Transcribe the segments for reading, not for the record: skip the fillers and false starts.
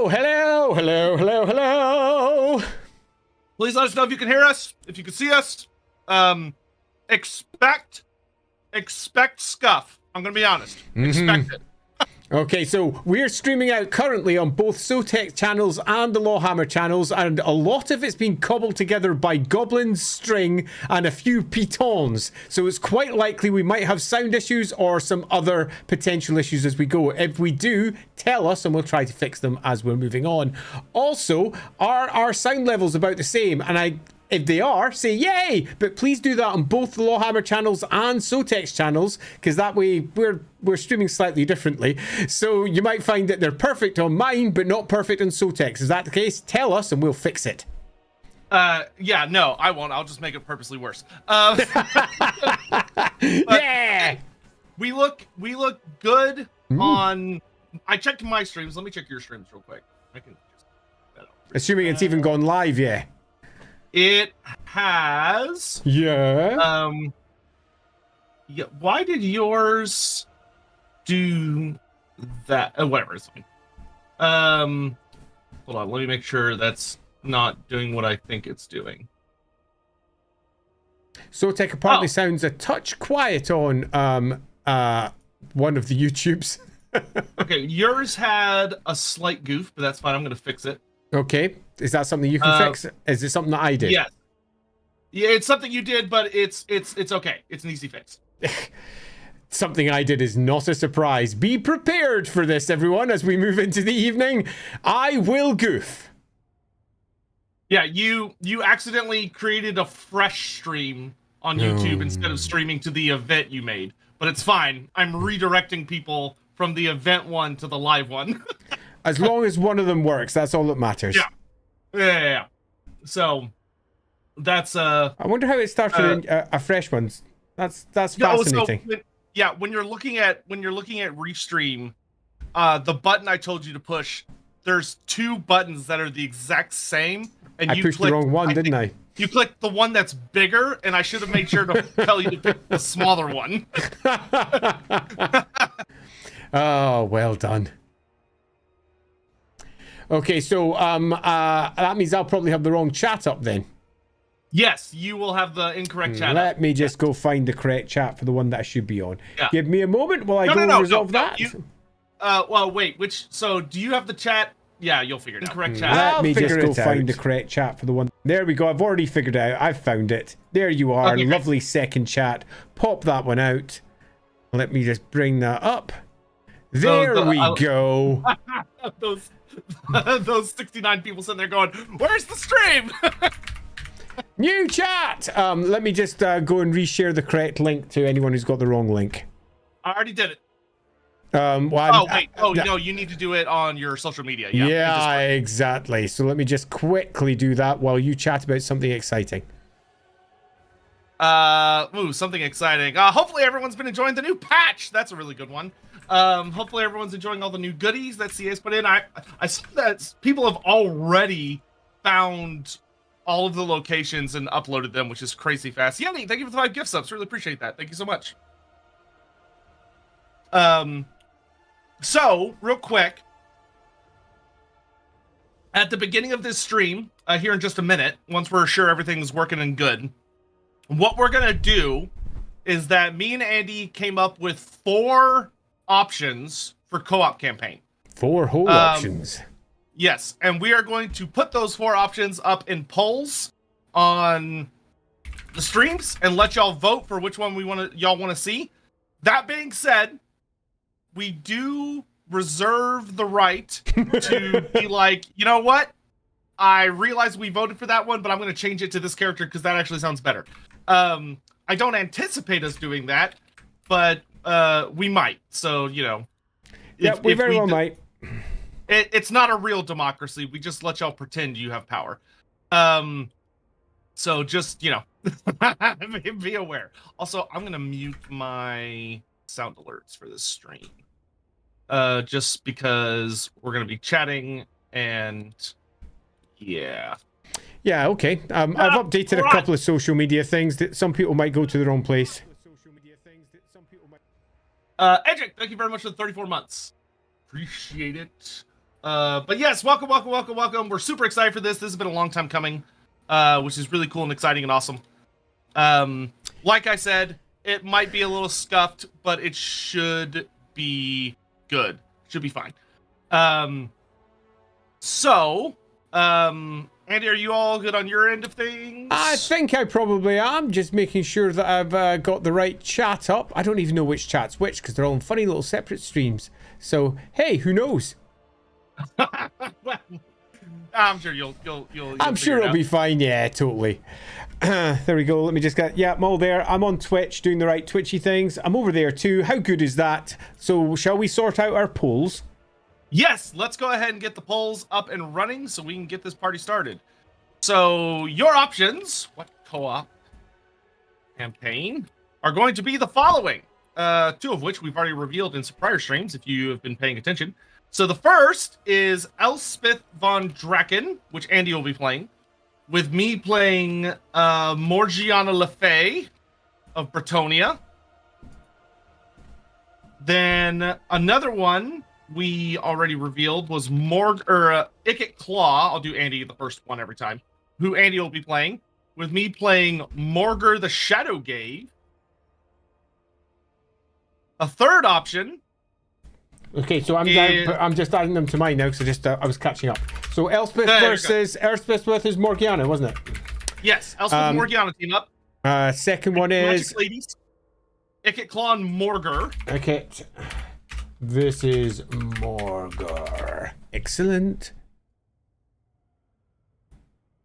Hello, hello, hello, hello, hello. Please let us know if you can hear us, if you can see us. Expect scuff. I'm gonna be honest. Expect it. Okay, so we're streaming out currently on both Sotek channels and the LAWhammer channels, and a lot of it's been cobbled together by goblins, string, and a few pitons. So it's quite likely we might have sound issues or some other potential issues as we go. If we do, tell us and we'll try to fix them as we're moving on. Also, are our sound levels about the same? And if they are, say yay! But please do that on both the LAWhammer channels and Sotek's channels, because that way we're streaming slightly differently. So you might find that they're perfect on mine, but not perfect on Sotek's. Is that the case? Tell us and we'll fix it. Yeah, no, I won't. I'll just make it purposely worse. Yeah! We look good on... I checked my streams. Let me check your streams real quick. I can just... Assuming it's even gone live, yeah. It has. Yeah. Yeah. Why did yours do that? Whatever. It's fine. Hold on. Let me make sure that's not doing what I think it's doing. Sotek apparently sounds a touch quiet on one of the YouTubes. Okay, yours had a slight goof, but that's fine. I'm gonna fix it. Okay. Is that something you can fix? Is it something that I did? Yes. Yeah, it's something you did, but it's okay. It's an easy fix. Something I did is not a surprise. Be prepared for this, everyone, as we move into the evening. I will goof. Yeah, you accidentally created a fresh stream on YouTube instead of streaming to the event you made. But it's fine. I'm redirecting people from the event one to the live one. As long as one of them works, that's all that matters. Yeah. Yeah. So that's I wonder how it started a fresh one. That's fascinating. So, when you're looking at restream, the button I told you to push, there's two buttons that are the exact same, and I pushed the wrong one, didn't I? You clicked the one that's bigger, and I should have made sure to tell you to pick the smaller one. Oh, well done. Okay, so that means I'll probably have the wrong chat up then. Yes, you will have the incorrect chat. Let me just go find the correct chat for the one that I should be on. Yeah. Give me a moment while I go resolve that. Well, wait. So do you have the chat? Yeah, you'll figure it out. Incorrect chat. Let me just go find the correct chat for the one. There we go. I've already figured it out. I've found it. There you are. Okay, lovely second chat. Pop that one out. Let me just bring that up. There we go. Those 69 people sitting there going, "Where's the stream?" New chat. Let me just go and reshare the correct link to anyone who's got the wrong link. I already did it. Well, no, you need to do it on your social media. Yeah, exactly. So let me just quickly do that while you chat about something exciting. Something exciting. Hopefully everyone's been enjoying the new patch. That's a really good one. Hopefully everyone's enjoying all the new goodies that CA's put in. I see that people have already found all of the locations and uploaded them, which is crazy fast. Yanni, thank you for the 5 gift subs. Really appreciate that. Thank you so much. So real quick, at the beginning of this stream, here in just a minute, once we're sure everything's working and good, what we're gonna do is that me and Andy came up with 4 options for co-op campaign. 4 whole options. Yes, and we are going to put those 4 options up in polls on the streams and let y'all vote for which one y'all want to see. That being said, we do reserve the right to be like, you know what? I realize we voted for that one, but I'm going to change it to this character because that actually sounds better. I don't anticipate us doing that, but we might. So, you know. Yeah, we very well might. It's not a real democracy. We just let y'all pretend you have power. So just, you know, be aware. Also, I'm going to mute my sound alerts for this stream. Just because we're going to be chatting and yeah. Yeah, okay. I've updated a couple of social media things that some people might go to the wrong place. Edric, thank you very much for the 34 months. Appreciate it. But yes, welcome. We're super excited for this. This has been a long time coming, which is really cool and exciting and awesome. Like I said, it might be a little scuffed, but it should be good. Should be fine. Andy, are you all good on your end of things? I think I probably am. Just making sure that I've got the right chat up. I don't even know which chat's which because they're all in funny little separate streams. So, hey, who knows? Well, I'm sure you'll I'm sure it'll be fine. Yeah, totally. There we go. Let me just get... Yeah, I'm all there. I'm on Twitch doing the right twitchy things. I'm over there too. How good is that? So, shall we sort out our polls? Yes, let's go ahead and get the polls up and running so we can get this party started. So your options, what co-op campaign, are going to be the following. Two of which we've already revealed in some prior streams if you have been paying attention. So the first is Elspeth von Draken, which Andy will be playing, with me playing Morgiana Le Fay of Bretonia. Then another one we already revealed was Ikit Claw. I'll do Andy the first one every time. Who Andy will be playing, with me playing Morger the Shadowgave. A third option. Okay, so I'm just adding them to mine now because I was catching up. So Elspeth versus Morgiana, wasn't it? Yes, Elspeth and Morgiana team up. Second one is Magic Ladies. Ikit Claw and Morger. Okay. This is Morger. Excellent.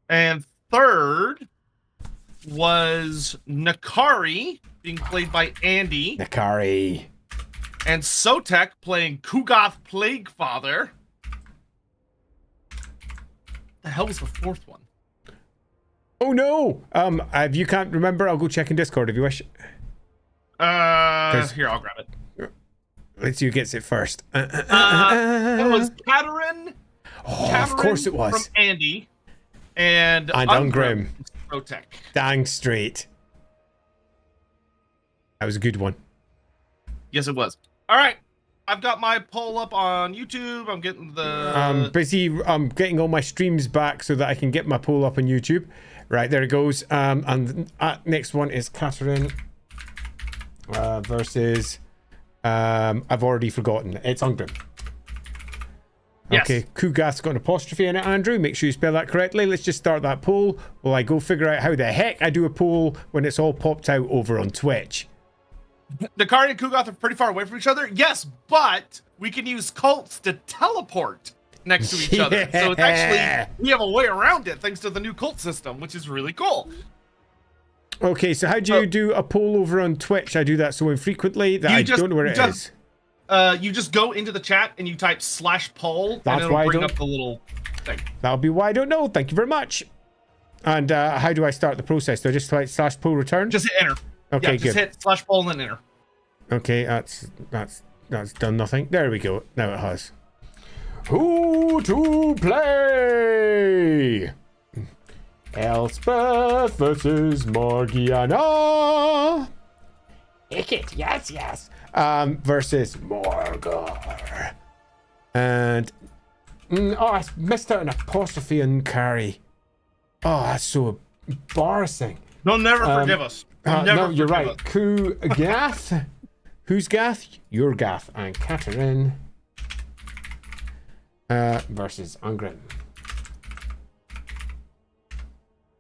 And third was Nakari, being played by Andy. Nakari. And Sotek playing Kugoth Plaguefather. The hell was the fourth one? Oh no! If you can't remember, I'll go check in Discord if you wish. Here, I'll grab it. Let's see who gets it first. It was Kadrin. Of course it was. From Andy. And Ungrim. Sotek. Dang straight. That was a good one. Yes, it was. All right. I've got my poll up on YouTube. I'm getting the... I'm busy. I'm getting all my streams back so that I can get my poll up on YouTube. Right, there it goes. And next one is Kadrin versus... I've already forgotten. It's Ungrim. Yes. Okay, Kugath's got an apostrophe in it, Andrew. Make sure you spell that correctly. Let's just start that poll while I go figure out how the heck I do a poll when it's all popped out over on Twitch. Nakari and Kugoth are pretty far away from each other. Yes, but we can use cults to teleport next to each other. So it's actually, we have a way around it thanks to the new cult system, which is really cool. Okay, so how do you do a poll over on Twitch? I do that so infrequently that I don't know where it is. You just go into the chat and you type /poll, and it'll bring up the little thing. That'll be why I don't know. Thank you very much. And how do I start the process? Do I just type /poll return? Just hit enter. Okay, just hit /poll and then enter. Okay, that's done nothing. There we go. Now it has. Who to play? Elspeth versus Morgiana. Ikit, yes. Versus Morger. And I missed out an apostrophe on Carrie. Oh, that's so embarrassing. They'll never forgive us. No, you're right. Gath. Who's Gath? You're Gath. And Kadrin versus Ungrim.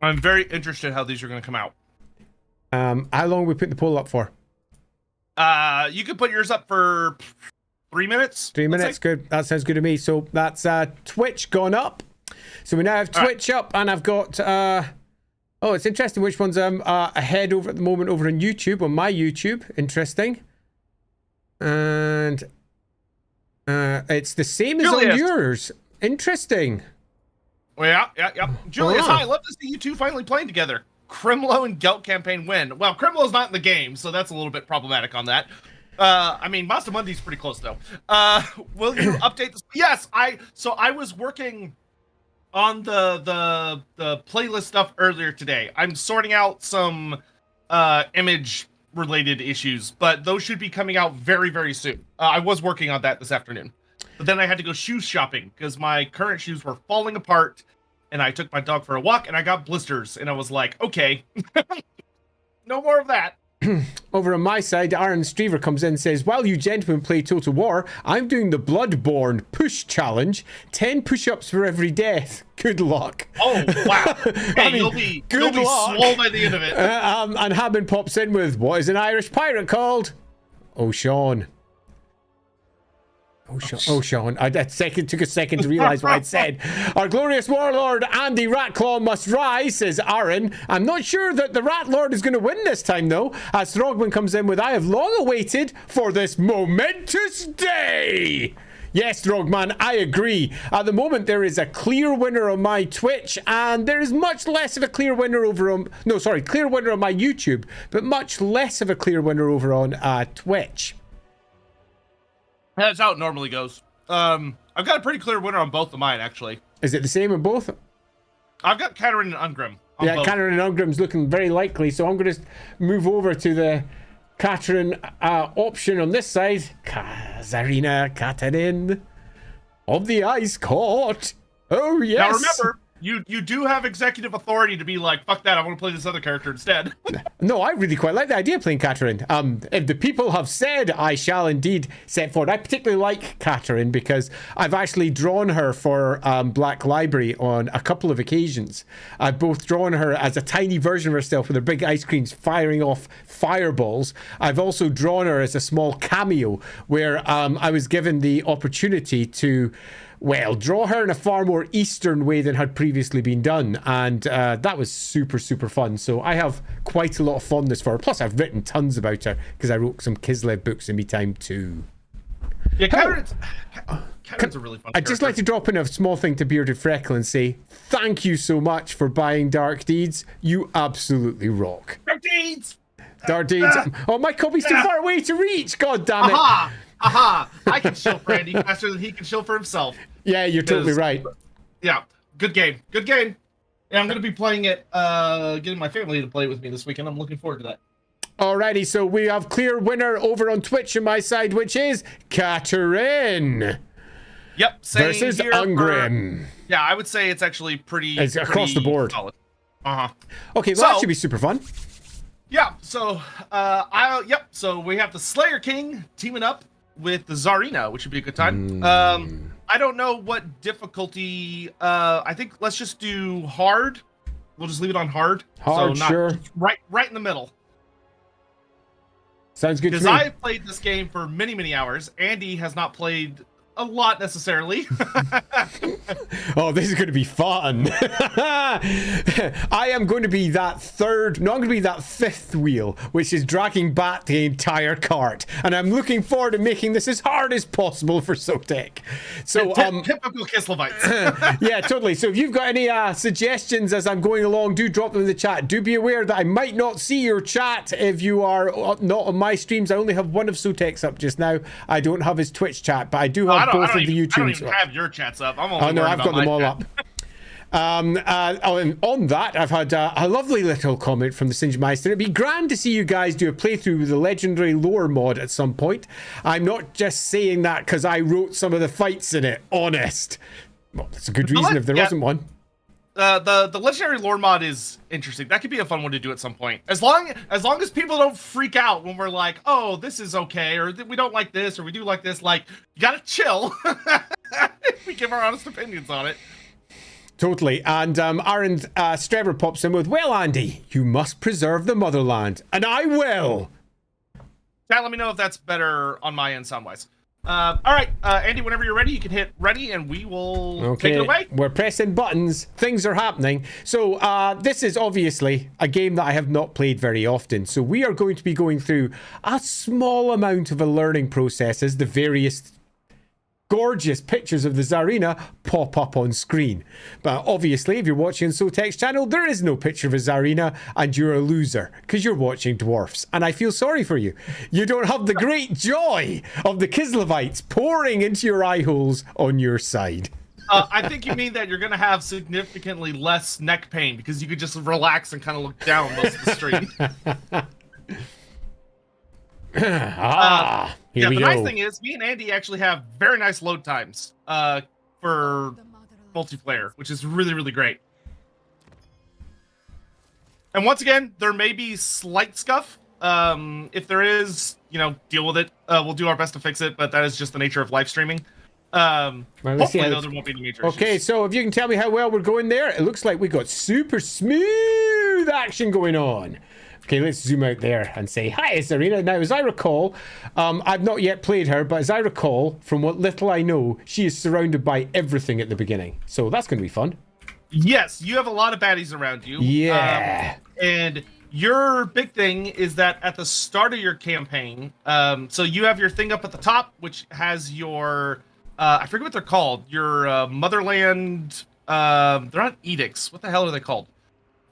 I'm very interested how these are going to come out. How long are we putting the poll up for? You can put yours up for 3 minutes. 3 minutes, good. That sounds good to me. So that's Twitch gone up. So we now have Twitch up, and I've got... oh, it's interesting which ones I'm ahead over at the moment over on YouTube, on my YouTube. Interesting. And it's the same as on yours. Interesting. Well, yeah. Julius, hi. I love to see you two finally playing together. Crimlo and Gelt campaign win. Well, Crimlo's not in the game, so that's a little bit problematic on that. I mean, Mastamundi's pretty close, though. Will you update this? Yes, I was working on the playlist stuff earlier today. I'm sorting out some image-related issues, but those should be coming out very, very soon. I was working on that this afternoon. but then I had to go shoe shopping because my current shoes were falling apart, and I took my dog for a walk, and I got blisters, and I was like, okay, no more of that. Over on my side, Aaron Strever comes in and says, while you gentlemen play Total War, I'm doing the Bloodborne push challenge. 10 push-ups for every death. Good luck. Oh, wow. Hey, I mean, you'll be luck. swole by the end of it. And Hammond pops in with, what is an Irish pirate called? Oh, Sean. Oh, Sean. Took a second to realise what I'd said. Our glorious warlord, Andy Ratclaw, must rise, says Aaron. I'm not sure that the Rat Lord is going to win this time, though. As Throgman comes in with, I have long awaited for this momentous day. Yes, Throgman, I agree. At the moment, there is a clear winner on my Twitch, and there is much less of a clear winner over on... No, sorry, clear winner on my YouTube, but much less of a clear winner over on Twitch. That's how it normally goes. I've got a pretty clear winner on both of mine, actually. Is it the same on both? I've got Kadrin and Ungrim. Yeah, both. Kadrin and Ungrim's looking very likely, so I'm going to move over to the Kadrin option on this side. Zarina Katarin of the Ice Court. Oh, yes. Now remember, you do have executive authority to be like, fuck that, I want to play this other character instead. No, I really quite like the idea of playing Kadrin. If the people have said, I shall indeed set forward. I particularly like Kadrin because I've actually drawn her for Black Library on a couple of occasions. I've both drawn her as a tiny version of herself with her big ice creams firing off fireballs. I've also drawn her as a small cameo where I was given the opportunity to... well, draw her in a far more Eastern way than had previously been done. And that was super, super fun. So I have quite a lot of fondness for her. Plus, I've written tons about her because I wrote some Kislev books in me time too. Yeah, Kadrin's a really fun character. I'd just like to drop in a small thing to Bearded Freckle and say, thank you so much for buying Dark Deeds. You absolutely rock. Dark Deeds! Dark Deeds. Oh, my copy's too far away to reach. God damn it. Aha! I can shill for Andy faster than he can shill for himself. Yeah, you're totally right. Yeah, good game. Good game. And I'm going to be playing it, getting my family to play with me this weekend. I'm looking forward to that. Alrighty, so we have clear winner over on Twitch on my side, which is Kadrin. Yep, same versus here Ungrim. Yeah, I would say it's actually It's across the board. Solid. Uh-huh. Okay, well, that should be super fun. Yeah, so so we have the Slayer King teaming up with the Tsarina, which would be a good time. I don't know what difficulty. I think let's just do hard. We'll just leave it on hard. Hard, so sure. Right in the middle. Sounds good to me. Because I've played this game for many, many hours. Andy has not played a lot necessarily. Oh, this is going to be fun. I am going to be that I'm going to be that fifth wheel, which is dragging back the entire cart. And I'm looking forward to making this as hard as possible for Sotek. So, typical Kislevites. Yeah, totally. So if you've got any suggestions as I'm going along, do drop them in the chat. Do be aware that I might not see your chat if you are not on my streams. I only have one of Sotek's up just now. I don't have his Twitch chat, but I do have both of the YouTubes. I don't even have your chats up. I'm only I've got them all up. And on that, I've had a lovely little comment from the Singemeister. It'd be grand to see you guys do a playthrough with the legendary lore mod at some point. I'm not just saying that because I wrote some of the fights in it. Honest. Well, that's a good reason if there wasn't one. The legendary lore mod is interesting. That could be a fun one to do at some point. As long as people don't freak out when we're like, oh, this is okay, or we don't like this, or we do like this. Like, you gotta chill. We give our honest opinions on it. Totally. And Aaron Strever pops in with, well, Andy, you must preserve the motherland. And I will. Chat, let me know if that's better on my end sound-wise. All right, Andy, whenever you're ready, you can hit ready and we will take it away. We're pressing buttons. Things are happening. So this is obviously a game that I have not played very often. So we are going to be going through a small amount of a learning process as the various gorgeous pictures of the Tsarina pop up on screen. But obviously, if you're watching on Sotek's channel, there is no picture of a Tsarina, and you're a loser because you're watching dwarfs. And I feel sorry for you. You don't have the great joy of the Kislevites pouring into your eye holes on your side. I think you mean that you're going to have significantly less neck pain because you could just relax and kind of look down most of the stream. Here we the go. nice thing is, me and Andy actually have very nice load times for multiplayer, which is really, really great. And once again, there may be slight scuff. If there is, deal with it. We'll do our best to fix it, but that is just the nature of live streaming. Hopefully, though, there won't be any major Okay, issues. so if you can tell me how well we're going there, it looks like we got super smooth action going on. Okay, let's zoom out there and say, hi, it's Arena. Now, as I recall, I've not yet played her, but as I recall, from what little I know, she is surrounded by everything at the beginning. So that's going to be fun. Yes, you have a lot of baddies around you. Yeah. And your big thing is that at the start of your campaign, so you have your thing up at the top, which has your, I forget what they're called, your motherland, they're not edicts. What the hell are they called?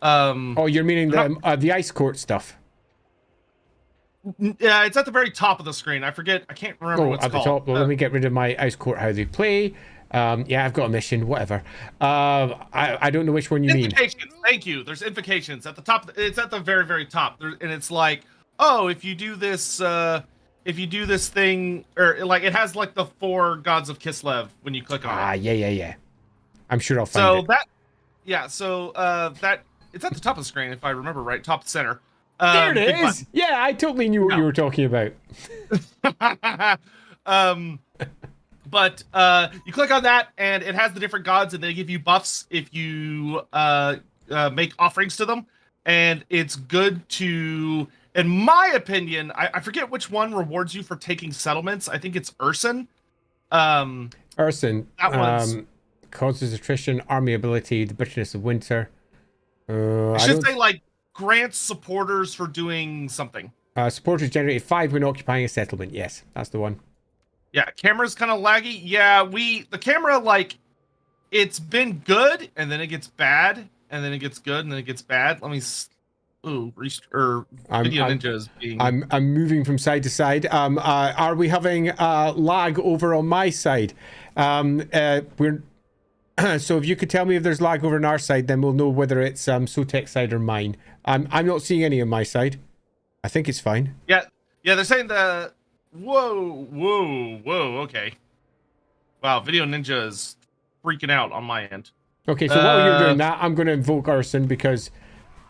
Oh, you're meaning the ice court stuff? Yeah, it's at the very top of the screen. I forget. I can't remember what's at the called. top. Well, let me get rid of my ice court. How they play? Yeah, I've got a mission. Whatever. I don't know which one you mean. Invocations. Thank you. There's invocations at the top. It's at the very, very top. And it's like, oh, if you do this thing, or like it has like the 4 gods of Kislev when you click on it. Yeah. I'm sure I'll find it. So that it's at the top of the screen if I remember right, top center. There it is. Yeah, I totally knew what you were talking about. But you click on that, and it has the different gods, and they give you buffs if you make offerings to them. And it's good to, in my opinion, I forget which one rewards you for taking settlements. I think it's Urson. Urson. That one's... causes attrition, army ability, the bitterness of winter. I should say, like, grants supporters for doing something. Supporters generated 5 when occupying a settlement. Yes, that's the one. Yeah, camera's kind of laggy. Yeah, the camera, like, it's been good, and then it gets bad, and then it gets good, and then it gets bad. Let me... Video Ninja is being... I'm moving from side to side. Are we having lag over on my side? So if you could tell me if there's lag over on our side, then we'll know whether it's Sotek side or mine. I'm not seeing any on my side. I think it's fine. Yeah, they're saying the... Whoa, okay. Wow, Video Ninja is freaking out on my end. Okay, so while you're doing that, I'm going to invoke Urson because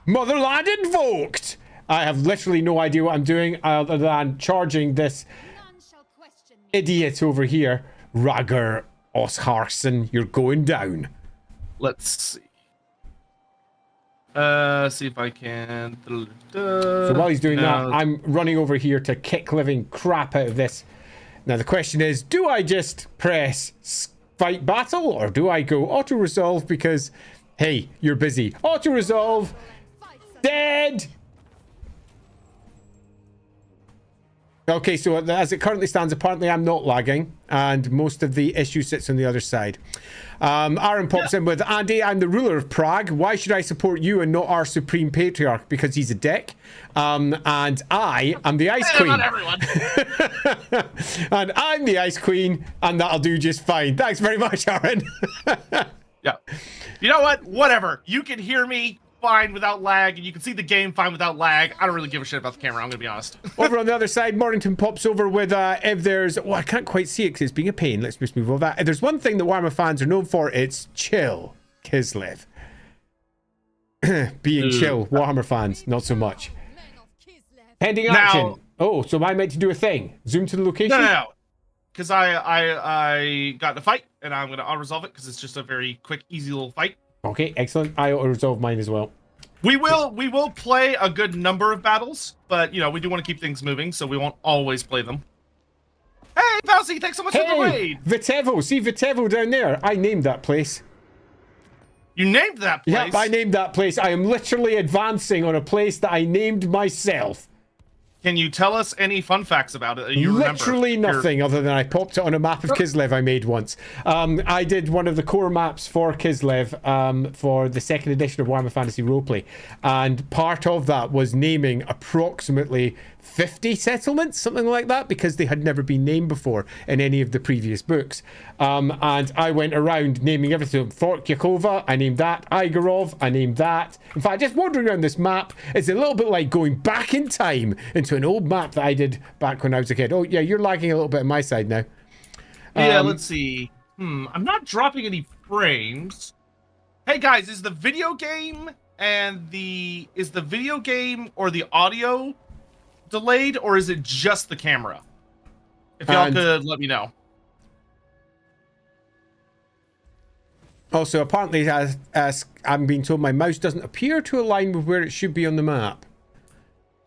Motherland invoked! I have literally no idea what I'm doing other than charging this idiot over here. Ragnar Osharson, you're going down. Let's see. See if I can... So while he's doing that, I'm running over here to kick living crap out of this. Now the question is, do I just press fight battle or do I go auto-resolve because, hey, you're busy. Auto-resolve. Dead. Okay, so as it currently stands, apparently I'm not lagging, and most of the issue sits on the other side. Aaron pops in with, Andy, I'm the ruler of Prague. Why should I support you and not our supreme patriarch? Because he's a dick. And I am the Ice Queen. Not everyone. And I'm the Ice Queen, and that'll do just fine. Thanks very much, Aaron. Yeah. You know what? Whatever. You can hear me fine without lag, and you can see the game fine without lag. I don't really give a shit about the camera, I'm gonna be honest. Over on the other side, Mornington pops over with, if there's... Oh, I can't quite see it because it's being a pain. Let's just move over that. If there's one thing that Warhammer fans are known for, it's chill. Kislev. Being chill. Warhammer fans, not so much. Pending action. Now, oh, so am I meant to do a thing? Zoom to the location? No. Because I got in a fight, and I'm gonna auto-resolve it because it's just a very quick, easy little fight. Okay, excellent. I auto-resolve mine as well. We will play a good number of battles, but we do want to keep things moving, so we won't always play them. Hey, Palsy, thanks so much for the raid. Vitevo, see Vitevo down there? I named that place. You named that place? Yep, I named that place. I am literally advancing on a place that I named myself. Can you tell us any fun facts about it that you remember? Literally nothing other than I popped it on a map of Kislev I made once. I did one of the core maps for Kislev for the 2nd edition of Warhammer Fantasy Roleplay. And part of that was naming approximately 50 settlements, something like that, because they had never been named before in any of the previous books. And I went around naming everything. Fort Yakova, I named that. Igorov, I named that. In fact, just wandering around this map, it's a little bit like going back in time into into an old map that I did back when I was a kid. Oh, yeah, you're lagging a little bit on my side now. Yeah, let's see. I'm not dropping any frames. Hey guys, is the video game or the audio delayed, or is it just the camera? If y'all could let me know. Also, apparently, as I'm being told, my mouse doesn't appear to align with where it should be on the map.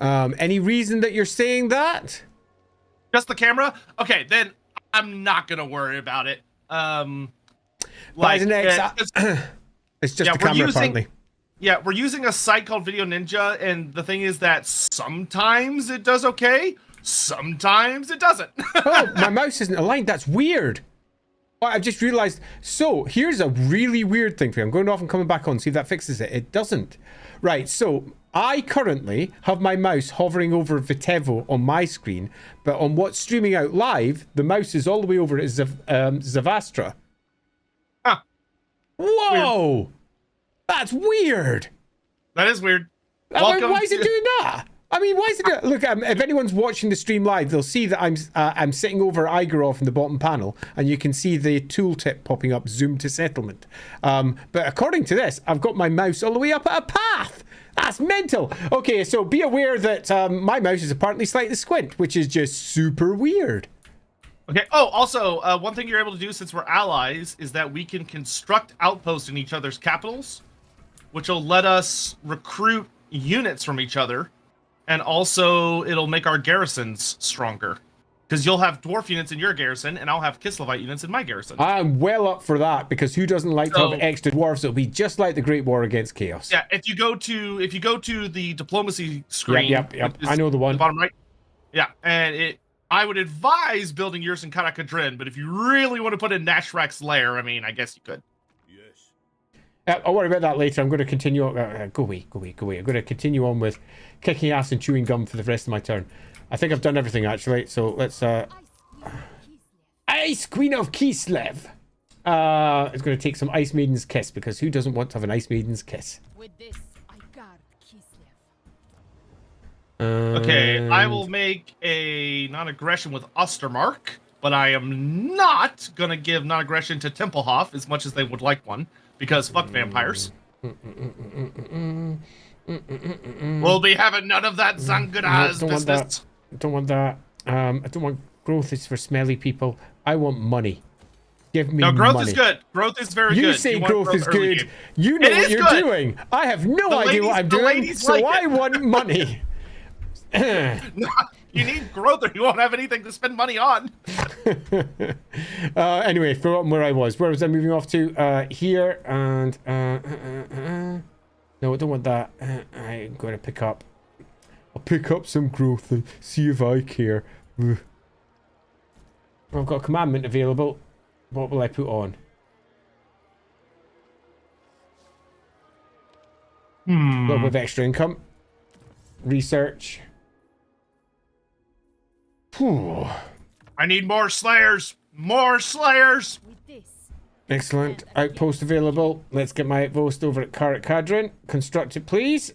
Any reason that you're saying that? Just the camera? Okay, then I'm not gonna worry about it. It's just the camera, apparently. Yeah, we're using a site called Video Ninja, and the thing is that sometimes it does okay, sometimes it doesn't. Oh, my mouse isn't aligned. That's weird. Oh, I've just realized. So here's a really weird thing for you. I'm going off and coming back on, see if that fixes it. It doesn't. Right, so I currently have my mouse hovering over Vitevo on my screen, but on what's streaming out live, the mouse is all the way over at Zavastra. Huh. Whoa! Weird. That's weird. That is weird. Why is it doing that? I mean, why is it doing... Look, if anyone's watching the stream live, they'll see that I'm sitting over Igorov in the bottom panel, and you can see the tooltip popping up, zoom to settlement. But according to this, I've got my mouse all the way up at a path. That's mental. Okay, so be aware that my mouse is apparently slightly squint, which is just super weird. Okay. Oh, also, one thing you're able to do since we're allies is that we can construct outposts in each other's capitals, which will let us recruit units from each other. And also, it'll make our garrisons stronger. Because you'll have dwarf units in your garrison, and I'll have Kislevite units in my garrison. I'm well up for that, because who doesn't like to have extra dwarves? It'll be just like the Great War Against Chaos. Yeah, if you go to the diplomacy screen, yep. I know the one. The bottom right. Yeah, and I would advise building yours in Kadrin, but if you really want to put in Nashrak's lair, I mean, I guess you could. I'll worry about that later. I'm going to continue on. Go away. I'm going to continue on with kicking ass and chewing gum for the rest of my turn. I think I've done everything, actually. So let's... Ice Queen of Kislev. It's going to take some Ice Maiden's Kiss, because who doesn't want to have an Ice Maiden's Kiss? With this, I guard Kislev. Okay, I will make a non-aggression with Ostermark, but I am not going to give non-aggression to Tempelhof as much as they would like one. Because fuck vampires. We'll be having none of that Zangara's business. Don't want that. I don't want growth. Is for smelly people. I want money. Give me money. No, growth is good. Growth is very good. You say growth is good. Game. You know what you're doing. I have no idea what I'm doing, so I want money. You need growth or you won't have anything to spend money on. Anyway, forgotten where I was. Where was I moving off to? Here, and... no, I don't want that. I'm going to pick up... I'll pick up some growth and see if I care. I've got a commandment available. What will I put on? A little bit of extra income. Research. Whew. I need more slayers. More slayers. Excellent. Outpost available. Let's get my outpost over at Kadrin. Construct it, please.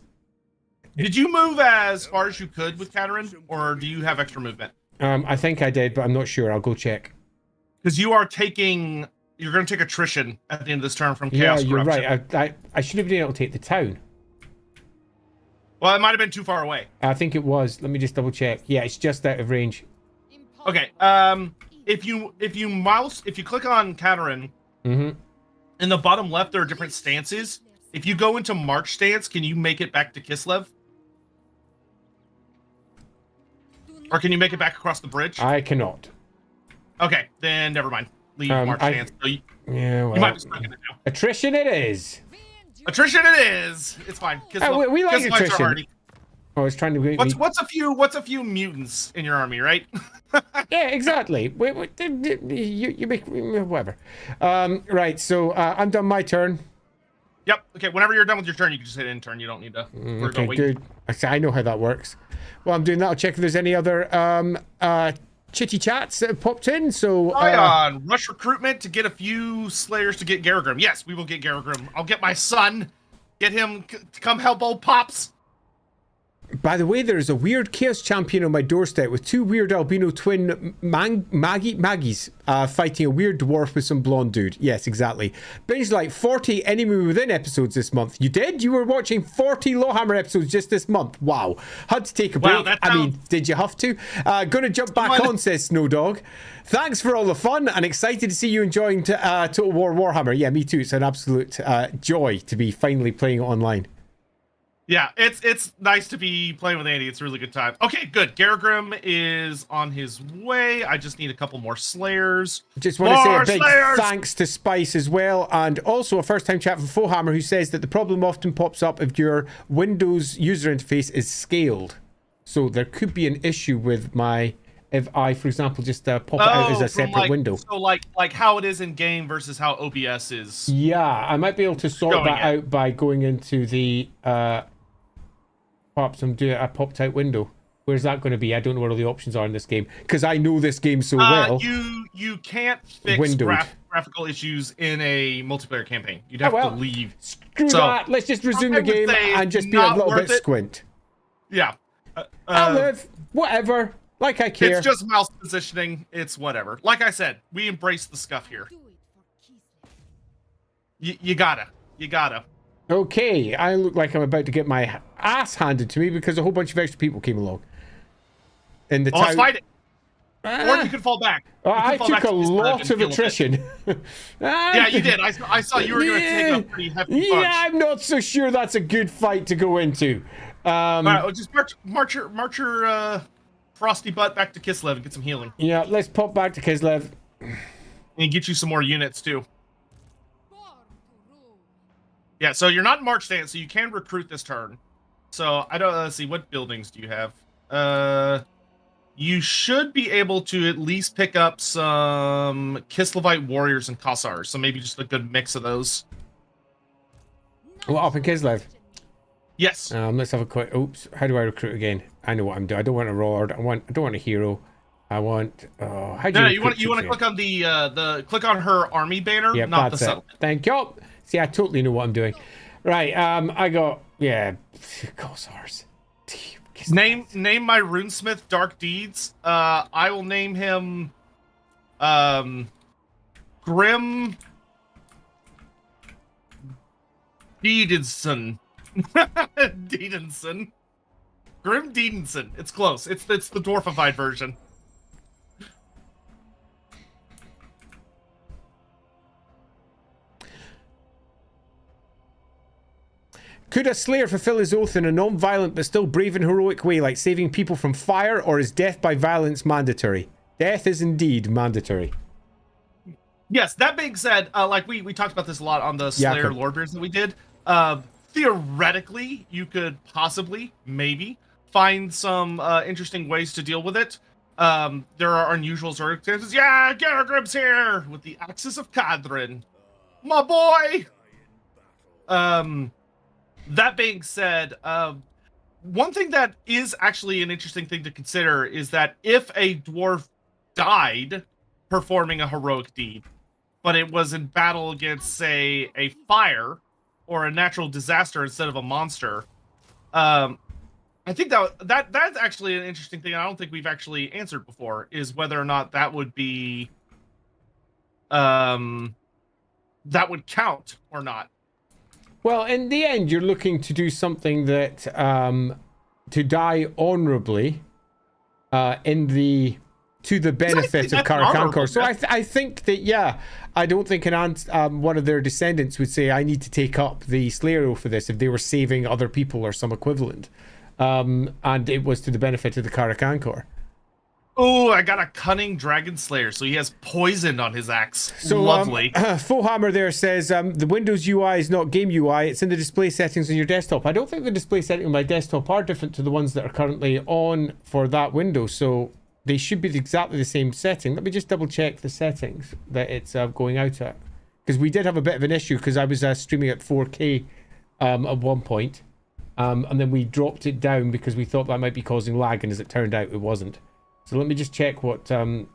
Did you move as far as you could with Kadrin, or do you have extra movement? I think I did, but I'm not sure. I'll go check. Because you're going to take attrition at the end of this turn from Chaos Corruption. Yeah, you're right. I should have been able to take the town. Well, it might have been too far away. I think it was. Let me just double check. Yeah, it's just out of range. Okay. If you click on Kadrin, in the bottom left there are different stances. If you go into March stance, can you make it back to Kislev? Or can you make it back across the bridge? I cannot. Okay, then never mind. Leave March stance. So you might be stuck in it now. Attrition it is. Attrition it is. It's fine. We like attrition. I was trying to. What's a few mutants in your army, right? Yeah, exactly. You make whatever. Right. So I'm done my turn. Yep. Okay. Whenever you're done with your turn, you can just hit end turn. You don't need to. Okay. Good. I know how that works. Well, I'm doing that. I'll check if there's any other chitty chats that have popped in. So rush recruitment to get a few slayers to get Garagrim. Yes, we will get Garagrim. I'll get my son. Get him to come help old Pops. By the way, there's a weird Chaos Champion on my doorstep with 2 weird albino twin Maggies fighting a weird dwarf with some blonde dude. Yes, exactly. Binged like 40 Enemy Within episodes this month. You did? You were watching 40 LAWhammer episodes just this month. Wow. Had to take a break. Wow, I mean, did you have to? Gonna jump back on, says Snowdog. Thanks for all the fun and excited to see you enjoying Total War Warhammer. Yeah, me too. It's an absolute joy to be finally playing it online. Yeah, it's nice to be playing with Andy. It's a really good time. Okay, good. Garagrim is on his way. I just need a couple more Slayers. Just want to say a big thanks to Spice as well, and also a first-time chat from LAWhammer who says that the problem often pops up if your Windows user interface is scaled. So there could be an issue with if I, for example, just pop it out as a separate window. So like how it is in game versus how OBS is. Yeah, I might be able to sort that out by going into the perhaps I popped out window. Where's that going to be? I don't know what all the options are in this game because I know this game so well. You can't fix graphical issues in a multiplayer campaign. You'd have to leave. Screw that. Let's just resume the game and just be a little bit squint. Yeah. I'll live. Whatever. Like I care. It's just mouse positioning. It's whatever. Like I said, we embrace the scuff here. You gotta. Okay, I look like I'm about to get my ass handed to me because a whole bunch of extra people came along. In the let's fight it. Or you could fall back. I took a lot of attrition. Yeah, you did. I saw you were going to take a pretty hefty punch. Yeah, I'm not so sure that's a good fight to go into. All right, well, just march your frosty butt back to Kislev and get some healing. Yeah, let's pop back to Kislev. And get you some more units, too. Yeah, so you're not in March stance, so you can recruit this turn. So, I don't... let's see, what buildings do you have? You should be able to at least pick up some Kislevite warriors and Kossars, so maybe just a good mix of those. What, up in Kislev? Yes. Let's have a quick... Oops, how do I recruit again? I know what I'm doing. I don't want a Lord. I don't want a hero. I want... how do you want to click on click on her army banner, yep, not the settlement. Thank you. See, I totally know what I'm doing. Right, I got... Yeah, Kossars. Name my runesmith Dark Deeds. I will name him Grim Deedinson. Deedinson. Grim Deedinson. It's close. It's the dwarfified version. Could a Slayer fulfill his oath in a non-violent but still brave and heroic way, like saving people from fire, or is death by violence mandatory? Death is indeed mandatory. Yes, that being said, like we talked about this a lot on the Slayer Lordbeards that we did. Theoretically, you could possibly, maybe, find some interesting ways to deal with it. There are unusual circumstances. Yeah, Garagrim's here with the Axis of Kadrin. My boy! That being said, one thing that is actually an interesting thing to consider is that if a dwarf died performing a heroic deed, but it was in battle against, say, a fire or a natural disaster instead of a monster, I think that's actually an interesting thing I don't think we've actually answered before, is whether or not that would be that would count or not. Well, in the end, you're looking to do something that to die honorably to the benefit of Karak. So I think that, yeah, I don't think one of their descendants would say, I need to take up the Slayer oath for this if they were saving other people or some equivalent. And it was to the benefit of the Karak. Oh, I got a cunning dragon slayer, so he has poison on his axe. So lovely. LAWhammer there says the Windows UI is not game UI, it's in the display settings on your desktop. I don't think the display settings on my desktop are different to the ones that are currently on for that window, so they should be exactly the same setting. Let me just double check the settings that it's going out at, because we did have a bit of an issue because I was streaming at 4K at one point, and then we dropped it down because we thought that might be causing lag, and as it turned out, it wasn't. So let me just check what I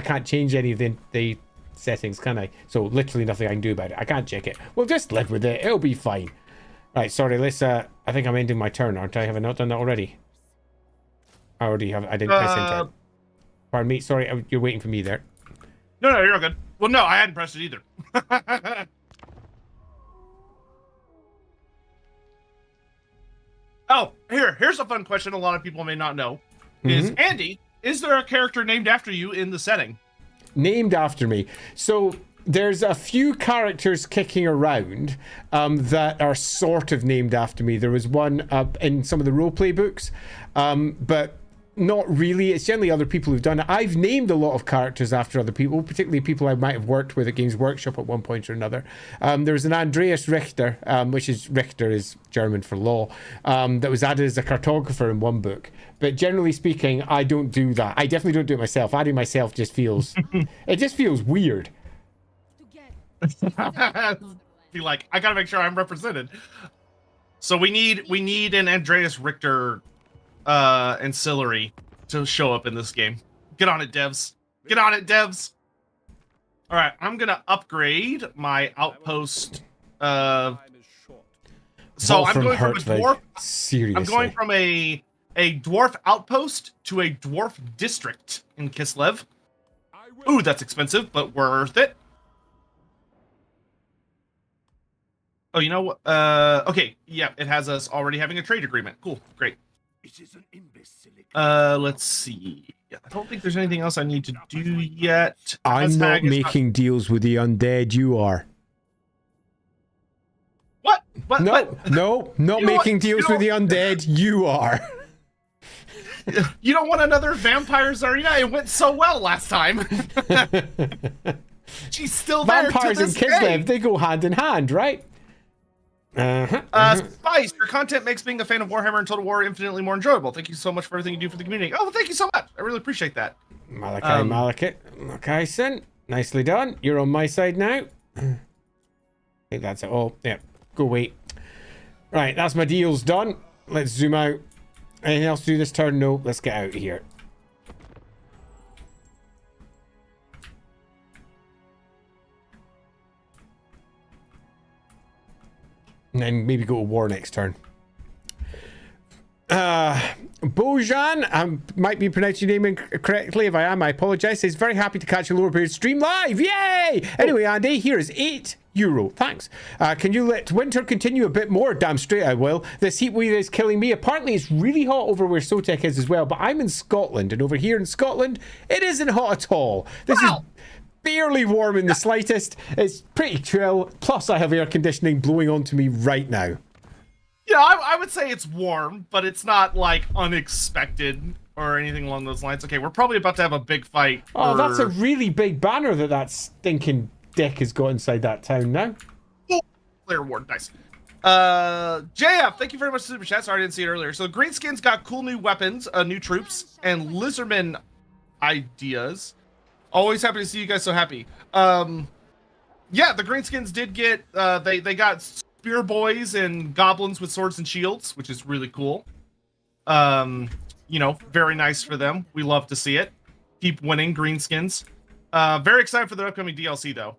can't change any of the settings, can I? So literally nothing I can do about it. I can't check it. We'll just live with it. It'll be fine. Right, sorry, let's, I think I'm ending my turn, aren't I? Have I not done that already? I already have, I didn't press enter. Pardon me, sorry, you're waiting for me there. No, you're all good. Well, no, I hadn't pressed it either. Oh, here's a fun question a lot of people may not know. Is Andy, is there a character named after you in the setting? Named after me. So there's a few characters kicking around that are sort of named after me. There was one up in some of the roleplay books, but not really. It's generally other people who've done it. I've named a lot of characters after other people, particularly people I might have worked with at Games Workshop at one point or another. There was an Andreas Richter, which is Richter is German for law, that was added as a cartographer in one book. But generally speaking, I don't do that. I definitely don't do it myself. Adding myself just feels, it just feels weird. Be like, I gotta make sure I'm represented. So we need an Andreas Richter ancillary to show up in this game. Get on it, devs. Get on it, devs. All right, I'm gonna upgrade my outpost. So I'm going from a dwarf. Seriously, I'm going from a dwarf outpost to a dwarf district in Kislev. Ooh, that's expensive, but worth it. Oh, you know what? Okay, yeah, it has us already having a trade agreement. Cool, great. Let's see. I don't think there's anything else I need to do yet. I'm not making deals with the undead. You are. What? No, not making deals with the undead. You are. You don't want another Vampires Arena? It went so well last time. She's still there. Vampires and Kislev, they go hand in hand, right? Spice, your content makes being a fan of Warhammer and Total War infinitely more enjoyable. Thank you so much for everything you do for the community. Oh, well, thank you so much. I really appreciate that. Malakison, nicely done. You're on my side now. I think that's it all. Yeah, go wait. Right, that's my deals done. Let's zoom out. Anything else to do this turn? No, let's get out of here. And then maybe go to war next turn. Bojan, I might be pronouncing your name incorrectly. If I am, I apologize. Says very happy to catch a lower period stream live. Yay! Anyway, Andy, here is €8. Thanks. Can you let winter continue a bit more? Damn straight I will. This heat wave is killing me. Apparently it's really hot over where Sotek is as well, but I'm in Scotland, and over here in Scotland it isn't hot at all. This is barely warm in the slightest. It's pretty chill. Plus I have air conditioning blowing onto me right now. Yeah, I would say it's warm, but it's not like unexpected or anything along those lines. Okay, we're probably about to have a big fight. Oh, that's a really big banner that stinking dick has got inside that town now. Oh, player award, nice. JF, thank you very much for the super chat. Sorry I didn't see it earlier. So Greenskins got cool new weapons, new troops, and Lizardman ideas. Always happy to see you guys so happy. Yeah, the Greenskins did get they got spear boys and goblins with swords and shields, which is really cool. You know, very nice for them. We love to see it. Keep winning, Greenskins. Very excited for their upcoming DLC though.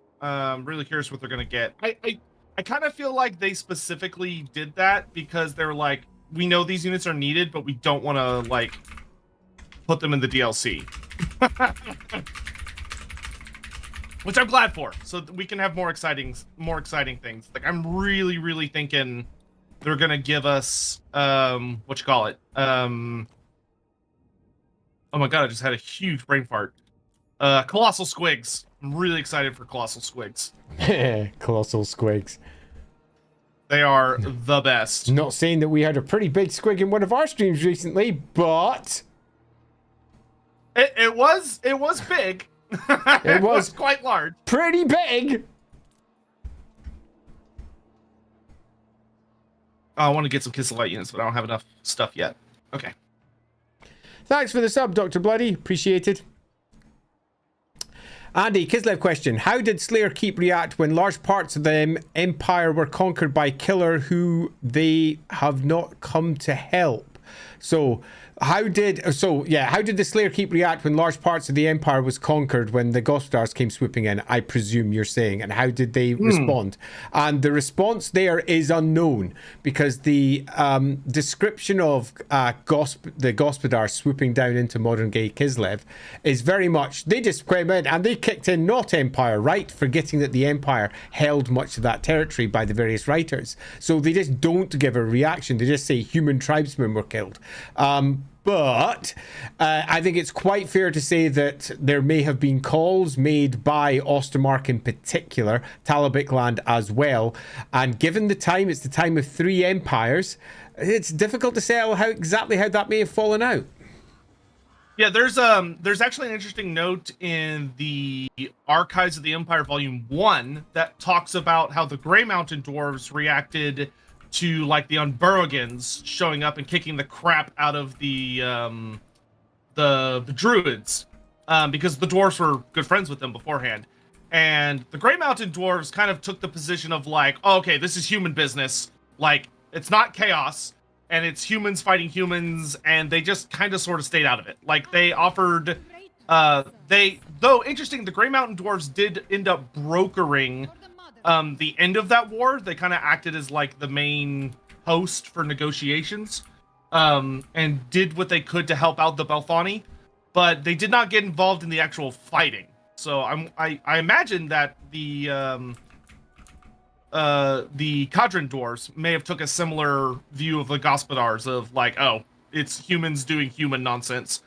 Really curious what they're gonna get. I kind of feel like they specifically did that because they're like, we know these units are needed, but we don't want to like put them in the DLC. Which I'm glad for, so that we can have more exciting things. Like I'm really thinking they're gonna give us what you call it? Oh my god, I just had a huge brain fart. Colossal Squigs. I'm really excited for Colossal Squigs. Colossal Squigs. They are the best. Not saying that we had a pretty big squig in one of our streams recently, but it was big. It was quite large. Pretty big. I want to get some Kislev units, but I don't have enough stuff yet. Okay. Thanks for the sub, Dr. Bloody. Appreciated. Andy, Kislev question. How did Slayer Keep react when large parts of the Empire were conquered by Killer who they have not come to help? So how did the Slayer Keep react when large parts of the Empire was conquered when the Gospodars came swooping in? I presume you're saying, and how did they respond? And the response there is unknown, because the description of the Gospodars swooping down into modern-day Kislev is very much, they just came in and they kicked in not Empire, right? Forgetting that the Empire held much of that territory by the various writers. So they just don't give a reaction. They just say human tribesmen were killed. But I think it's quite fair to say that there may have been calls made by Ostermark in particular, Talabik land as well. And given the time, it's the time of 3 empires, it's difficult to say exactly how that may have fallen out. Yeah, there's actually an interesting note in the Archives of the Empire Volume 1 that talks about how the Grey Mountain Dwarves reacted to, like, the Unburrogans showing up and kicking the crap out of the Druids, because the Dwarves were good friends with them beforehand. And the Grey Mountain Dwarves kind of took the position of, like, oh, okay, this is human business. Like, it's not chaos, and it's humans fighting humans, and they just kind of sort of stayed out of it. Like, they offered... though interesting, the Grey Mountain Dwarves did end up brokering the end of that war. They kind of acted as like the main host for negotiations, and did what they could to help out the Belthani, but they did not get involved in the actual fighting. So I imagine that the Kadrin dwarves may have took a similar view of the Gospodars of, like, oh, it's humans doing human nonsense.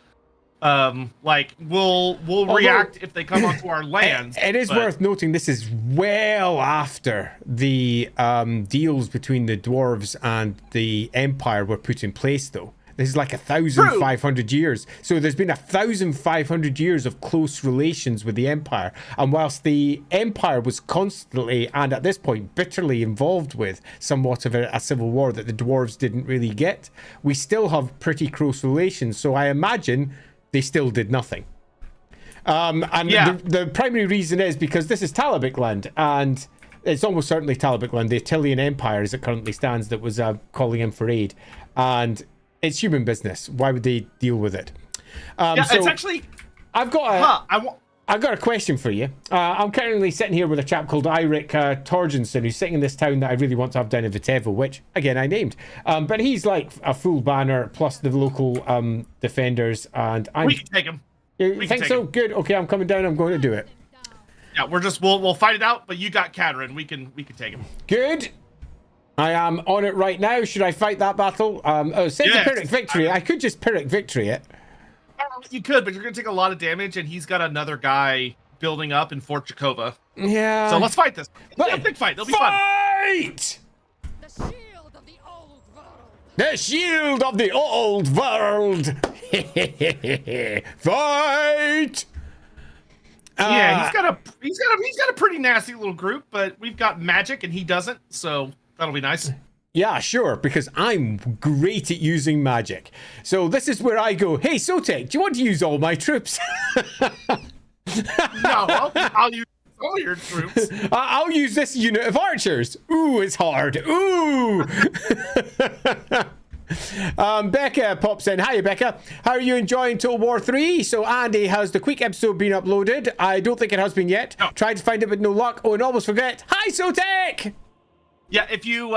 Like, we'll react if they come onto our lands. It is worth noting this is well after the deals between the dwarves and the Empire were put in place, though. This is like 1,500 years. So there's been 1,500 years of close relations with the Empire. And whilst the Empire was constantly, and at this point, bitterly involved with somewhat of a civil war that the dwarves didn't really get, we still have pretty close relations. So I imagine they still did nothing. The primary reason is because this is Talabik land, and it's almost certainly Talabik land, the Attilian Empire as it currently stands, that was calling in for aid. And it's human business. Why would they deal with it? So it's actually... I've got a question for you. I'm currently sitting here with a chap called Eirik Torgensen, who's sitting in this town that I really want to have down in Vitevo, which, again, I named. But he's like a full banner, plus the local defenders, and we can take him. You think so? Good. Okay, I'm coming down. I'm going to do it. Yeah, we'll fight it out, but you got Kadrin. We can take him. Good. I am on it right now. Should I fight that battle? Save the Pyrrhic victory. I could just Pyrrhic victory it. You could, but you're going to take a lot of damage, and he's got another guy building up in Fort Jakova. Yeah. So let's fight this. It's a big fight. It'll be fun. Fight! The shield of the old world. The shield of the old world. Fight! Yeah, he's got a pretty nasty little group, but we've got magic and he doesn't, so that'll be nice. Yeah, sure, because I'm great at using magic. So this is where I go, hey, Sotek, do you want to use all my troops? No, I'll use all your troops. I'll use this unit of archers. Ooh, it's hard. Ooh. Becca pops in. Hiya, Becca. How are you enjoying Total War 3? So, Andy, has the quick episode been uploaded? I don't think it has been yet. No. Tried to find it, but no luck. Oh, and almost forget. Hi, Sotek! Yeah, if you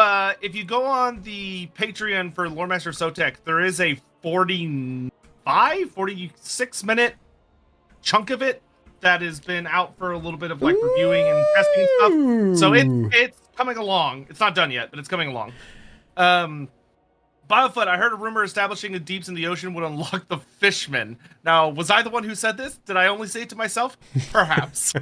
go on the Patreon for Loremaster of Sotek, there is a 46 minute chunk of it that has been out for a little bit of, like, reviewing and testing and stuff. So it's coming along. It's not done yet, but it's coming along. Biofoot, I heard a rumor establishing the deeps in the ocean would unlock the fishmen. Now, was I the one who said this? Did I only say it to myself? Perhaps.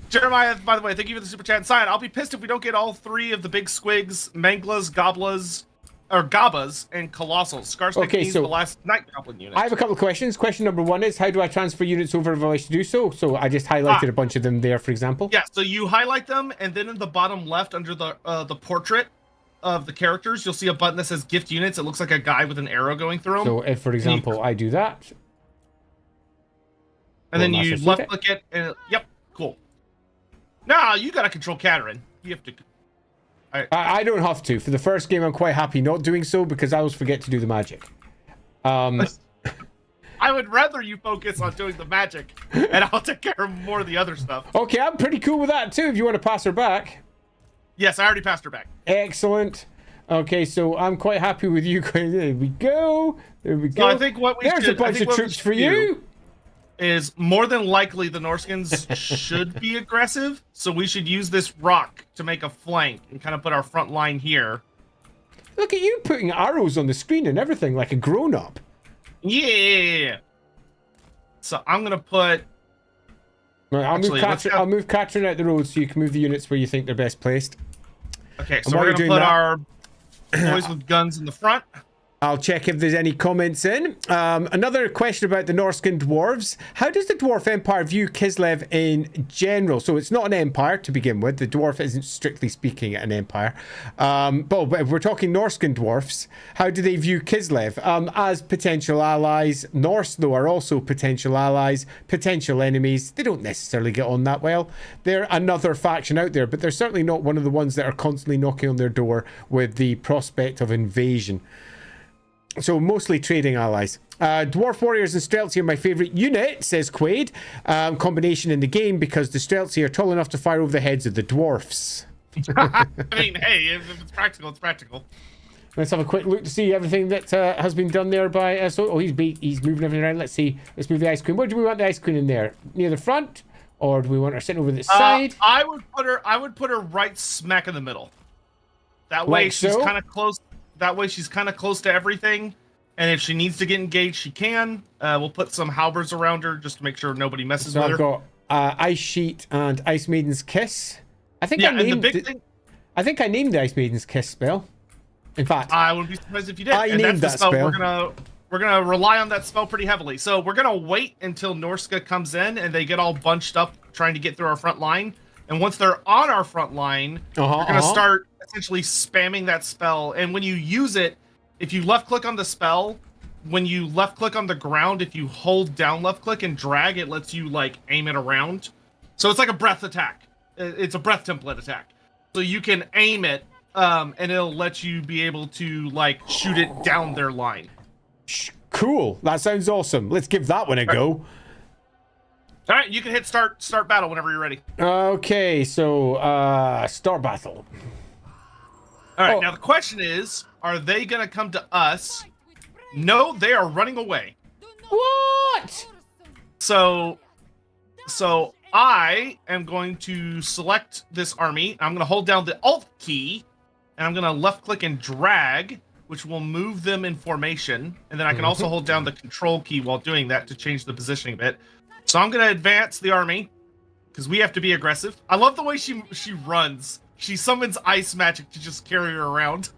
Jeremiah, by the way, thank you for the super chat. Sign. I'll be pissed if we don't get all 3 of the big squigs, Manglas, Gabas, and Colossals. Skarsnik means the last Night Goblin unit. I have a couple of questions. Question number 1 is, how do I transfer units over if I wish to do so? So I just highlighted a bunch of them there, for example. Yeah, so you highlight them, and then in the bottom left, under the portrait of the characters, you'll see a button that says Gift Units. It looks like a guy with an arrow going through them. So if, for example, I do that. And then you left-click it, and yep, cool. Now you gotta control Kadrin. You have to. I don't have to. For the first game, I'm quite happy not doing so because I always forget to do the magic. I would rather you focus on doing the magic, and I'll take care of more of the other stuff. Okay, I'm pretty cool with that too. If you want to pass her back. Yes, I already passed her back. Excellent. Okay, so I'm quite happy with you. There we go. There we go. So I think what we There's should, a bunch of troops for you. Is more than likely the Norskins should be aggressive, so we should use this rock to make a flank and kind of put our front line here. Look at you putting arrows on the screen and everything like a grown-up. Yeah. So I'm gonna put. Right, I'll move Katrin out the road so you can move the units where you think they're best placed. Okay, so we're gonna put our boys with guns in the front. I'll check if there's any comments in. Another question about the Norscan dwarves. How does the dwarf empire view Kislev in general? So it's not an empire to begin with. The dwarf isn't strictly speaking an empire. But if we're talking Norscan dwarfs, how do they view Kislev? As potential allies. Norse, though, are also potential allies, potential enemies. They don't necessarily get on that well. They're another faction out there, but they're certainly not one of the ones that are constantly knocking on their door with the prospect of invasion. So mostly trading allies. Dwarf warriors and Streltsy are my favourite unit, says Quaid. Combination in the game because the Streltsy are tall enough to fire over the heads of the dwarfs. I mean, hey, if it's practical, it's practical. Let's have a quick look to see everything that has been done there by... he's moving everything around. Let's see. Let's move the Ice Queen. Where do we want the Ice Queen in there? Near the front? Or do we want her sitting over the side? I would put her right smack in the middle. That way Like she's so? kind of close. That way she's kind of close to everything, and if she needs to get engaged, she can. We'll put some halberds around her just to make sure nobody messes So with I've her. got Ice Sheet and Ice Maiden's Kiss. I think Yeah, and the big thing. I think I named the Ice Maiden's Kiss spell. In fact, I wouldn't be surprised if you did. I named that spell. We're gonna rely on that spell pretty heavily. So we're gonna wait until Norska comes in and they get all bunched up trying to get through our front line. And once they're on our front line, we're gonna start essentially spamming that spell. And when you use it, if you left click on the spell, when you left click on the ground, if you hold down left click and drag, it lets you like aim it around. So it's like a breath attack. It's a breath template attack. So you can aim it, and it'll let you be able to like shoot it down their line. Cool. That sounds awesome. Let's give that one a go. All right, you can hit start battle whenever you're ready. Okay, so start battle. All right, now the question is, are they going to come to us? No, they are running away. What? So I am going to select this army. I'm going to hold down the Alt key, and I'm going to left click and drag, which will move them in formation. And then I can also hold down the Control key while doing that to change the positioning a bit. So I'm going to advance the army because we have to be aggressive. I love the way she runs. She summons ice magic to just carry her around.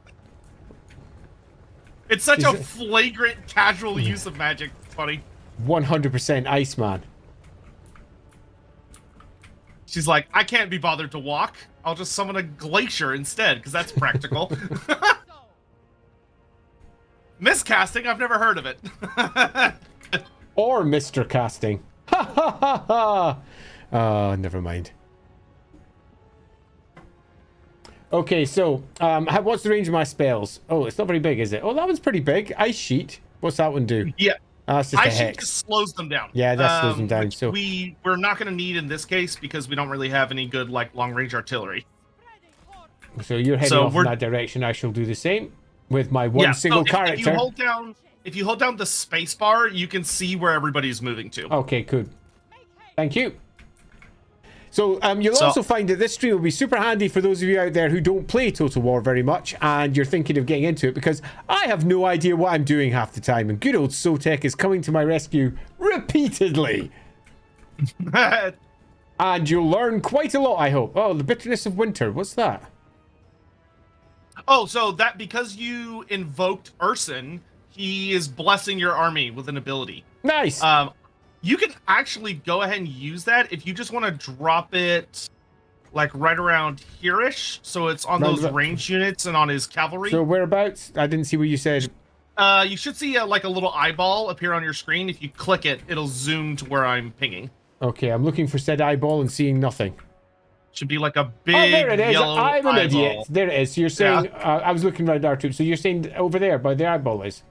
It's such a flagrant, casual use of magic. It's funny. 100% Iceman. She's like, I can't be bothered to walk. I'll just summon a glacier instead, because that's practical. Miscasting? I've never heard of it. Or Mr. Casting. Ha ha ha ha! Oh, never mind. Okay, so what's the range of my spells? Oh, it's not very big, is it? Oh, that one's pretty big. Ice Sheet. What's that one do? Yeah. That's just a Ice Sheet hex. just slows them down. Yeah, that slows them down. So we're not going to need in this case because we don't really have any good like long range artillery. So you're heading off in that direction. I shall do the same with my one single character. If you hold down the space bar, you can see where everybody's moving to. Okay, good. Thank you. So you'll also find that this stream will be super handy for those of you out there who don't play Total War very much and you're thinking of getting into it, because I have no idea what I'm doing half the time, and good old Sotek is coming to my rescue repeatedly. And you'll learn quite a lot, I hope. Oh, the bitterness of winter. What's that? Oh, so that because you invoked Urson, he is blessing your army with an ability. Nice. You can actually go ahead and use that if you just want to drop it like right around here-ish. So it's on those ranged units and on his cavalry. So whereabouts? I didn't see what you said. You should see like a little eyeball appear on your screen. If you click it, it'll zoom to where I'm pinging. Okay, I'm looking for said eyeball and seeing nothing. Should be like a big Oh, there it is. yellow I'm an eyeball. idiot. There it is. So you're saying, I was looking right there too. So you're saying over there by the eyeball is?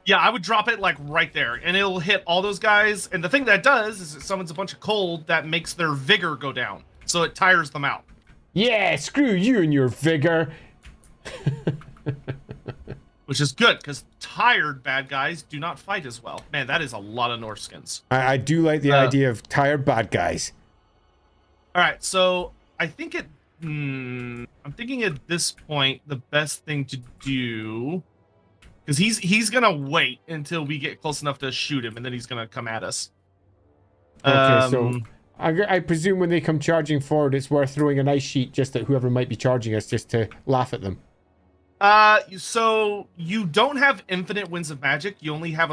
Yeah, I would drop it like right there, and it'll hit all those guys. And the thing that does is it summons a bunch of cold that makes their vigor go down, so it tires them out. Yeah, screw you and your vigor. Which is good, because tired bad guys do not fight as well. Man, that is a lot of Norse skins. I do like the idea of tired bad guys. All right, so I think I'm thinking at this point the best thing to do, because he's gonna wait until we get close enough to shoot him, and then he's gonna come at us. Okay, so I presume when they come charging forward, it's worth throwing an ice sheet just at whoever might be charging us, just to laugh at them. So you don't have infinite winds of magic. You only have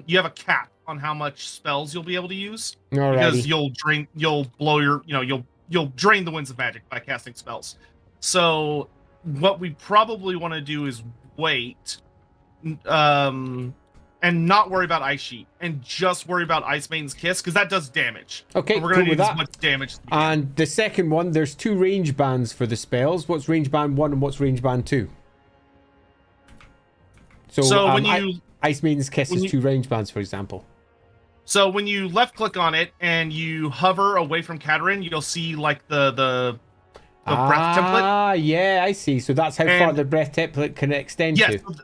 you have a cap on how much spells you'll be able to use. Alrighty. Because you'll blow your, you'll drain the winds of magic by casting spells. So what we probably want to do is wait, and not worry about Ice Sheet, and just worry about Ice Maiden's Kiss, because that does damage. Okay, so we're gonna cool with need that. as much damage as we can. And the second one, there's 2 range bands for the spells. What's range band 1 and what's range band 2? So when you Ice Maiden's Kiss is 2 range bands, for example. So when you left click on it and you hover away from Kadrin, you'll see like the breath template. Ah, yeah, I see. So that's how far the breath template can extend Yes, to.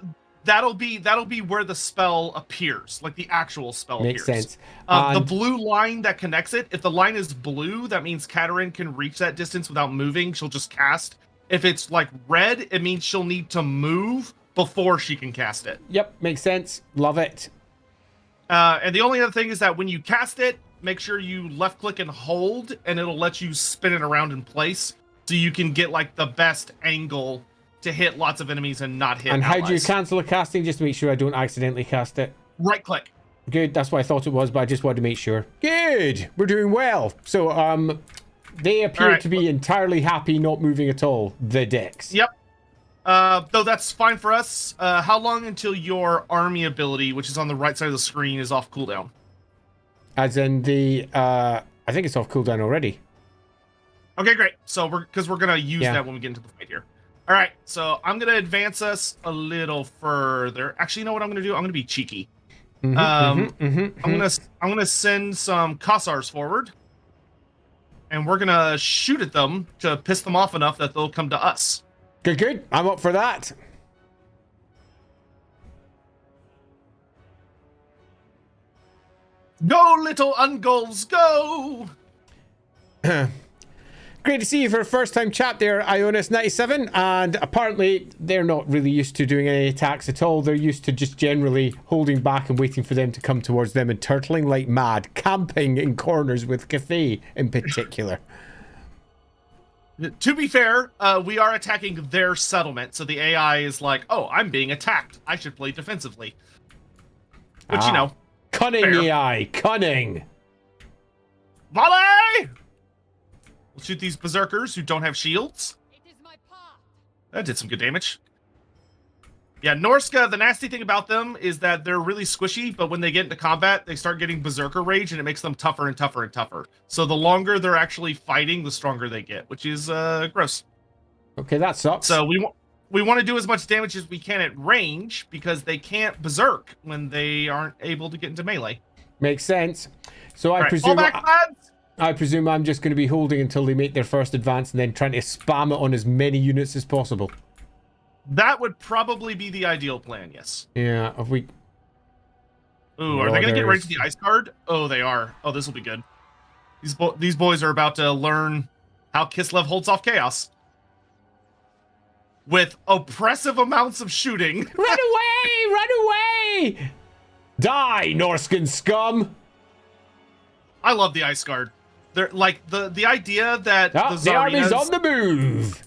that'll be where the spell appears, like the actual spell Makes appears. sense. The blue line that connects it, if the line is blue, that means Kadrin can reach that distance without moving. She'll just cast. If it's like red, it means she'll need to move before she can cast it. Yep, makes sense. Love it. And the only other thing is that when you cast it, make sure you left click and hold, and it'll let you spin it around in place, so you can get like the best angle to hit lots of enemies and not hit. And allies. how do you cancel a casting, just to make sure I don't accidentally cast it? Right click. Good, that's what I thought it was, but I just wanted to make sure. Good, we're doing well. So they appear to be entirely happy, not moving at all, the decks. Yep. Though that's fine for us. How long until your army ability, which is on the right side of the screen, is off cooldown? As in the, I think it's off cooldown already. Okay, great. So we're gonna use that when we get into the fight here. All right. So I'm gonna advance us a little further. Actually, you know what I'm gonna do? I'm gonna be cheeky. I'm gonna send some Kossars forward, and we're gonna shoot at them to piss them off enough that they'll come to us. Good, good. I'm up for that. Go, little Ungulls, go! Great to see you for a first-time chat there, Ionis97. And apparently, they're not really used to doing any attacks at all. They're used to just generally holding back and waiting for them to come towards them and turtling like mad, camping in corners with Cathay in particular. To be fair, we are attacking their settlement, so the AI is like, oh, I'm being attacked. I should play defensively. Which, you know. Cunning fair. AI, cunning. Volley! We'll shoot these berserkers who don't have shields. That did some good damage. Yeah, Norska, the nasty thing about them is that they're really squishy, but when they get into combat, they start getting berserker rage, and it makes them tougher and tougher and tougher. So the longer they're actually fighting, the stronger they get, which is gross. Okay, that sucks. So we want to do as much damage as we can at range, because they can't berserk when they aren't able to get into melee. Makes sense. So All right, fall back, lads! I presume I'm just going to be holding until they make their first advance and then trying to spam it on as many units as possible. That would probably be the ideal plan, yes. Yeah, if we... Ooh, are they going to get right to the ice guard? Oh, they are. Oh, this will be good. These boys are about to learn how Kislev holds off chaos. With oppressive amounts of shooting. Run away! Run away! Die, Norskin scum! I love the ice guard. They're like the idea that the army's on the move.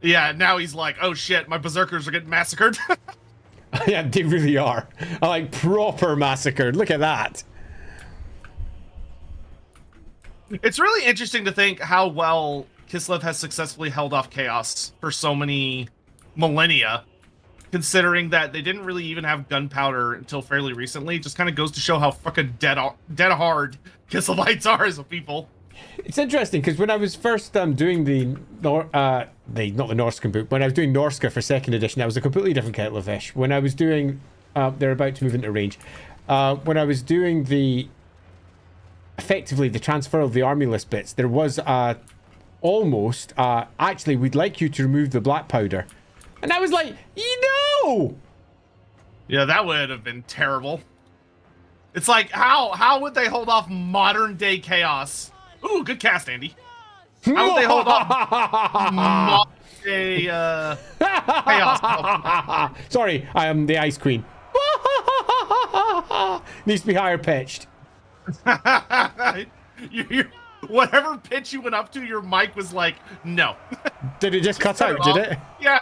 Yeah, now he's like, oh shit, my berserkers are getting massacred. Yeah, they really are. I like proper massacred. Look at that. It's really interesting to think how well Kislev has successfully held off chaos for so many millennia, considering that they didn't really even have gunpowder until fairly recently. It just kind of goes to show how fucking dead hard Kislevites are as a people. It's interesting because when I was first doing not the Norscan book, when I was doing Norska for second edition, that was a completely different kettle of fish. When I was doing, they're about to move into range. When I was doing effectively the transfer of the army list bits, there was almost actually we'd like you to remove the black powder, and I was like, Yeah, that would have been terrible. It's like, how would they hold off modern day chaos? Ooh, good cast, Andy. How would they hold off modern day chaos? Sorry, I am the Ice Queen. Needs to be higher pitched. Whatever pitch you went up to, your mic was like, no. Did it just cut out, did it? Yeah.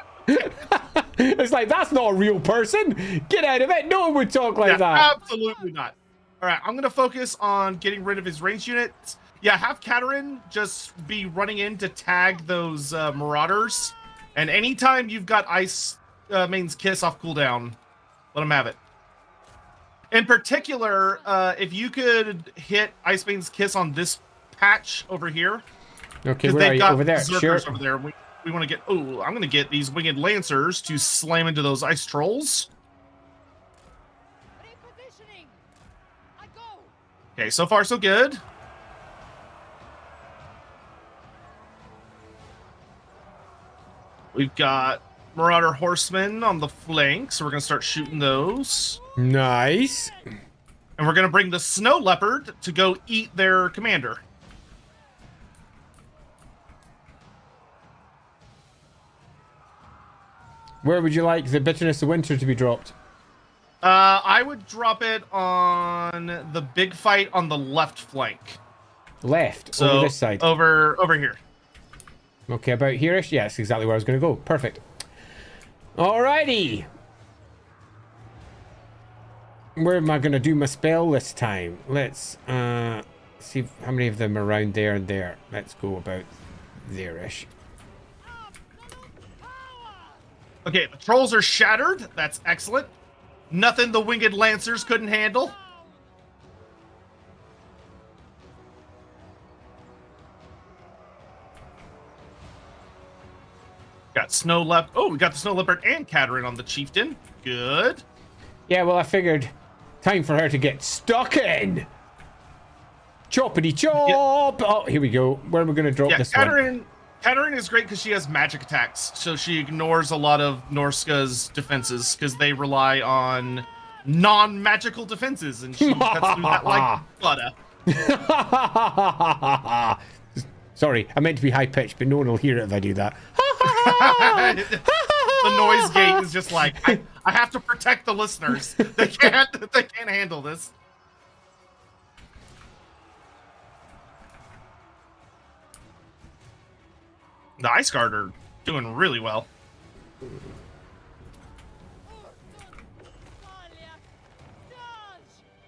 It's like, that's not a real person. Get out of it. No one would talk like that. Absolutely not. All right, I'm going to focus on getting rid of his ranged units. Yeah, have Kadrin just be running in to tag those marauders. And anytime you've got Ice Maiden's Kiss off cooldown, let him have it. In particular, if you could hit Ice Maiden's Kiss on this patch over here. Okay, where are you? Over there. Sure. Over there. We want to get... Oh, I'm going to get these Winged Lancers to slam into those Ice Trolls. Okay, so far so good. We've got Marauder Horsemen on the flank, so we're going to start shooting those. Nice. And we're going to bring the Snow Leopard to go eat their commander. Where would you like the Bitterness of Winter to be dropped? I would drop it on the big fight on the left flank. Left, so over this side. Over here. Okay, about here-ish? Yeah, that's exactly where I was going to go. Perfect. Alrighty. Where am I going to do my spell this time? Let's see how many of them are around there and there. Let's go about there-ish. Okay, the trolls are shattered. That's excellent. Nothing the Winged Lancers couldn't handle. Got Snow Leopard. Oh, we got the Snow Leopard and Kadrin on the Chieftain. Good. Yeah, well, I figured time for her to get stuck in. Choppity chop. Oh, here we go. Where am I going to drop this one? Kadrin is great because she has magic attacks, so she ignores a lot of Norska's defenses because they rely on non-magical defenses, and she cuts through that like butter. Sorry, I meant to be high-pitched, but no one will hear it if I do that. The noise gate is just like, I have to protect the listeners. They can't handle this. The Ice Guard are doing really well.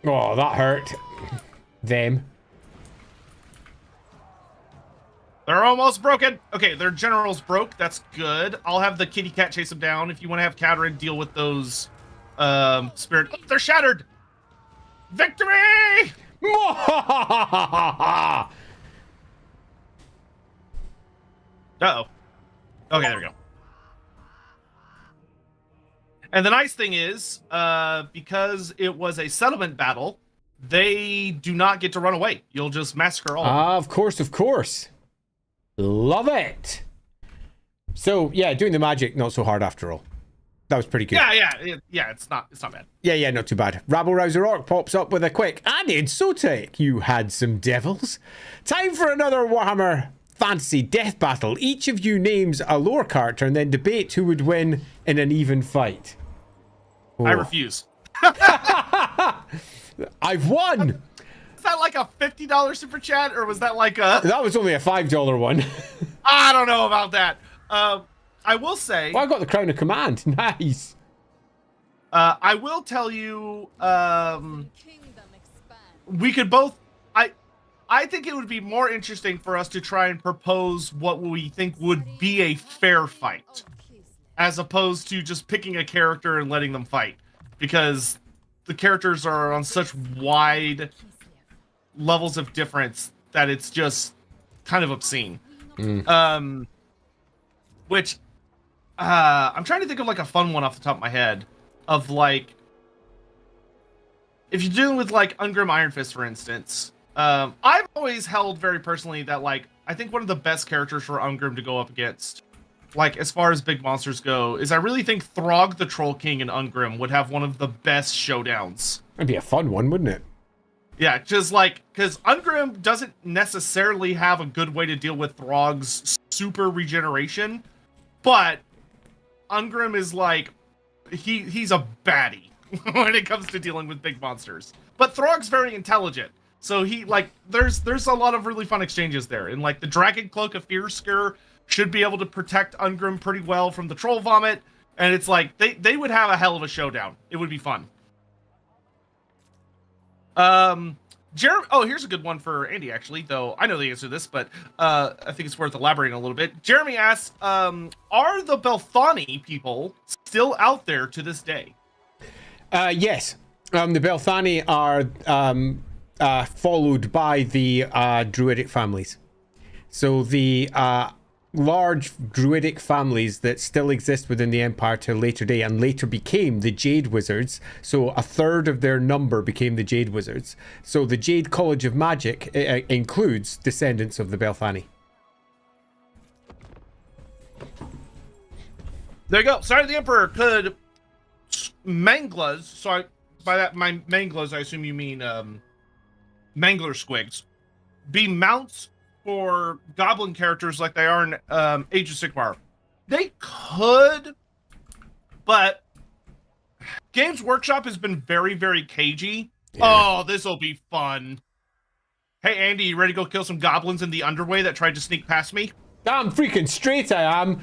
Oh, that hurt. Them. They're almost broken. Okay, their general's broke. That's good. I'll have the kitty cat chase them down. If you want to have Kadrin deal with those spirit... Oh, they're shattered! Victory! Uh-oh. Okay, there we go. And the nice thing is, because it was a settlement battle, they do not get to run away. You'll just massacre all of them. Of course, of course. Love it. So, yeah, doing the magic, not so hard after all. That was pretty good. Yeah, it's not bad. Yeah, not too bad. Rabble Rouser Orc pops up with a quick, "I need Sotek, you had some devils." Time for another Warhammer Fantasy Death Battle. Each of you names a lore character and then debate who would win in an even fight. Oh. I refuse. I've won! Is that like a $50 super chat, or was that like a... That was only a $5 one. I don't know about that. I will say... Well, I got the Crown of Command. Nice. I will tell you, we could both... I think it would be more interesting for us to try and propose what we think would be a fair fight, as opposed to just picking a character and letting them fight, because the characters are on such wide levels of difference. that it's just kind of obscene. Which I'm trying to think of like a fun one off the top of my head of like, if you're dealing with like Ungrim Iron Fist, for instance, I've always held very personally that like, I think one of the best characters for Ungrim to go up against, like as far as big monsters go, is I really think Throg the Troll King in Ungrim would have one of the best showdowns. That'd be a fun one, wouldn't it? Yeah, just like, because Ungrim doesn't necessarily have a good way to deal with Throg's super regeneration, but Ungrim is like, he's a baddie when it comes to dealing with big monsters. But Throg's very intelligent, so he like there's a lot of really fun exchanges there, and like the Dragon Cloak of Fearsker should be able to protect Ungrim pretty well from the Troll Vomit, and it's like they would have a hell of a showdown. It would be fun. Here's a good one for Andy, actually, though I know the answer to this, but I think it's worth elaborating a little bit. Jeremy asks, are the Belthani people still out there to this day? Yes. The Belthani are followed by the Druidic families. So the large Druidic families that still exist within the Empire till later day and later became the Jade Wizards. So a third of their number became the Jade Wizards. So the Jade College of Magic includes descendants of the Belthani. There you go. Sign of the Emperor. Could Manglas, so by that, my Manglas, I assume you mean Mangler Squigs, be mounts for goblin characters like they are in Age of Sigmar? They could, but Games Workshop has been very, very cagey. Yeah. Oh, this will be fun. Hey, Andy, you ready to go kill some goblins in the underway that tried to sneak past me? Damn freaking straight I am.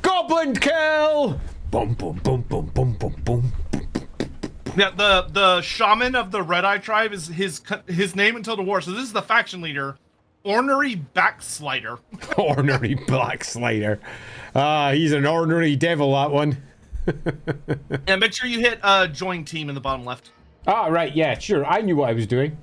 Goblin kill! Boom, boom, boom, boom, boom, boom, boom. Yeah, the shaman of the Red Eye tribe is his name until the war. So this is the faction leader. Ornery Backslider. Ornery Backslider. He's an ornery devil, that one. Yeah, make sure you hit join team in the bottom left. Right, yeah, sure. I knew what I was doing.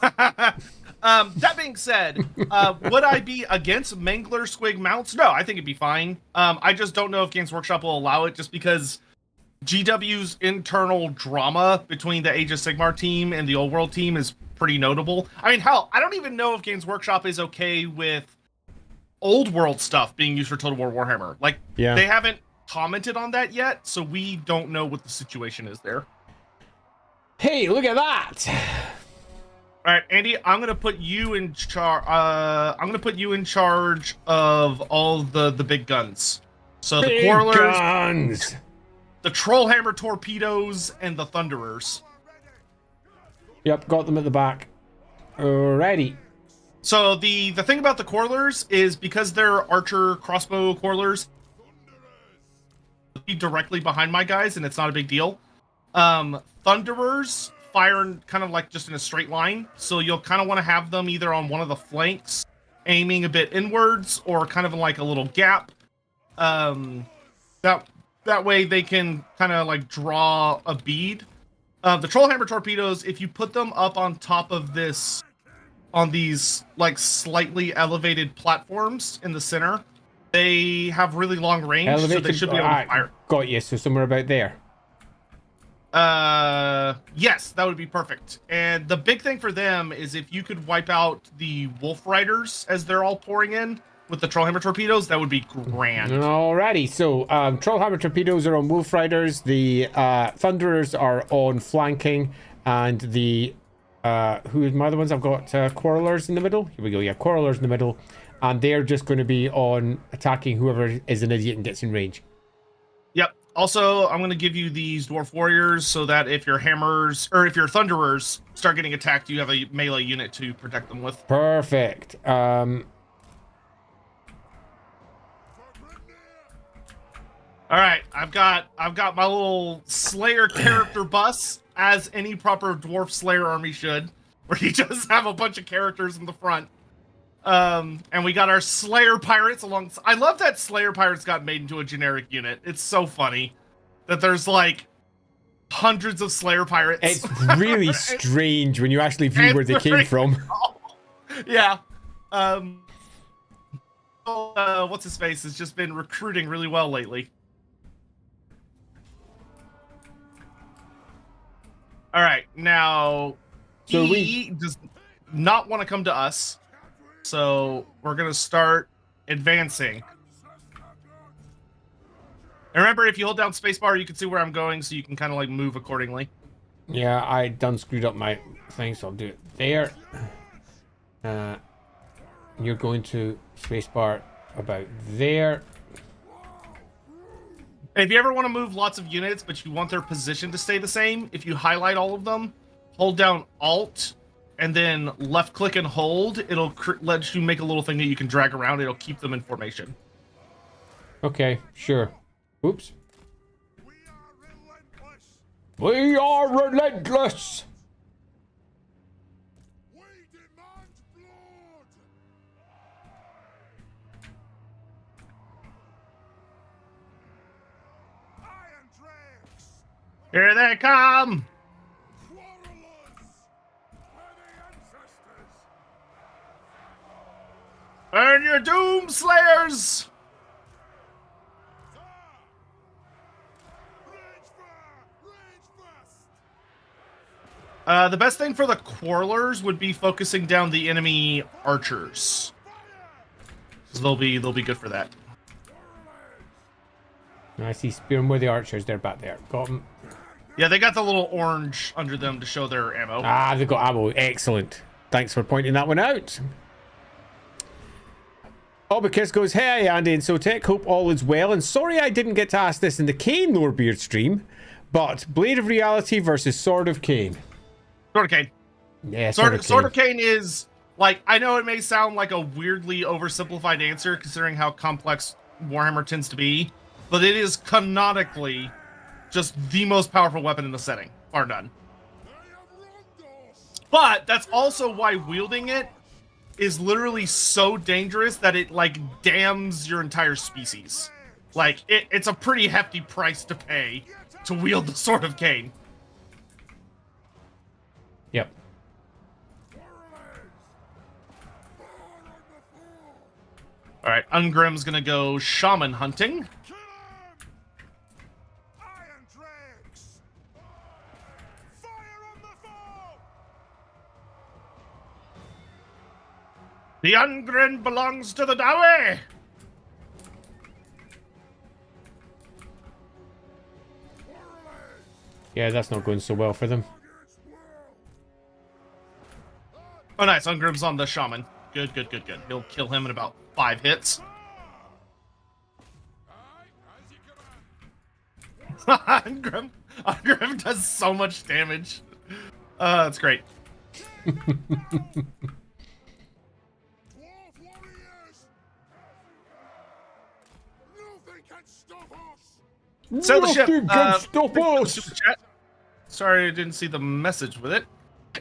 That being said, would I be against Mangler Squig mounts? No, I think it'd be fine. I just don't know if Games Workshop will allow it, just because GW's internal drama between the Age of Sigmar team and the Old World team is pretty notable. I mean, hell, I don't even know if Games Workshop is okay with Old World stuff being used for Total War Warhammer. Like, yeah. They haven't commented on that yet, so we don't know what the situation is there. Hey, look at that! All right, Andy, I'm gonna put you in charge. I'm gonna put you in charge of all the big guns. So the Quarrelers, guns, the Trollhammer torpedoes, and the Thunderers. Yep, got them at the back. Alrighty. So the thing about the Quarrelers is, because they're archer crossbow Quarrelers, be directly behind my guys, and it's not a big deal. Thunderers fire kind of like just in a straight line, so you'll kind of want to have them either on one of the flanks, aiming a bit inwards, or kind of like a little gap. That way they can kind of like draw a bead. The Trollhammer torpedoes, if you put them up on top of this, on these like slightly elevated platforms in the center, they have really long range, elevated, so they should be able to fire. Got you. So somewhere about there. Yes, that would be perfect. And the big thing for them is if you could wipe out the Wolf Riders as they're all pouring in with the Trollhammer torpedoes, that would be grand. Alrighty, so Trollhammer torpedoes are on Wolf Riders, the Thunderers are on flanking, and the who are my other ones? I've got Quarrelers in the middle. Here we go, yeah, Quarrelers in the middle, and they're just going to be on attacking whoever is an idiot and gets in range. Yep. Also, I'm going to give you these Dwarf Warriors so that if your Hammers, or if your Thunderers start getting attacked, you have a melee unit to protect them with. Perfect. All right, I've got my little Slayer character bus, as any proper Dwarf Slayer army should, where you just have a bunch of characters in the front. And we got our Slayer Pirates along. I love that Slayer Pirates got made into a generic unit. It's so funny that there's like hundreds of Slayer Pirates. It's really strange when you actually view where they came from. Cool. Yeah. What's his face has just been recruiting really well lately. All right, now So he does not want to come to us, so we're gonna start advancing. And remember, if you hold down spacebar, you can see where I'm going, so you can kind of like move accordingly. Yeah, I done screwed up my thing, so I'll do it there. You're going to spacebar about there. And if you ever want to move lots of units, but you want their position to stay the same, if you highlight all of them, hold down Alt, and then left click and hold, it'll let you make a little thing that you can drag around. It'll keep them in formation. Okay, sure. Oops. We are relentless. Here they come! Burn your doom slayers! The best thing for the quarrelers would be focusing down the enemy archers. So they'll be good for that. I see Spearman with the archers. They're back there. Got them. Yeah, they got the little orange under them to show their ammo. Ah, they've got ammo. Excellent. Thanks for pointing that one out. Obicus goes, hey, Andy and Sotek. Hope all is well. And sorry I didn't get to ask this in the Kane Lorebeard stream, but Blade of Reality versus Sword of Kane. Sword of Kane. Yeah, Sword of Kane is, like, I know it may sound like a weirdly oversimplified answer considering how complex Warhammer tends to be, but it is canonically just the most powerful weapon in the setting, bar none. But that's also why wielding it is literally so dangerous that it, like, damns your entire species. Like, it's a pretty hefty price to pay to wield the Sword of Kane. Yep. Alright, Ungrim's gonna go shaman hunting. The Ungrim belongs to the Dawe! Yeah, that's not going so well for them. Oh, nice. Ungrim's on the shaman. Good. He'll kill him in about 5 hits. Ungrim does so much damage. That's great. Sail the ship. Can stop us. Sorry, I didn't see the message with it.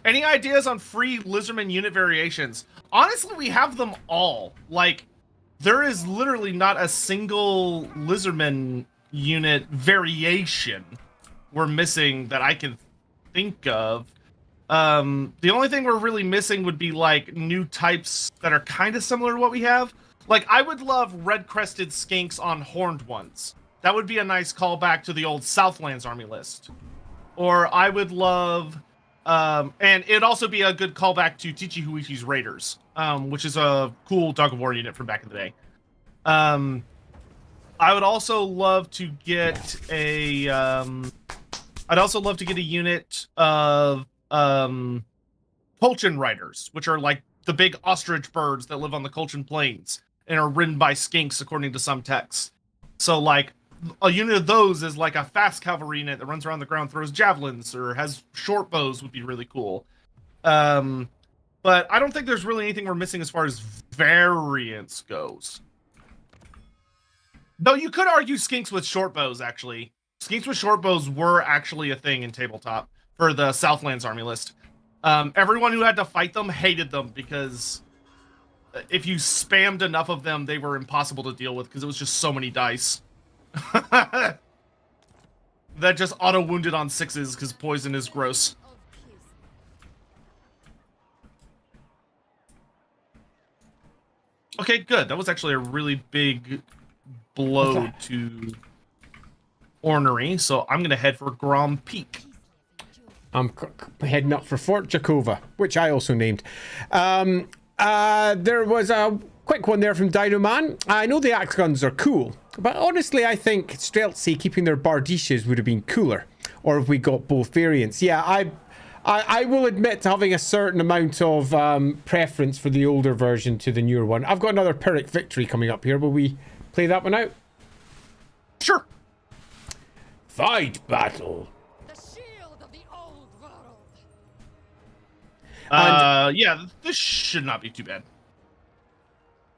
Any ideas on free Lizardman unit variations? Honestly, we have them all. Like, there is literally not a single Lizardman unit variation we're missing that I can think of. The only thing we're really missing would be, like, new types that are kind of similar to what we have. Like, I would love red-crested skinks on horned ones. That would be a nice callback to the old Southlands army list. Or I would love... and it'd also be a good callback to Tichi Huichi's Raiders, which is a cool Dog of War unit from back in the day. I would also love to get a... I'd also love to get a unit of Colchin Riders, which are like the big ostrich birds that live on the Colchin Plains and are ridden by skinks, according to some texts. So, like, a unit of those is like a fast cavalry unit that runs around the ground, throws javelins, or has short bows would be really cool. But I don't think there's really anything we're missing as far as variants goes. Though you could argue skinks with short bows, actually. Skinks with short bows were actually a thing in tabletop for the Southlands army list. Everyone who had to fight them hated them because if you spammed enough of them, they were impossible to deal with because it was just so many dice. That just auto-wounded on 6s because poison is gross. Okay, good. That was actually a really big blow to Ornery, so I'm going to head for Grom Peak. I'm heading up for Fort Jakova, which I also named. There was a quick one there from Dino Man. I know the axe guns are cool, but honestly, I think Streltsy keeping their Bardishes would have been cooler. Or if we got both variants. Yeah, I will admit to having a certain amount of preference for the older version to the newer one. I've got another Pyrrhic Victory coming up here. Will we play that one out? Sure. Fight battle. Yeah, this should not be too bad.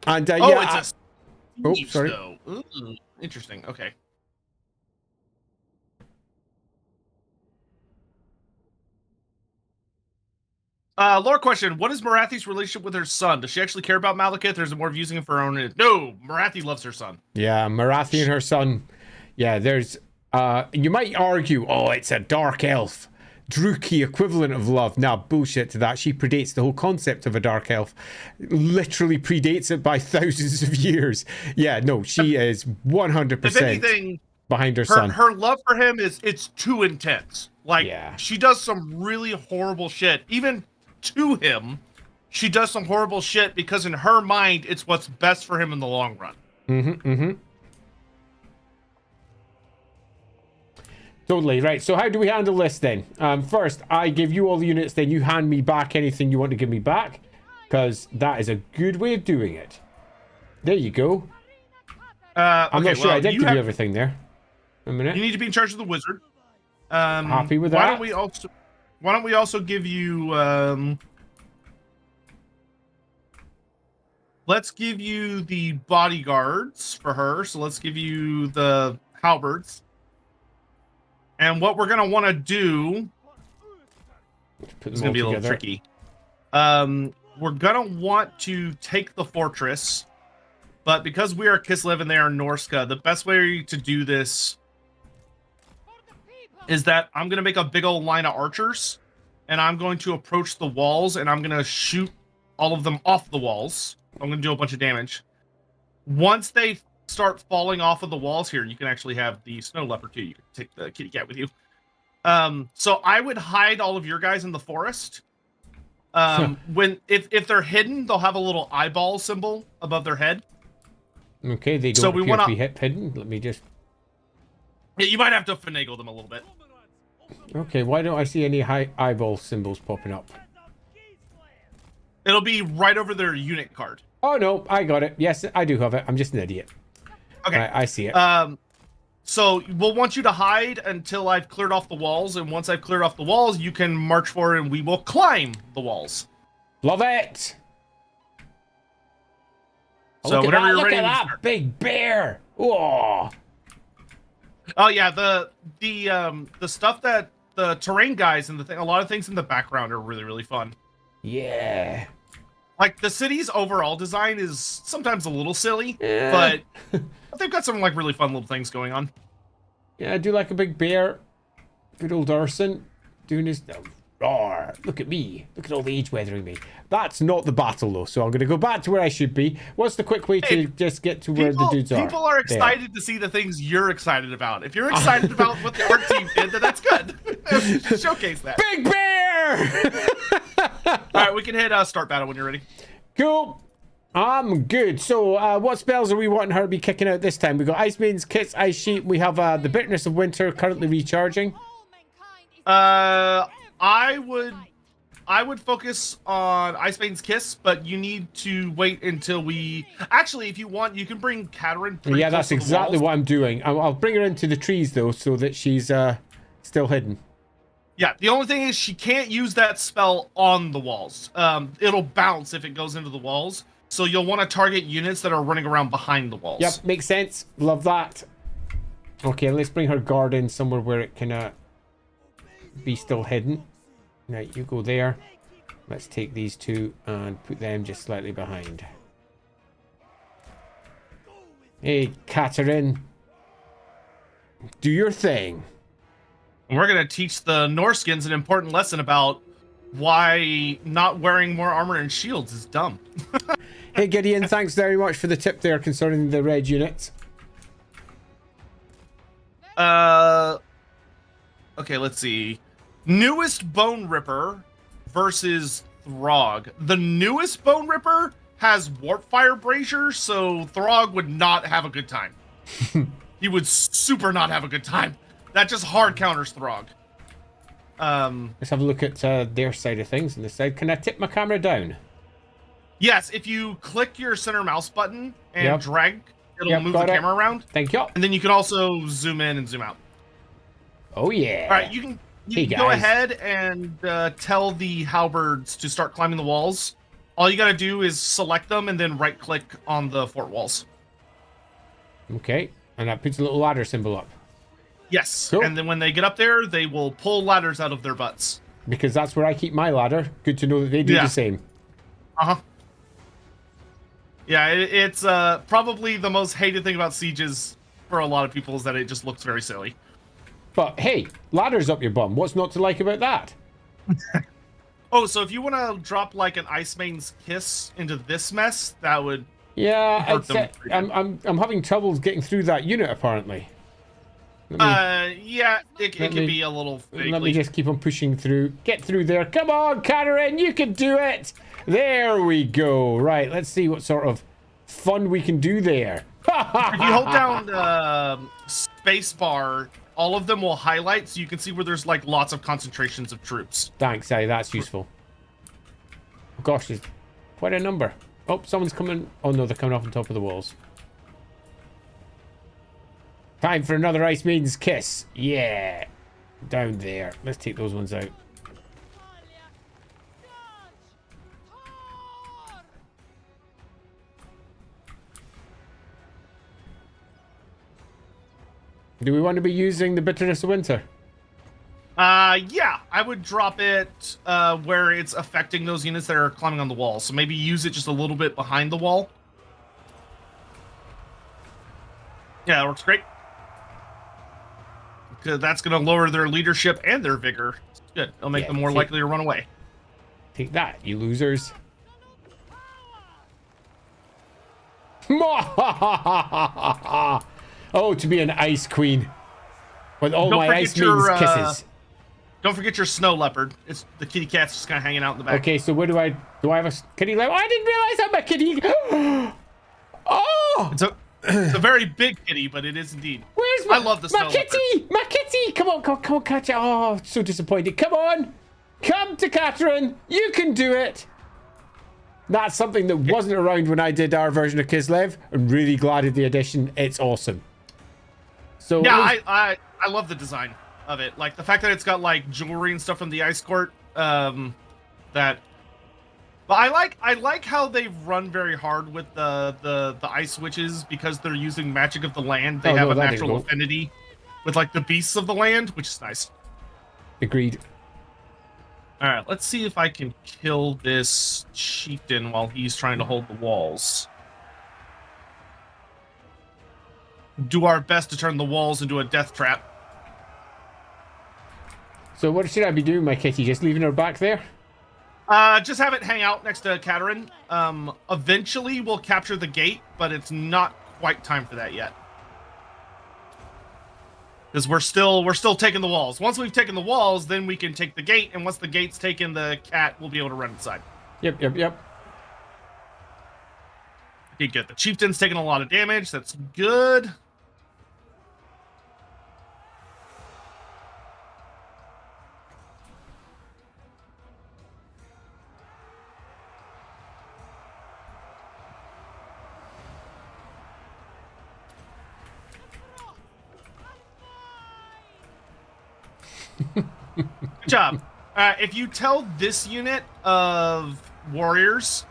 And yeah, it's a Steve, sorry. Though. Ooh, interesting. Okay. Lore question: what is Marathi's relationship with her son? Does she actually care about Malekith, or is it more of using him for her own? No, Marathi loves her son. Yeah, Marathi and her son. Yeah, there's. You might argue, oh, it's a dark elf. Druki equivalent of love. Nah, bullshit to that. She predates the whole concept of a dark elf. Literally predates it by thousands of years. Yeah, no, she is 100% if anything, behind her son. Her love for him it's too intense. Like, yeah. She does some really horrible shit. Even to him, she does some horrible shit because in her mind, it's what's best for him in the long run. Mm-hmm. Totally, right. So how do we handle this then? First, I give you all the units, then you hand me back anything you want to give me back, because that is a good way of doing it. There you go. I'm not sure I did give you everything there. A minute. You need to be in charge of the wizard. Happy with that? Why don't we also give you let's give you the bodyguards for her. So let's give you the halberds. And what we're gonna want to do is gonna be a little tricky. We're gonna want to take the fortress, but because we are Kislev and they are Norska, the best way to do this is that I'm gonna make a big old line of archers, and I'm going to approach the walls, and I'm gonna shoot all of them off the walls. I'm gonna do a bunch of damage. Once they start falling off of the walls here, you can actually have the snow leopard too. You can take the kitty cat with you. So I would hide all of your guys in the forest. If they're hidden, they'll have a little eyeball symbol above their head. Okay, they don't appear to be hidden. Let me just... Yeah, you might have to finagle them a little bit. Okay, why don't I see any eyeball symbols popping up? It'll be right over their unit card. Oh no, I got it. Yes, I do have it. I'm just an idiot. Okay, I see it. So we'll want you to hide until I've cleared off the walls, and once I've cleared off the walls, you can march forward, and we will climb the walls. Love it. So whenever you're ready, look at that big bear. Whoa. Oh yeah, the stuff that the terrain guys and a lot of things in the background are really, really fun. Yeah. Like, the city's overall design is sometimes a little silly, but they've got some, like, really fun little things going on. Yeah, I do like a big bear. Good old Urson doing his... Roar. Look at me. Look at all the age weathering me. That's not the battle, though, so I'm going to go back to where I should be. What's the quick way to just get to where the dudes are? People are excited to see the things you're excited about. If you're excited about what the art team did, then that's good. Showcase that. Big bear! All right, we can hit start battle when you're ready. Cool. I'm good. So, what spells are we wanting her to be kicking out this time? We got Ice Maiden's Kiss, Ice Sheet. We have the Bitterness of Winter currently recharging. I would focus on Ice Maiden's Kiss, but you need to wait until we... Actually, if you want, you can bring Kadrin. Yeah, that's exactly what I'm doing. I'll bring her into the trees, though, so that she's still hidden. Yeah, the only thing is she can't use that spell on the walls. It'll bounce if it goes into the walls, so you'll want to target units that are running around behind the walls. Yep, makes sense. Love that. Okay, let's bring her guard in somewhere where it can be still hidden. Right, you go there. Let's take these two and put them just slightly behind. Hey, Kadrin. Do your thing. We're going to teach the Norskins an important lesson about why not wearing more armor and shields is dumb. Hey, Gideon, thanks very much for the tip there concerning the red units. Okay, let's see. Newest Bone Ripper versus Throg. The newest Bone Ripper has Warp Fire Brazier, so Throg would not have a good time. He would super not have a good time. That just hard counters Throg. Let's have a look at their side of things. On this side, can I tip my camera down? Yes, if you click your center mouse button and drag, it'll move the camera around. Thank you. And then you can also zoom in and zoom out. Oh, yeah. All right, you can go ahead and tell the halberds to start climbing the walls. All you got to do is select them and then right-click on the fort walls. Okay, and that puts a little ladder symbol up. Yes, cool. And then when they get up there, they will pull ladders out of their butts. Because that's where I keep my ladder. Good to know that they do the same. Uh-huh. Yeah, it's probably the most hated thing about sieges for a lot of people is that it just looks very silly. But hey, ladders up your bum. What's not to like about that? Oh, so if you want to drop like an Ice Maiden's Kiss into this mess, that would yeah. I'm having trouble getting through that unit apparently. Yeah, it can be a little vaguely. Let me just keep on pushing through. Get through there. Come on, Kadrin, you can do it. There we go. Right, let's see what sort of fun we can do there. If you hold down space bar, all of them will highlight so you can see where there's like lots of concentrations of troops. Thanks, that's useful. Oh, gosh, there's quite a number. Oh, someone's coming. Oh no, they're coming off on top of the walls. Time for another Ice Maiden's Kiss. Yeah. Down there. Let's take those ones out. Do we want to be using the Bitterness of Winter? Yeah, I would drop it where it's affecting those units that are climbing on the wall. So maybe use it just a little bit behind the wall. Yeah, that works great. Because that's going to lower their leadership and their vigor. It's good. It'll make them more likely to run away. Take that, you losers. Oh, to be an ice queen. With all my Ice Maiden's kisses. Don't forget your snow leopard. It's the kitty cat's just kind of hanging out in the back. Okay, so what do I have a kitty leopard? I didn't realize I'm a kitty. Oh! It's a very big kitty, but it is indeed. Where's I love the snow kitty? leopard. My kitty! Come on, catch it. Oh, so disappointed. Come on! Come to Kadrin. You can do it. That's something that wasn't around when I did our version of Kislev. I'm really glad of the addition. It's awesome. So yeah, I love the design of it. Like the fact that it's got like jewelry and stuff from the ice court. But I like how they've run very hard with the ice witches because they're using magic of the land. They have a natural affinity with like the beasts of the land, which is nice. Agreed. All right, let's see if I can kill this chieftain while he's trying to hold the walls. Do our best to turn the walls into a death trap. So what should I be doing, my kitty? Just leaving her back there? Just have it hang out next to Kadrin. Eventually we'll capture the gate, but it's not quite time for that yet. Because we're still taking the walls. Once we've taken the walls, then we can take the gate, and once the gate's taken, the cat will be able to run inside. Yep. Okay, good. The chieftain's taking a lot of damage. That's good. Good job. If you tell this unit of warriors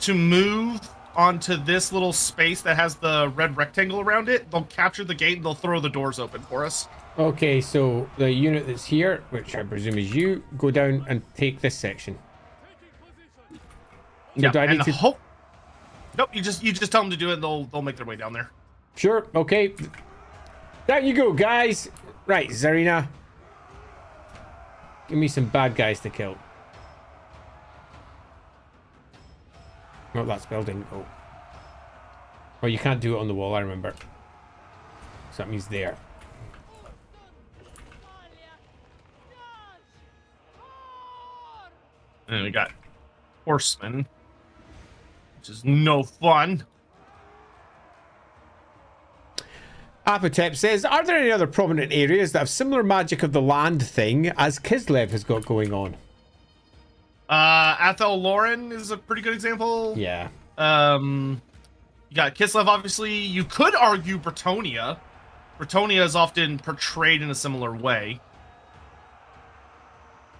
to move onto this little space that has the red rectangle around it, they'll capture the gate and they'll throw the doors open for us. Okay, so the unit that's here, which I presume is you, go down and take this section. Yeah, do I need to... Nope, you just tell them to do it and they'll make their way down there. Sure, okay. Down you go, guys. Right, Zarina. Give me some bad guys to kill. Oh, that spell didn't go. Oh, you can't do it on the wall, I remember. So that means there. And we got horsemen, which is no fun. Apotep says, are there any other prominent areas that have similar magic of the land thing as Kislev has got going on? Athel Lauren is a pretty good example. Yeah. You got Kislev, obviously. You could argue Bretonia. Bretonia is often portrayed in a similar way.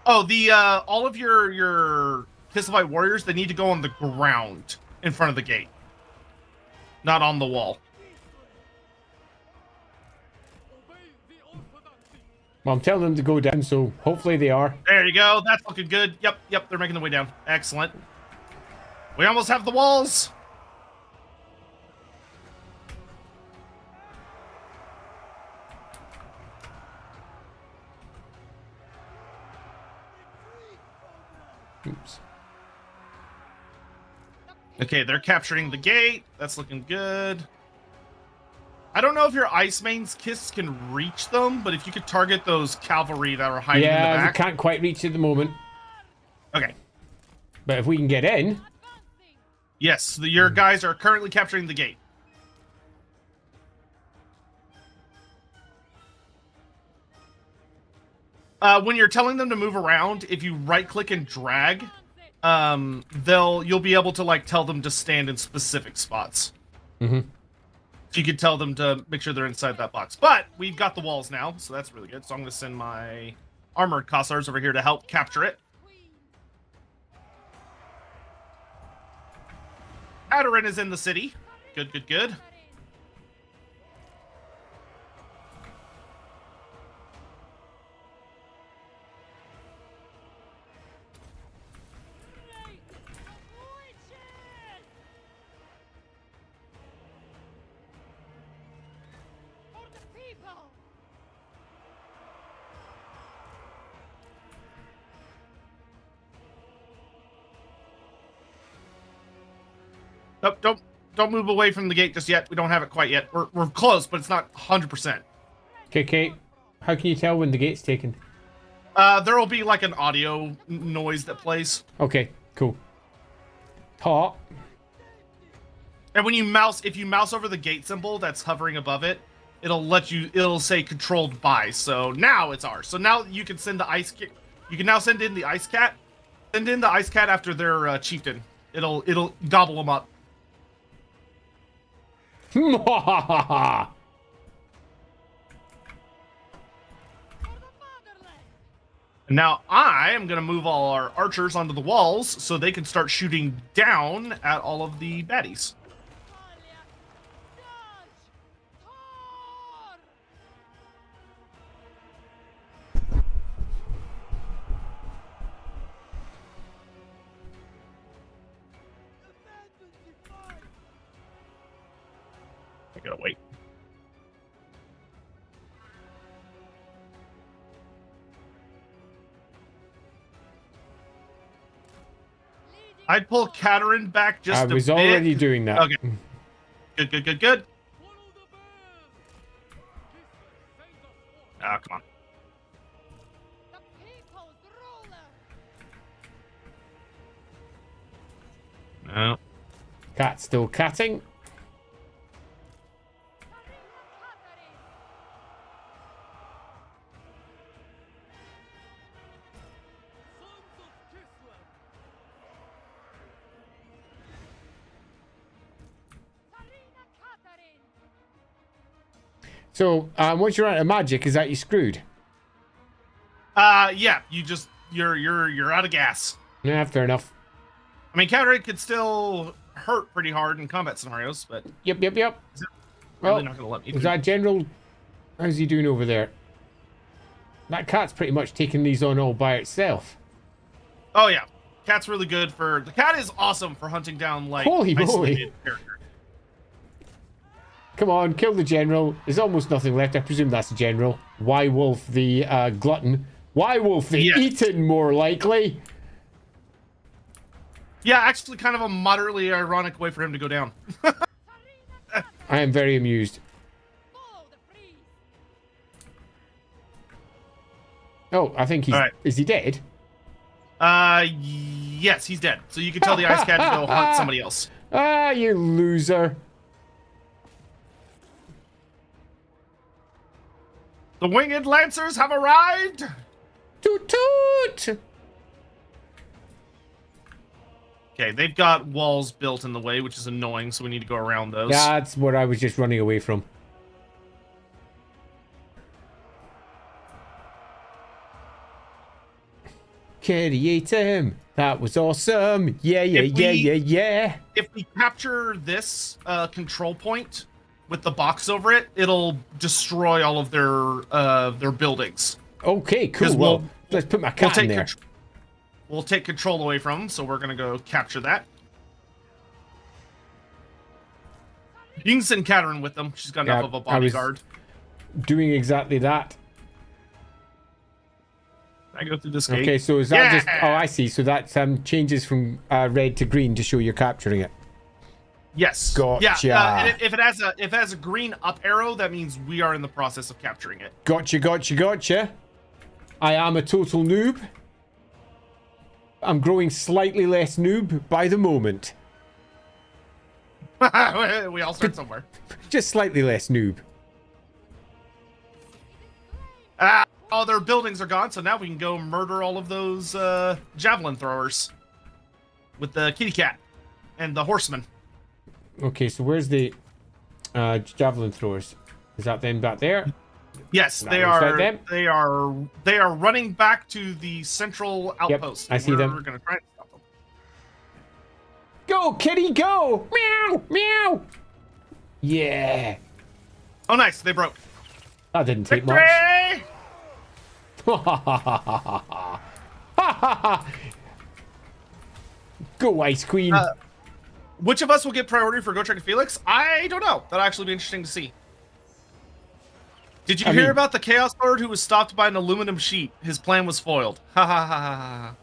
Oh, the all of your Kislevite warriors, they need to go on the ground in front of the gate, not on the wall. Well, I'm telling them to go down, so hopefully they are. There you go. That's looking good. Yep, they're making their way down. Excellent. We almost have the walls. Oops. Okay, they're capturing the gate. That's looking good. I don't know if your Ice Main's Kiss can reach them, but if you could target those cavalry that are hiding in the back. Yeah, we can't quite reach at the moment. Okay. But if we can get in... Yes, your guys are currently capturing the gate. When you're telling them to move around, if you right-click and drag, you'll be able to like tell them to stand in specific spots. Mm-hmm. So you could tell them to make sure they're inside that box. But we've got the walls now, so that's really good. So I'm going to send my armored Kossars over here to help capture it. Kadrin is in the city. Good. Nope, don't move away from the gate just yet. We don't have it quite yet. We're close, but it's not 100%. Okay. How can you tell when the gate's taken? There will be like an audio noise that plays. Okay, cool. Hot. And when you mouse, if you mouse over the gate symbol that's hovering above it, it'll say controlled by. So now it's ours. So now you can send the ice cat. You can now send in the ice cat. Send in the ice cat after their chieftain. It'll gobble them up. Now I am going to move all our archers onto the walls so they can start shooting down at all of the baddies. I gotta wait. I'd pull Kadrin back just a bit. I was already doing that. Okay. Good. Ah, come on. No. Cat's still catting. So, once you're out of magic, is that you screwed? Yeah, you're out of gas. Yeah, fair enough. I mean, Kadrin could still hurt pretty hard in combat scenarios, but Yep. is it really not gonna let me Is that General? How's he doing over there? That cat's pretty much taking these on all by itself. Oh yeah, cat's really good for the cat is awesome for hunting down like Holy moly. isolated characters. Come on, kill the general. There's almost nothing left. I presume that's the general. Wolf the glutton. Wolf the Yes. eaten, more likely. Yeah, actually kind of a moderately ironic way for him to go down. I am very amused. Oh, I think he's... All right. Is he dead? Yes, he's dead. So you can tell the ice cat to go hunt somebody else. Ah, you loser. The winged lancers have arrived! Toot toot! Okay, they've got walls built in the way, which is annoying, so we need to go around those. That's what I was just running away from. Kitty ate him. That was awesome. Yeah. If we capture this control point with the box over it, it'll destroy all of their buildings. Okay, cool. 'Cause Well, let's put my cat in there. We'll take control away from them, so we're gonna go capture that. You can send Kadrin with them. She's got enough of a bodyguard. Doing exactly that. I go through this gate. Okay, so is that just... Oh, I see. So that changes from red to green to show you're capturing it. Yes. Gotcha. Yeah. And if it has a green up arrow, that means we are in the process of capturing it. Gotcha. I am a total noob. I'm growing slightly less noob by the moment. We all start somewhere. Just slightly less noob. All their buildings are gone, so now we can go murder all of those javelin throwers with the kitty cat and the horseman. Okay, so where's the javelin throwers? Is that them back there? Yes, they are running back to the central outpost. Yep, I see them. We're gonna try and stop them. Go, kitty, go! Meow, meow. Yeah. Oh, nice, they broke. That didn't take Victory! much. Go, Ice Queen. Which of us will get priority for Go Track and Felix? I don't know. That'll actually be interesting to see. Did you hear about the Chaos Lord who was stopped by an aluminum sheet? His plan was foiled. Ha ha ha ha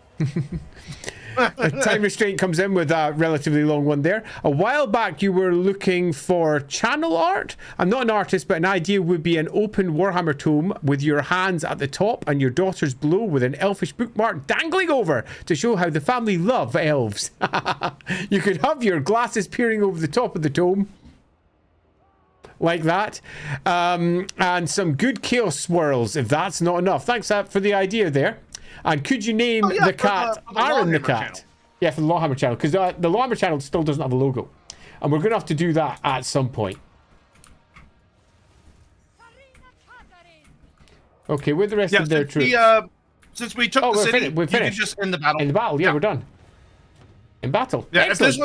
ha. Time restraint comes in with a relatively long one there. A while back, you were looking for channel art. I'm not an artist, but an idea would be an open Warhammer tome with your hands at the top and your daughters below with an elfish bookmark dangling over to show how the family love elves. You could have your glasses peering over the top of the tome. Like that. And some good chaos swirls, if that's not enough. Thanks for the idea there. And could you name the cat Aaron the cat? Channel. Yeah, for the LAWhammer channel, because the LAWhammer channel still doesn't have a logo. And we're going to have to do that at some point. Okay, where the rest of their troops? Since we took the city, we're finished. You can just end the battle. In the battle, yeah, we're done. In battle. Yeah, excellent.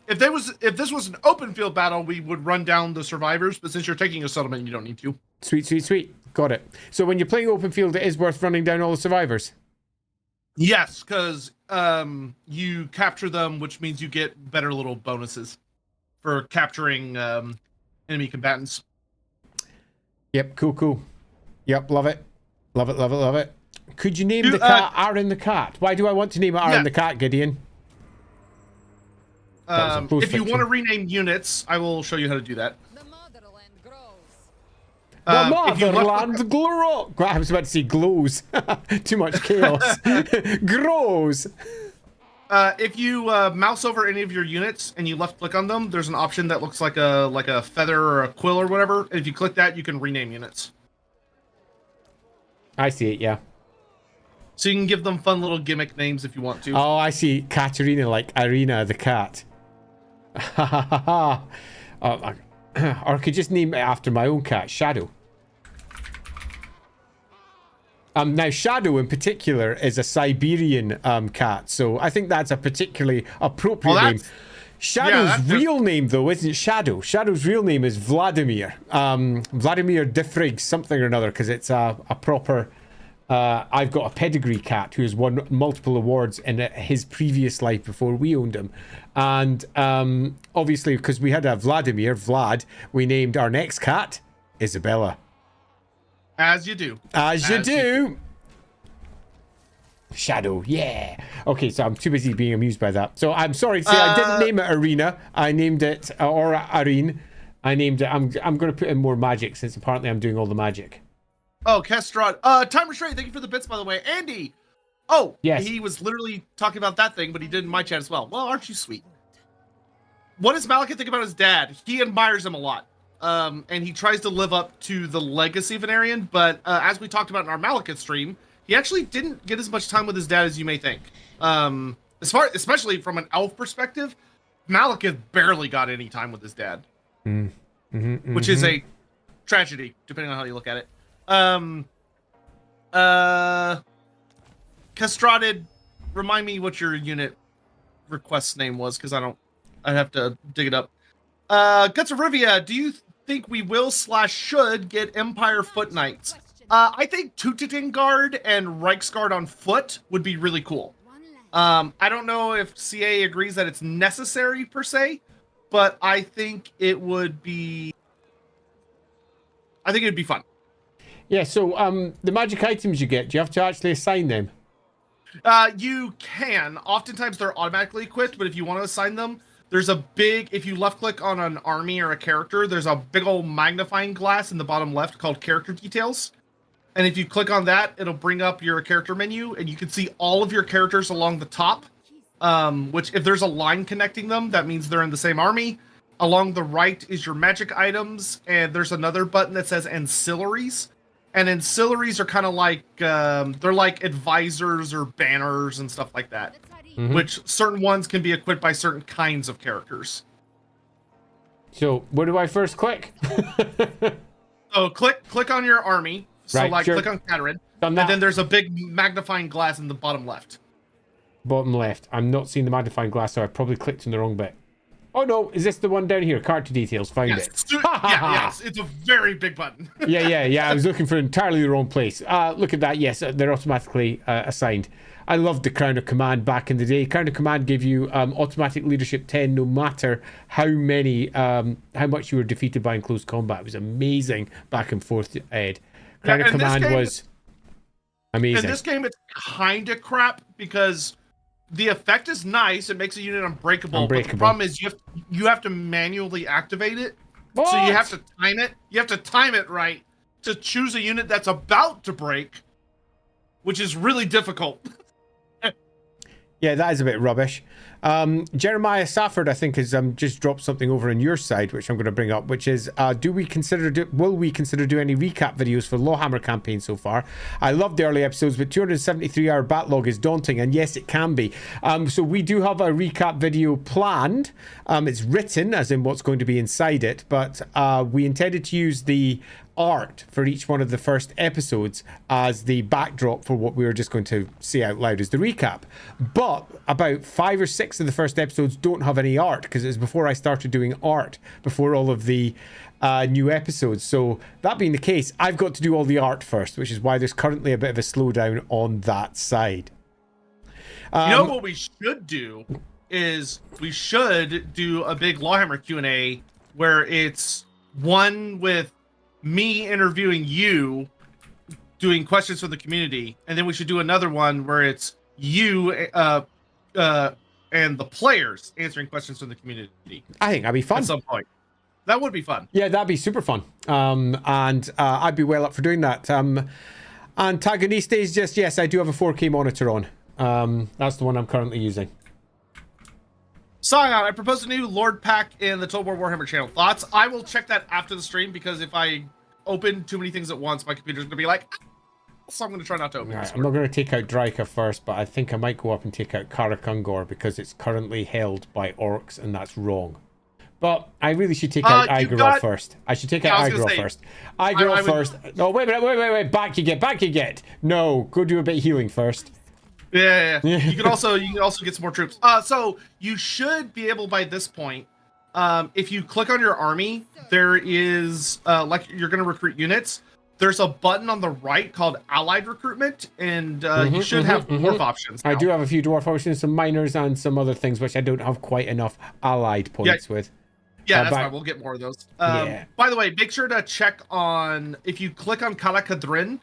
if this was an open field battle, we would run down the survivors. But since you're taking a settlement, you don't need to. Sweet. Got it. So when you're playing open field, it is worth running down all the survivors. Yes, because you capture them, which means you get better little bonuses for capturing enemy combatants. Yep, cool. Yep, love it. Could you name the cat Aaron the cat? Why do I want to name it Aaron the cat, Gideon? If you want to rename units, I will show you how to do that. The motherland glows. I was about to say glows. Too much chaos. Grows. If you mouse over any of your units and you left click on them, there's an option that looks like a feather or a quill or whatever. And if you click that, you can rename units. I see it, yeah. So you can give them fun little gimmick names if you want to. Oh, I see. Katerina, like Irina the cat. Or I could just name it after my own cat, Shadow. Now, Shadow in particular is a Siberian cat, so I think that's a particularly appropriate name. Shadow's real name, though, isn't Shadow. Shadow's real name is Vladimir. Vladimir Difrig something or another, because it's a proper... I've got a pedigree cat who has won multiple awards in his previous life before we owned him. And obviously, because we had a Vlad, we named our next cat Isabella. As you do. As you do. Shadow, yeah. Okay, so I'm too busy being amused by that. So I'm sorry to say I didn't name it Arena. I named it, or Arene. I named it, I'm going to put in more magic since apparently I'm doing all the magic. Oh, Kestrad. Time Restraint, thank you for the bits, by the way. Andy! Oh, yes. He was literally talking about that thing, but he did in my chat as well. Well, aren't you sweet? What does Malekith think about his dad? He admires him a lot. And he tries to live up to the legacy of Venarian, but as we talked about in our Malekith stream, he actually didn't get as much time with his dad as you may think. Especially from an elf perspective, Malekith barely got any time with his dad. Which is a tragedy, depending on how you look at it. Castraded, remind me what your unit request name was, because I'd have to dig it up. Guts of Rivia, do you think we will / should get Empire Foot Knights? I think Tutitan Guard and Reichsguard on foot would be really cool. I don't know if CA agrees that it's necessary per se, but I think it would be fun. Yeah, so the magic items you get, do you have to actually assign them? You can. Oftentimes they're automatically equipped, but if you want to assign them, there's a big, if you left click on an army or a character, there's a big old magnifying glass in the bottom left called character details. And if you click on that, it'll bring up your character menu and you can see all of your characters along the top. Which if there's a line connecting them, that means they're in the same army. Along the right is your magic items. And there's another button that says ancillaries. And ancillaries are kind of like, they're like advisors or banners and stuff like that. Which certain ones can be equipped by certain kinds of characters. So where do I first click? So click on your army. So right, click on Kadrin. And then there's a big magnifying glass in the bottom left. Bottom left. I'm not seeing the magnifying glass, so I probably clicked on the wrong bit. Oh no, is this the one down here? Character details, find it. Yes, it's a very big button. yeah. I was looking for entirely the wrong place. Look at that. Yes, they're automatically assigned. I loved the Crown of Command back in the day. Crown of Command gave you automatic leadership 10 no matter how much you were defeated by in close combat. It was amazing back and forth, Ed. Crown of Command was amazing. In this game, it's kind of crap because the effect is nice. It makes a unit unbreakable. But the problem is you have to manually activate it. What? So you have to time it. You have to time it right to choose a unit that's about to break, which is really difficult. Yeah, that is a bit rubbish. Jeremiah Safford, I think, has just dropped something over on your side, which I'm going to bring up, which is, will we consider doing any recap videos for LAWhammer campaign so far? I loved the early episodes, but 273-hour backlog is daunting, and yes, it can be. So we do have a recap video planned. It's written, as in what's going to be inside it, but we intended to use the art for each one of the first episodes as the backdrop for what we were just going to say out loud as the recap. But about 5 or 6 of the first episodes don't have any art because it was before I started doing art, before all of the new episodes. So that being the case, I've got to do all the art first, which is why there's currently a bit of a slowdown on that side. You know what we should do is we should do a big LAWhammer Q&A where it's one with me interviewing you, doing questions from the community, and then we should do another one where it's you and the players answering questions from the community. I think that'd be fun at some point. That would be fun. Yeah, that'd be super fun. And I'd be well up for doing that. Antagoniste is just, yes, I do have a 4K monitor on. That's the one I'm currently using. Scion, I proposed a new Lord pack in the Total War Warhammer channel. Thoughts? I will check that after the stream because if I open too many things at once, my computer's going to be like, so I'm going to try not to open this. I'm not going to take out Draika first, but I think I might go up and take out Karak Ungor because it's currently held by orcs and that's wrong. But I really should take out Igorov first. I should take out Igorov first. Igorov first. No, wait a minute, wait. Back you get. No, go do a bit of healing first. Yeah. You can also get some more troops. So you should be able by this point, if you click on your army, there is like you're going to recruit units. There's a button on the right called Allied Recruitment, and you should have dwarf options now. I do have a few dwarf options, some minors, and some other things which I don't have quite enough allied points with. Yeah, that's fine. We'll get more of those. By the way, make sure to check on if you click on Kadrin.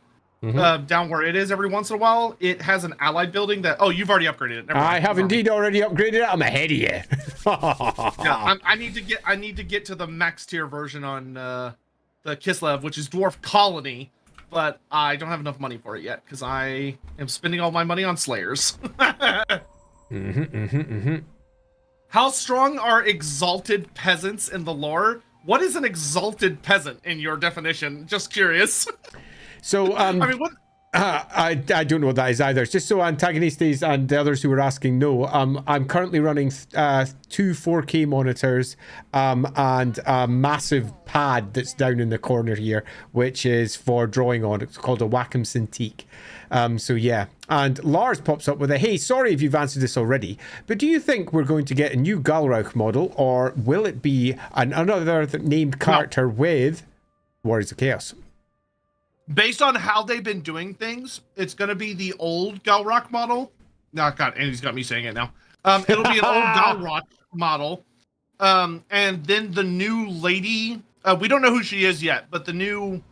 down where it is every once in a while, it has an allied building that. Oh, you've already upgraded it. Never mind. I have indeed already upgraded it. I'm ahead of you. Yeah, I need to get to the max tier version on the Kislev, which is Dwarf Colony, but I don't have enough money for it yet because I am spending all my money on Slayers. How strong are exalted peasants in the lore? What is an exalted peasant in your definition? Just curious. So, I mean, what? I don't know what that is either. It's just so Antagonistes and the others who were asking know. I'm currently running 2 4K monitors and a massive pad that's down in the corner here, which is for drawing on. It's called a Wacom Cintiq. So yeah, and Lars pops up with a, hey, sorry if you've answered this already, but do you think we're going to get a new Galrauch model, or will it be another named character with Warriors of Chaos? Based on how they've been doing things, it's going to be the old Galrauch model. No, God, Andy's got me saying it now. It'll be an old Galrauch model. And then the new lady, we don't know who she is yet, but the new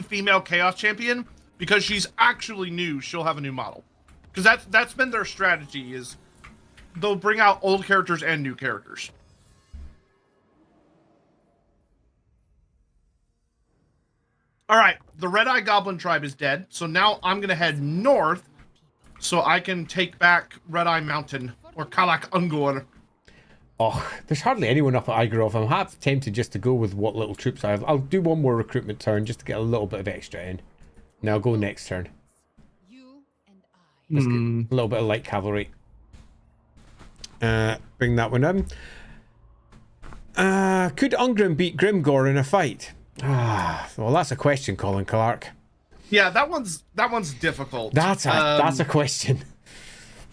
female Chaos Champion, because she's actually new, she'll have a new model. Because that's been their strategy, is they'll bring out old characters and new characters. All right, the Red Eye Goblin tribe is dead, so now I'm going to head north so I can take back Red Eye Mountain, or Kalak Ungur. Oh, there's hardly anyone up at Igorov. I'm half tempted just to go with what little troops I have. I'll do one more recruitment turn just to get a little bit of extra in. Now I'll go next turn. Let's get a little bit of light cavalry. Bring that one in. Could Ungrim beat Grimgor in a fight? Well, that's a question, Colin Clark. Yeah, that one's difficult. That's a question.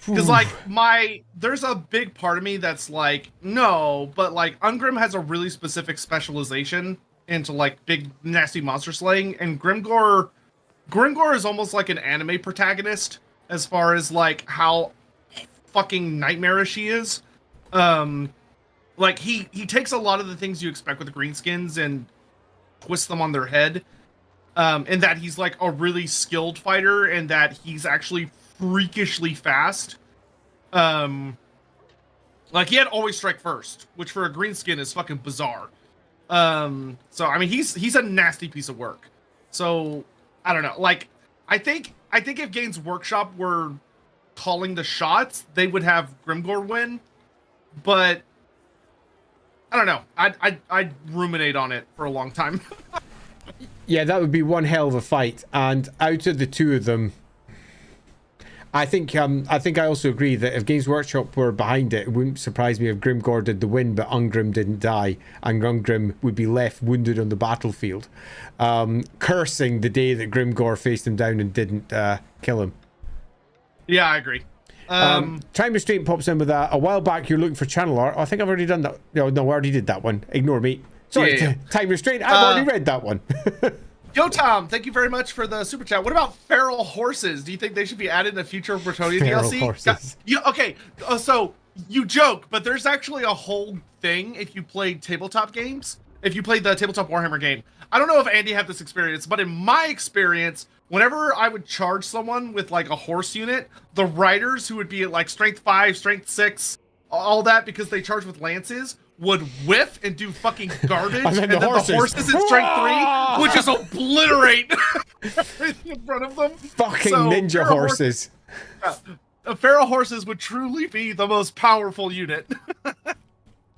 Because like there's a big part of me that's like, no, but like Ungrim has a really specific specialization into like big nasty monster slaying, and Grimgor is almost like an anime protagonist as far as like how fucking nightmarish he is. Like he takes a lot of the things you expect with the greenskins and twists them on their head. And that he's like a really skilled fighter, and that he's actually freakishly fast. Like he had always strike first, which for a greenskin is fucking bizarre. So I mean he's a nasty piece of work. So I don't know. Like I think if Games Workshop were calling the shots, they would have Grimgor win. But I don't know. I'd ruminate on it for a long time. Yeah, that would be one hell of a fight. And out of the two of them, I think I also agree that if Games Workshop were behind it, it wouldn't surprise me if Grimgor did the win, but Ungrim didn't die, and Ungrim would be left wounded on the battlefield, cursing the day that Grimgor faced him down and didn't kill him. Yeah, I agree. Time Restraint pops in with a while back you're looking for channel art. Oh, I think I've already done that. No, I already did that one. Ignore me. Sorry, Yeah. Time Restraint. I've already read that one. Yo, Tom, thank you very much for the super chat. What about feral horses? Do you think they should be added in the future of Bretonnia Feral DLC? horses. Okay, so you joke, but there's actually a whole thing if you played tabletop games. If you played the tabletop Warhammer game. I don't know if Andy had this experience, but in my experience, whenever I would charge someone with like a horse unit, the riders who would be at like strength 5, strength 6, all that because they charge with lances, would whiff and do fucking garbage, and then the horses in strength 3 would just obliterate everything in front of them. Fucking ninja horses. Feral horses would truly be the most powerful unit.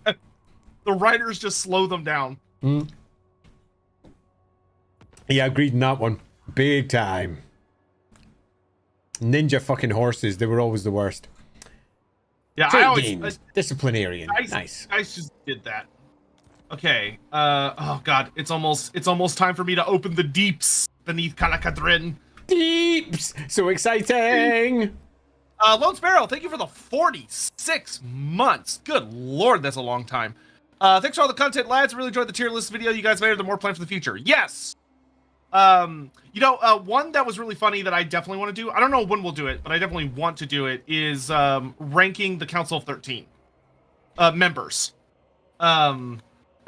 The riders just slow them down. Yeah, agreed on that one. Big time. Ninja fucking horses, they were always the worst. Yeah, Great I always games. Disciplinarian. Nice. I just did that. Okay. Oh god, it's almost time for me to open the deeps beneath Kadrin. Deeps! So exciting! Lone Sparrow, thank you for the 46 months. Good lord, that's a long time. Thanks for all the content, lads. Really enjoyed the tier list video you guys made. The more plan for the future. Yes. One that was really funny that I definitely want to do. I don't know when we'll do it, but I definitely want to do it. Is ranking the Council of 13 members.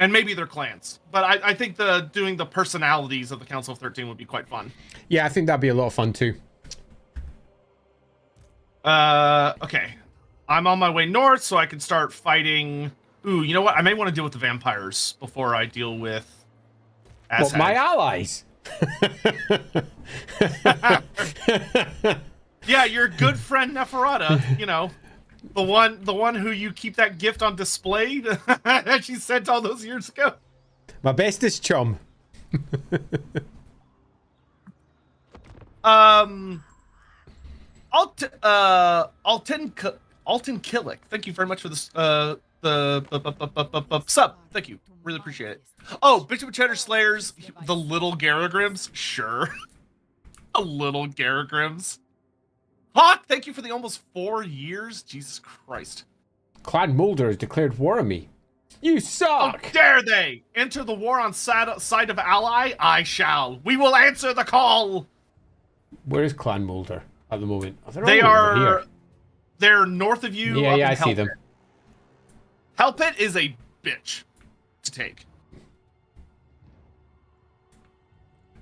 And maybe their clans. But I think doing the personalities of the Council of 13 would be quite fun. Yeah, I think that'd be a lot of fun too. Okay. I'm on my way north, so I can start fighting. Ooh, you know what? I may want to deal with the vampires before I deal with What, my allies? Yeah, your good friend Neferata, you know. The one who you keep that gift on display that she sent all those years ago. My bestest chum. Alton Killick, thank you very much for this the sub. Thank you. Really appreciate it. Oh, Bishop of Cheddar Slayers, the little Garagrims? Sure. A little Garagrims. Hawk, thank you for the almost 4 years. Jesus Christ. Clan Mulder has declared war on me. You suck! How dare they! Enter the war on side of ally? I shall. We will answer the call! Where is Clan Mulder at the moment? Oh, They all over are... here. They're north of you. Yeah, I see them. Hellpit is a bitch to take.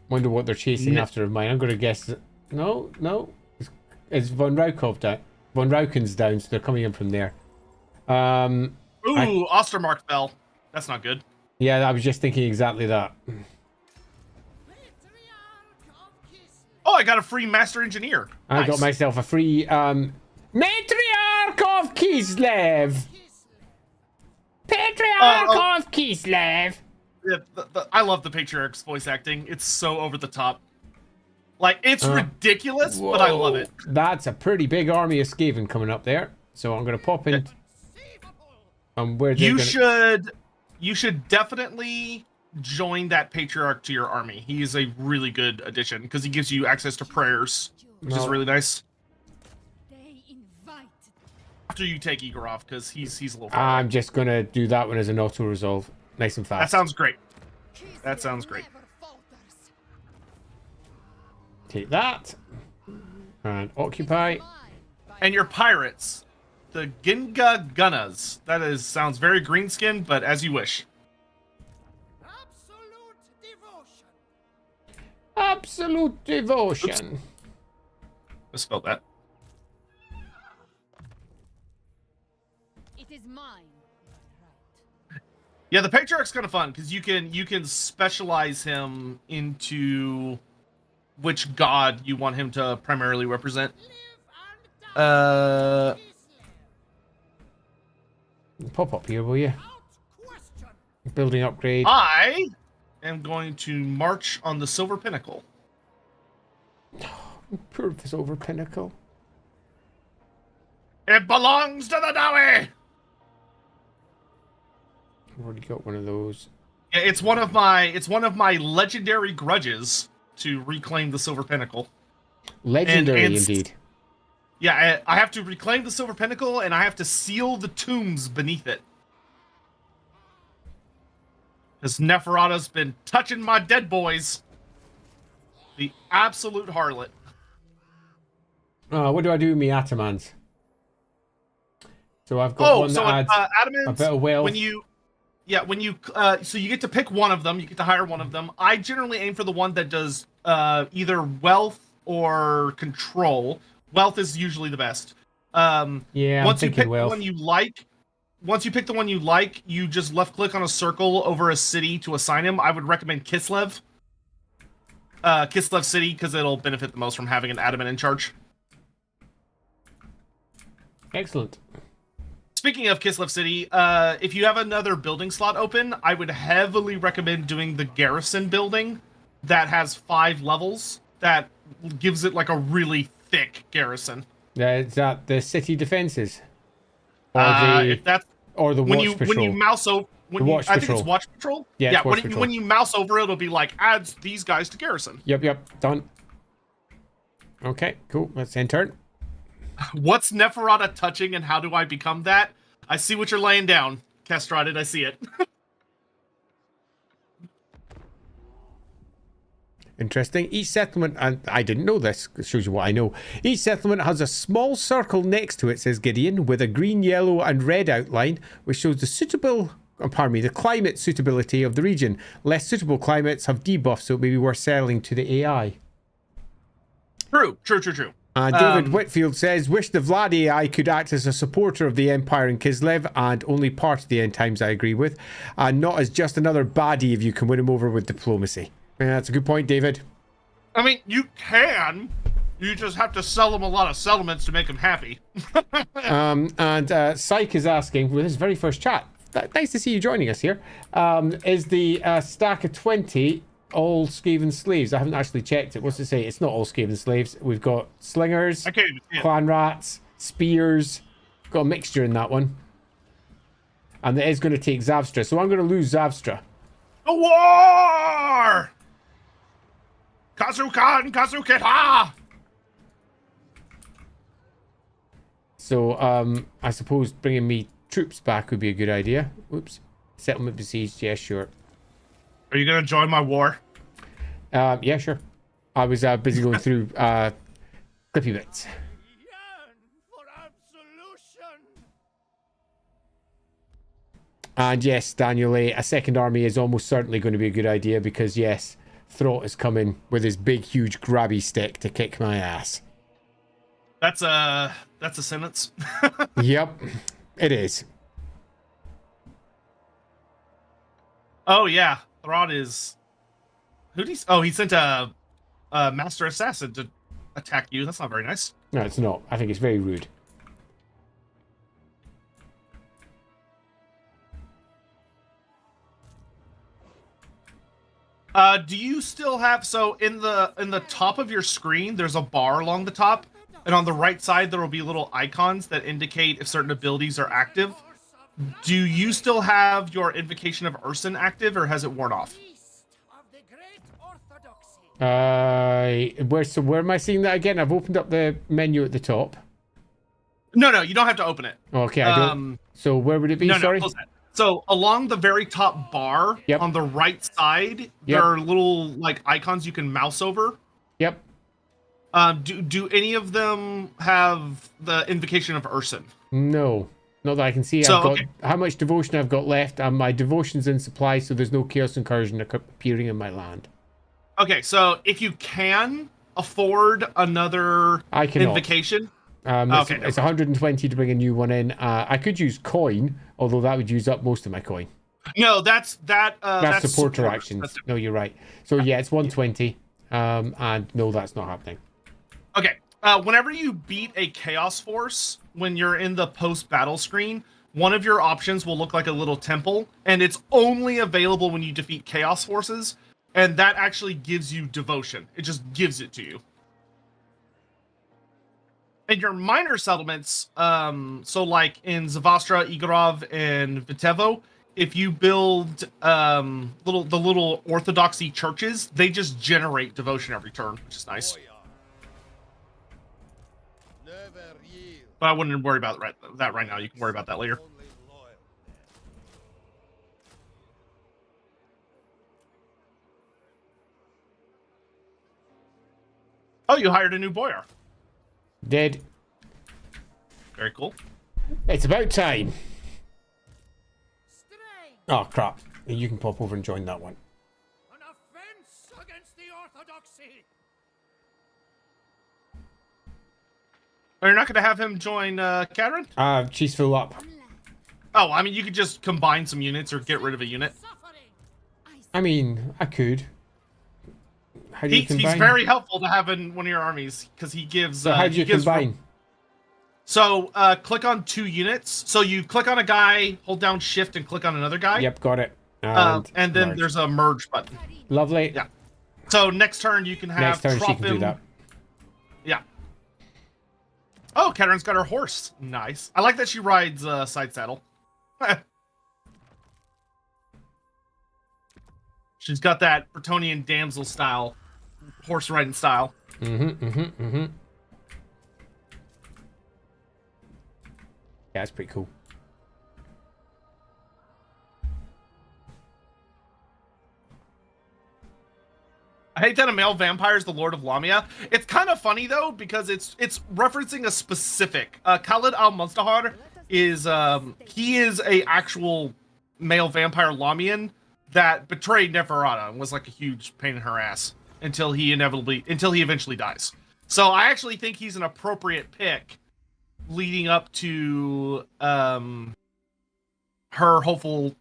Wonder what they're chasing after of mine. I'm going to guess... No. It's Von Raukov down. Von Rauken's down, so they're coming in from there. Ooh, Ostermark fell. That's not good. Yeah, I was just thinking exactly that. Oh, I got a free Master Engineer. I got myself a free Matriarch of Kislev. Patriarch of Kislev. Yeah, I love the Patriarch's voice acting. It's so over the top. Like, it's ridiculous, but I love it. That's a pretty big army of Skaven coming up there. So I'm going to pop in. You should definitely join that Patriarch to your army. He is a really good addition because he gives you access to prayers, which is really nice. After you take Igorov, because he's a little far I'm away. just going to do that one as an auto resolve. Nice and fast. That sounds great. That sounds great. Take that. And occupy. And your pirates. The Ginga Gunnas. That sounds very greenskin, but as you wish. Absolute devotion. Oops. I spelled that. It is mine. Yeah, the Patriarch's kind of fun because you can specialize him into which god you want him to primarily represent. Pop up here, will you? Building upgrade. I am going to march on the Silver Pinnacle. Poor Silver Pinnacle. It belongs to the Dawi! I've already got one of those. Yeah, it's one of my legendary grudges to reclaim the Silver Pinnacle. Legendary and indeed. Yeah, I have to reclaim the Silver Pinnacle, and I have to seal the tombs beneath it. Because Neferata's been touching my dead boys. The absolute harlot. What do I do with me Atamans? So I've got one that adds Adamants, a bit of wealth. So you get to pick one of them. You get to hire one of them. I generally aim for the one that does either wealth or control. Wealth is usually the best. Yeah, once you pick wealth. the one you like, you just left click on a circle over a city to assign him. I would recommend Kislev. Kislev City, because it'll benefit the most from having an adamant in charge. Excellent. Speaking of Kislev City, if you have another building slot open, I would heavily recommend doing the garrison building that has 5 levels. That gives it like a really thick garrison. Is that the city defenses? Or If that's or the watch patrol? When you mouse over, I think it's watch patrol. Yeah, watch patrol. When you mouse over it, it'll be like adds these guys to garrison. Yep, done. Okay, cool. Let's enter. What's Neferata touching, and how do I become that? I see what you're laying down, Kestraded. I see it. Interesting. Each settlement, and I didn't know this, it shows you what I know. Each settlement has a small circle next to it, says Gideon, with a green, yellow, and red outline, which shows the suitable pardon me, the climate suitability of the region. Less suitable climates have debuffs, so it may be worth selling to the AI. True. David Whitfield says, wish the Vlad AI could act as a supporter of the Empire in Kislev, and only part of the end times I agree with, and not as just another baddie if you can win him over with diplomacy. Yeah, that's a good point, David. I mean, you can. You just have to sell them a lot of settlements to make them happy. And Syke is asking, with his very first chat, nice to see you joining us here, is the stack of 20 all Skaven slaves? I haven't actually checked it. What's it say? It's not all Skaven slaves. We've got slingers, clan rats, spears. Got a mixture in that one. And it is going to take Zavstra. So I'm going to lose Zavstra. The war! Kazukan, Kazuketa! So I suppose bringing me troops back would be a good idea. Oops. Settlement besieged. Yeah, sure. Are you going to join my war? Yeah, sure. I was busy going through clippy bits. And yes, Daniel A, second army is almost certainly going to be a good idea because yes, Throt is coming with his big, huge grabby stick to kick my ass. That's a sentence. Yep, it is. Oh yeah, Throt is. He sent a master assassin to attack you. That's not very nice. No, it's not. I think it's very rude. Do you still have in the top of your screen? There's a bar along the top, and on the right side there will be little icons that indicate if certain abilities are active. Do you still have your Invocation of Urson active, or has it worn off? Where am I seeing that again? I've opened up the menu at the top. No, you don't have to open it. Okay, I don't. So where would it be? Sorry. Close that. So along the very top bar, on the right side, there are little like icons you can mouse over. Yep. Do any of them have the Invocation of Urson? No, not that I can see. I've got how much devotion I've got left, and my devotion's in supply, so there's no chaos incursion appearing in my land. Okay, so if you can afford another invocation. It's 120 to bring a new one in. I could use coin, although that would use up most of my coin. No, that's supporter actions. No, you're right. So yeah, it's 120. And no, that's not happening. Okay. Whenever you beat a chaos force, when you're in the post-battle screen, one of your options will look like a little temple, and it's only available when you defeat chaos forces, and that actually gives you devotion. It just gives it to you. And your minor settlements, so like in Zavastra, Igorov, and Vitevo, if you build the little orthodoxy churches, they just generate devotion every turn, which is nice. But I wouldn't worry about that right now. You can worry about that later. Oh, you hired a new boyar. Did. Very cool. It's about time. Oh, crap. You can pop over and join that one. An offense against the orthodoxy. Are you not going to have him join Kadrin? She's full up. Oh, I mean, you could just combine some units or get rid of a unit. I mean, I could. How do you combine? He's very helpful to have in one of your armies because he gives. So how do you combine? So click on 2 units. So you click on a guy, hold down Shift, and click on another guy. Yep, got it. And then there's a merge button. Lovely. Yeah. So next turn you can have. Next turn she can do that. Yeah. Oh, Kadrin's got her horse. Nice. I like that she rides side saddle. She's got that Bretonnian damsel style, horse riding style. Yeah, that's pretty cool. I hate that a male vampire is the Lord of Lamia. It's kind of funny though because it's referencing a specific. Khalid al-Mustahar is he is a actual male vampire Lamian that betrayed Neferata and was like a huge pain in her ass until he eventually dies. So I actually think he's an appropriate pick leading up to her hopeful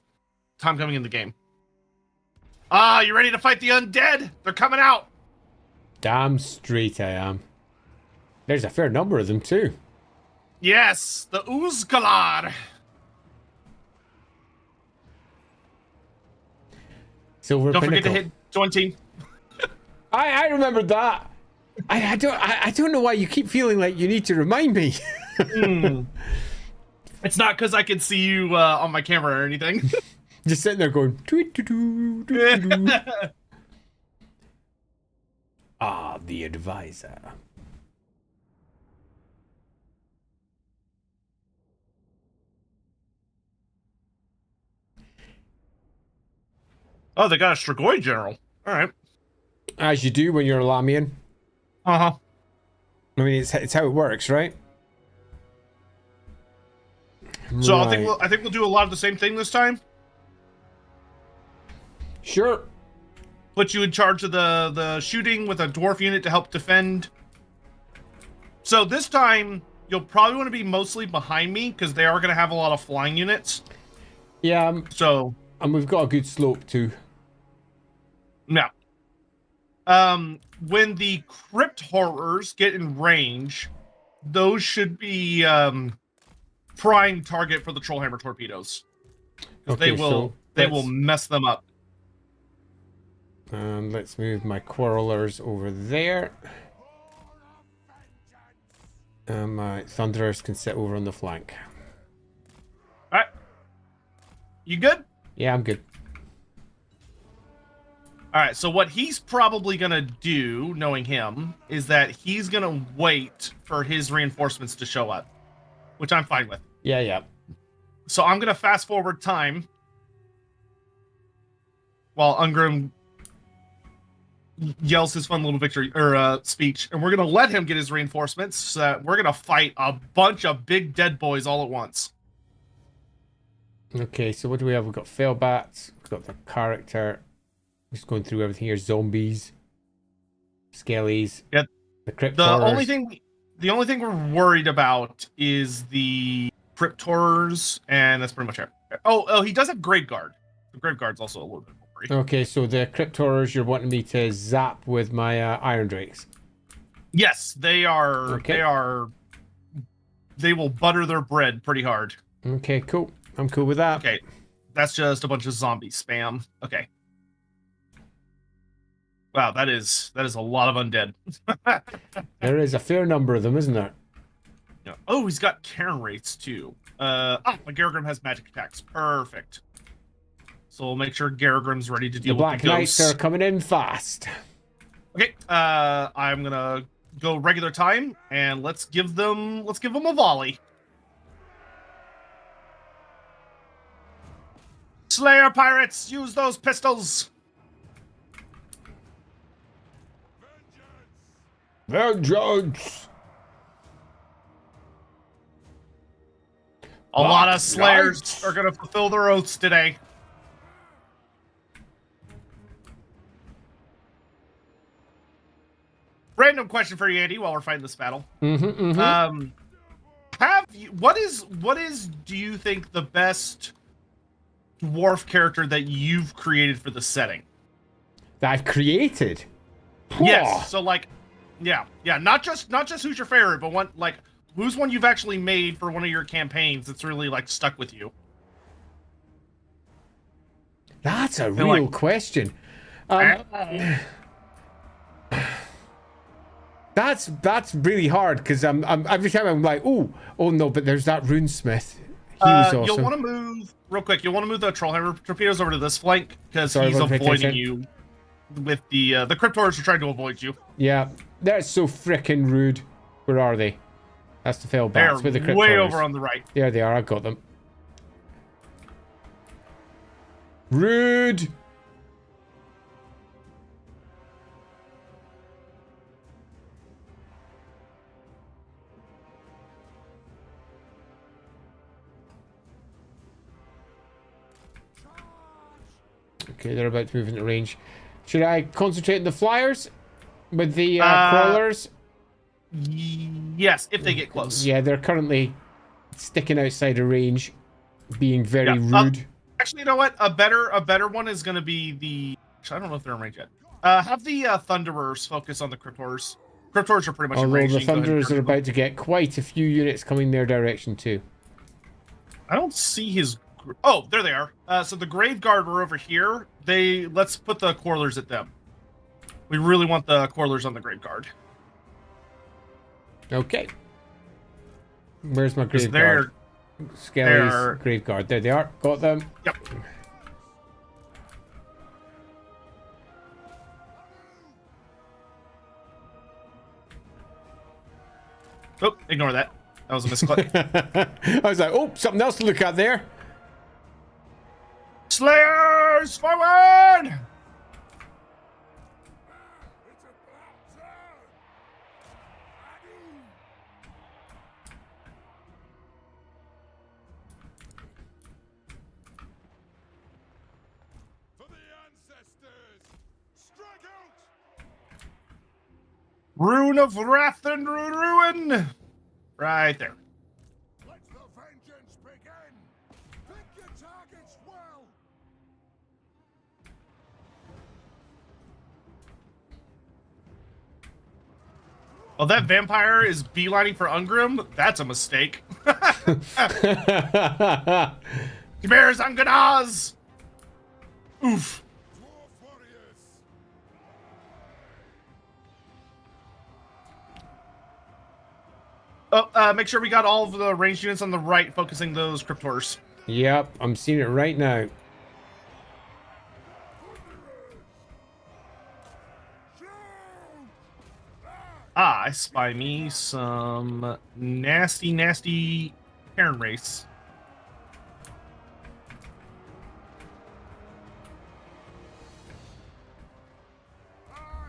time coming in the game. Ah, you ready to fight the undead? They're coming out. Damn straight I am. There's a fair number of them too. Yes, the Uzgalar. Silver Don't Pinnacle. forget to hit join team. I remembered that. I don't know why you keep feeling like you need to remind me. It's not because I can see you on my camera or anything. Just sitting there going tweet doo doo doo doo. Ah, the advisor. Oh, they got a Strigoi general. All right. As you do when you're a Lamian. Uh-huh. I mean, it's how it works, right? So Right. I think we'll do a lot of the same thing this time. Sure. Put you in charge of the shooting with a dwarf unit to help defend. So this time you'll probably want to be mostly behind me because they are going to have a lot of flying units. Yeah. So And we've got a good slope too. yeah. When the crypt horrors get in range, those should be prime target for the trollhammer torpedoes. Okay, They will mess them up. Let's move my quarrelers over there. My thunderers can sit over on the flank. All right. You good? Yeah, I'm good. All right, so what he's probably going to do, knowing him, is that he's going to wait for his reinforcements to show up, which I'm fine with. Yeah. So I'm going to fast forward time while Ungrim yells his fun little victory or speech, and we're going to let him get his reinforcements so that we're going to fight a bunch of big dead boys all at once. Okay, so what do we have? We've got failbats. We've got the character. Just going through everything here. Zombies. Skellies. Yeah. The crypt The horrors. only thing we're worried about is the crypt horrors, and that's pretty much it. Oh, he does have Grave Guard. The Grave Guard's also a little bit more worried. Okay, so the crypt horrors, you're wanting me to zap with my Iron Drakes. Yes, they are. Okay. They will butter their bread pretty hard. Okay, cool. I'm cool with that. Okay, that's just a bunch of zombie spam. Okay. Wow, that is a lot of undead. There is a fair number of them, isn't there? Yeah. Oh, he's got Karen rates too. My Garagrim has magic attacks. Perfect. So we'll make sure Garagrim's ready to deal The with Black the Knights ghosts. are coming in fast. Okay, I'm gonna go regular time and let's give them a volley. Slayer pirates, use those pistols. Vengeance! A lot of Black Slayers Knights. are gonna fulfill their oaths today. Random question for you, Andy, while we're fighting this battle. What is do you think the best dwarf character that you've created for the setting? That I've created? Yes. So like, yeah, not just who's your favorite, but who's one you've actually made for one of your campaigns that's really like stuck with you. That's a real question. That's really hard because I'm every time I'm like, oh no, but there's that runesmith. He was awesome. You'll want to move real quick. You'll want to move the trollhammer torpedoes over to this flank because Sorry, he's wasn't paying avoiding attention. you with the cryptors are trying to avoid you. Yeah, that's so freaking rude. Where are they? That's the fail They're bats with the crypt way horrors. over on the right. There they are. I got them. Rude. Okay, they're about to move into range. Should I concentrate on the flyers with the crawlers? Yes, if they get close. Yeah, they're currently sticking outside of range, being very Yeah. rude. Actually, you know what? A better one is going to be the. Actually, I don't know if they're in range yet. Have the Thunderers focus on the Cryptors. Cryptors are pretty much in Although range. the You can go ahead and Thunderers are target them. about to get quite a few units coming their direction too. I don't see his. Oh, there they are. So the Grave Guard are over here. Let's put the Quarlers at them. We really want the Quarlers on the Grave Guard. Okay. Where's my Because Grave Guard? they're Skelly's Grave Guard. There they are. Got them. Yep. Oh, ignore that. That was a misclick. I was like, oh, something else to look at there. Slayers, forward! For the ancestors! Strike out! Rune of Wrath and Ruin! Right there. Let the vengeance begin! Pick your targets well! Oh, that vampire is beelining for Ungrim? That's a mistake. Bears Unganaz! Oof. Dwarf warriors! Oh, make sure we got all of the ranged units on the right, focusing those Cryptors. Yep, I'm seeing it right now. Ah, I spy me some nasty Karen race.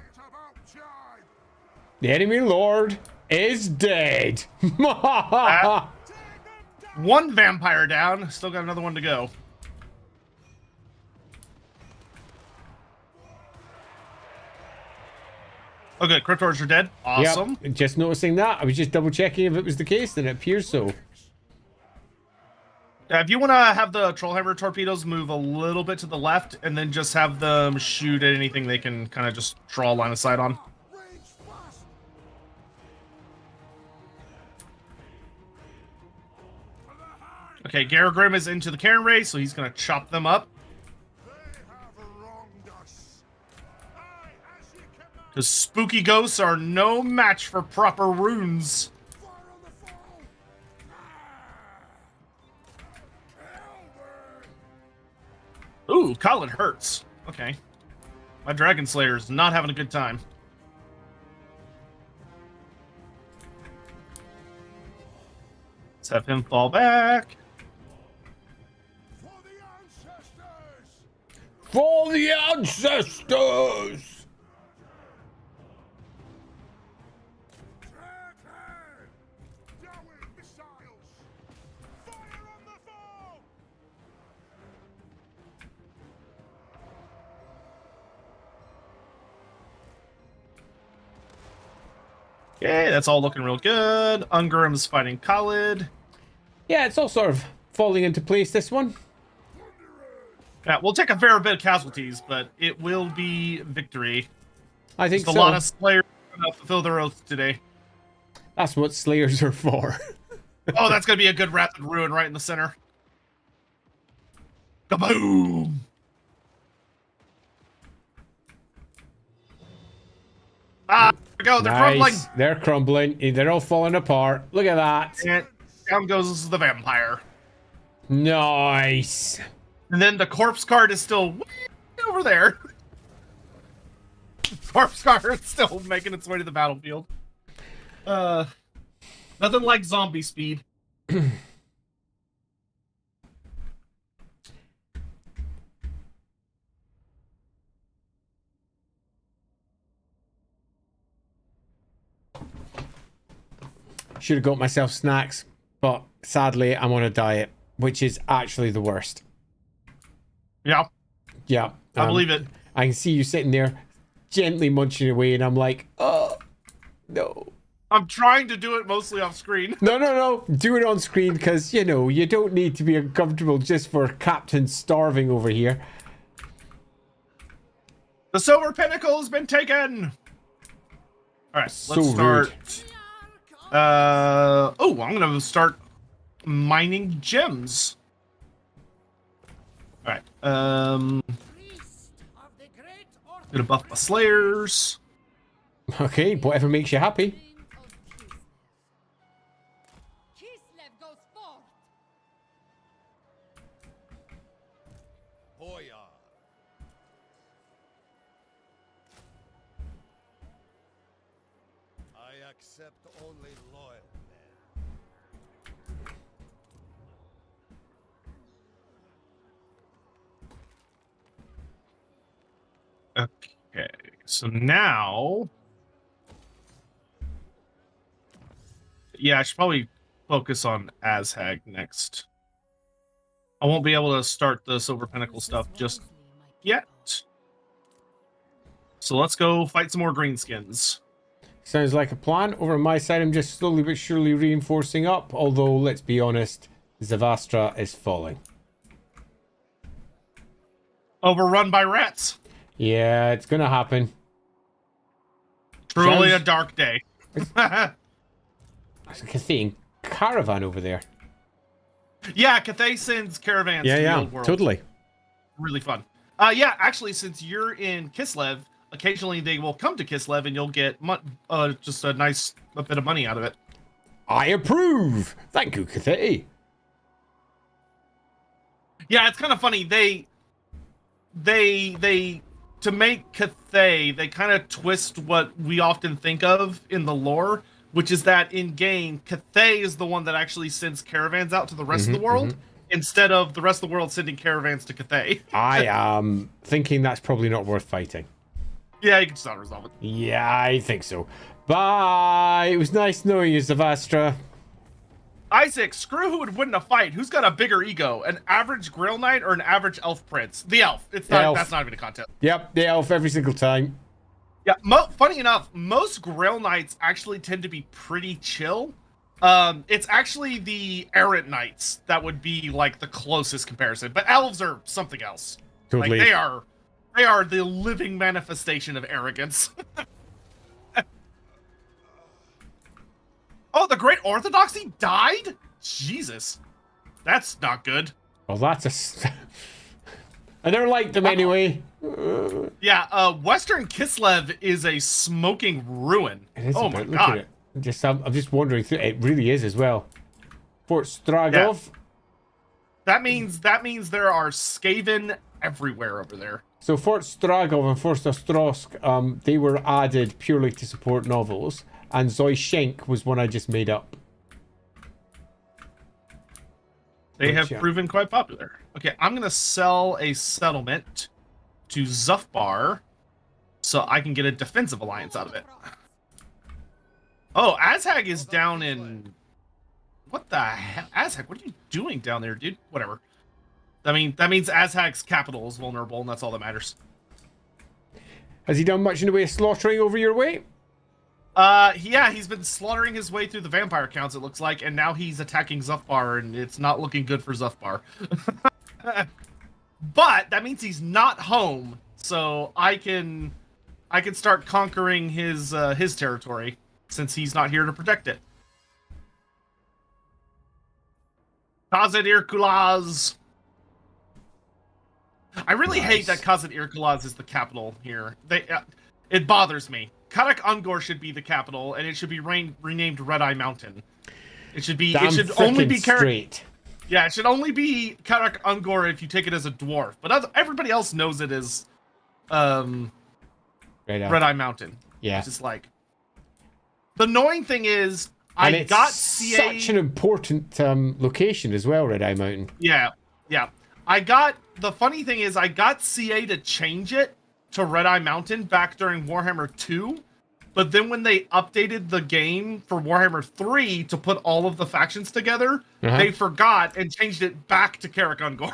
It's about time! The enemy lord is dead. One vampire down. Still got another one to go. Okay, Cryptors are dead. Awesome. Yep, just noticing that. I was just double checking if it was the case, and it appears so. If you want to have the Trollhammer torpedoes move a little bit to the left, and then just have them shoot at anything they can kind of just draw a line of sight on. Range fast! For the hand! Okay, Garagrim is into the Karen race, so he's going to chop them up. They have wronged us! Aye, as ye command! Because spooky ghosts are no match for proper runes. Fire on the foe! Kill them! Ooh, Colin hurts. Okay. My Dragon Slayer is not having a good time. Let's have him fall back. For the ancestors! For the ancestors! Take aim! Downward missiles! Fire on the foe! Okay, that's all looking real good. Ungrim's fighting Khalid. Yeah, it's all sort of falling into place, this one. Yeah, we'll take a fair bit of casualties, but it will be victory. I think Just so. a lot of Slayers gonna fulfill their oath today. That's what Slayers are for. Oh, that's gonna be a good Wrath and Ruin right in the center. Kaboom! Ah, there we go. They're crumbling. Nice. They're crumbling. They're all falling apart. Look at that. And down goes the vampire. Nice. And then the corpse card is still way over there. Corpse card is still making its way to the battlefield. Nothing like zombie speed. Should have got myself snacks, but sadly I'm on a diet, which is actually the worst. Yeah. Yeah. I believe it. I can see you sitting there gently munching away, and I'm like, oh, no. I'm trying to do it mostly off screen. No. Do it on screen because, you know, you don't need to be uncomfortable just for Captain starving over here. The silver pinnacle has been taken. All right, So let's start. rude. I'm gonna start mining gems. All right. Gonna buff my slayers. Okay, whatever makes you happy. Kislev goes forth. Hoya. I accept only loyal men. Okay, so now, yeah, I should probably focus on Azhag next. I won't be able to start the silver pinnacle stuff just yet. So let's go fight some more greenskins. Sounds like a plan. Over on my side, I'm just slowly but surely reinforcing up. Although, let's be honest, Zavastra is falling. Overrun by rats. Yeah, it's gonna happen. Truly Sounds- a dark day. There's like a Cathay caravan over there. Yeah, Cathay sends caravans to the old world. Totally. Really fun. Yeah, actually, since you're in Kislev, occasionally they will come to Kislev and you'll get just a bit of money out of it. I approve. Thank you, Cathay. Yeah, it's kind of funny. They to make Cathay, they kind of twist what we often think of in the lore, which is that in game, Cathay is the one that actually sends caravans out to the rest of the world, instead of the rest of the world sending caravans to Cathay. I am thinking that's probably not worth fighting. Yeah, you can just auto-resolve it. Yeah, I think so. Bye. It was nice knowing you, Zavastra. Isaac, screw who would win in a fight. Who's got a bigger ego? An average Grail Knight or an average Elf Prince? The Elf. It's not. Elf. That's not even a contest. Yep, the elf every single time. Yeah. Funny enough, most Grail Knights actually tend to be pretty chill. It's actually the Errant Knights that would be like the closest comparison. But elves are something else. Totally. Like they are the living manifestation of arrogance. Oh, the Great Orthodoxy died? Jesus. That's not good. Well, that's a... I never liked them anyway. Yeah, Western Kislev is a smoking ruin. It is Oh a my bit. Look at god. it. I'm just wondering through. It really is as well. Fort Stragov. That means there are Skaven everywhere over there. So Fort Stragov and Fort Ostrosk, they were added purely to support novels, and Zoyshenk was one I just made up. They have Gotcha. proven quite popular. Okay, I'm gonna sell a settlement to Zufbar so I can get a defensive alliance out of it. Oh, Azhag is down in... What the hell? Azhag, what are you doing down there, dude? Whatever. That means Azhag's capital is vulnerable, and that's all that matters. Has he done much in the way of slaughtering over your way? Yeah, he's been slaughtering his way through the vampire counts, it looks like, and now he's attacking Zufbar, and it's not looking good for Zufbar. But that means he's not home, so I can start conquering his territory since he's not here to protect it. Kazan Irkulaz. I really hate that Kazan Irkulaz is the capital here. It bothers me. Karak Ungor should be the capital, and it should be renamed Red Eye Mountain. It should be. Damn It should only be straight. Yeah, it should only be Karak Ungor if you take it as a dwarf. But everybody else knows it as Right Red Eye Mountain. Yeah. It's just like the annoying thing is And I it's got CA. such an important location as well, Red Eye Mountain. Yeah. The funny thing is I got CA to change it to Red Eye Mountain back during Warhammer 2, but then when they updated the game for Warhammer 3 to put all of the factions together, they forgot and changed it back to Karak Ungor.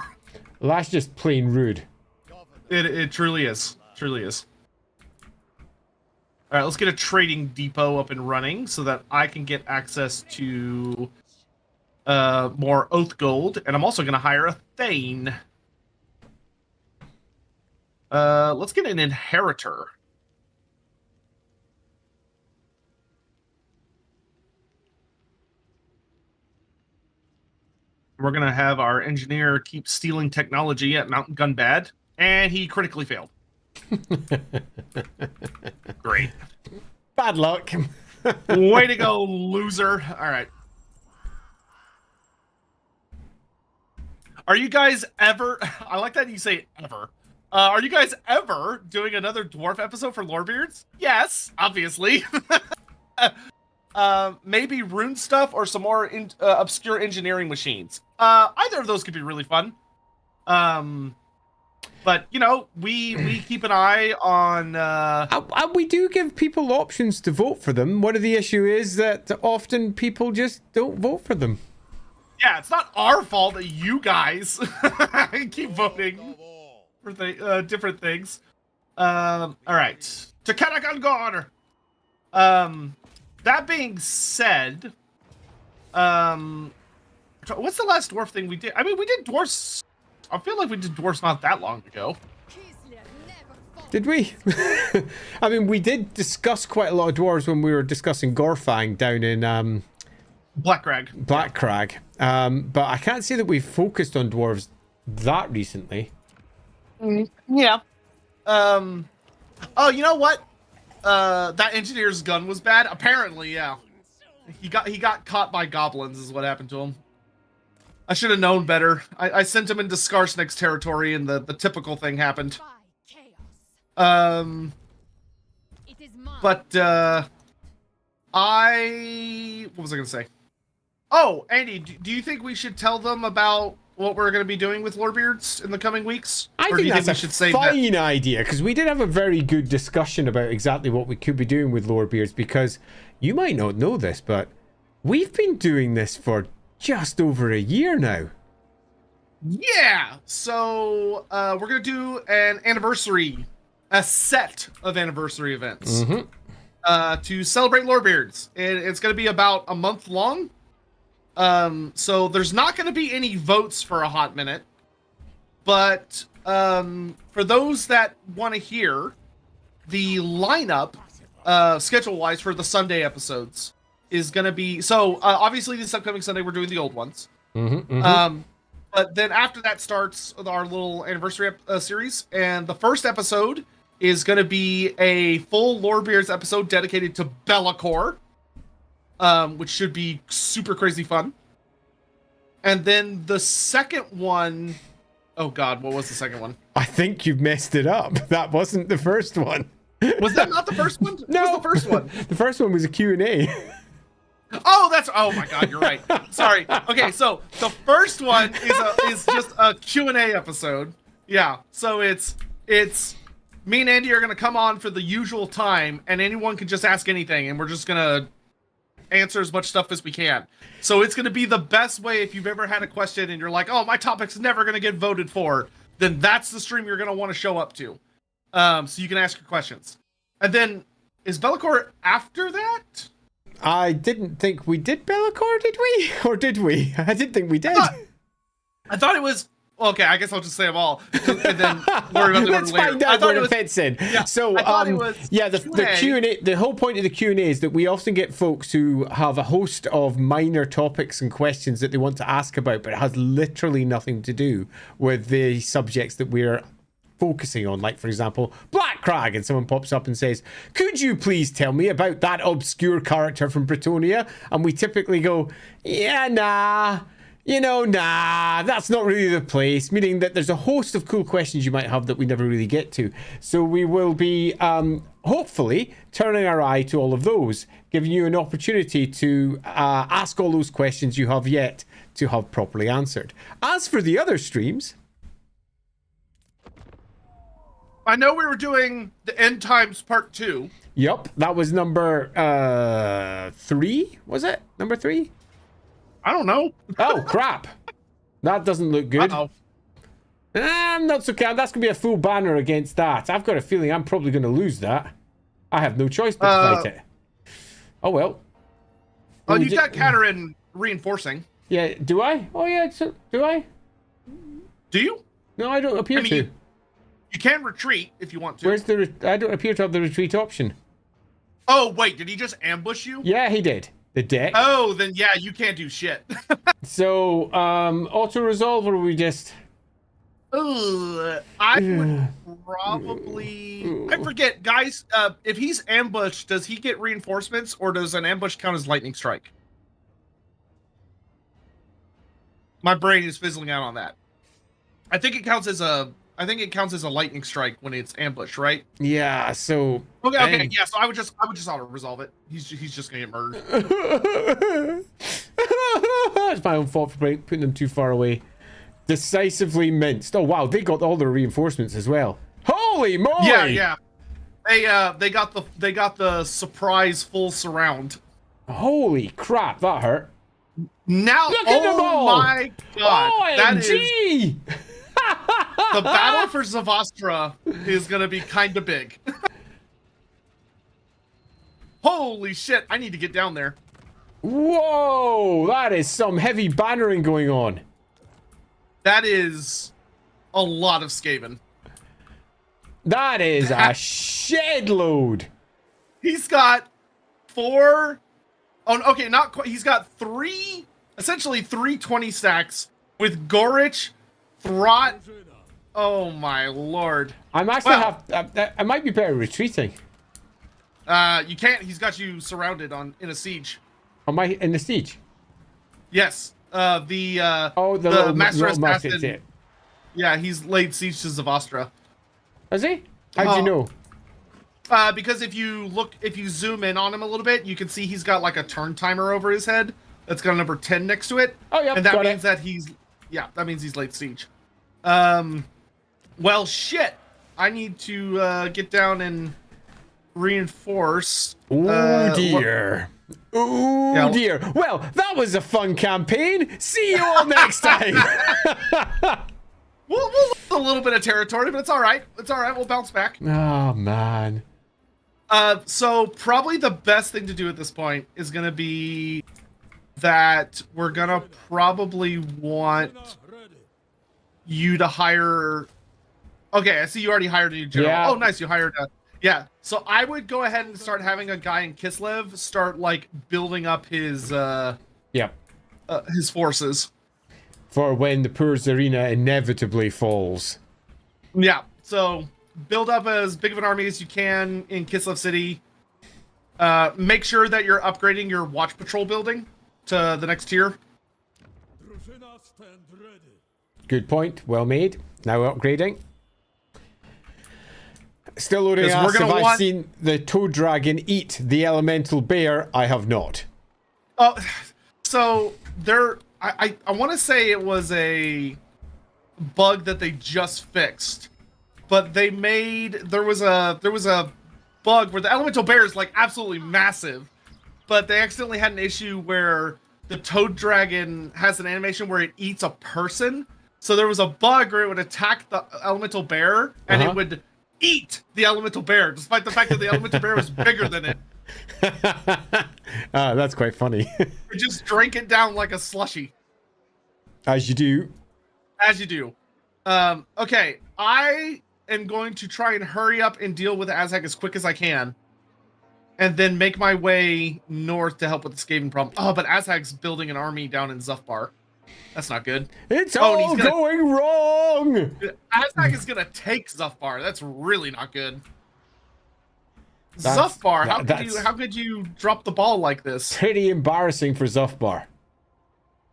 Well, that's just plain rude. It truly is. Truly is. All right, let's get a trading depot up and running so that I can get access to more oath gold, and I'm also going to hire a thane. Let's get an inheritor. We're going to have our engineer keep stealing technology at Mountain Gun Bad, and he critically failed. Great. Bad luck. Way to go, loser. All right. Are you guys ever... I like that you say ever. Are you guys ever doing another dwarf episode for Lorebeards? Yes, obviously. Maybe rune stuff or some more obscure engineering machines. Either of those could be really fun. But, you know, we keep an eye on... And we do give people options to vote for them. One of the issue is that often people just don't vote for them. Yeah, it's not our fault that you guys keep voting for different things. All right. To Karak on guard. That being said, what's the last dwarf thing we did? I mean, we did dwarfs. I feel like we did dwarfs not that long ago. Did we? I mean, we did discuss quite a lot of dwarves when we were discussing Gorfang down in Blackcrag. But I can't say that we've focused on dwarves that recently. Yeah. Oh, you know what? That engineer's gun was bad. Apparently, yeah. He got caught by goblins is what happened to him. I should have known better. I sent him into Skarsnik's territory and the typical thing happened. But what was I gonna say? Oh, Andy, do you think we should tell them about what we're going to be doing with Lorebeards in the coming weeks? I think that's a fine idea, because we did have a very good discussion about exactly what we could be doing with Lorebeards, because you might not know this, but we've been doing this for just over a year now. Yeah, so we're going to do a set of anniversary events to celebrate Lorebeards. It's going to be about a month long. So there's not going to be any votes for a hot minute, but for those that want to hear, the lineup, schedule-wise for the Sunday episodes is going to be... So, obviously this upcoming Sunday we're doing the old ones. But then after that starts our little anniversary series, and the first episode is going to be a full Lorebeards episode dedicated to Be'lakor. Which should be super crazy fun. And then the second one... Oh god, what was the second one? I think you've messed it up. That wasn't the first one. Was that not the first one? No. What was the first one? The first one was a Q&A. Oh my god, you're right. Sorry. Okay, so the first one is just a Q&A episode. Yeah, so it's me and Andy are going to come on for the usual time, and anyone can just ask anything, and we're just going to answer as much stuff as we can. So it's going to be the best way if you've ever had a question and you're like, oh, my topic's never going to get voted for, then that's the stream you're going to want to show up to. So you can ask your questions. And then, is Be'lakor after that? I didn't think we did Be'lakor, did we? Or did we? I didn't think we did. I thought it was... Okay, I guess I'll just say them all, and then worry about the Let's later. find out where it fits in. Yeah, so, the Q&A, the whole point of the Q&A is that we often get folks who have a host of minor topics and questions that they want to ask about, but it has literally nothing to do with the subjects that we're focusing on. Like, for example, Blackcrag, and someone pops up and says, could you please tell me about that obscure character from Bretonnia? And we typically go, yeah, nah. That's not really the place, meaning that there's a host of cool questions you might have that we never really get to. So we will be, hopefully, turning our eye to all of those, giving you an opportunity to ask all those questions you have yet to have properly answered. As for the other streams... I know we were doing the End Times Part 2. Yep, that was number 3, was it? Number 3? I don't know. Oh, crap. That doesn't look good. Uh-oh. I'm not so calm. That's going to be a full banner against that. I've got a feeling I'm probably going to lose that. I have no choice but to fight it. Oh, well. Oh, you got Kadrin reinforcing. Yeah, do I? Oh, yeah, do I? Do you? No, I don't appear to. You can retreat if you want to. Where's the... I don't appear to have the retreat option. Oh, wait, did he just ambush you? Yeah, he did. The deck. Oh, then yeah, you can't do shit. So, auto-resolve, or we just... Ugh, I would probably... I forget, guys, if he's ambushed, does he get reinforcements, or does an ambush count as lightning strike? My brain is fizzling out on that. I think it counts as a lightning strike when it's ambushed, right? Yeah, so... Okay, yeah, so I would just auto-resolve it. He's just gonna get murdered. It's my own fault for putting them too far away. Decisively minced. Oh wow, they got all their reinforcements as well. Holy moly! Yeah. They got the surprise full surround. Holy crap, that hurt. Now, look at them all. My god, that is OMG! the battle for Zavastra is gonna be kind of big. Holy shit! I need to get down there. Whoa, that is some heavy bannering going on. That is a lot of Skaven. That is a shed load. He's got 4. Oh, okay, not quite. He's got 3, essentially 320 stacks with Gorich, Throt. Oh my lord! I'm actually I might be better retreating. You can't. He's got you surrounded in a siege. Am I in the siege? Yes. The Master little Assassin. Yeah, he's laid siege to Zavastra. Has he? How'd you know? Because if you zoom in on him a little bit, you can see he's got like a turn timer over his head that's got a number 10 next to it. Oh yeah, and that means that that means he's laid siege. Well, shit. I need to get down and reinforce. Oh dear. Oh dear. Well, that was a fun campaign. See you all next time. We'll lose a little bit of territory, but it's all right. It's all right. We'll bounce back. Oh man. So probably the best thing to do at this point is gonna be that we're gonna probably want you to hire. Okay, I see you already hired a new general. Yeah. Oh, nice. You hired a. Yeah. So I would go ahead and start having a guy in Kislev start like building up his forces for when the Poor's Arena inevitably falls. Yeah. So build up as big of an army as you can in Kislev City. Make sure that you're upgrading your watch patrol building to the next tier. Good point. Well made. Now upgrading. Still loading us. Have I seen the toad dragon eat the elemental bear? I have not. Oh, so there. I want to say it was a bug that they just fixed, but there was a bug where the elemental bear is like absolutely massive, but they accidentally had an issue where the toad dragon has an animation where it eats a person. So there was a bug where it would attack the elemental bear and it would eat the elemental bear, despite the fact that the elemental bear was bigger than it. That's quite funny. You just drink it down like a slushy. As you do. As you do. Okay, I am going to try and hurry up and deal with Aztec as quick as I can. And then make my way north to help with the Skaven problem. Oh, but Aztec's building an army down in Zufbar. That's not good. It's all going wrong! Aztec is going to take Zufbar. That's really not good. Zufbar, how could you drop the ball like this? Pretty embarrassing for Zufbar.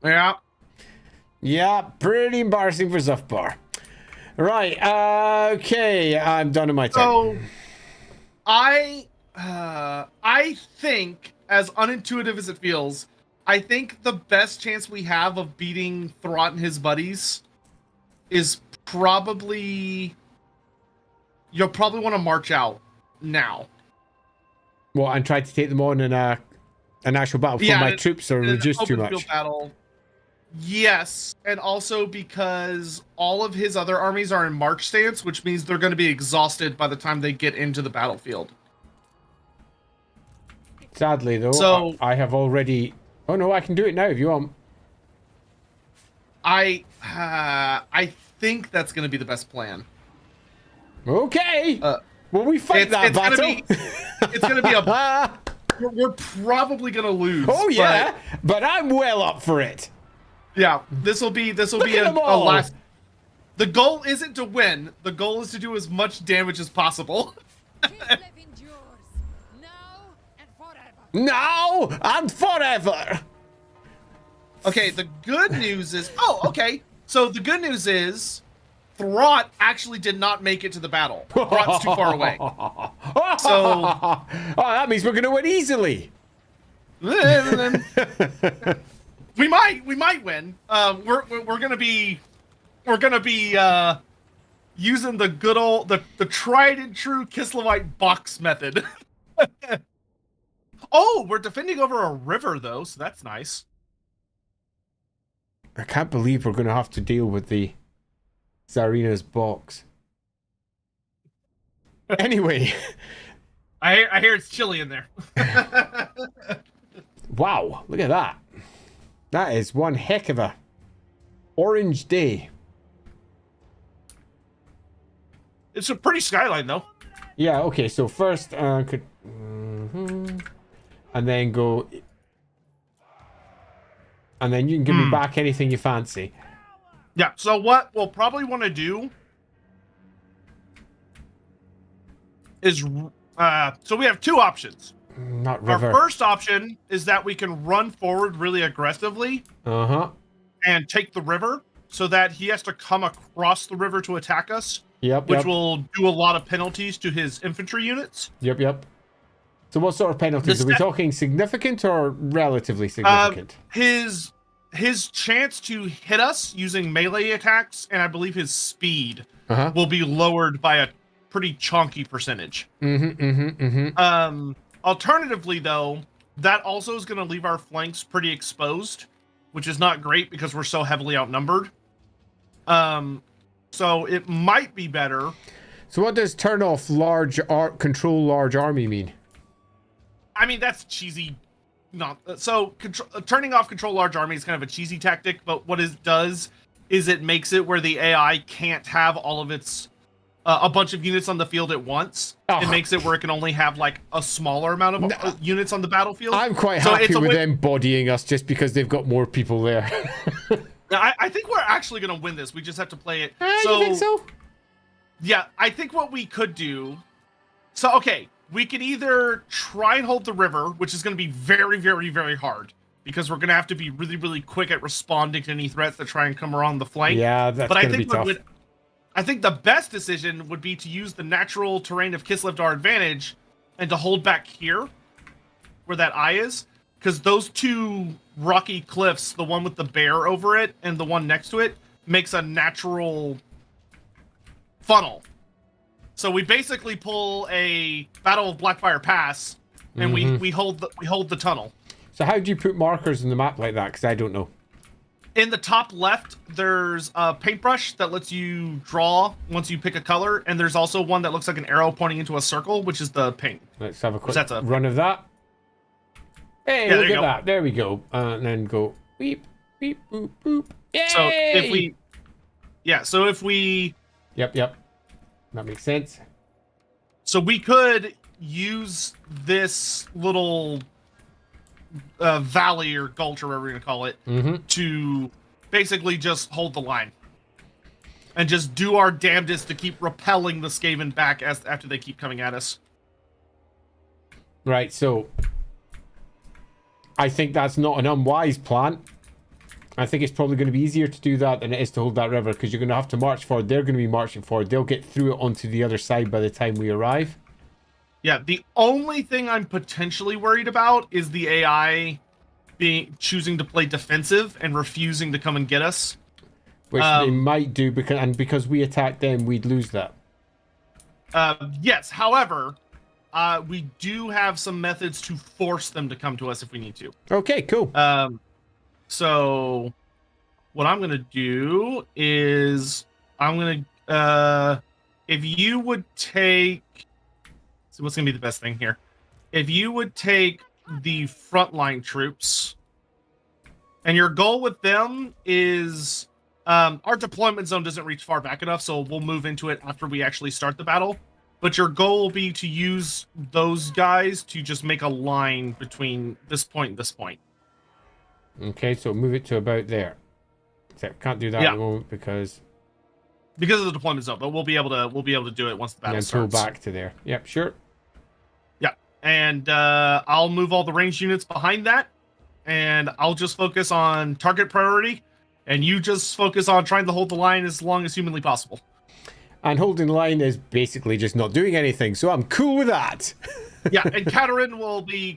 Yeah. Yeah, pretty embarrassing for Zufbar. Right, okay, I'm done in my turn. So, I think, as unintuitive as it feels, I think the best chance we have of beating Throt and his buddies is probably... You'll probably want to march out now. Well, and try to take them on in an actual battle before my troops are reduced too much. Battle. Yes, and also because all of his other armies are in march stance, which means they're going to be exhausted by the time they get into the battlefield. Sadly, though, So- I have already... Oh, no, I can do it now if you want. I think that's going to be the best plan. Okay. Uh, Well, we fight that battle. It's going to be a... We're probably going to lose. Oh, yeah. But I'm well up for it. Yeah, this will be at a them all. last. The goal isn't to win. The goal is to do as much damage as possible. Kislev endures. Now and forever. Now and forever. Okay, the good news is... Oh, okay. So the good news is... Throt actually did not make it to the battle. Throt's too far away. So... Oh, that means we're going to win easily. we might win. We're gonna be using the good old the tried and true Kislevite box method. Oh, we're defending over a river though, so that's nice. I can't believe we're going to have to deal with the Tsarina's box. Anyway. I hear it's chilly in there. Wow, look at that. That is one heck of a orange day. It's a pretty skyline though. Yeah, okay, so first could and then go, and then you can give me back anything you fancy. Yeah, so what we'll probably want to do is so we have two options. Not river. Our first option is that we can run forward really aggressively and take the river so that he has to come across the river to attack us, which will do a lot of penalties to his infantry units. Yep. So what sort of penalties? Are we talking significant or relatively significant? His chance to hit us using melee attacks and I believe his speed will be lowered by a pretty chunky percentage. Alternatively, though, that also is going to leave our flanks pretty exposed, which is not great because we're so heavily outnumbered. So it might be better. So what does turn off control large army mean? I mean, that's cheesy. Turning off control large army is kind of a cheesy tactic, but what it does is it makes it where the AI can't have all of its a bunch of units on the field at once. It makes it where it can only have like a smaller amount of units on the battlefield. I'm quite happy with them bodying us just because they've got more people there. I think we're actually going to win this. We just have to play it. You think so? Yeah, I think what we could do... So, okay, we could either try and hold the river, which is going to be very, very, very hard, because we're going to have to be really, really quick at responding to any threats that try and come around the flank. Yeah, that's going to be tough. I think the best decision would be to use the natural terrain of Kislev to our advantage and to hold back here, where that eye is, because those two rocky cliffs, the one with the bear over it and the one next to it, makes a natural funnel. So we basically pull a Battle of Blackfire Pass, and we hold the tunnel. So how do you put markers in the map like that? Because I don't know. In the top left, there's a paintbrush that lets you draw once you pick a color, and there's also one that looks like an arrow pointing into a circle, which is the paint. Let's have a quick run of that. Hey, look at that. There we go. And then go beep, beep, boop, boop. Yay! So if we... Yep. That makes sense. So we could use this little... valley or gulch or whatever you're gonna call it to basically just hold the line and just do our damnedest to keep repelling the Skaven back after they keep coming at us. Right, so I think that's not an unwise plan. I think it's probably going to be easier to do that than it is to hold that river, because you're going to have to march forward. They're going to be marching forward. They'll get through it onto the other side by the time we arrive. Yeah, the only thing I'm potentially worried about is the AI choosing to play defensive and refusing to come and get us. Which they might do, because we attacked them, we'd lose that. Yes, however, we do have some methods to force them to come to us if we need to. Okay, cool. So what I'm gonna do is I'm gonna if you would take, so what's gonna be the best thing here? If you would take the frontline troops, and your goal with them is our deployment zone doesn't reach far back enough, so we'll move into it after we actually start the battle. But your goal will be to use those guys to just make a line between this point and this point. Okay, so move it to about there. Except can't do that at the moment because of the deployment zone, but we'll be able to do it once the battle pull starts. back to there. Yep, sure. Yeah, and I'll move all the ranged units behind that, and I'll just focus on target priority, and you just focus on trying to hold the line as long as humanly possible. And holding the line is basically just not doing anything, so I'm cool with that. Yeah, and Kadrin will be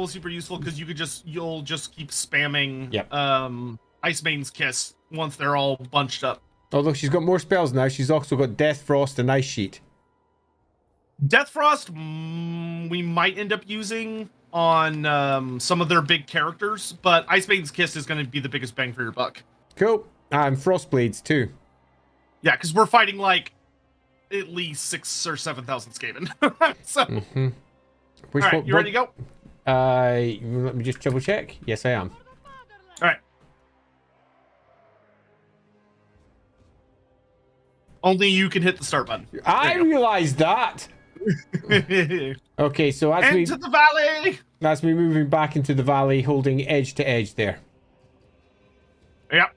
super useful because you'll just keep spamming Ice Maiden's Kiss once they're all bunched up. Although she's got more spells now, she's also got Death, Frost, and Ice Sheet. Death Frost, we might end up using on some of their big characters, but Ice Maiden's Kiss is going to be the biggest bang for your buck. Cool. And Frost Blades too. Yeah, because we're fighting like at least 6,000 or 7,000 Skaven. So, Which all right, you ready to go? Let me just double check. Yes, I am. All right. Only you can hit the start button. I realized that. Okay, so Into the valley. that's me moving back into the valley, holding edge to edge there. Yep.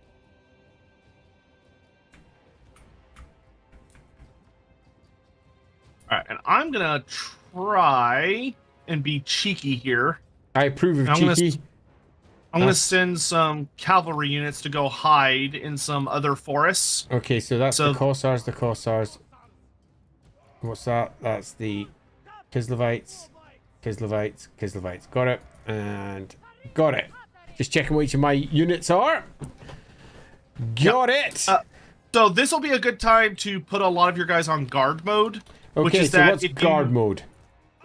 All right, and I'm gonna try and be cheeky here. I approve of cheeky. I'm gonna send some cavalry units to go hide in some other forests. Okay, so that's the Kossars. What's that? That's the Kislevites. Got it. And got it. Just checking what each of my units are. Got it. So this will be a good time to put a lot of your guys on guard mode. Which Okay, is so that what's guard mode?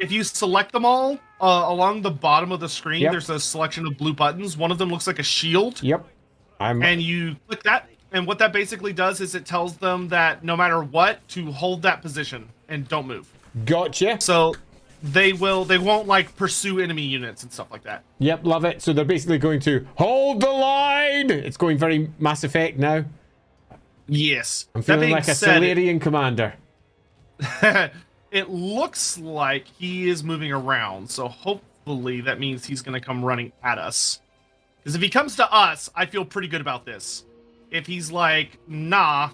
If you select them all, along the bottom of the screen, Yep. there's a selection of blue buttons. One of them looks like a shield. Yep. And you click that, and what that basically does is it tells them that no matter what, to hold that position and don't move. Gotcha. So they won't like pursue enemy units and stuff like that. Yep, love it. So they're basically going to hold the line. It's going very Mass Effect now. Yes. I'm feeling like a Solarian commander. It looks like he is moving around, so hopefully that means he's going to come running at us. Because if he comes to us, I feel pretty good about this. If he's like, nah,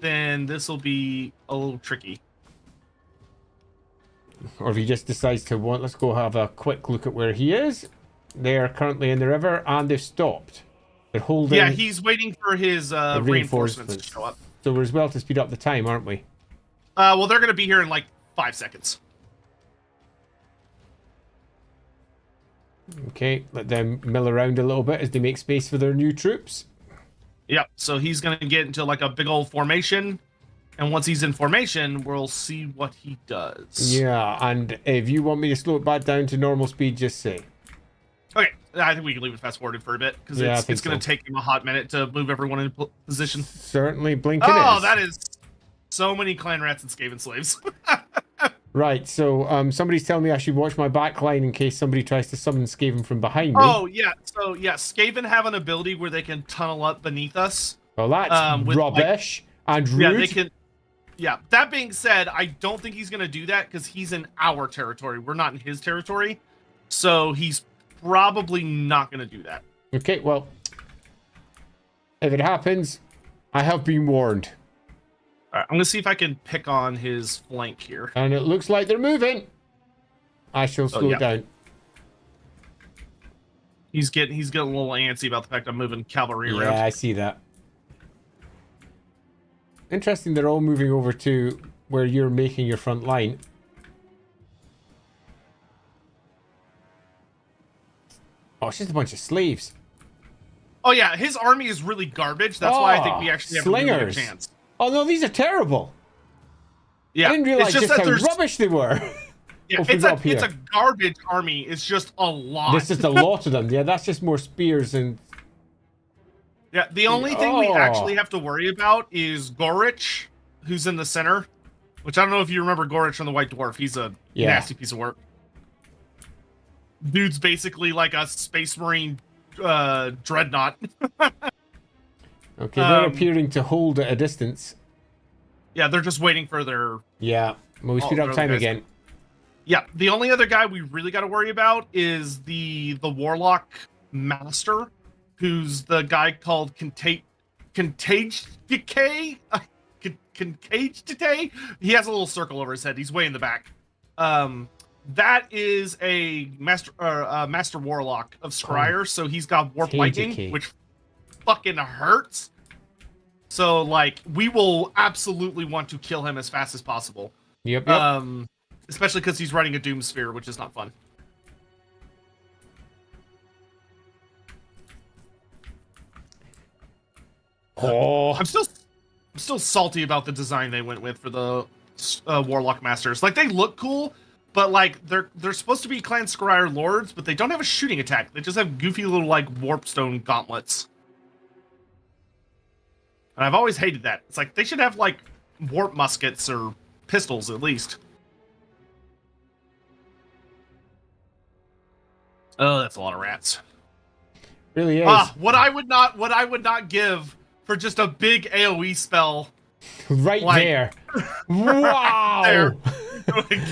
then this will be a little tricky. Or if he just decides to let's go have a quick look at where he is. They're currently in the river and they've stopped. They're holding. Yeah, he's waiting for his reinforcements to show up. So we're as well to speed up the time, aren't we? Well, they're going to be here in like 5 seconds. Okay, let them mill around a little bit as they make space for their new troops. Yep, so he's going to get into like a big old formation. And once he's in formation, we'll see what he does. Yeah, and if you want me to slow it back down to normal speed, just say. Okay, I think we can leave it fast forwarded for a bit because it's going to take him a hot minute to move everyone in position. Certainly, blinking Oh, is. that is so many clan rats and Skaven slaves. Right, so somebody's telling me I should watch my back line in case somebody tries to summon Skaven from behind me. Oh, yeah. So, yeah, Skaven have an ability where they can tunnel up beneath us. Well, that's rubbish and rude. Yeah, they can. Yeah, that being said, I don't think he's going to do that because he's in our territory. We're not in his territory. So he's probably not going to do that. Okay, well, if it happens, I have been warned. All right, I'm going to see if I can pick on his flank here. And it looks like they're moving. I shall slow it down. He's getting a little antsy about the fact I'm moving cavalry around. Yeah, I see that. Interesting, they're all moving over to where you're making your front line. Oh, it's just a bunch of slaves. Oh yeah, his army is really garbage. That's why I think we actually have a really good chance. Oh no, these are terrible. Yeah, I didn't realize it's just how there's rubbish they were. Yeah, it's a garbage army. It's just a lot. There's just a lot of them. Yeah, that's just more spears and... Yeah, the only thing we actually have to worry about is Gorich, who's in the center. Which I don't know if you remember Gorich from the White Dwarf. He's a nasty piece of work. Dude's basically like a Space Marine dreadnought. Okay, they're appearing to hold at a distance. Yeah, they're just waiting for their... Yeah, well, we speed up time again. Yeah, the only other guy we really got to worry about is the Warlock Master, who's the guy called Contagious Decay. Contagious Decay. He has a little circle over his head. He's way in the back. That is a master warlock of Scryer, so he's got warp lightning, which fucking hurts. So like, we will absolutely want to kill him as fast as possible. Yep. Especially because he's running a Doom Sphere, which is not fun. Oh, I'm still salty about the design they went with for the Warlock Masters. Like, they look cool, but like they're supposed to be Clan Scryer Lords, but they don't have a shooting attack. They just have goofy little like warpstone gauntlets. And I've always hated that. It's like they should have like warp muskets or pistols at least. Oh, that's a lot of rats. Really is. What I would not give for just a big AoE spell. Right like, there. Wow. There.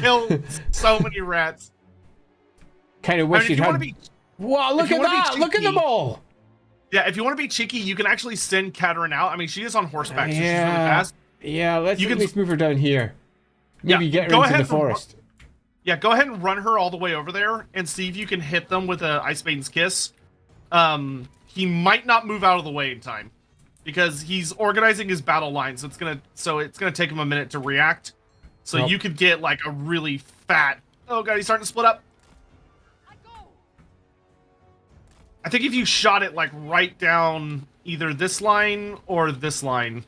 Kill so many rats. Kind of wish you'd had... Wow, look at that. Look at them all. Yeah, if you want to be cheeky, you can actually send Kadrin out. I mean, she is on horseback, so she's really fast. Yeah, let's at least move her down here. Maybe get her into the forest. Yeah, go ahead and run her all the way over there and see if you can hit them with a Ice Maiden's Kiss. He might not move out of the way in time because he's organizing his battle line, so it's gonna take him a minute to react. So you could get like a really fat. Oh god, he's starting to split up. I think if you shot it like right down either this line or this line.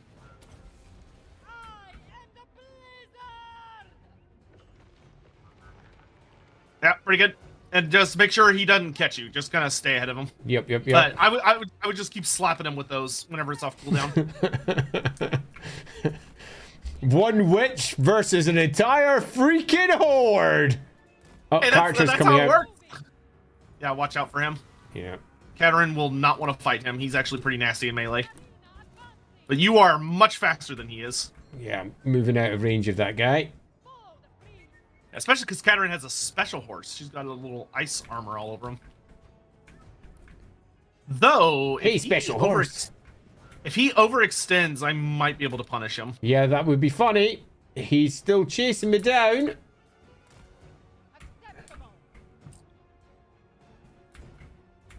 Yeah, pretty good. And just make sure he doesn't catch you. Just kind of stay ahead of him. Yep. But I would just keep slapping him with those whenever it's off cooldown. One witch versus an entire freaking horde. Oh, hey, characters that's coming how it out. works. Yeah, watch out for him. Yeah. Kadrin will not want to fight him. He's actually pretty nasty in melee. But you are much faster than he is. Yeah, I'm moving out of range of that guy. Especially because Kadrin has a special horse. She's got a little ice armor all over him. Though, hey, special horse. If he overextends, I might be able to punish him. Yeah, that would be funny. He's still chasing me down.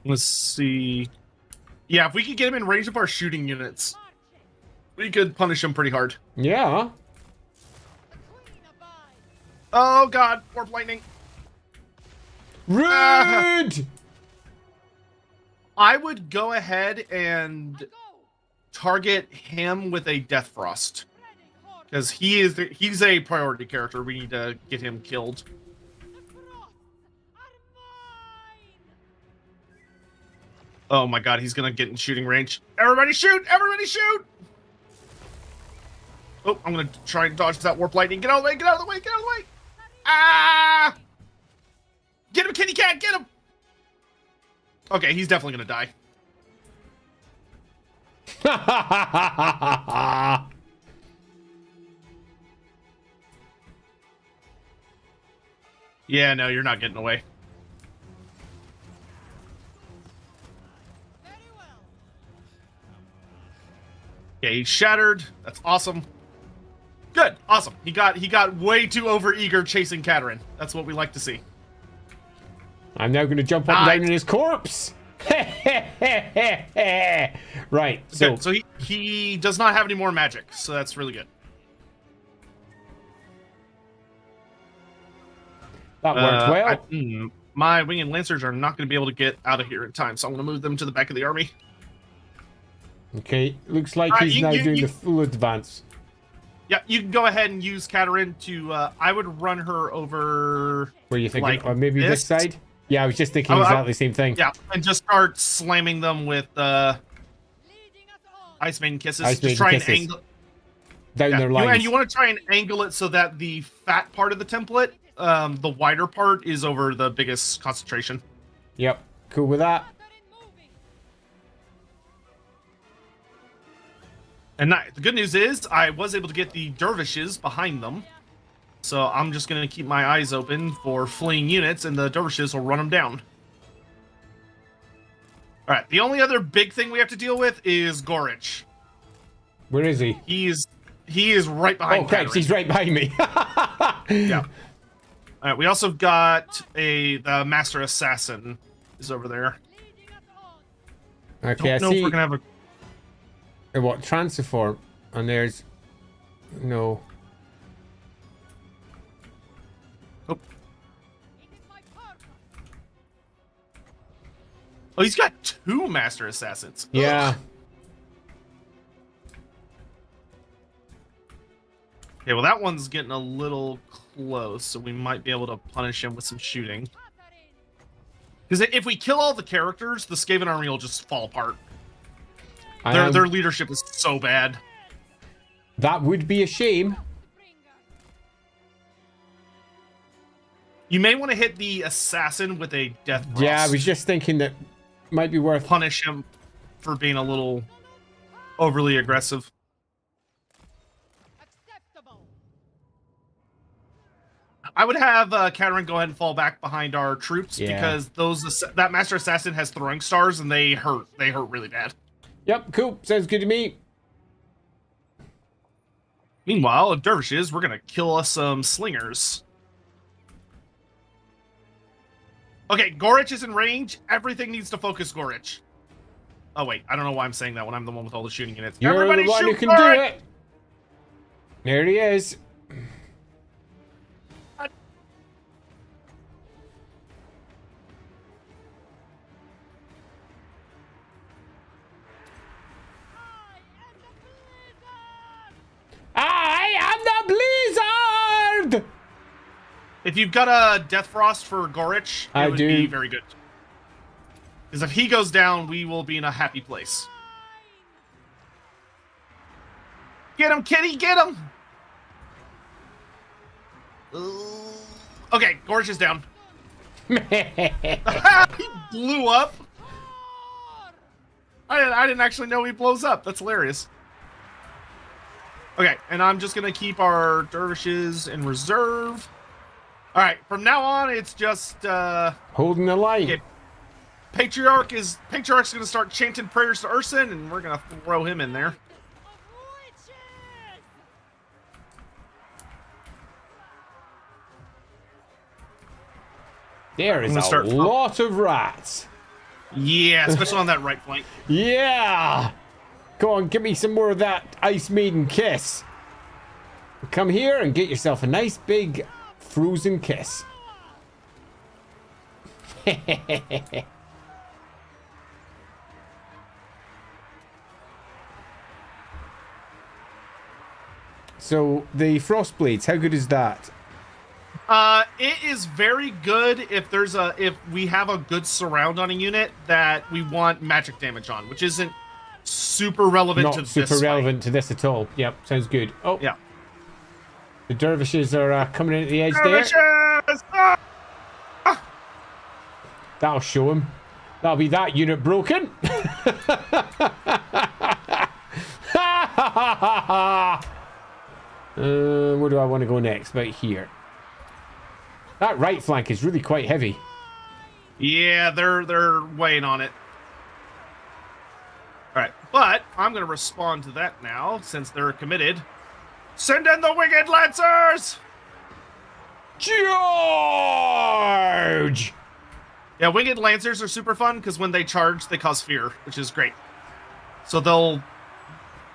Let's see. Yeah, if we could get him in range of our shooting units, we could punish him pretty hard. Yeah. Oh god, warp lightning. Rude! I would go ahead and target him with a Death Frost. Because he's a priority character. We need to get him killed. Oh my god, he's gonna get in shooting range. Everybody shoot! Everybody shoot! Oh, I'm gonna try and dodge that warp lightning. Get out of the way! Get out of the way! Get out of the way! Ah! Get him, kitty cat! Get him! Okay, he's definitely gonna die. Yeah, no, you're not getting away. Yeah, he's shattered. That's awesome. Good, awesome. He got way too overeager chasing Kadrin. That's what we like to see. I'm now going to jump up and down in his corpse. Right. So good. So he does not have any more magic, so that's really good. That worked well. My winged lancers are not going to be able to get out of here in time, so I'm going to move them to the back of the army. Okay, looks like he's now doing the full advance. Yeah, you can go ahead and use Kadrin to. I would run her over. Where you thinking? Like or maybe this side? Yeah, I was just thinking exactly the same thing. Yeah, and just start slamming them with. Ice Maiden Kisses. Ice Just Maiden try Kisses. and angle. Down their lines. And you want to try and angle it so that the fat part of the template, the wider part, is over the biggest concentration. Yep. Cool with that. And the good news is, I was able to get the dervishes behind them. So I'm just going to keep my eyes open for fleeing units, and the dervishes will run them down. Alright, the only other big thing we have to deal with is Gorich. Where is he? He is right behind Oh, crap, Kadrin. he's right behind me. Yeah. Alright, we also got the Master Assassin is over there. Okay, I Don't know if see. we're going to have a... What, transform? And there's... No. Oh. Oh, he's got 2 Master Assassins. Yeah. Ugh. Okay, well, that one's getting a little close, so we might be able to punish him with some shooting. Because if we kill all the characters, the Skaven army will just fall apart. Their leadership is so bad. That would be a shame. You may want to hit the assassin with a death thrust. Yeah, I was just thinking that might be worth... Punish him for being a little overly aggressive. I would have Kadrin go ahead and fall back behind our troops because that Master Assassin has throwing stars and they hurt. They hurt really bad. Yep, cool. Sounds good to me. Meanwhile, at dervishes, we're gonna kill us some slingers. Okay, Gorich is in range. Everything needs to focus Gorich. Oh wait, I don't know why I'm saying that when I'm the one with all the shooting units. You're Everybody the one shoot who can Gorich! do it. There he is. I am the Blizzard! If you've got a Death Frost for Gorich, it would be very good. Because if he goes down, we will be in a happy place. Get him, kitty, get him! Okay, Gorich is down. He blew up. I didn't actually know he blows up. That's hilarious. Okay, and I'm just gonna keep our dervishes in reserve. All right, from now on, it's just holding the line. Okay, Patriarch's gonna start chanting prayers to Urson, and we're gonna throw him in there. There is a lot of rats. Yeah, especially on that right flank. Yeah! Go on, give me some more of that Ice Maiden kiss. Come here and get yourself a nice big frozen kiss. So, the frost blades, how good is that? It is very good if we have a good surround on a unit that we want magic damage on, which isn't super relevant to this fight. Not super relevant to this at all. Yep, sounds good. Oh, yeah. The dervishes are coming in at the edge dervishes! there. Ah! That'll show him. That'll be that unit broken. Where do I want to go next? About here. That right flank is really quite heavy. Yeah, they're weighing on it. All right, but I'm going to respond to that now since they're committed. Send in the Winged Lancers! Charge! Yeah, Winged Lancers are super fun because when they charge, they cause fear, which is great. So they'll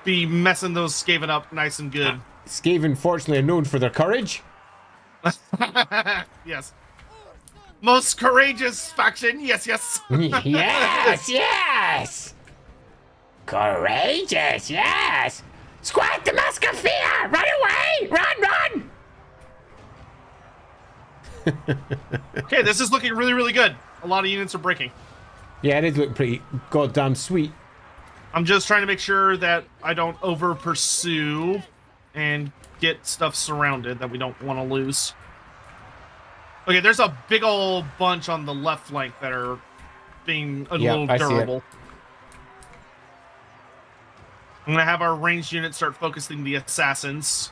be messing those Skaven up nice and good. Skaven, fortunately, are known for their courage. Yes. Most courageous faction. Yes, yes. Yes, yes. Courageous, yes. Squat the Musk of Fear! Run away! Run, run! Okay, this is looking really, really good. A lot of units are breaking. Yeah, it did look pretty goddamn sweet. I'm just trying to make sure that I don't over pursue and get stuff surrounded that we don't want to lose. Okay, there's a big old bunch on the left flank that are being a little I see it. durable. I'm gonna have our ranged unit start focusing the assassins.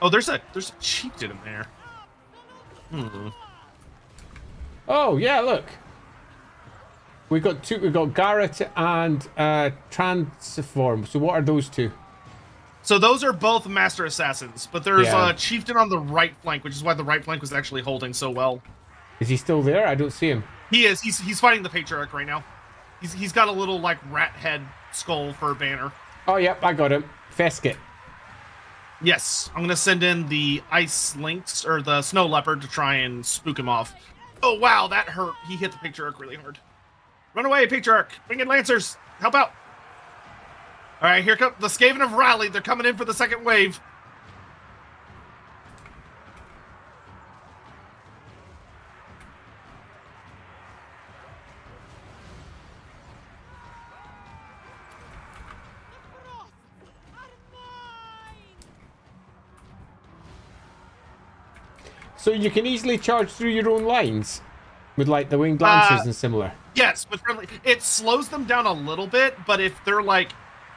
Oh, there's a chieftain in there. Oh yeah, look. We got two. We got Garrett and Transform. So what are those two? So those are both master assassins, but there's Yeah. a chieftain on the right flank, which is why the right flank was actually holding so well. Is he still there? I don't see him. He is. He's fighting the patriarch right now. He's got a little like rat head skull for a banner. Oh yep, I got him. Fesket. Yes, I'm gonna send in the ice lynx or the snow leopard to try and spook him off. Oh wow, that hurt. He hit the patriarch really hard. Run away, patriarch! Bring in lancers! Help out! All right, here come the Skaven have rallied. They're coming in for the second wave. So you can easily charge through your own lines with like the winged lancers and similar. Yes, but friendly. It slows them down a little bit, but if they're like,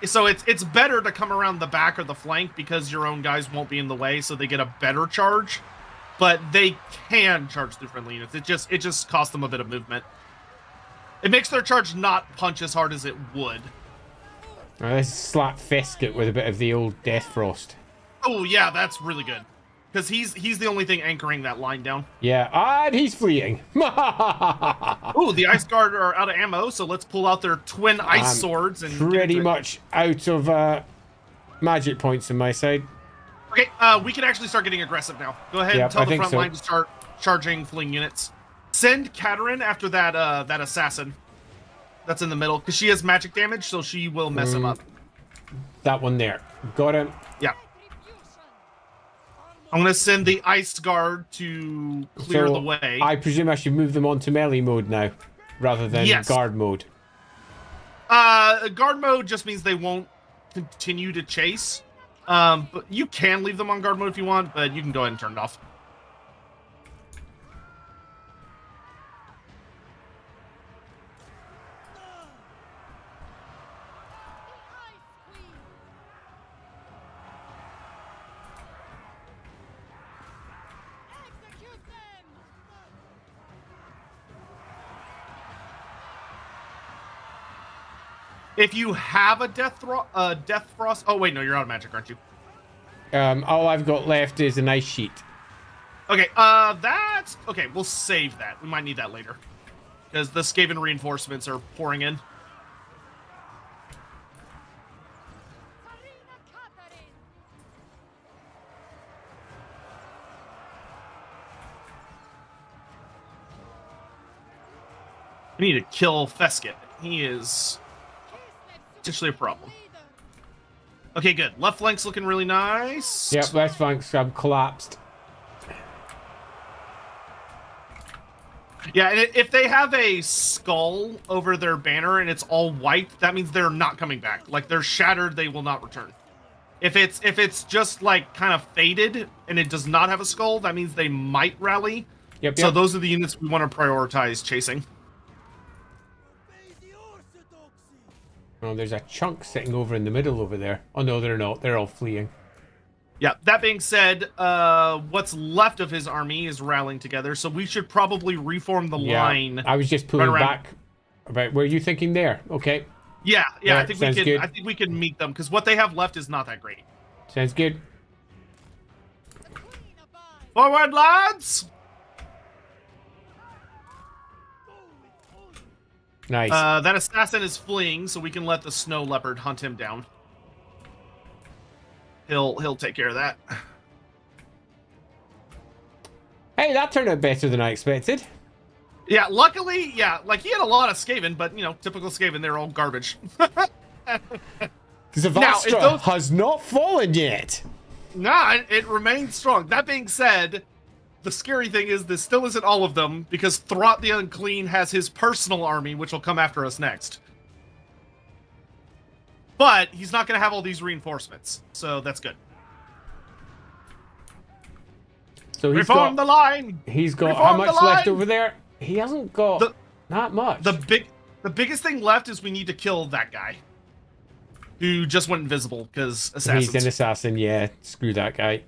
so it's better to come around the back or the flank because your own guys won't be in the way, so they get a better charge. But they can charge through friendly units. It just costs them a bit of movement. It makes their charge not punch as hard as it would. Now, let's slap Fesket with a bit of the old Death Frost. Oh yeah, that's really good. Because he's the only thing anchoring that line down. Yeah, and he's fleeing. Oh, the Ice Guard are out of ammo, so let's pull out their twin ice swords and Pretty much out of magic points on my side. Okay, we can actually start getting aggressive now. Go ahead and Yep, tell I the think front so. line to start charging fleeing units. Send Kadrin after that that assassin that's in the middle, because she has magic damage, so she will mess him up. That one there. Got him. Yeah. I'm going to send the Ice Guard to clear So, the way. I presume I should move them on to melee mode now, rather than Yes. guard mode. Guard mode just means they won't continue to chase. But you can leave them on guard mode if you want, but you can go ahead and turn it off. Execute them! If you have a death frost. Oh wait, no, you're out of magic, aren't you? All I've got left is an ice sheet. Okay, that's okay. We'll save that. We might need that later because the Skaven reinforcements are pouring in. Kadrin! We need to kill Fesket. He is potentially a problem. Okay, good. Left flank's looking really nice. Yep, left flank's collapsed. Yeah, and if they have a skull over their banner and it's all white, that means they're not coming back. Like they're shattered, they will not return. If it's just like kind of faded and it does not have a skull, that means they might rally. Yep, So yep. those are the units we want to prioritize chasing. Oh, there's a chunk sitting over in the middle over there. Oh no, they're not. They're all fleeing. Yeah, that being said, what's left of his army is rallying together, so we should probably reform the line. I was just pulling right around- back. About were you thinking there? Okay, Yeah, Yeah, I think we sounds can. good. I think we can meet them because what they have left is not that great. sounds good. Queen abides! Forward, lads! Nice. That assassin is fleeing, so we can let the snow leopard hunt him down. He'll take care of that. Hey, that turned out better than I expected. Yeah, luckily, yeah, like he had a lot of Skaven, but you know, typical Skaven, they're all garbage. Zavastra those- has not fallen yet. Nah, it remains strong. That being said, the scary thing is this still isn't all of them, because Throt the Unclean has his personal army, which will come after us next. But he's not going to have all these reinforcements, so that's good. So he's Reform the line! He's got Reform how much the left line! over there? He hasn't got that much. The biggest thing left is we need to kill that guy. Who just went invisible, because assassins. He's an assassin, yeah. Screw that guy.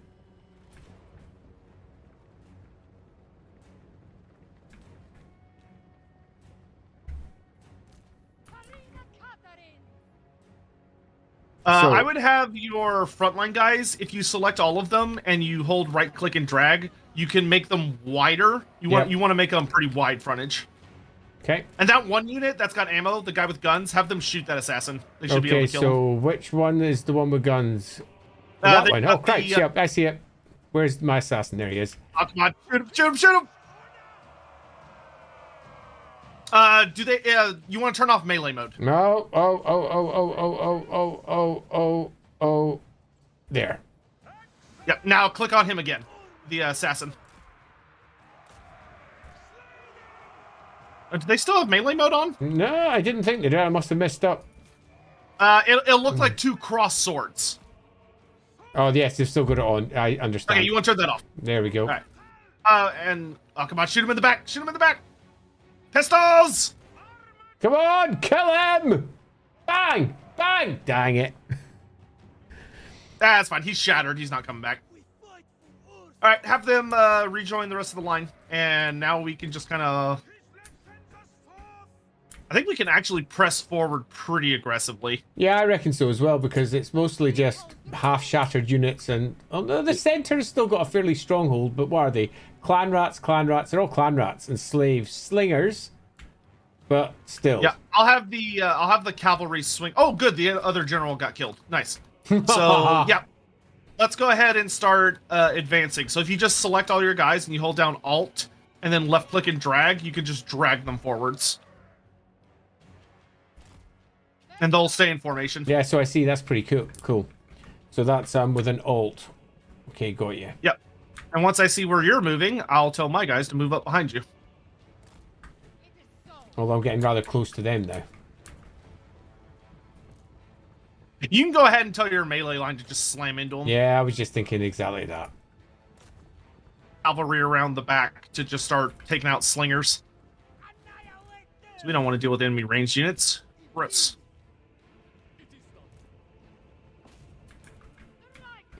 So- I would have your frontline guys, if you select all of them and you hold right click and drag, you can make them wider. You want to make them pretty wide frontage. Okay. And that one unit that's got ammo, the guy with guns, have them shoot that assassin. They should be able to kill him. So which one is the one with guns? That one. Oh, Christ. Yep, I see it. Where's my assassin? There he is. Oh, come on. Shoot him, shoot him! Do they, you want to turn off melee mode? No. Oh. There. Yep, now click on him again. The assassin. Do they still have melee mode on? No, I didn't think they did. I must have messed up. It'll look like two cross swords. Oh, yes, they've still got it on. I understand. Okay, you want to turn that off. There we go. All right. Oh, come on, shoot him in the back. Shoot him in the back. Pistols! Come on, kill him! Bang! Bang! Dang it. That's fine. He's shattered. He's not coming back. All right, have them rejoin the rest of the line. And now we can just kind of... I think we can actually press forward pretty aggressively. Yeah, I reckon so as well, because it's mostly just half-shattered units, and although the centre's still got a fairly stronghold, but what are they? Clan rats, they're all clan rats, and slaves, slingers, but still. Yeah, I'll have the cavalry swing. Oh, good, the other general got killed. Nice. So, yeah, let's go ahead and start advancing. So if you just select all your guys and you hold down Alt, and then left-click and drag, you can just drag them forwards. And they'll stay in formation. Yeah, so I see. That's pretty cool. So that's with an alt. Okay, got you. Yep. And once I see where you're moving, I'll tell my guys to move up behind you. Although I'm getting rather close to them now. You can go ahead and tell your melee line to just slam into them. Yeah, I was just thinking exactly that. Cavalry around the back to just start taking out slingers. So we don't want to deal with enemy ranged units. Gross.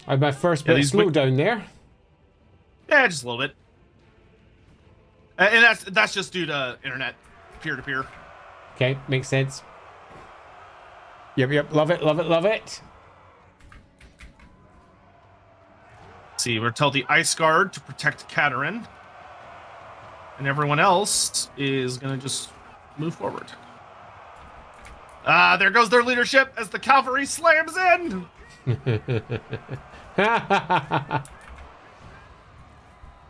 I had my first bit of slowdown there. Yeah, just a little bit. And that's just due to internet, peer-to-peer. Okay, makes sense. Yep, love it. Let's see, we're tell the Ice Guard to protect Kadrin. And everyone else is going to just move forward. There goes their leadership as the cavalry slams in!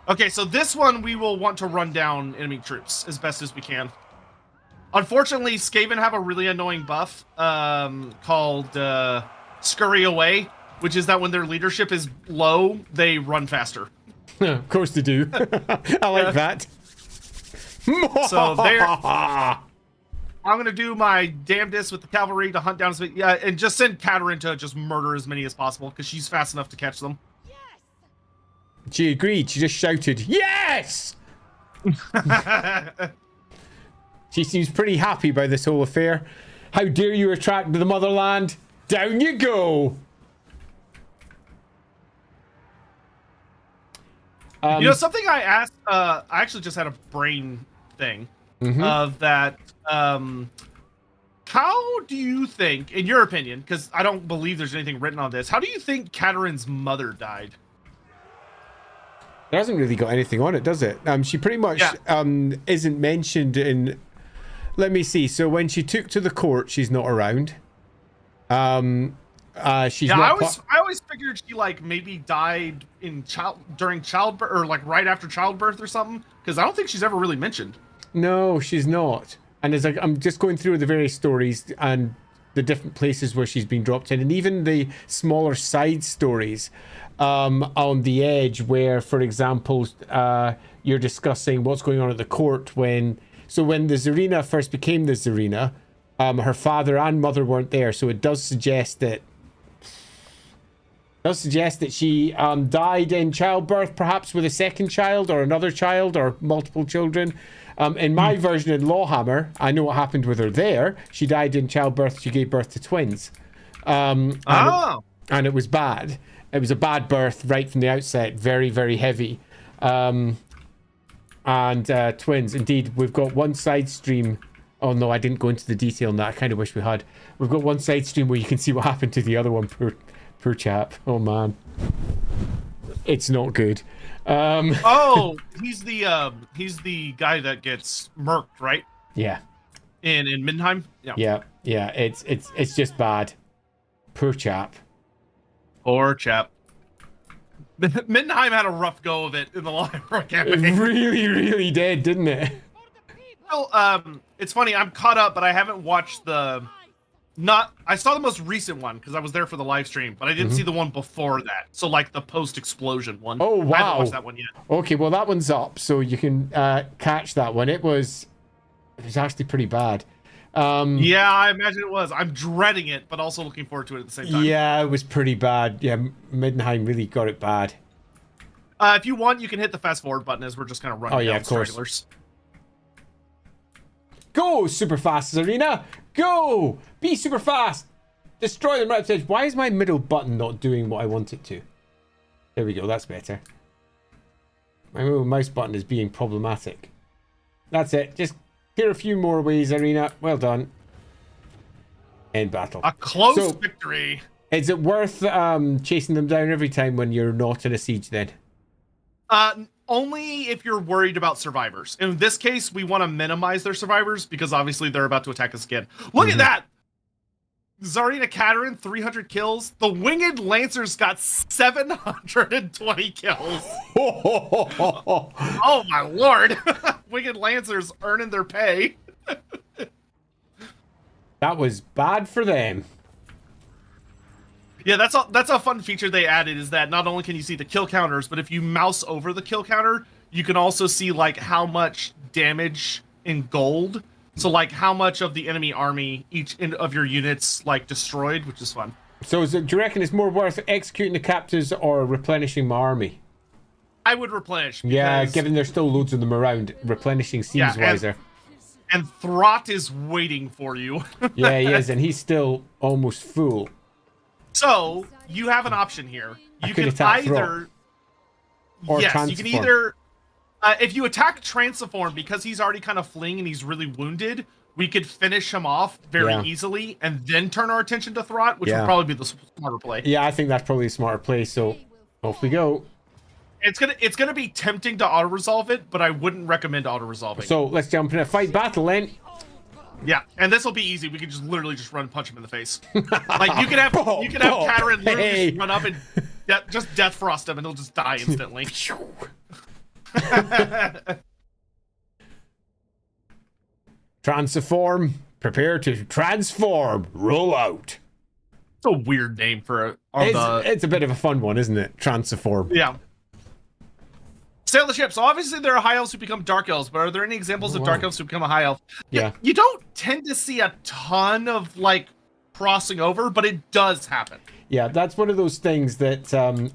Okay, so this one we will want to run down enemy troops as best as we can. Unfortunately, Skaven have a really annoying buff called Scurry Away, which is that when their leadership is low, they run faster. Of course they do. I like that. So there. I'm going to do my damnedest with the cavalry to hunt down as many, and just send Kadrin to just murder as many as possible, because she's fast enough to catch them. She agreed. She just shouted, yes! She seems pretty happy by this whole affair. How dare you attract the motherland? Down you go! You know, something I asked, I actually just had a brain thing of that. How do you think, in your opinion, because I don't believe there's anything written on this, how do you think Kadrin's mother died? It hasn't really got anything on it, does it? She pretty much isn't mentioned in... Let me see. So when she took to the court, she's not around. She's not... I always figured she like maybe died during childbirth, or like right after childbirth or something, because I don't think she's ever really mentioned. No, she's not. And it's like I'm just going through the various stories, and the different places where she's been dropped in, and even the smaller side stories on the edge, where, for example, you're discussing what's going on at the court when the Tsarina first became the Tsarina, her father and mother weren't there, so it does suggest that she died in childbirth, perhaps with a second child or another child or multiple children. In my version in LAWhammer, I know what happened with her there. She died in childbirth. She gave birth to twins. And it was bad. It was a bad birth right from the outset. Very, very heavy. And twins. Indeed, we've got one side stream. Oh, no, I didn't go into the detail on that. I kind of wish we had. We've got one side stream where you can see what happened to the other one. Poor chap. Oh, man. It's not good. Oh, he's the guy that gets murked, right? Yeah. In Middenheim? Yeah. It's just bad. Poor chap. Poor chap. Middenheim had a rough go of it in the LAWhammer It campaign. really, really did, didn't it? Well, it's funny, I'm caught up, but I haven't watched I saw the most recent one because I was there for the live stream, but I didn't see the one before that. So like the post-explosion one. Oh, wow. I haven't watched that one yet. Okay, well that one's up, so you can catch that one. It was actually pretty bad. Yeah, I imagine it was. I'm dreading it, but also looking forward to it at the same time. Yeah, it was pretty bad. Yeah, Middenheim really got it bad. If you want, you can hit the fast forward button as we're just kind of running down of course. regulars. Go, super fast Tsarina! Go! Be super fast! Destroy them right up the edge. Why is my middle button not doing what I want it to? There we go, that's better. My middle mouse button is being problematic. That's it. Just clear a few more ways, Tsarina. Well done. End battle. A close victory. Is it worth chasing them down every time when you're not in a siege then? Only if you're worried about survivors. In this case, we want to minimize their survivors because obviously they're about to attack us again. Look at that! Tsarina Kadrin, 300 kills. The Winged Lancers got 720 kills. Oh my lord! Winged Lancers earning their pay. That was bad for them. Yeah, that's a fun feature they added, is that not only can you see the kill counters, but if you mouse over the kill counter, you can also see like how much damage in gold. So like how much of the enemy army of your units like destroyed, which is fun. So do you reckon it's more worth executing the captives or replenishing my army? I would replenish. Yeah, given there's still loads of them around, replenishing seems wiser. And Throt is waiting for you. Yeah, he is, and he's still almost full. So you have an option here. You can attack either, or yes, transform. you can either. If you attack Transform, because he's already kind of fleeing and he's really wounded, we could finish him off very easily and then turn our attention to Throt, which would probably be the smarter play. Yeah, I think that's probably a smarter play. So off we go. It's gonna be tempting to auto resolve it, but I wouldn't recommend auto resolving. So let's jump in a fight battle then. Yeah, and this will be easy. We can just literally just run and punch him in the face. Like you can have Kadrin literally just run up and just death frost him, and he'll just die instantly. Transform. Prepare to transform. Roll out. It's a weird name for it's a bit of a fun one, isn't it? Transform. Yeah. Sail the ship. So obviously there are high elves who become dark elves, but are there any examples of dark elves who become a high elf? Yeah. You don't tend to see a ton of like crossing over, but it does happen. Yeah, that's one of those things that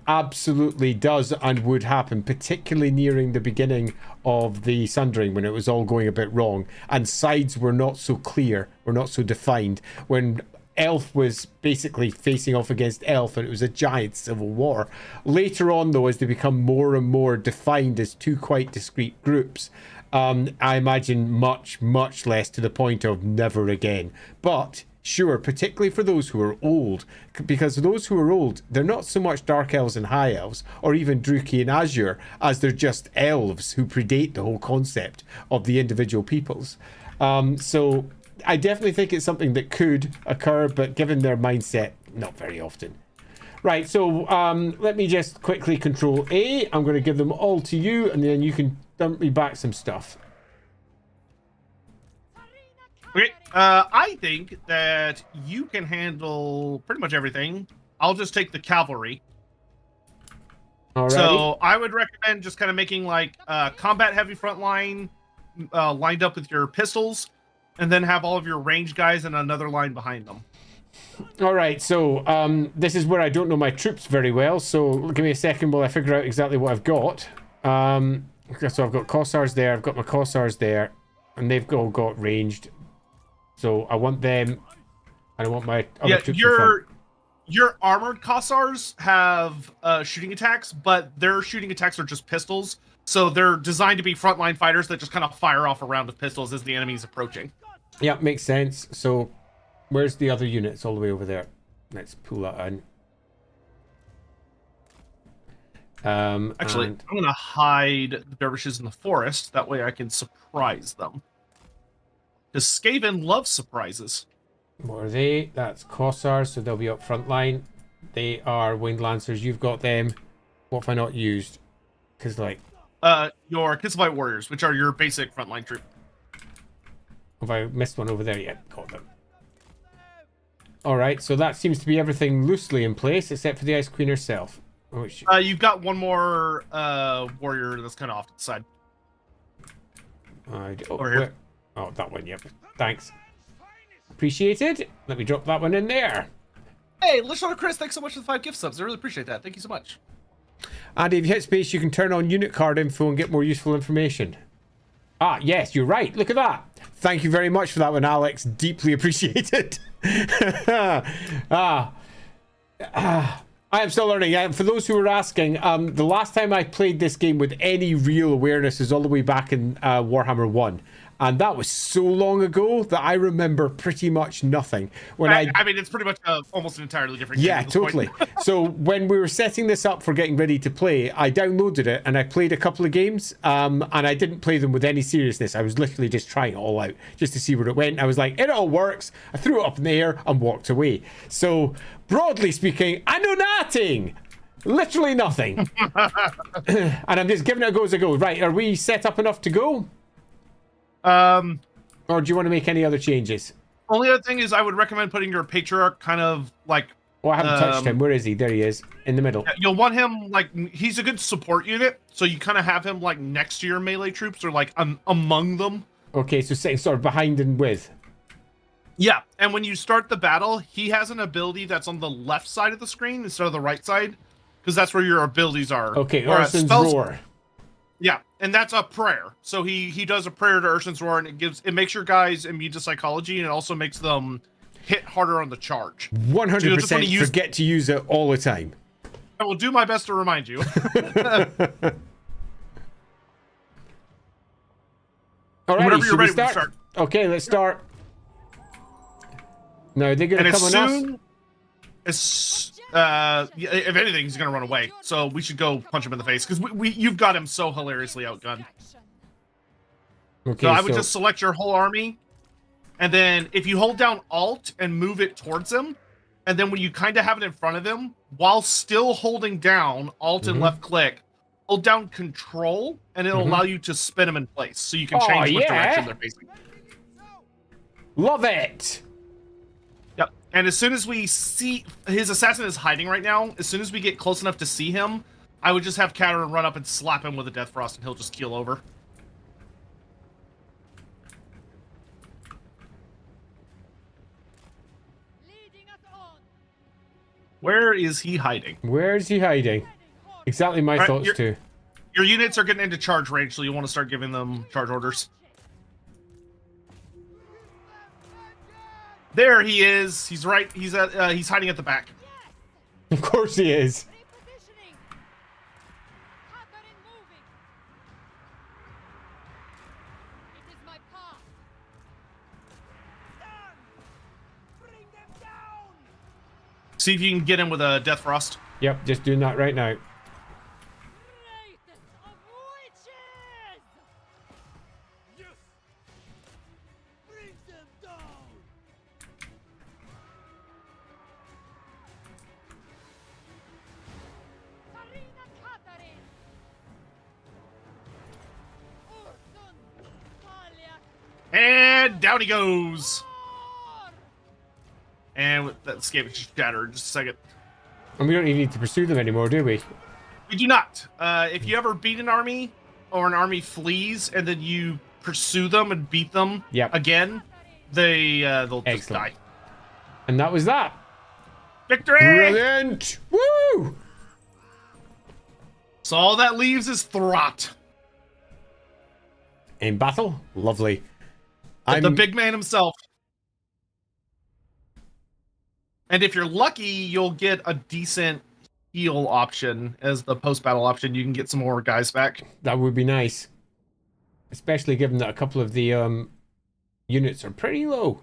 absolutely does and would happen, particularly nearing the beginning of the Sundering when it was all going a bit wrong and sides were not so clear, were not so defined. When Elf was basically facing off against Elf and it was a giant civil war. Later on, though, as they become more and more defined as two quite discrete groups, I imagine much, much less, to the point of never again. But sure, particularly for those who are old, because those who are old, they're not so much Dark Elves and High Elves, or even Druchii and Azure, as they're just elves who predate the whole concept of the individual peoples. So I definitely think it's something that could occur, but given their mindset, not very often. Right, so let me just quickly control A. I'm going to give them all to you, and then you can dump me back some stuff. Okay, I think that you can handle pretty much everything. I'll just take the cavalry. Alrighty. So I would recommend just kind of making like combat heavy front line lined up with your pistols, and then have all of your ranged guys in another line behind them. All right, so this is where I don't know my troops very well, so give me a second while I figure out exactly what I've got. Okay, so I've got Cossars there, I've got my Cossars there, and they've all got ranged. So I want them, and I want my other troops in front. Your armored Cossars have shooting attacks, but their shooting attacks are just pistols, so they're designed to be frontline fighters that just kind of fire off a round of pistols as the enemy's approaching. Yeah, makes sense. So where's the other units? All the way over there. Let's pull that in. Actually, I'm going to hide the dervishes in the forest. That way I can surprise them. Because Skaven loves surprises. What are they? That's Cossars, so they'll be up front line. They are Winged Lancers. You've got them. What have I not used? Because, like... Your Kislev warriors, which are your basic frontline troop. Have I missed one over there yet? Got them. Alright, so that seems to be everything loosely in place, except for the Ice Queen herself. Which... You've got one more warrior that's kind of off to the side. Over here. Oh, that one, yep. Thanks. Appreciated. Let me drop that one in there. Hey, Listener Chris, thanks so much for the 5 gift subs. I really appreciate that. Thank you so much. Andy, if you hit space, you can turn on unit card info and get more useful information. Ah, yes, you're right. Look at that. Thank you very much for that one, Alex. Deeply appreciated. I am still learning. For those who were asking, the last time I played this game with any real awareness is all the way back in Warhammer 1. And that was so long ago that I remember pretty much nothing. When I mean, it's pretty much almost an entirely different game. Yeah, totally. So when we were setting this up for getting ready to play, I downloaded it and I played a couple of games. And I didn't play them with any seriousness. I was literally just trying it all out just to see where it went. I was like, it all works. I threw it up in the air and walked away. So broadly speaking, I know nothing. Literally nothing. And I'm just giving it a go as I go. Right, are we set up enough to go? Or do you want to make any other changes? Only other thing is I would recommend putting your patriarch kind of like... Oh, I haven't touched him. Where is he? There he is. In the middle. You'll want him, like, he's a good support unit, so you kind of have him, like, next to your melee troops or, like, among them. Okay, so sitting sort of behind and with. Yeah, and when you start the battle, he has an ability that's on the left side of the screen instead of the right side, because that's where your abilities are. Okay, Urson's Roar. Yeah, and that's a prayer. So he does a prayer to Urson's Roar, and it makes your guys immune to psychology, and it also makes them hit harder on the charge. 100% forget to use it all the time. I will do my best to remind you. All right, whenever you're ready, we start? Okay, let's start. No, they're gonna come on us. If anything, he's gonna run away. So we should go punch him in the face because you've got him so hilariously outgunned. Okay, so I would just select your whole army, and then if you hold down Alt and move it towards him, and then when you kind of have it in front of him, while still holding down Alt and left click, hold down Control, and it'll allow you to spin them in place, so you can change which direction they're facing. Love it. Yep. And as soon as we see his assassin is hiding right now, as soon as we get close enough to see him, I would just have Kadrin run up and slap him with a Death Frost, and he'll just keel over. Where is he hiding? Where is he hiding? Exactly my thoughts too. Your units are getting into charge range, so you want to start giving them charge orders. There he is. He's right. He's hiding at the back. Of course he is. See if you can get him with a Death Frost. Yep, just doing that right now. And down he goes. And that escape is shattered. Just a second. And we don't even need to pursue them anymore, do we? We do not. If you ever beat an army, or an army flees, and then you pursue them and beat them again, they'll just die. And that was that. Victory! Brilliant! Woo! So all that leaves is Throt. In battle? Lovely. The big man himself. And if you're lucky, you'll get a decent heal option as the post-battle option. You can get some more guys back. That would be nice. Especially given that a couple of the units are pretty low.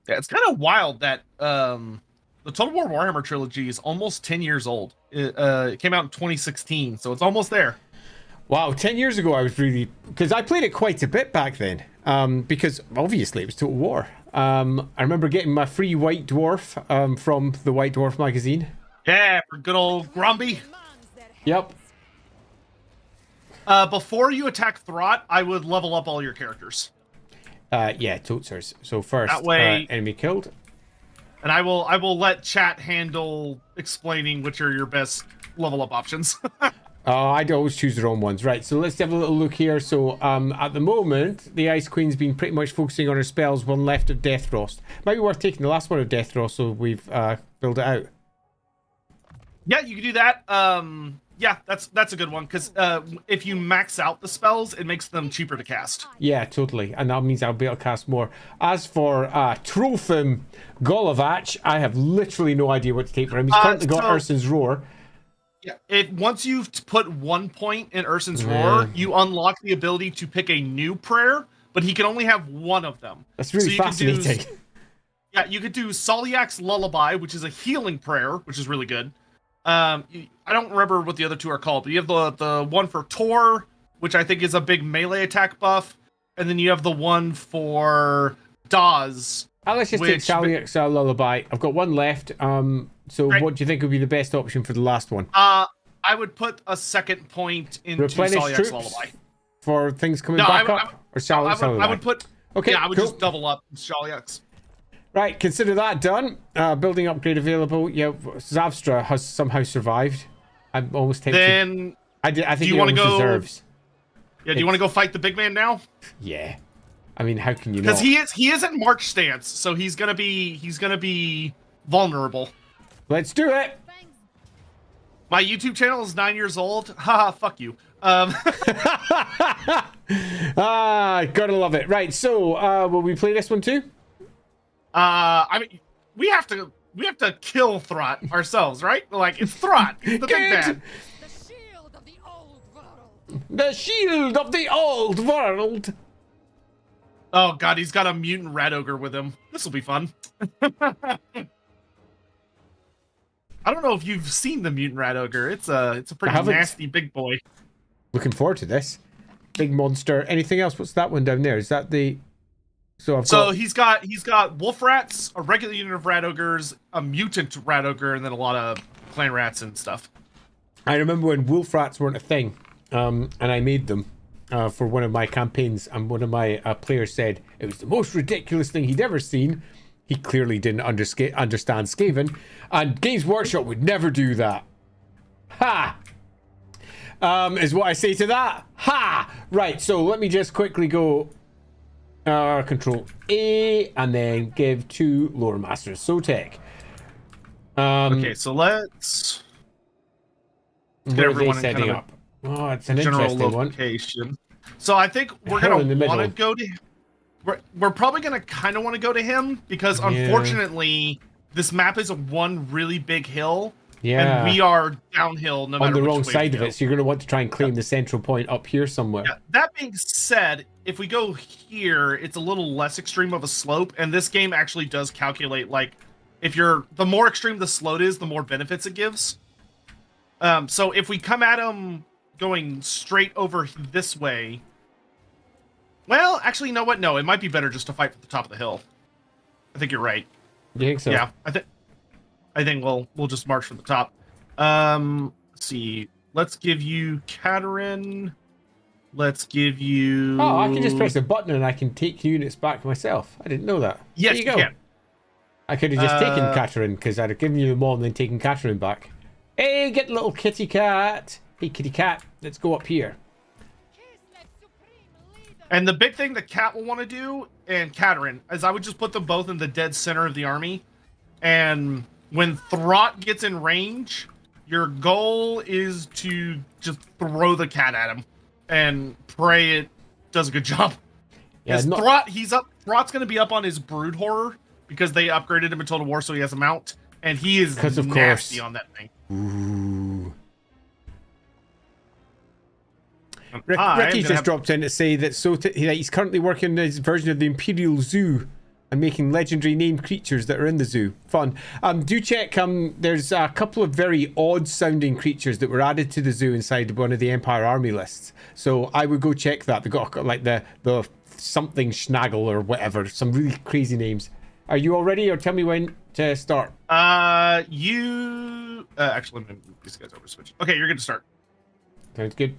Yeah, it's kind of wild that the Total War Warhammer trilogy is almost 10 years old. It came out in 2016, so it's almost there. Wow, 10 years ago I was really... Because I played it quite a bit back then. Because obviously it was Total War. I remember getting my free White Dwarf from the White Dwarf magazine. Yeah, for good old Grumby. Yep. Before you attack Throt, I would level up all your characters. Yeah, toters. So first, that way, enemy killed. And I will let chat handle explaining which are your best level up options. I'd always choose the wrong ones. Right, so let's have a little look here. So at the moment, the Ice Queen's been pretty much focusing on her spells, one left of Death Frost. Might be worth taking the last one of Death Frost so we've filled it out. Yeah, you can do that. Yeah, that's a good one, because if you max out the spells, it makes them cheaper to cast. Yeah, totally. And that means I'll be able to cast more. As for Trofim Golovach, I have literally no idea what to take for him. He's currently got Ursun's Roar. Yeah, once you've put 1 point in Ursun's Roar, you unlock the ability to pick a new prayer, but he can only have one of them. That's really fascinating. Yeah, you could do Soliak's Lullaby, which is a healing prayer, which is really good. I don't remember what the other two are called, but you have the one for Tor, which I think is a big melee attack buff, and then you have the one for Daz. Let's just take Soliak's Lullaby. I've got one left. So right. What do you think would be the best option for the last one? I would put a second point into Soliak's Lullaby. For things coming back up? Or Soliak's Lullaby? I would put... Okay, yeah, I would cool. just double up Soliak's. Right, consider that done. Building upgrade available. Yeah, Zavstra has somehow survived. I'm almost tempted. Then... I think he almost deserves. Yeah, do you want to go fight the big man now? Yeah. I mean, how can you not? Because he is in March stance, so he's gonna be vulnerable. Let's do it. My YouTube channel is 9 years old. Haha, fuck you. Gotta love it. Right, so will we play this one too? I mean, we have to kill Throt ourselves, right? Like, it's Throt. He's the big bad. The shield of the old world. The shield of the old world. Oh god, he's got a mutant rat ogre with him. This will be fun. I don't know if you've seen the mutant rat ogre. It's a pretty nasty big boy. Looking forward to this. Big monster. Anything else? What's that one down there? Is that the... So he's got wolf rats, a regular unit of rat ogres, a mutant rat ogre, and then a lot of clan rats and stuff. I remember when wolf rats weren't a thing, and I made them for one of my campaigns, and one of my players said it was the most ridiculous thing he'd ever seen. He clearly didn't understand Skaven, and Games Workshop would never do that. Ha! Is what I say to that. Ha! Right, so let me just quickly go Control A, and then give to Loremaster of Sotek. Okay, so let's get everyone in kind of up. Oh, it's an general interesting location. One. So I think we're Hell gonna in the want to middle. go to. We're probably gonna kind of want to go to him because unfortunately this map is one really big hill. Yeah. And we are downhill no matter on the which wrong way side we of go. it, so you're going to want to try and claim the central point up here somewhere. Yeah, that being said, if we go here, it's a little less extreme of a slope, and this game actually does calculate, like, the more extreme the slope is, the more benefits it gives. So if we come at him going straight over this way, well, actually, you know what? No, it might be better just to fight at the top of the hill. I think you're right. You think so? Yeah, I think we'll just march from the top. Let's see. Let's give you Kadrin. Let's give you. Oh, I can just press a button and I can take units back myself. I didn't know that. Yes, there you go. can. I could have just taken Kadrin because I'd have given you them all and then taken Kadrin back. Hey, get the little kitty cat. Hey, kitty cat. Let's go up here. Kislev supreme leader. And the big thing that Cat will want to do, and Kadrin, is I would just put them both in the dead center of the army. And when Throt gets in range, your goal is to just throw the cat at him and pray it does a good job. Yeah, Because not- Throt's going to be up on his Brood Horror because they upgraded him in Total War, so he has a mount, and he is 'Cause of nasty course. on that thing. Ooh. I'm Ricky's gonna just have- dropped in to say that he's currently working on his version of the Imperial Zoo and making legendary named creatures that are in the zoo. Fun. Do check, there's a couple of very odd sounding creatures that were added to the zoo inside one of the Empire Army lists. So I would go check that. They've got like the something Schnaggle or whatever, some really crazy names. Are you all ready, or tell me when to start? Actually, let me move these guys over switch. Okay, you're good to start. Sounds good.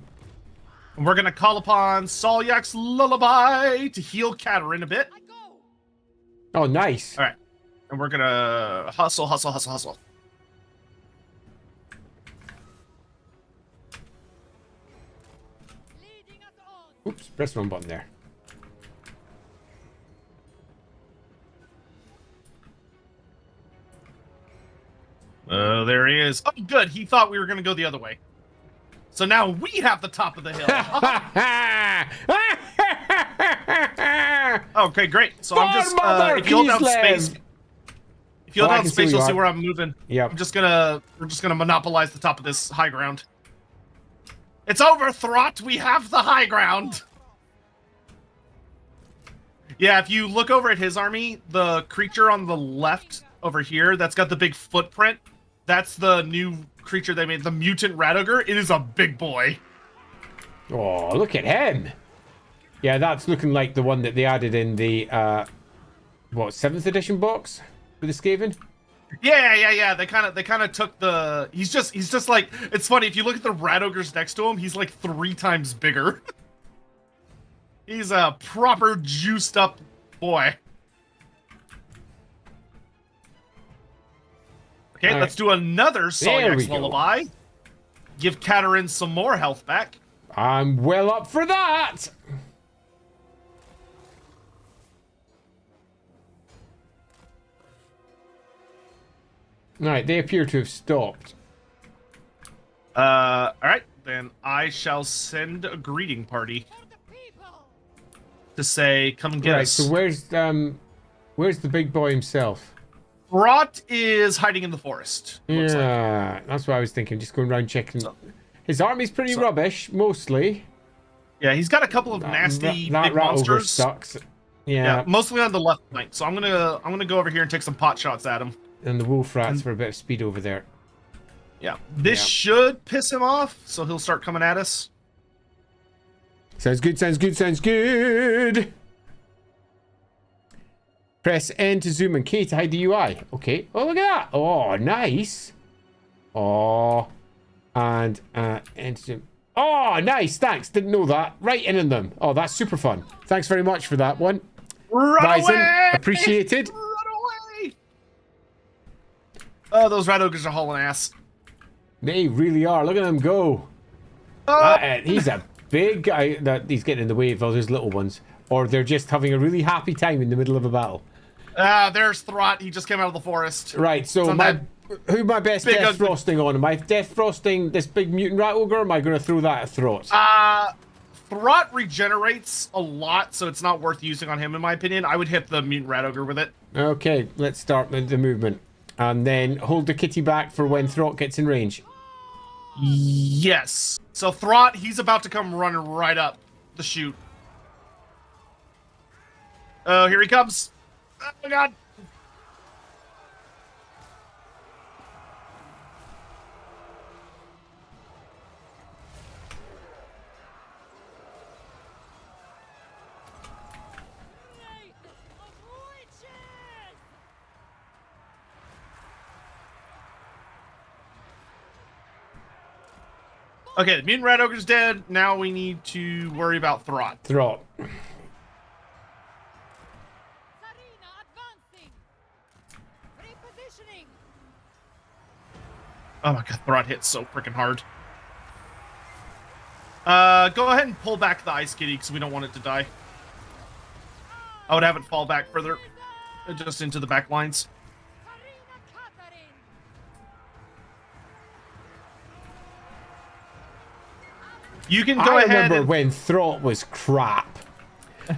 And we're gonna call upon Solyak's Lullaby to heal Kadrin a bit. I go. Oh, nice. All right, and we're gonna hustle. Leading us on. Oops, press the wrong button there. There he is. Oh, good. He thought we were gonna go the other way. So now we have the top of the hill. Okay, great. So I'm just Mother if you hold down Kislev. space, if you hold Oh, I down can see space, where you'll you see are. where I'm moving. Yep. We're just gonna monopolize the top of this high ground. It's over, Throt. We have the high ground. Yeah, if you look over at his army, the creature on the left over here that's got the big footprint, that's the new creature they made, the mutant rat ogre. It is a big boy. Oh, look at him. Yeah, that's looking like the one that they added in the, 7th edition box with the Skaven? Yeah. They kind of took the. He's just like, it's funny if you look at the rat ogres next to him. He's like 3 times bigger. He's a proper juiced up boy. Okay, All let's do another There we Solyak's go. Lullaby. Give Kadrin some more health back. I'm well up for that. Right, they appear to have stopped. All right, then I shall send a greeting party For the people. to say, "Come and get Right, us." so where's the big boy himself? Rot is hiding in the forest. Looks like. Yeah, that's what I was thinking. Just going around checking. So- His army's pretty so- rubbish, mostly. Yeah, he's got a couple of nasty that big rat ogre monsters. sucks. Yeah, Yeah, mostly on the left flank. So I'm gonna go over here and take some pot shots at him. and the wolf rats for a bit of speed over there. Yeah, this Yeah. should piss him off, so he'll start coming at us. Sounds good, sounds good, sounds good. Press N to zoom and K to hide the UI. Okay. Oh, look at that. Oh, nice. Oh. And N to zoom. Oh, nice. Thanks. Didn't know that. Right in them. Oh, that's super fun. Thanks very much for that one. Run Ryzen, away! appreciated. Run away! Oh, those rat ogres are hauling ass. They really are. Look at them go. Oh, He's a big guy. That he's getting in the way of all those little ones. Or they're just having a really happy time in the middle of a battle. there's Throt. He just came out of the forest. Right, so So who am I best big death ugly- frosting on? Am I death frosting this big mutant rat ogre, or am I going to throw that at Throt? Throt regenerates a lot, so it's not worth using on him, in my opinion. I would hit the mutant rat ogre with it. Okay, let's start the movement. And then hold the kitty back for when Throt gets in range. Yes. So Throt, he's about to come running right up the chute. Oh, here he comes. Oh, my God. Wraith of witches. For Okay, the mutant rat ogre's dead. Now we need to worry about Throt. Throt. Sarina advancing. Repositioning. Oh my god, Throt hits so freaking hard. Go ahead and pull back the ice kitty because we don't want it to die. I would have it fall back further, just into the back lines. Sarina Kadrin. You can go I ahead remember and... when Throt was crap.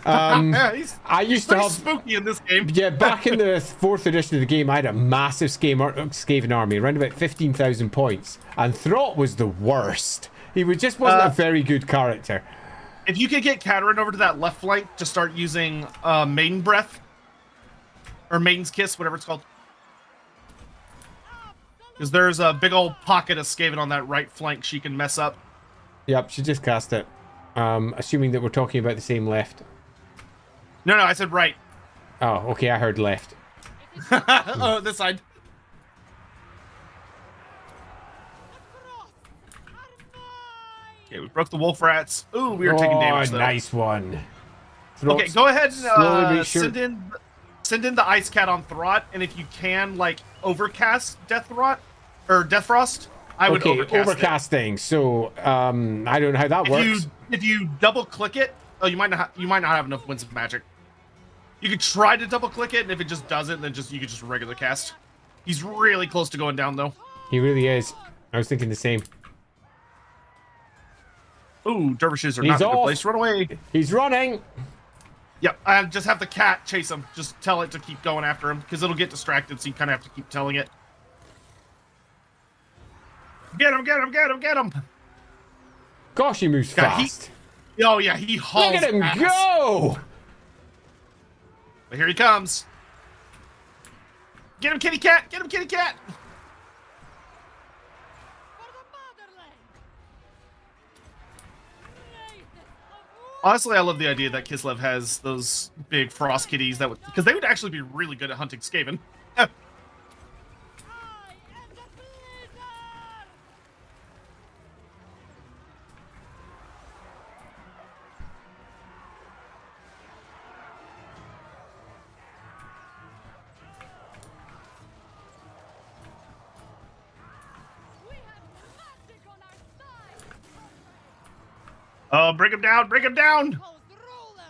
Yeah, he's I used to pretty have... spooky in this game. Yeah, back in the 4th edition of the game, I had a massive Skaven army, around about 15,000 points. And Throt was the worst. He just wasn't a very good character. If you could get Kadrin over to that left flank to start using Maiden Breath, or Maiden's Kiss, whatever it's called. Because there's a big old pocket of Skaven on that right flank she can mess up. Yep, she just cast it. Assuming that we're talking about the same left. No, I said right. Oh, okay, I heard left. Oh, this side. Across. Armai. Okay, we broke the wolf rats. Ooh, we were taking damage though. Nice one. Okay, go ahead and slowly make sure- send in the ice cat on Throt, and if you can, like, overcast Death Rot or Death Frost, I would Okay, overcast it. overcasting. So, I don't know how that works. If you double click it, oh, you might not have enough Winds of Magic. You could try to double click it, and if it just doesn't, then you could just regular cast. He's really close to going down though. He really is. I was thinking the same. Ooh, dervishes are He's not in a good off. place. Run away. He's running. Yep, I just have the cat chase him. Just tell it to keep going after him, because it'll get distracted, so you kind of have to keep telling it. Get him, get him, get him, get him! Gosh, he moves God, fast. Oh yeah, he hauls Look at him ass. go! But here he comes. Get him, kitty cat! Get him, kitty cat! For the motherland. Greatest of Honestly, I love the idea that Kislev has those big frost kitties that would, because they would actually be really good at hunting Skaven. I am the blizzard. We have magic on our side. Oh, bring him down! Bring him down! House ruler.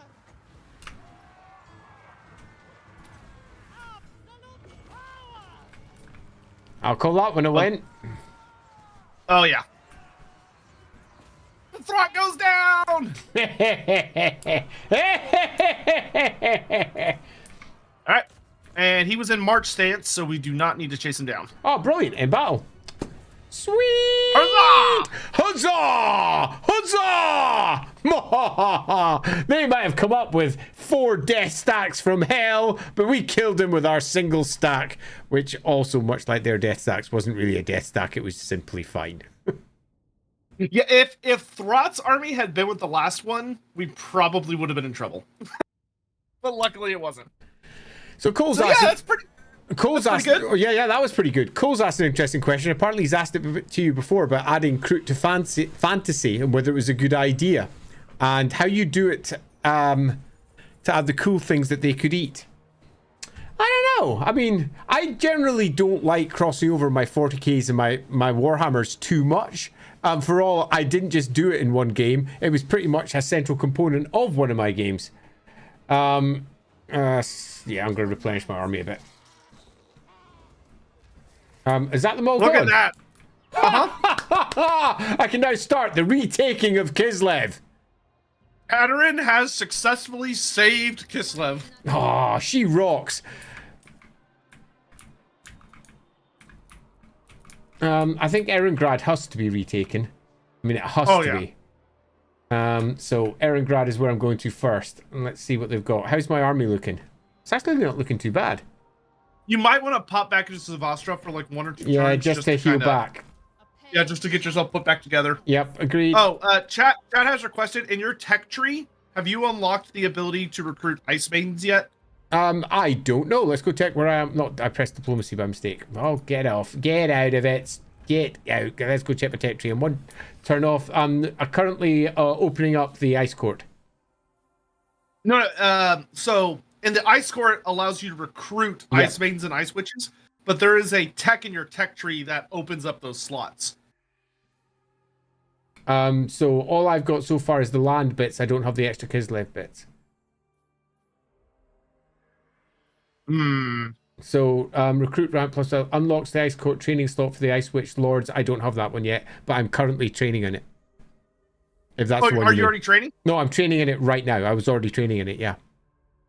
Absolute power. I'll call that when I win. Oh yeah. The Throt goes down! All right, and he was in March stance, so we do not need to chase him down. Oh, brilliant. In battle. Sweet! Huzzah! Huzzah! Huzzah! They might have come up with 4 death stacks from hell, but we killed him with our single stack, which also, much like their death stacks, wasn't really a death stack. It was simply fine. Yeah, if Throt's army had been with the last one, we probably would have been in trouble. But luckily it wasn't. So Cole's So yeah, asking... that's pretty. Cole's That's asked, pretty good. oh, yeah, that was pretty good. Cole's asked an interesting question. Apparently, he's asked it to you before about adding Kroot to fantasy and whether it was a good idea, and how you do it to add the cool things that they could eat. I don't know. I mean, I generally don't like crossing over my 40Ks and my Warhammers too much. For all, I didn't just do it in one game. It was pretty much a central component of one of my games. Yeah, I'm going to replenish my army a bit. Is that them all Look gone? at that. I can now start the retaking of Kislev. Kadrin has successfully saved Kislev. Oh, she rocks. I think Erengrad has to be retaken. I mean, it has to be. So Erengrad is where I'm going to first. And let's see what they've got. How's my army looking? It's actually not looking too bad. You might want to pop back into Savastra for like 1 or 2 turns. Yeah, just to heal back. Yeah, just to get yourself put back together. Yep, agreed. Oh, chat has requested, in your tech tree, have you unlocked the ability to recruit Ice Maidens yet? I don't know. Let's go check where I am. No, I pressed diplomacy by mistake. Oh, get off. Get out of it. Get out. Let's go check my tech tree. And one turn off. I'm currently opening up the ice court. No, so in the ice court allows you to recruit ice maidens and ice witches, but there is a tech in your tech tree that opens up those slots. So all I've got so far is the land bits. I don't have the extra Kislev bits. So recruit ramp plus unlocks the ice court training slot for the ice witch lords. I don't have that one yet, but I'm currently training in it. If that's the one are you already training? No, I'm training in it right now. I was already training in it, yeah.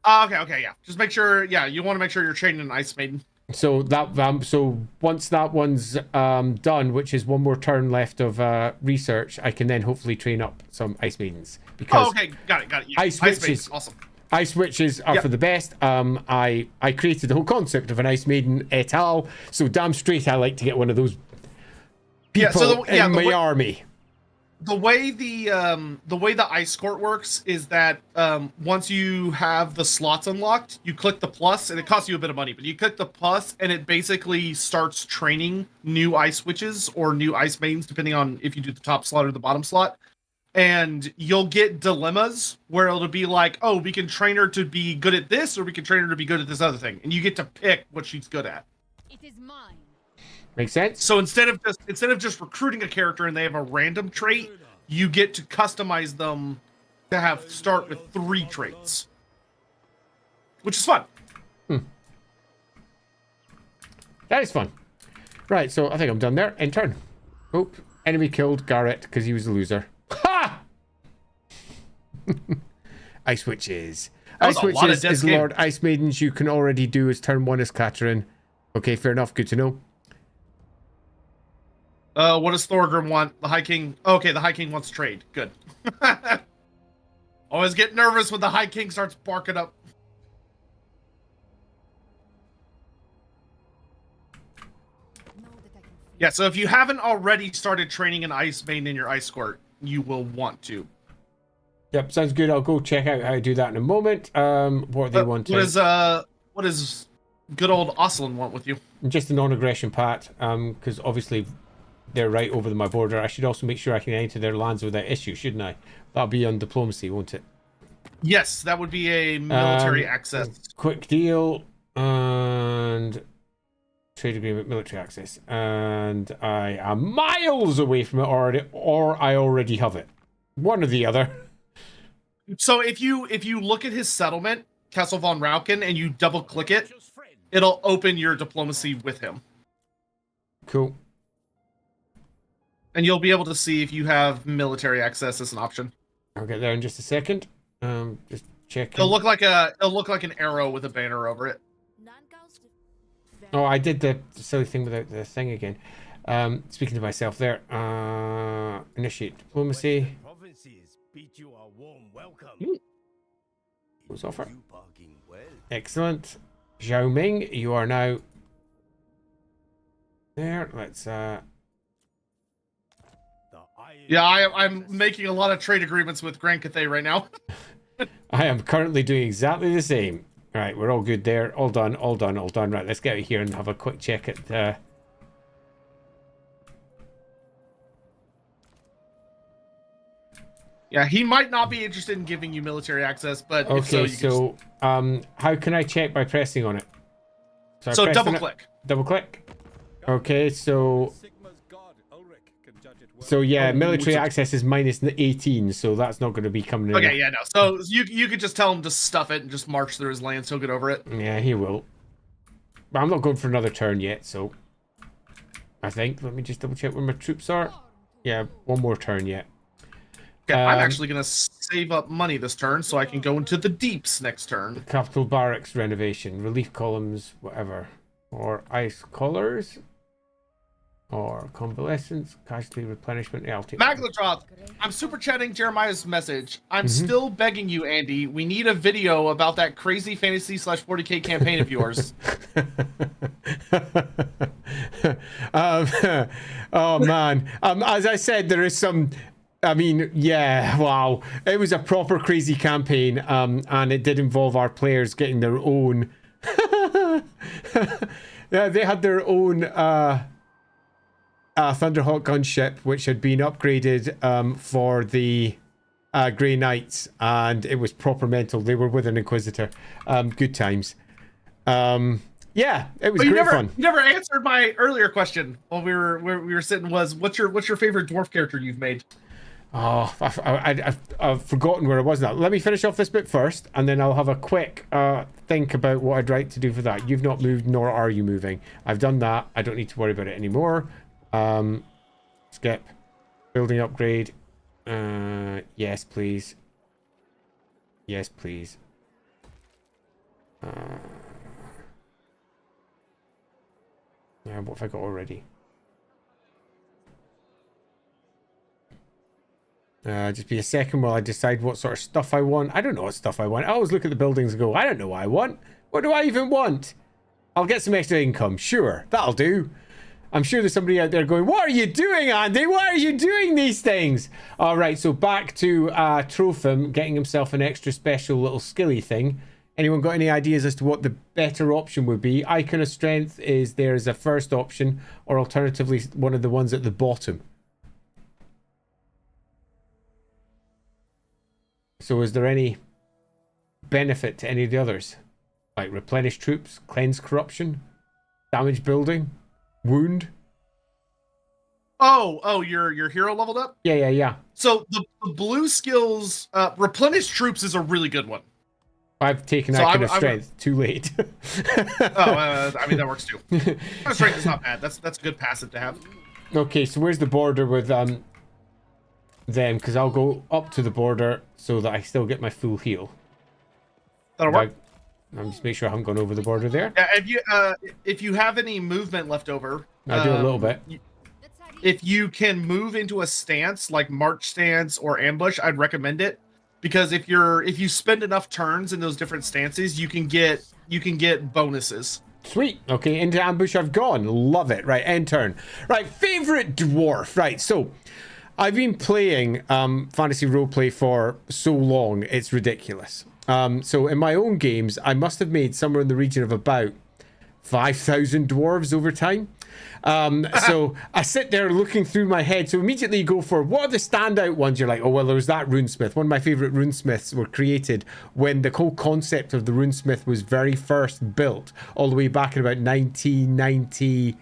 Okay, yeah. Just make sure, you want to make sure you're training an ice maiden. So that so once that one's done, which is one more turn left of research, I can then hopefully train up some ice maidens. Because okay, got it. Yeah. Ice witches, maidens, awesome. Ice witches are for the best. I created the whole concept of an ice maiden et al. So damn straight I like to get one of those people in my army. The way the ice court works is that once you have the slots unlocked, you click the plus, and it costs you a bit of money, but you click the plus, and it basically starts training new ice witches or new ice maidens, depending on if you do the top slot or the bottom slot. And you'll get dilemmas where it'll be like, oh, we can train her to be good at this, or we can train her to be good at this other thing, and you get to pick what she's good at. It is mine. Makes sense? So instead of just recruiting a character and they have a random trait, you get to customize them to start with 3 traits, which is fun. That is fun. Right, so I think I'm done there. End turn. Oh, enemy killed Garrett because he was a loser. Ha! Ice witches. Ice witches is Lord Ice Maidens. You can already do as turn 1 as Kadrin. Okay, fair enough. Good to know. What does Thorgrim want? The High King. Okay, the High King wants trade. Good. Always get nervous when the High King starts barking up. Yeah, so if you haven't already started training an Ice Maiden in your Ice Court, you will want to. Yep, sounds good. I'll go check out how to do that in a moment. What do they want? What does good old Oslin want with you? Just a non-aggression pat, because obviously they're right over my border. I should also make sure I can enter their lands without issue, shouldn't I? That'll be on diplomacy, won't it? Yes, that would be a military access. Quick deal and trade agreement, military access, and I am miles away from it already, or I already have it. One or the other. So if you look at his settlement, Castle von Rauken, and you double click it, it'll open your diplomacy with him. Cool. And you'll be able to see if you have military access as an option. I'll get there in just a second. Just checking. It'll look like an arrow with a banner over it. Oh, I did the silly thing without the thing again. Speaking to myself there. Initiate diplomacy. What's offer? Excellent. Zhao Ming, you are now there. Let's Yeah, I'm making a lot of trade agreements with Grand Cathay right now. I am currently doing exactly the same. All right, we're all good there. All done, all done, all done. Right, let's get out of here and have a quick check at... Yeah, he might not be interested in giving you military access, but okay, if so, how can I check by pressing on it? So double click. Double click. Okay, so yeah, military access is minus 18, so that's not going to be coming in. Okay, yeah, no. So you could just tell him to stuff it and just march through his lands. He'll get over it. Yeah, he will. But I'm not going for another turn yet, so I think. Let me just double check where my troops are. Yeah, one more turn yet. Okay, I'm actually going to save up money this turn so I can go into the deeps next turn. Capital barracks renovation, relief columns, whatever. Or ice collars. Or convalescence, casualty replenishment. Yeah, I'll take Magladroth, I'm super chatting Jeremiah's message. I'm still begging you, Andy. We need a video about that crazy fantasy/40k campaign of yours. Oh man. As I said, there is some. I mean, yeah, wow. It was a proper crazy campaign, and it did involve our players getting their own. Yeah, they had their own. a Thunderhawk gunship, which had been upgraded for the Grey Knights, and it was proper mental. They were with an Inquisitor. Good times. Yeah, it was great fun. You never answered my earlier question while we were sitting. Was what's your favorite dwarf character you've made? Oh, I've forgotten where I was now. Let me finish off this bit first, and then I'll have a quick think about what I'd like to do for that. You've not moved, nor are you moving. I've done that. I don't need to worry about it anymore. Skip. Building upgrade. Yes, please. Yes, please. What have I got already? Just be a second while I decide what sort of stuff I want. I don't know what stuff I want. I always look at the buildings and go, I don't know what I want. What do I even want? I'll get some extra income. Sure, that'll do. I'm sure there's somebody out there going, what are you doing, Andy? Why are you doing these things? All right, so back to Trophim getting himself an extra special little skilly thing. Anyone got any ideas as to what the better option would be? Icon of Strength is there as a first option, or alternatively one of the ones at the bottom. So is there any benefit to any of the others? Like replenish troops, cleanse corruption, damage building, wound? Oh, your hero leveled up? Yeah. So the blue skills, replenish troops is a really good one. I've taken Icon of Strength. Too late. I mean, that works too. Icon of Strength is not bad. That's a good passive to have. Okay, so where's the border with them? Because I'll go up to the border so that I still get my full heal. That'll work. I'll just make sure I haven't gone over the border there. Yeah, if you have any movement left over, I do a little bit. If you can move into a stance like march stance or ambush, I'd recommend it, because if you spend enough turns in those different stances, you can get bonuses. Sweet. Okay, into ambush I've gone. Love it. Right, end turn. Right, favorite dwarf. Right, so I've been playing fantasy roleplay for so long, it's ridiculous. So in my own games, I must have made somewhere in the region of about 5,000 dwarves over time. So I sit there looking through my head. So immediately you go for, what are the standout ones? You're like, oh, well, there's that runesmith. One of my favorite runesmiths were created when the whole concept of the runesmith was very first built, all the way back in about 1990.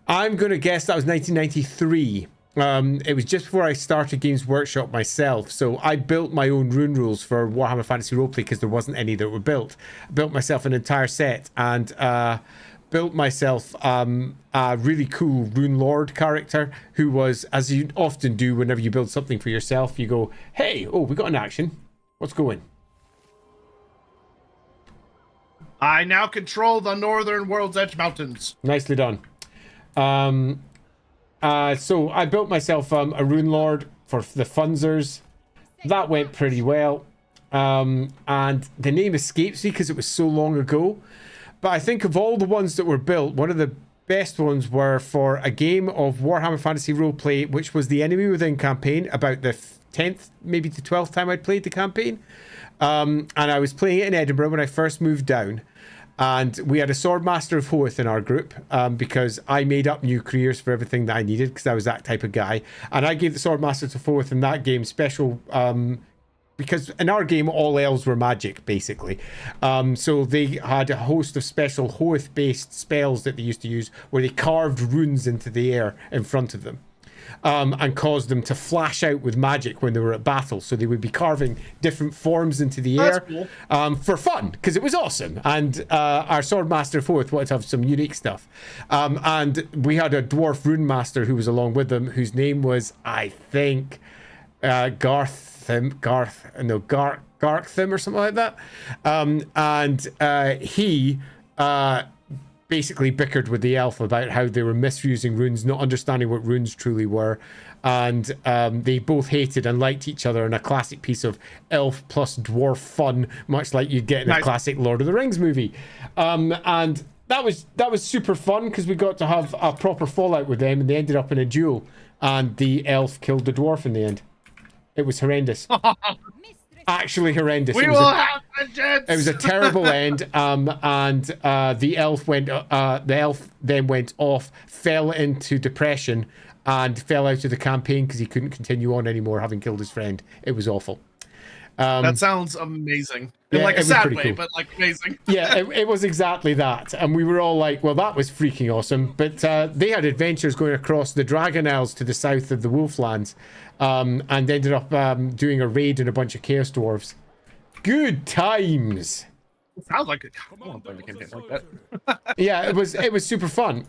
I'm going to guess that was 1993. It was just before I started Games Workshop myself, so I built my own rune rules for Warhammer Fantasy Roleplay because there wasn't any that were built. I built myself an entire set and built myself a really cool Rune Lord character who was, as you often do whenever you build something for yourself, you go, hey, oh, we got an action. What's going? I now control the northern World's Edge Mountains. Nicely done. So I built myself a Rune Lord for the Funzers. That went pretty well. And the name escapes me because it was so long ago. But I think of all the ones that were built, one of the best ones were for a game of Warhammer Fantasy Roleplay, which was the Enemy Within campaign, about the 10th, maybe the 12th time I'd played the campaign. And I was playing it in Edinburgh when I first moved down. And we had a Swordmaster of Hoeth in our group because I made up new careers for everything that I needed because I was that type of guy. And I gave the Swordmaster of Hoeth in that game special because in our game, all elves were magic, basically. So they had a host of special Hoeth-based spells that they used to use where they carved runes into the air in front of them. And caused them to flash out with magic when they were at battle. So they would be carving different forms into the air for fun, because it was awesome. And our Swordmaster of Hoeth wanted to have some unique stuff. And we had a Dwarf Rune Master who was along with them, whose name was, I think, Garthim or something like that. And he basically bickered with the elf about how they were misusing runes, not understanding what runes truly were. And they both hated and liked each other in a classic piece of elf plus dwarf fun, much like you'd get in a classic Lord of the Rings movie. And that was super fun because we got to have a proper fallout with them, and they ended up in a duel. And the elf killed the dwarf in the end. It was horrendous. Actually horrendous. We will have to vengeance. It was a terrible end, and the elf then went off, fell into depression, and fell out of the campaign because he couldn't continue on anymore, having killed his friend. It was awful. That sounds amazing. In yeah, like a it was sad pretty way, cool. but like amazing. Yeah, it was exactly that. And we were all like, well, that was freaking awesome. But they had adventures going across the Dragon Isles to the south of the Wolflands, and ended up doing a raid on a bunch of Chaos Dwarves. Good times. It sounds like I want to play the campaign like that. Yeah, it was super fun.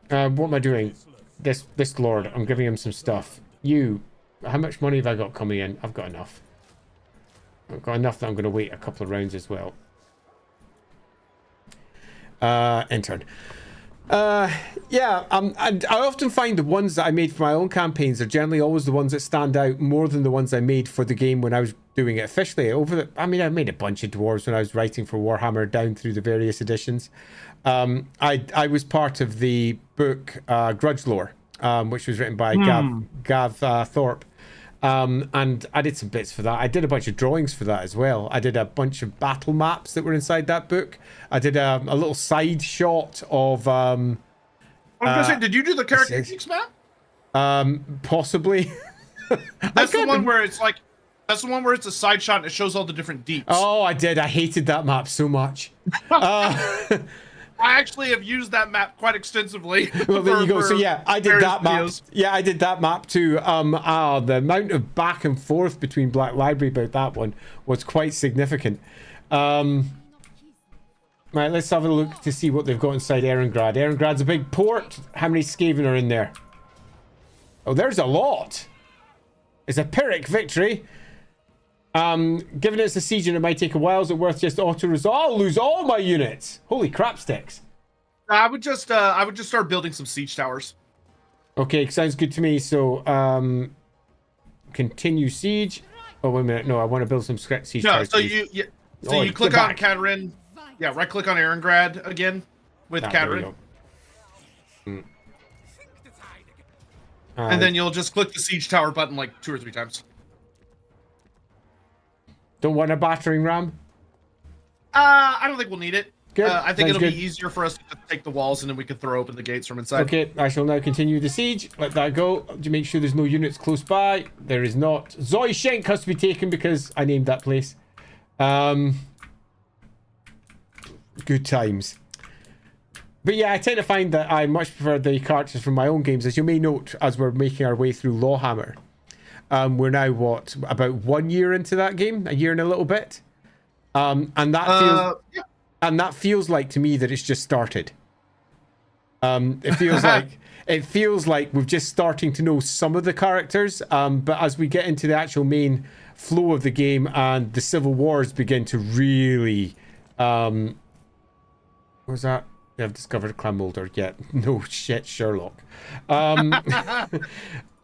What am I doing? This lord, I'm giving him some stuff. How much money have I got coming in? I've got enough. I've got enough that I'm going to wait a couple of rounds as well. Intern. Yeah, and I often find the ones that I made for my own campaigns are generally always the ones that stand out more than the ones I made for the game when I was doing it officially. I made a bunch of dwarves when I was writing for Warhammer down through the various editions. I was part of the book Grudge Lore, which was written by Gav Thorpe. And I did some bits for that. I did a bunch of drawings for that as well. I did a bunch of battle maps that were inside that book. I did a little side shot of... I was gonna say, did you do the character geeks map? Possibly. That's the one where it's like... That's the one where it's a side shot and it shows all the different deeps. Oh, I did. I hated that map so much. I actually have used that map quite extensively. Well, there you go. So yeah, I did that map. Videos. Yeah, I did that map too. The amount of back and forth between Black Library about that one was quite significant. Right, let's have a look to see what they've got inside Erengrad. Erengrad's a big port. How many Skaven are in there? Oh, there's a lot. It's a Pyrrhic victory. Given it's a siege and it might take a while, is it worth just auto-resolve? I'll lose all my units. Holy crap sticks. I would just start building some siege towers. Okay, sounds good to me. So, continue siege. Oh, wait a minute. No, I want to build some siege towers. So you click on Kadrin. Yeah, right click on Erengrad again with Kadrin. And then you'll just click the siege tower button like 2 or 3 times. Don't want a battering ram? I don't think we'll need it. Good. I think Sounds it'll good. be easier for us to take the walls and then we can throw open the gates from inside. Okay, I shall now continue the siege. Let that go. To make sure there's no units close by. There is not. Zoyshenk has to be taken because I named that place. Good times. But yeah, I tend to find that I much prefer the characters from my own games. As you may note, as we're making our way through LAWhammer. We're now, what, about 1 year into that game? A year and a little bit? And that feels like to me that it's just started. It feels like we're just starting to know some of the characters, but as we get into the actual main flow of the game and the civil wars begin to really... what was that? I've discovered Clan Mulder. Yeah, no shit, Sherlock.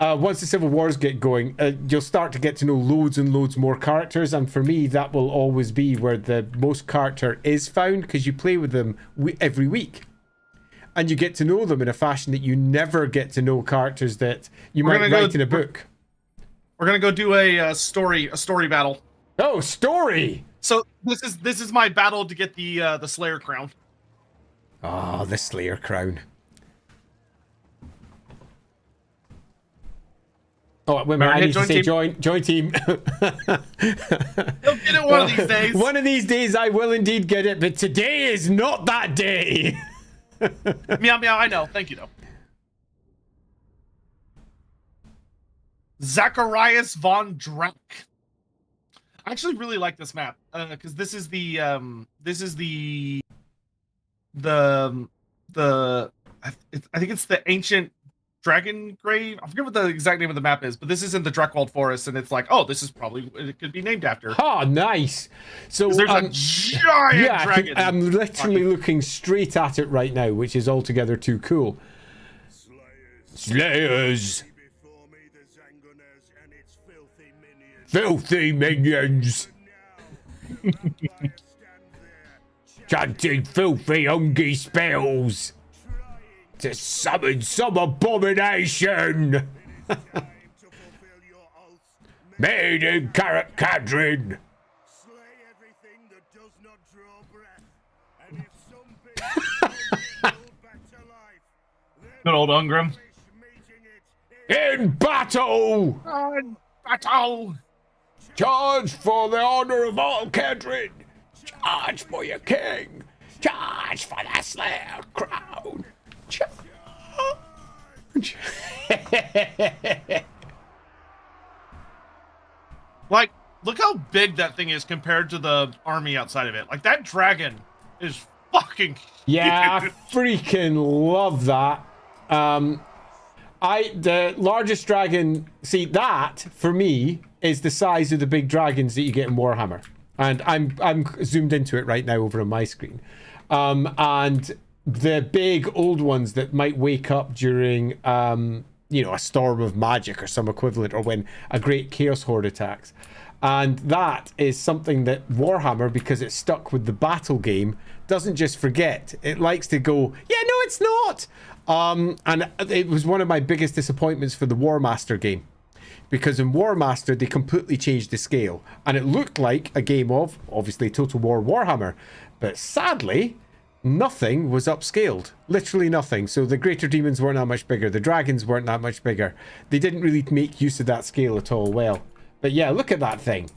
Once the civil wars get going, you'll start to get to know loads and loads more characters, and for me that will always be where the most character is found, because you play with them every week and you get to know them in a fashion that you never get to know characters that you might write in a book. We're gonna go do a story battle. Oh, story! So this is my battle to get the Slayer crown. Ah, the Slayer crown. Oh, wait a minute, I need to say join team. You'll get it one of these days. One of these days I will indeed get it, but today is not that day. Meow meow, I know. Thank you though. Zacharias von Drack. I actually really like this map because this is the I think it's the ancient dragon grave. I forget what the exact name of the map is, but this is in the Dreckwald Forest, and it's like, oh, this is probably it could be named after. Oh, nice. So there's a giant dragon. I'm literally looking straight at it right now, which is altogether too cool. Slayers. Filthy minions. Chanting filthy hungry spells to summon some abomination. Made in Kadrin. Good old Ungrim. In battle! Battle! Charge for the honor of all Kadrin! Charge for your king! Charge for the Slayer crown! Charge! Like, look how big that thing is compared to the army outside of it. Like, that dragon is fucking Yeah, I huge. freaking love that. The largest dragon, see that for me is the size of the big dragons that you get in Warhammer, and I'm zoomed into it right now over on my screen, and the big old ones that might wake up during you know, a storm of magic or some equivalent, or when a great chaos horde attacks. And that is something that Warhammer, because it's stuck with the battle game, doesn't just forget. It likes to go, yeah, no, it's not. And it was one of my biggest disappointments for the Warmaster game, because in Warmaster they completely changed the scale, and it looked like a game of, obviously, Total War Warhammer, but sadly nothing was upscaled. Literally nothing. So the greater demons weren't that much bigger, the dragons weren't that much bigger. They didn't really make use of that scale at all well. But yeah, look at that thing.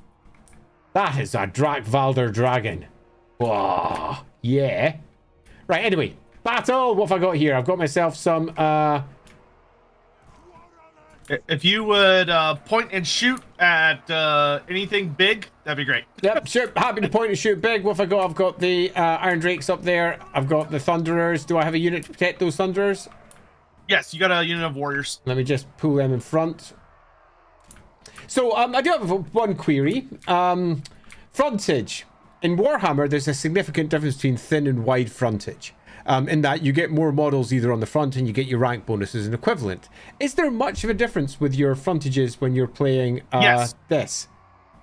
That is a Drakvalder dragon. Whoa, yeah. Right, anyway, battle. What have I got here? I've got myself some If you would point and shoot at anything big, that'd be great. Yep, sure. Happy to point and shoot big. What have I got? I've got the Iron Drakes up there. I've got the Thunderers. Do I have a unit to protect those Thunderers? Yes, you got a unit of warriors. Let me just pull them in front. So I do have one query. Frontage. In Warhammer, there's a significant difference between thin and wide frontage. In that you get more models either on the front and you get your rank bonuses and equivalent. Is there much of a difference with your frontages when you're playing Yes. this?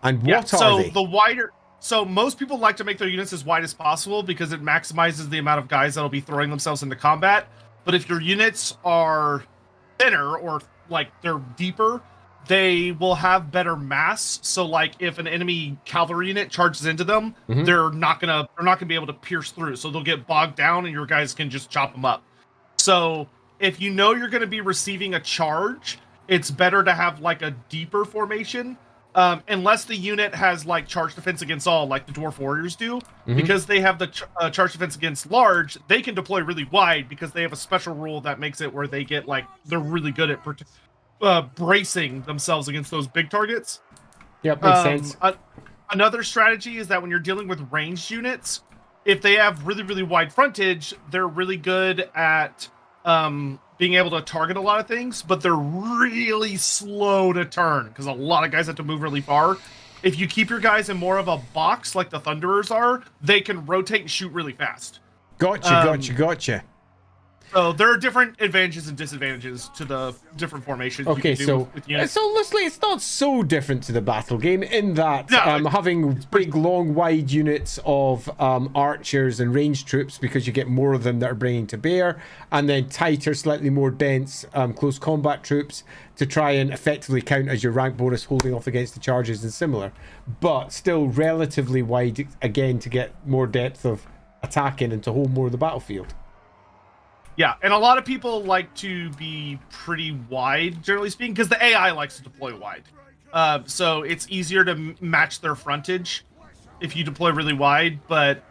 And Yeah, what are so they? the wider... So most people like to make their units as wide as possible because it maximizes the amount of guys that'll be throwing themselves into combat. But if your units are thinner or like they're deeper, they will have better mass. So like if an enemy cavalry unit charges into them, they're not gonna be able to pierce through. So they'll get bogged down and your guys can just chop them up. So if you know you're gonna be receiving a charge, it's better to have like a deeper formation. Unless the unit has like charge defense against all, like the dwarf warriors do, because they have the charge defense against large, they can deploy really wide because they have a special rule that makes it where they get like they're really good at bracing themselves against those big targets. Yep, makes sense. Another strategy is that when you're dealing with ranged units, if they have really wide frontage, they're really good at being able to target a lot of things, but they're really slow to turn because a lot of guys have to move really far. If you keep your guys in more of a box like the Thunderers are, they can rotate and shoot really fast. Gotcha. So there are different advantages and disadvantages to the different formations. Okay, you can do so with units. so honestly, it's not so different to the battle game in that No, having big, long, wide units of archers and ranged troops, because you get more of them that are bringing to bear, and then tighter, slightly more dense close combat troops to try and effectively count as your rank bonus, holding off against the charges and similar, but still relatively wide again to get more depth of attacking and to hold more of the battlefield. Yeah, and a lot of people like to be pretty wide, generally speaking, because the AI likes to deploy wide. So it's easier to match their frontage if you deploy really wide, but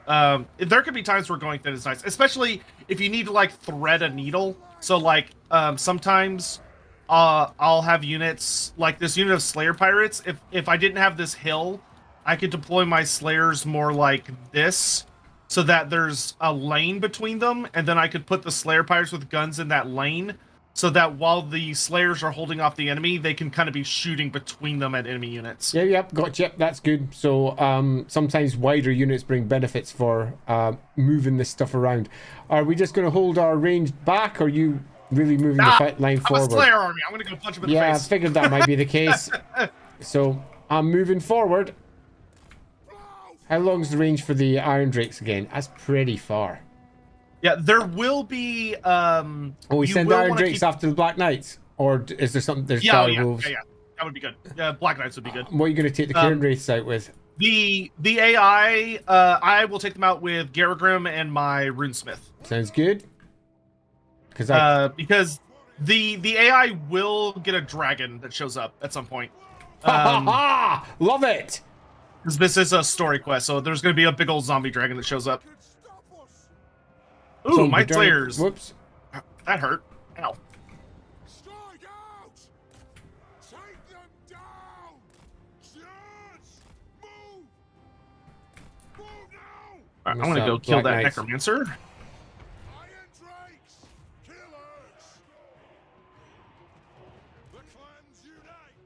there could be times where going thin is nice, especially if you need to, like, thread a needle. So, like, sometimes I'll have units, like this unit of Slayer Pirates. If I didn't have this hill, I could deploy my Slayers more like this, so that there's a lane between them, and then I could put the Slayer Pirates with guns in that lane, so that while the Slayers are holding off the enemy, they can kind of be shooting between them at enemy units. Yep, gotcha. That's good. So sometimes wider units bring benefits for moving this stuff around. Are we just going to hold our range back, or are you really moving the fight line forward? I'm a Slayer army. I'm going to go punch him in the Yeah, I face. figured that might be the case. So I'm moving forward. How long's the range for the Iron Drakes again? That's pretty far. Yeah, there will be. We send Iron Drakes after the Black Knights, or is there something? There's Yeah, wolves. yeah, that would be good. Yeah, Black Knights would be good. What are you going to take the Kieran Wraiths out with? The AI, I will take them out with Garagrim and my Runesmith. Sounds good. Because the AI will get a dragon that shows up at some point. Love it. Because this is a story quest, so there's going to be a big old zombie dragon that shows up. Could stop us. Ooh, Zombie my dragon- slayers. Whoops. That hurt. Ow. Strike out. Take them down. Charge. Move. Move now. Alright, I'm What's going to up, go kill Black that Knights? necromancer. Iron Drakes. Killers. The clans unite.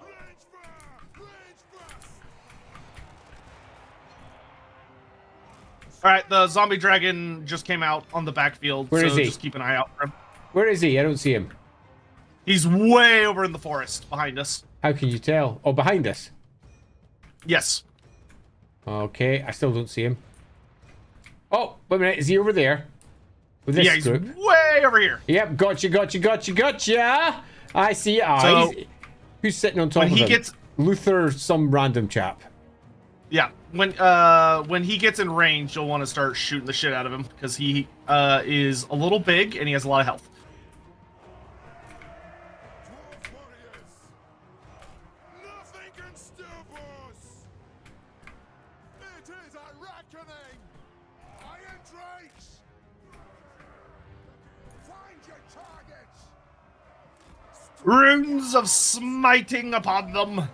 Range fire. Range fire. Alright, the zombie dragon just came out on the backfield, Where so is he? just keep an eye out for him. Where is he? I don't see him. He's way over in the forest behind us. How can you tell? Oh, behind us. Yes. Okay, I still don't see him. Oh, wait a minute. Is he over there? With this Yeah, he's group? way over here. Yep, gotcha. I see eyes. So, Who's sitting on top when of he him? gets- Luther, some random chap. Yeah, when he gets in range, you'll want to start shooting the shit out of him because he is a little big and he has a lot of health. Dwarf warriors. Nothing can stop us. It is a reckoning. Iron Drakes. Find your targets. Runes of smiting upon them. Vengeance.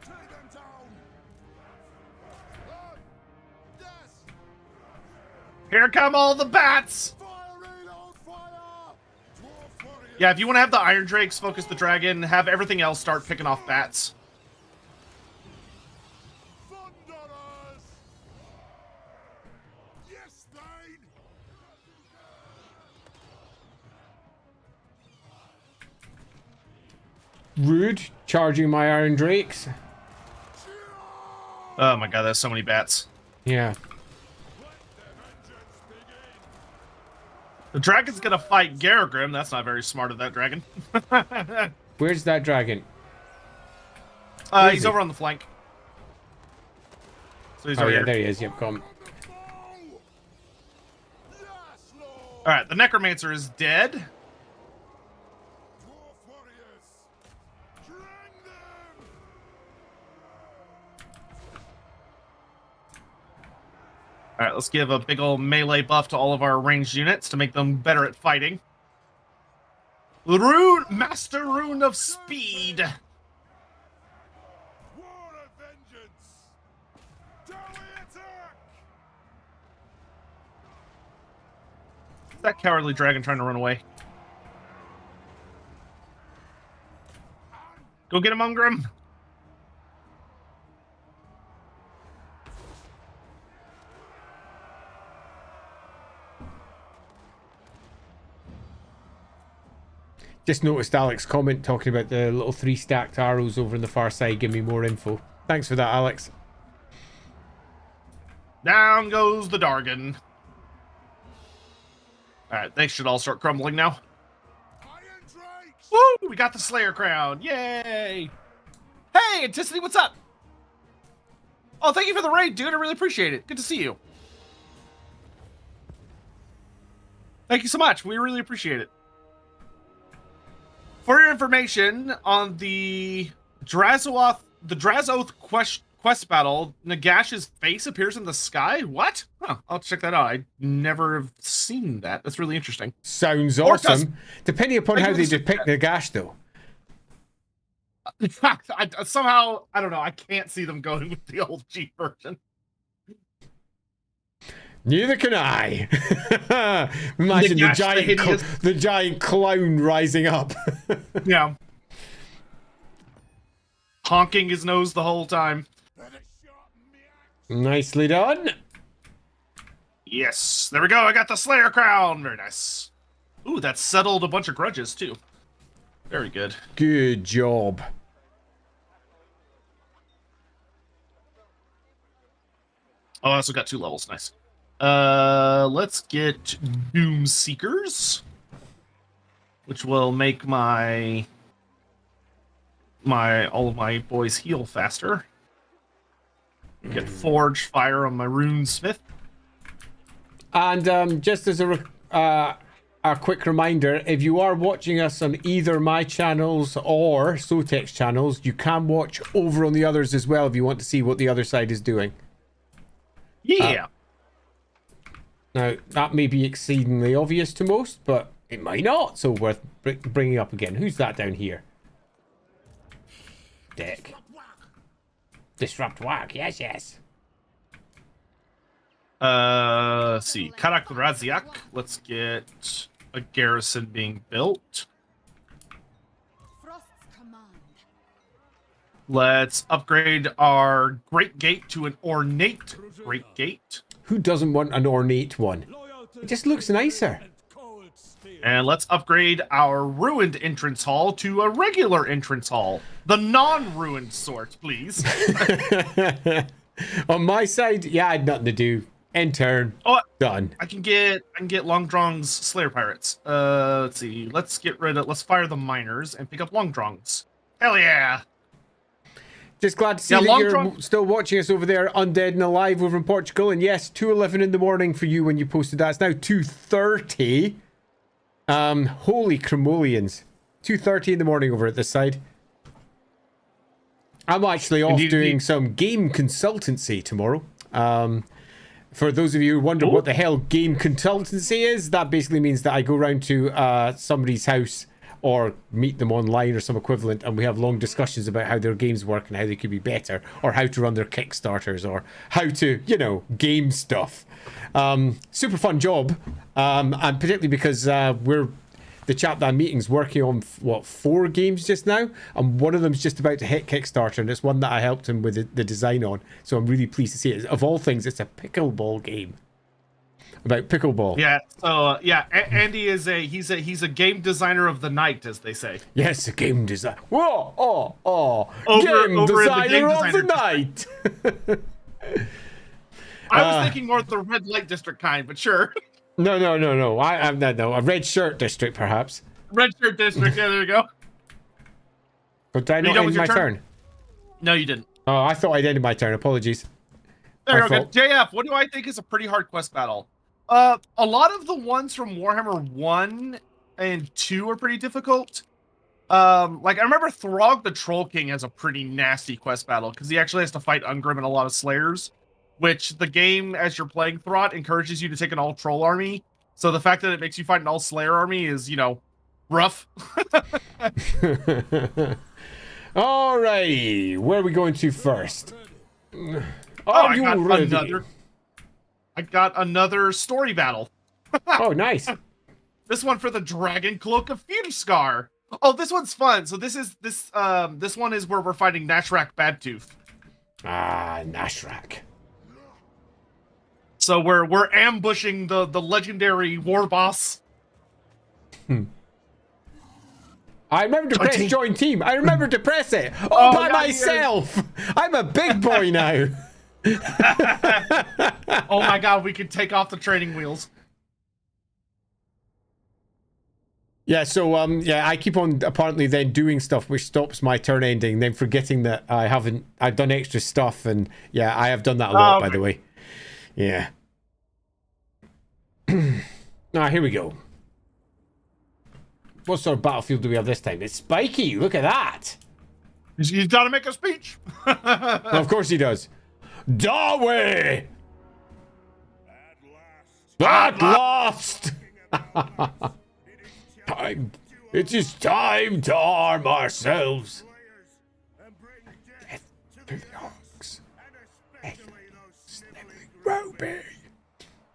Take them down. Blood. Death. Here come all the bats. Fire, reload, fire. Dwarf warriors. Yeah, if you want to have the Iron Drakes focus the dragon, have everything else start picking off bats. Thunderers. Yes, Thane. Rude, charging my Iron Drakes. Oh my god, there's so many bats. Yeah. The dragon's gonna fight Garagrim. That's not very smart of that dragon. Where's that dragon? Where is He's he? over on the flank. So he's Oh over yeah, here. there he is. Yep, come. Yes, Lord. All right, the necromancer is dead. Dwarf warriors. Drang them. All right, let's give a big old melee buff to all of our ranged units to make them better at fighting. The rune, master rune of speed. War of vengeance. Dowie attack. That cowardly dragon trying to run away. Go get him, Ungrim. Just noticed Alex comment talking about the little 3 stacked arrows over on the far side. Give me more info. Thanks for that, Alex. Down goes the Dargan. All right, they should all start crumbling now. Iron Drakes. Woo! We got the Slayer crown. Yay! Hey, Anticity, what's up? Oh, thank you for the raid, dude. I really appreciate it. Good to see you. Thank you so much. We really appreciate it. For your information on the Drazoth quest battle, Nagash's face appears in the sky. What? Huh, I'll check that out. I never have seen that. That's really interesting. Sounds Or it does. awesome. Depending upon Thank how you they for the depict the gash, though. Somehow, I don't know. I can't see them going with the old G version. Neither can I. Imagine the Nagash, the hideous- the giant clown rising up. Yeah. Honking his nose the whole time. Better shot me axe. Nicely done. Yes. There we go. I got the Slayer crown. Very nice. Ooh, that settled a bunch of grudges, too. Very good. Good job. Oh, I also got 2 levels. Nice. Let's get Doom Seekers, which will make my all of my boys heal faster. Get Forge Fire on my Rune Smith. And just as a quick reminder, if you are watching us on either my channels or Sotek's channels, you can watch over on the others as well if you want to see what the other side is doing. Yeah. Now, that may be exceedingly obvious to most, but it might not, so worth bringing up again. Who's that down here? Dick. Disrupt Whack, yes, yes. Let's see. Karak Raziak. Let's get a garrison being built. Frost's command. Let's upgrade our Great Gate to an ornate Great Gate. Who doesn't want an ornate one? It just looks nicer. And let's upgrade our ruined entrance hall to a regular entrance hall. The non-ruined sort, please. On my side, yeah, I had nothing to do. End turn. Oh, Done. I can get Longdrong's Slayer Pirates. Let's see. Let's fire the miners and pick up Longdrong's. Hell yeah. Just glad to see Yeah, that Long you're Drunk- still watching us over there, Undead and Alive over in Portugal. And yes, 2:11 in the morning for you when you posted that. It's now 2:30. Holy cremolians. 2:30 in the morning over at this side. I'm actually off doing some game consultancy tomorrow. For those of you who wonder what the hell game consultancy is, that basically means that I go around to somebody's house or meet them online or some equivalent, and we have long discussions about how their games work and how they could be better, or how to run their Kickstarters, or how to, you know, game stuff. Super fun job, and particularly because we're the chap that I'm meeting's working on 4 games just now, and one of them's just about to hit Kickstarter, and it's one that I helped him with the design on. So I'm really pleased to see it. Of all things, it's a pickleball game about pickleball. Yeah. So Andy is he's a game designer of the night, as they say. Yes, a game design. Whoa! Over Game in the designer game of the designer night. I was thinking more of the red light district kind, but sure. No. I'm not. No, a red shirt district, perhaps. Red shirt district. Yeah, there you go. But did I not done end with my your turn? turn? No, you didn't. Oh, I thought I'd ended my turn. Apologies. There My you go. fault. JF, what do I think is a pretty hard quest battle? A lot of the ones from Warhammer 1 and 2 are pretty difficult. Like I remember Throg the Troll King has a pretty nasty quest battle because he actually has to fight Ungrim and a lot of Slayers, which the game, as you're playing Throt, encourages you to take an all troll army. So the fact that it makes you fight an all Slayer army is, you know, rough. Alrighty, where are we going to first? I Are you ready? got another story battle. Oh, nice. This one for the Dragon Cloak of Fierskar. Oh, this one's fun. So this one is where we're fighting Nashrak Badtooth. Ah, Nashrak. So we're ambushing the legendary war boss. I remember to press team. join team. I remember to press it. Oh, All by yeah, myself. I'm a big boy now. Oh my god, we can take off the training wheels. Yeah, so I keep on apparently then doing stuff which stops my turn ending, then forgetting that I've done extra stuff, and yeah, I have done that a lot, by the way. Yeah. Here we go. What sort of battlefield do we have this time? It's spiky. Look at that. He's got to make a speech. Of course he does. Darway! At last! Time. It is time to arm ourselves. Death to the orcs. Roby.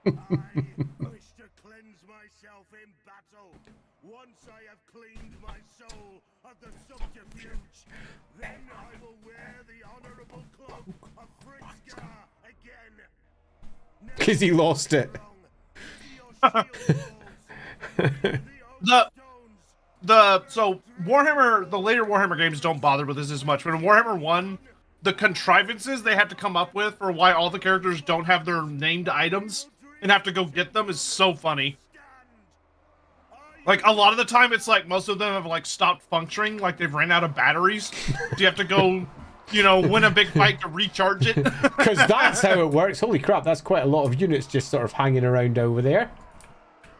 I wish to cleanse myself in battle. Once I have cleaned my soul of the subterfuge, then I will wear the honorable cloak of Fritzgar again. Because he lost it. So Warhammer, the later Warhammer games don't bother with this as much, but in Warhammer 1, the contrivances they had to come up with for why all the characters don't have their named items and have to go get them is so funny. Like, a lot of the time, it's like most of them have, like, stopped functioning, like they've ran out of batteries. So you have to go you know, win a big fight to recharge it. Because that's how it works. Holy crap, that's quite a lot of units just sort of hanging around over there.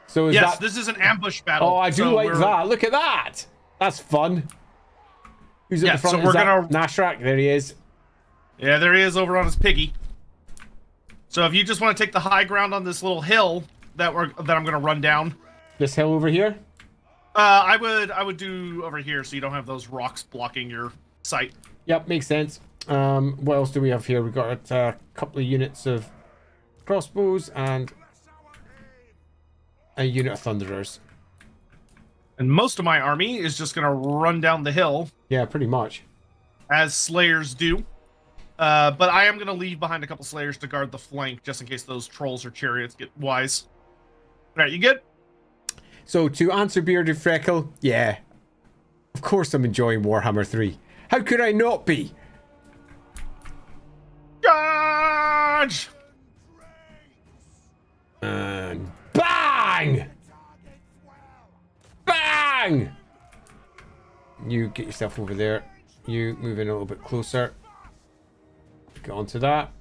So is Yes, that... this is an ambush battle. Oh, I do so like that. Look at that. That's fun. Who's at the front? So we're gonna... Nashrak, there he is. Yeah, there he is over on his piggy. So if you just want to take the high ground on this little hill that I'm gonna run down. This hill over here? I would do over here so you don't have those rocks blocking your sight. Yep, makes sense. What else do we have here? We've got a couple of units of crossbows and a unit of thunderers. And most of my army is just gonna run down the hill. Yeah, pretty much. As slayers do. But I am gonna leave behind a couple slayers to guard the flank just in case those trolls or chariots get wise. Alright, you good? So to answer Bearded Freckle, yeah. Of course I'm enjoying Warhammer 3. How could I not be? Charge! And bang! Bang! You get yourself over there. You move in a little bit closer. Get onto that.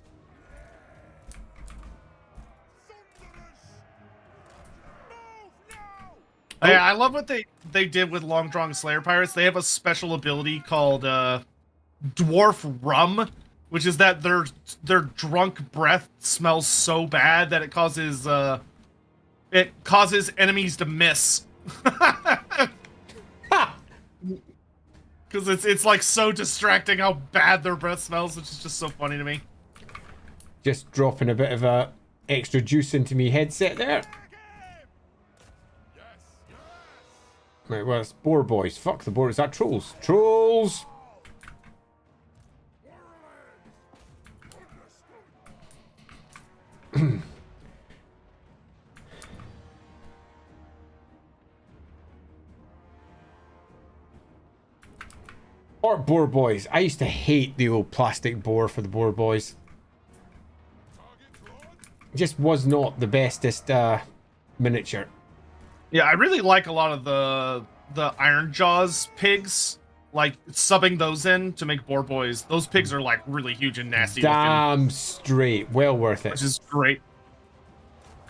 Yeah, I love what they did with Long Drawn Slayer Pirates. They have a special ability called Dwarf Rum, which is that their drunk breath smells so bad that it causes enemies to miss. Because it's like so distracting how bad their breath smells, which is just so funny to me. Just dropping a bit of extra juice into me headset there. Right, well, it's boar boys. Fuck the boar. Is that trolls? Trolls! Or boar boys. I used to hate the old plastic boar for the boar boys. It just was not the bestest miniature. Yeah, I really like a lot of the Iron Jaws pigs, like subbing those in to make boar boys. Those pigs are like really huge and nasty Damn straight. Well worth it. which is great.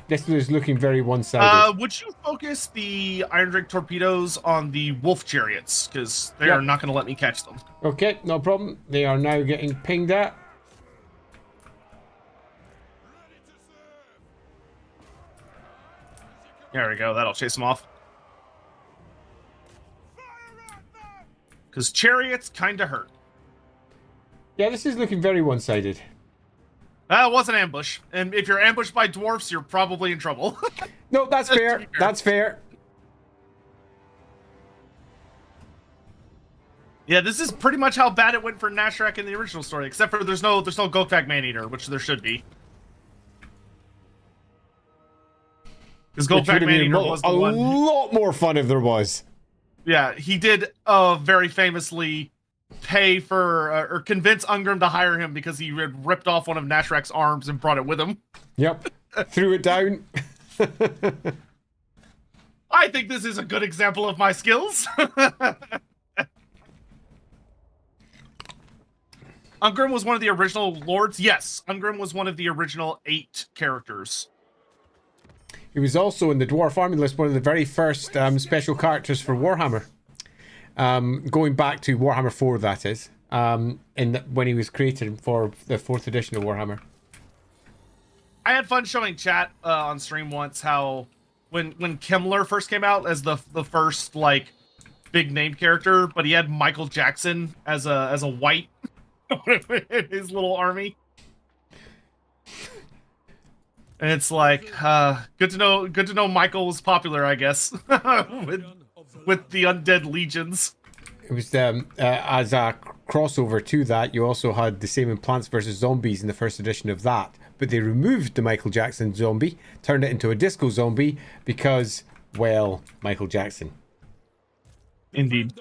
This is looking very one-sided. Would you focus the Iron Drake torpedoes on the wolf chariots? Because they Yep. are not going to let me catch them. Okay, no problem. They are now getting pinged at. There we go. That'll chase them off. Because chariots kind of hurt. Yeah, this is looking very one-sided. That was an ambush. And if you're ambushed by dwarfs, you're probably in trouble. No, that's fair. That's fair. Yeah, this is pretty much how bad it went for Nashrak in the original story, except for there's no Gokvag Maneater, which there should be. Because Which would Gokvag have been Maneater was the a one. lot more fun if there was. Yeah, he did very famously pay for or convince Ungrim to hire him because he had ripped off one of Nashrak's arms and brought it with him. Yep. Threw it down. I think this is a good example of my skills. Ungrim was one of the original lords. Yes, Ungrim was one of the original 8 characters. He was also in the Dwarf Army list, one of the very first special characters for Warhammer. Going back to Warhammer 4, that is. When he was created for the 4th edition of Warhammer. I had fun showing chat on stream once how when Kimmler first came out as the first like big name character, but he had Michael Jackson as a white in his little army. And it's like good to know Michael was popular, I guess, with the undead legions. It was as a crossover to that, you also had the same in Plants vs Zombies in the first edition of that, but they removed the Michael Jackson zombie, turned it into a disco zombie because, well, Michael Jackson. Indeed.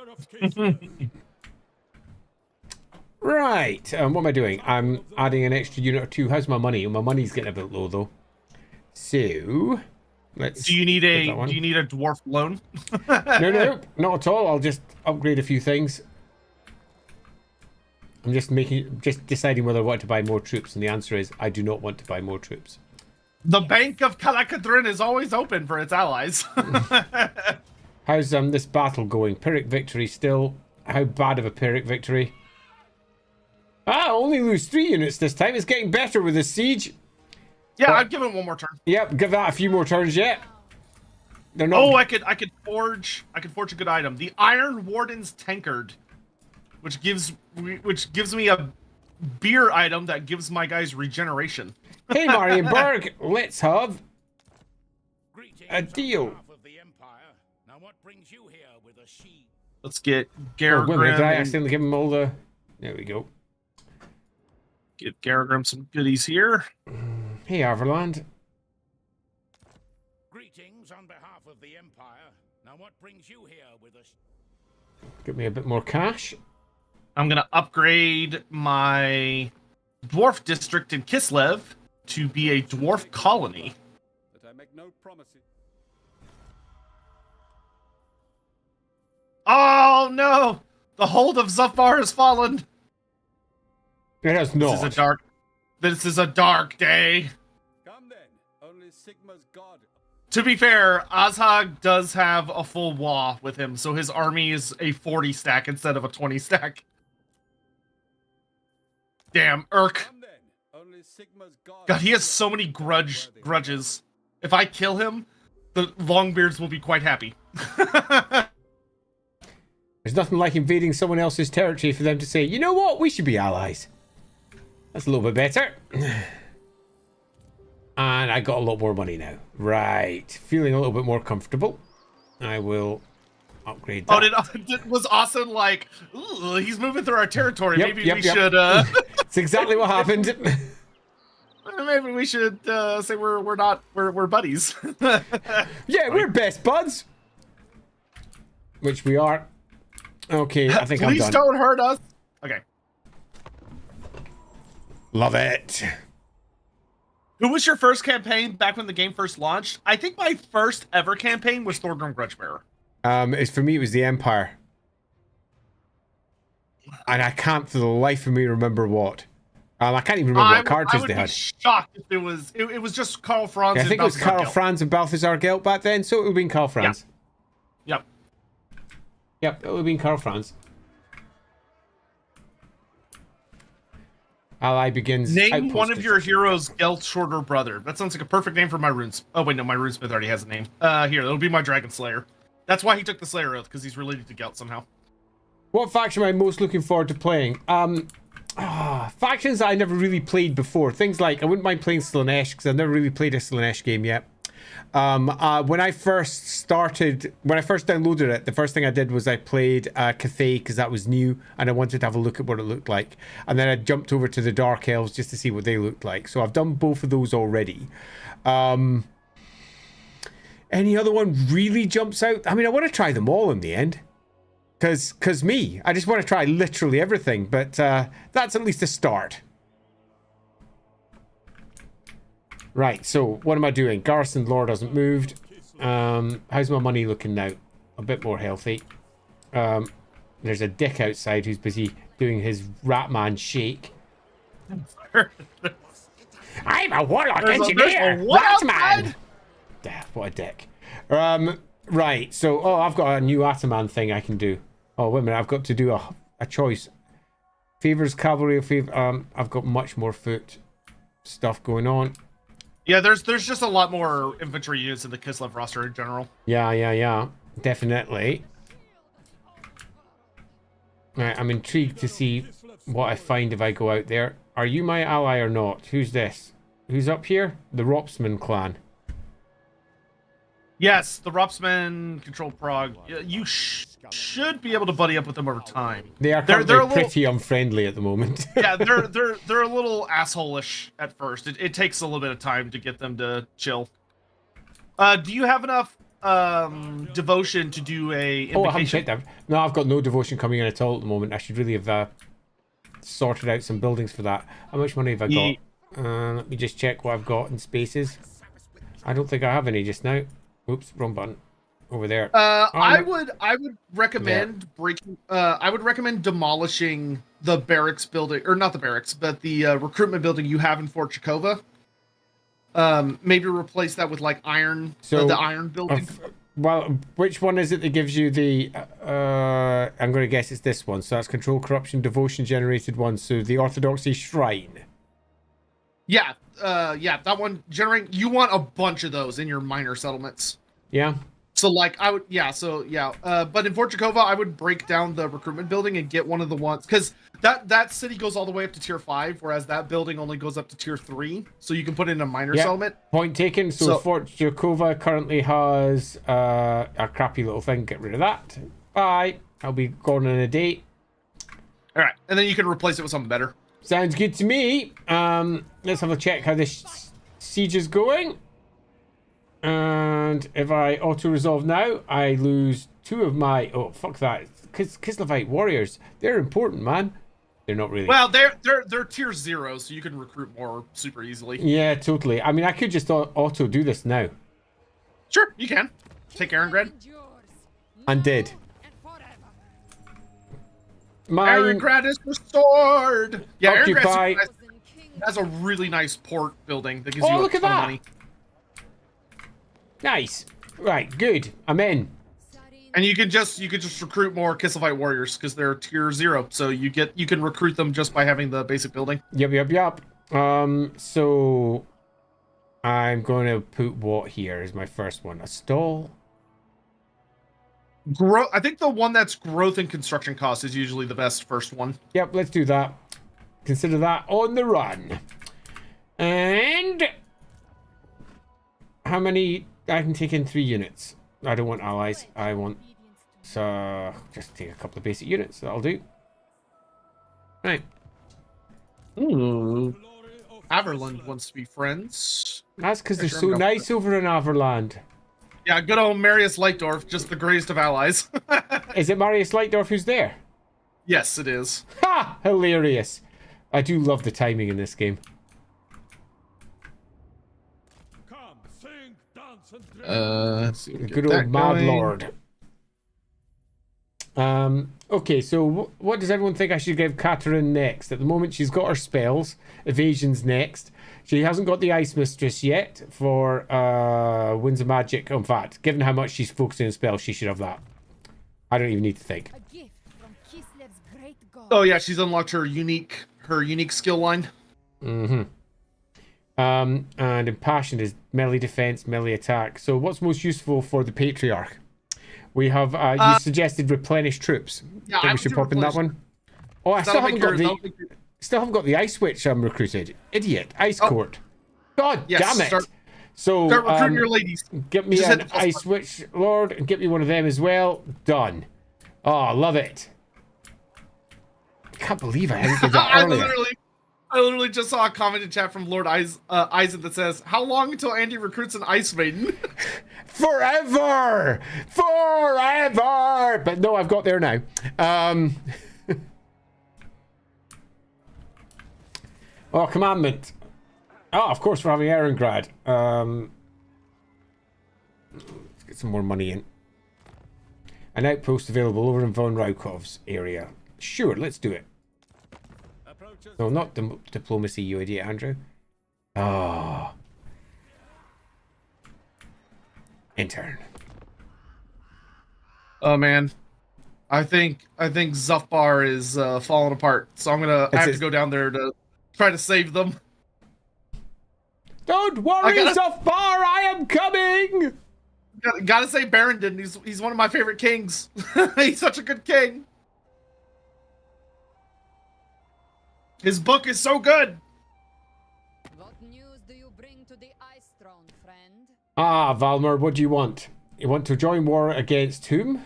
Right, what am I doing? I'm adding an extra unit or 2. How's my money? My money's getting a bit low though. So, let's. Do you need a dwarf loan? No, not at all. I'll just upgrade a few things. I'm just deciding whether I want to buy more troops, and the answer is I do not want to buy more troops. The Bank of Kadrin is always open for its allies. How's this battle going? Pyrrhic victory still. How bad of a Pyrrhic victory? Only lose 3 units this time. It's getting better with the siege. Yeah, I'd give it one more turn. Yep, give that a few more turns yet. They're not. Oh, I could forge a good item. The Iron Warden's Tankard, which gives me a beer item that gives my guys regeneration. Hey, Marienburg, let's have a deal. Let's get Oh, wait a minute, Garagrim. did I accidentally give him all the... There we go. Get Garagrim some goodies here. Hey, Arverland. Greetings on behalf of the Empire. Now what brings you here with us? Get me a bit more cash. I'm gonna upgrade my dwarf district in Kislev to be a dwarf colony. But I make no promises. Oh no! The hold of Zafar has fallen. It has not. This is a dark day. Come then. Only Sigma's god. To be fair, Azhag does have a full wah with him, so his army is a 40 stack instead of a 20 stack. Damn, Urk. Come then. Only Sigma's god. God, he has so many grudges. If I kill him, the Longbeards will be quite happy. There's nothing like invading someone else's territory for them to say, you know what, we should be allies. That's a little bit better. And I got a lot more money now. Right. Feeling a little bit more comfortable. I will upgrade that. Oh, was Austin like, ooh, he's moving through our territory. Yep, Maybe yep, we yep. should, It's exactly what happened. maybe we should, say we're buddies. Yeah, we're best buds. Which we are. Okay, I think I'm Please done. don't hurt us. Okay. Love it. Who was your first campaign back when the game first launched? I think my first ever campaign was Thorgrim Grudgebearer. For me, it was the Empire. And I can't for the life of me remember what. I can't even remember what characters they I would had. be shocked if it was just Karl Franz. I and think it was Balthazar Karl Gelt. Franz and Balthazar Gelt back then, so it would have been Karl Franz. Yep. Yep, it would have been Karl Franz. Ally begins. Name outpost one of your construction. heroes' Gelt's shorter brother. That sounds like a perfect name for my runes. Oh wait, no, my runesmith already has a name. Here, it'll be my Dragon Slayer. That's why he took the Slayer Oath, because he's related to Gelt somehow. What faction am I most looking forward to playing? Factions that I never really played before. Things like, I wouldn't mind playing Slaanesh, because I've never really played a Slaanesh game yet. When I first downloaded it, the first thing I did was I played Cathay, because that was new, and I wanted to have a look at what it looked like. And then I jumped over to the Dark Elves just to see what they looked like. So I've done both of those already. Any other one really jumps out? I mean, I want to try them all in the end. Because me, I just want to try literally everything, but that's at least a start. Right, so what am I doing? Garrison Lord hasn't moved. How's my money looking now? A bit more healthy. There's a dick outside who's busy doing his Ratman shake. I'm a warlock engineer! Ratman! What a dick. Right, so, I've got a new Ataman thing I can do. Oh, wait a minute, I've got to do a choice. Favors cavalry or favor... I've got much more foot stuff going on. Yeah, there's just a lot more infantry units in the Kislev roster in general. Yeah. Definitely. Right, I'm intrigued to see what I find if I go out there. Are you my ally or not? Who's this? Who's up here? The Ropsman clan. Yes, the Ropsmen control Prague. You should be able to buddy up with them over time. They are currently pretty unfriendly at the moment. Yeah, they're a little asshole-ish at first. It takes a little bit of time to get them to chill. Do you have enough devotion to do a invocation? Oh, I haven't checked that. No, I've got no devotion coming in at all at the moment. I should really have sorted out some buildings for that. How much money have I got? Let me just check what I've got in spaces. I don't think I have any just now. Oops, wrong button. Over there. I would recommend breaking. I would recommend demolishing the barracks building, or not the barracks, but the recruitment building you have in Fort Chakova. Maybe replace that with like iron, the iron building. Well, which one is it that gives you the? I'm going to guess it's this one. So that's control, corruption, devotion generated one. So the Orthodoxy Shrine. Yeah, that one generate. You want a bunch of those in your minor settlements. Yeah. So like I would, but in Fort Chakova, I would break down the recruitment building and get one of the ones, because that city goes all the way up to tier 5, whereas that building only goes up to tier 3. So you can put it in a minor settlement. Point taken. So Fort Chakova currently has a crappy little thing. Get rid of that. Bye. I'll be gone in a day. All right, and then you can replace it with something better. Sounds good to me. Let's have a check how this siege is going. And if I auto-resolve now, I lose 2 of my... Oh, fuck that. Kislev warriors. They're important, man. They're not really. Well, they're tier 0, so you can recruit more super easily. Yeah, totally. I mean, I could just auto do this now. Sure, you can. Take Erengrad. And did. Erengrad is restored! Yeah, Occupy. Erengrad has a really nice port building that gives you a look at ton that. of money. Nice. Right, good. I'm in. And you can just recruit more Kislev warriors because they're tier 0, so you can recruit them just by having the basic building. Yep. So I'm going to put what here is my first one? A stall. I think the one that's growth and construction cost is usually the best first one. Yep, let's do that. Consider that on the run. And how many? I can take in 3 units. I don't want allies. I want just take a couple of basic units. That'll do. Right. Ooh. Averland wants to be friends. That's because they're so nice over in Averland. Yeah, good old Marius Lightdorf, just the greatest of allies. Is it Marius Lightdorf who's there? Yes, it is. Ha! Hilarious. I do love the timing in this game. Come, sing, dance, and Let's see. Good old Mad Lord. Okay, so what does everyone think I should give Kadrin next? At the moment, she's got her spells. Evasion's next. She hasn't got the Ice Mistress yet for Winds of Magic. In fact, given how much she's focusing on spells, she should have that. I don't even need to think. A gift from Kislev's great god. Oh yeah, she's unlocked her unique skill line. Mm-hmm. And Impassioned is melee defense, melee attack. So what's most useful for the Patriarch? We have you suggested replenish troops. Yeah, Think we should pop in that one. Oh, I still haven't got the Ice Witch recruited. Idiot. Ice Court. God damn it. Start So recruiting your ladies. get me an Ice Witch Lord and get me one of them as well. Done. Oh, love it. I can't believe I didn't do that earlier. I literally just saw a comment in chat from Lord Isaac that says, "How long until Andy recruits an Ice Maiden?" Forever! But no, I've got there now. Oh, commandment. Oh, of course, we're having Erengrad. Let's get some more money in. An outpost available over in Von Raukov's area. Sure, let's do it. No, not diplomacy, you idiot, Andrew. Oh. Intern. Oh man, I think Zufbar is falling apart, so I have to go down there to try to save them. Don't worry, Zufbar, I am coming. Gotta say, Barrington, he's one of my favorite kings. He's such a good king. His book is so good. What news do you bring to the Ice Throne, friend? Ah, Valmer, what do you want? You want to join war against whom?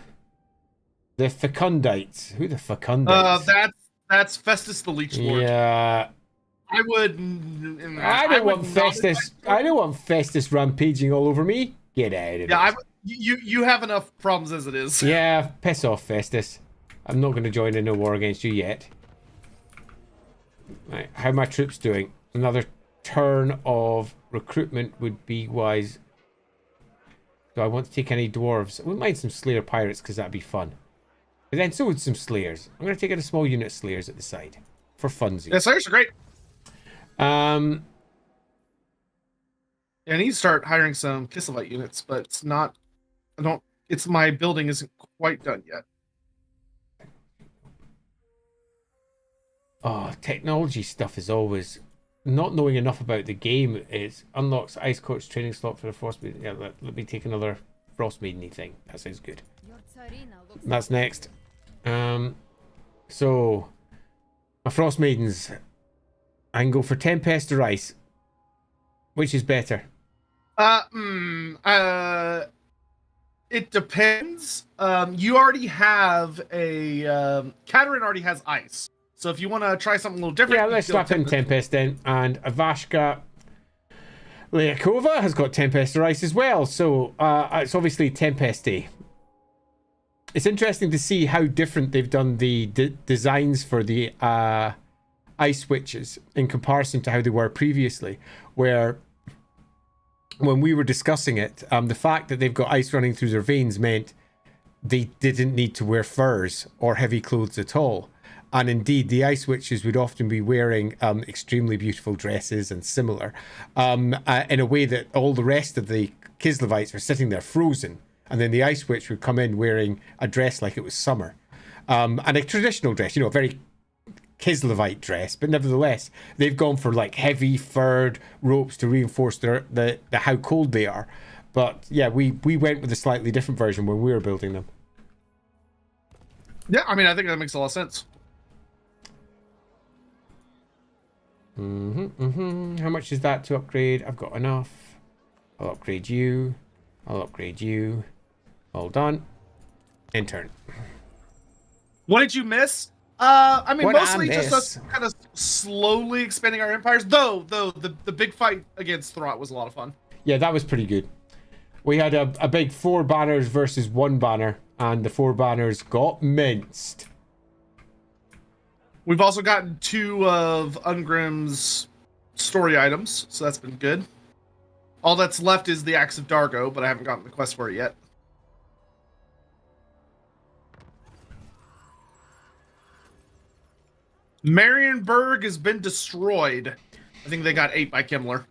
The Fecundites. Who the Fecundites? That's Festus the Leech Lord. Yeah. I don't want Festus rampaging all over me. Get out of it. Yeah, you have enough problems as it is. Yeah, piss off, Festus. I'm not going to join in no war against you yet. Right, how are my troops doing? Another turn of recruitment would be wise. Do I want to take any dwarves? I wouldn't mind some Slayer pirates because that'd be fun. But then so would some Slayers. I'm going to take out a small unit of Slayers at the side. For funsies. Yeah, Slayers are great. Um, Yeah, I need to start hiring some Kislev units, but it's not... my building isn't quite done yet. oh, technology stuff is always... Not knowing enough about the game is unlocks Ice Court's training slot for the Frost Maiden. Yeah, let me take another Frost Maiden-y thing. That sounds good. Your Tsarina looks That's next. So my Frost Maidens, I can go for Tempest or Ice. Which is better? It depends. You already have a Kadrin already has ice, so if you want to try something a little different, Yeah, let's slap in Tempest then. And Avashka Leakova has got Tempest or Ice as well, so it's obviously Tempest Day. It's interesting to see how different they've done the designs for the ice witches in comparison to how they were previously, where when we were discussing it, the fact that they've got ice running through their veins meant they didn't need to wear furs or heavy clothes at all. And indeed, the ice witches would often be wearing extremely beautiful dresses and similar, in a way that all the rest of the Kislevites are sitting there frozen. And then the ice witch would come in wearing a dress like it was summer. And a traditional dress, a very Kislevite dress, but nevertheless, they've gone for like heavy furred ropes to reinforce the how cold they are. But yeah, we went with a slightly different version when we were building them. Yeah, I mean, I think that makes a lot of sense. How much is that to upgrade? I've got enough. I'll upgrade you. I'll upgrade you. All done. In turn. What did you miss? I mean, What mostly I just miss? us kind of slowly expanding our empires. Though the big fight against Throt was a lot of fun. Yeah, that was pretty good. We had a big 4 banners versus 1 banner, and the 4 banners got minced. We've also gotten 2 of Ungrim's story items, so that's been good. All that's left is the Axe of Dargo, but I haven't gotten the quest for it yet. Marienburg has been destroyed. I think they got 8 by Kimmler.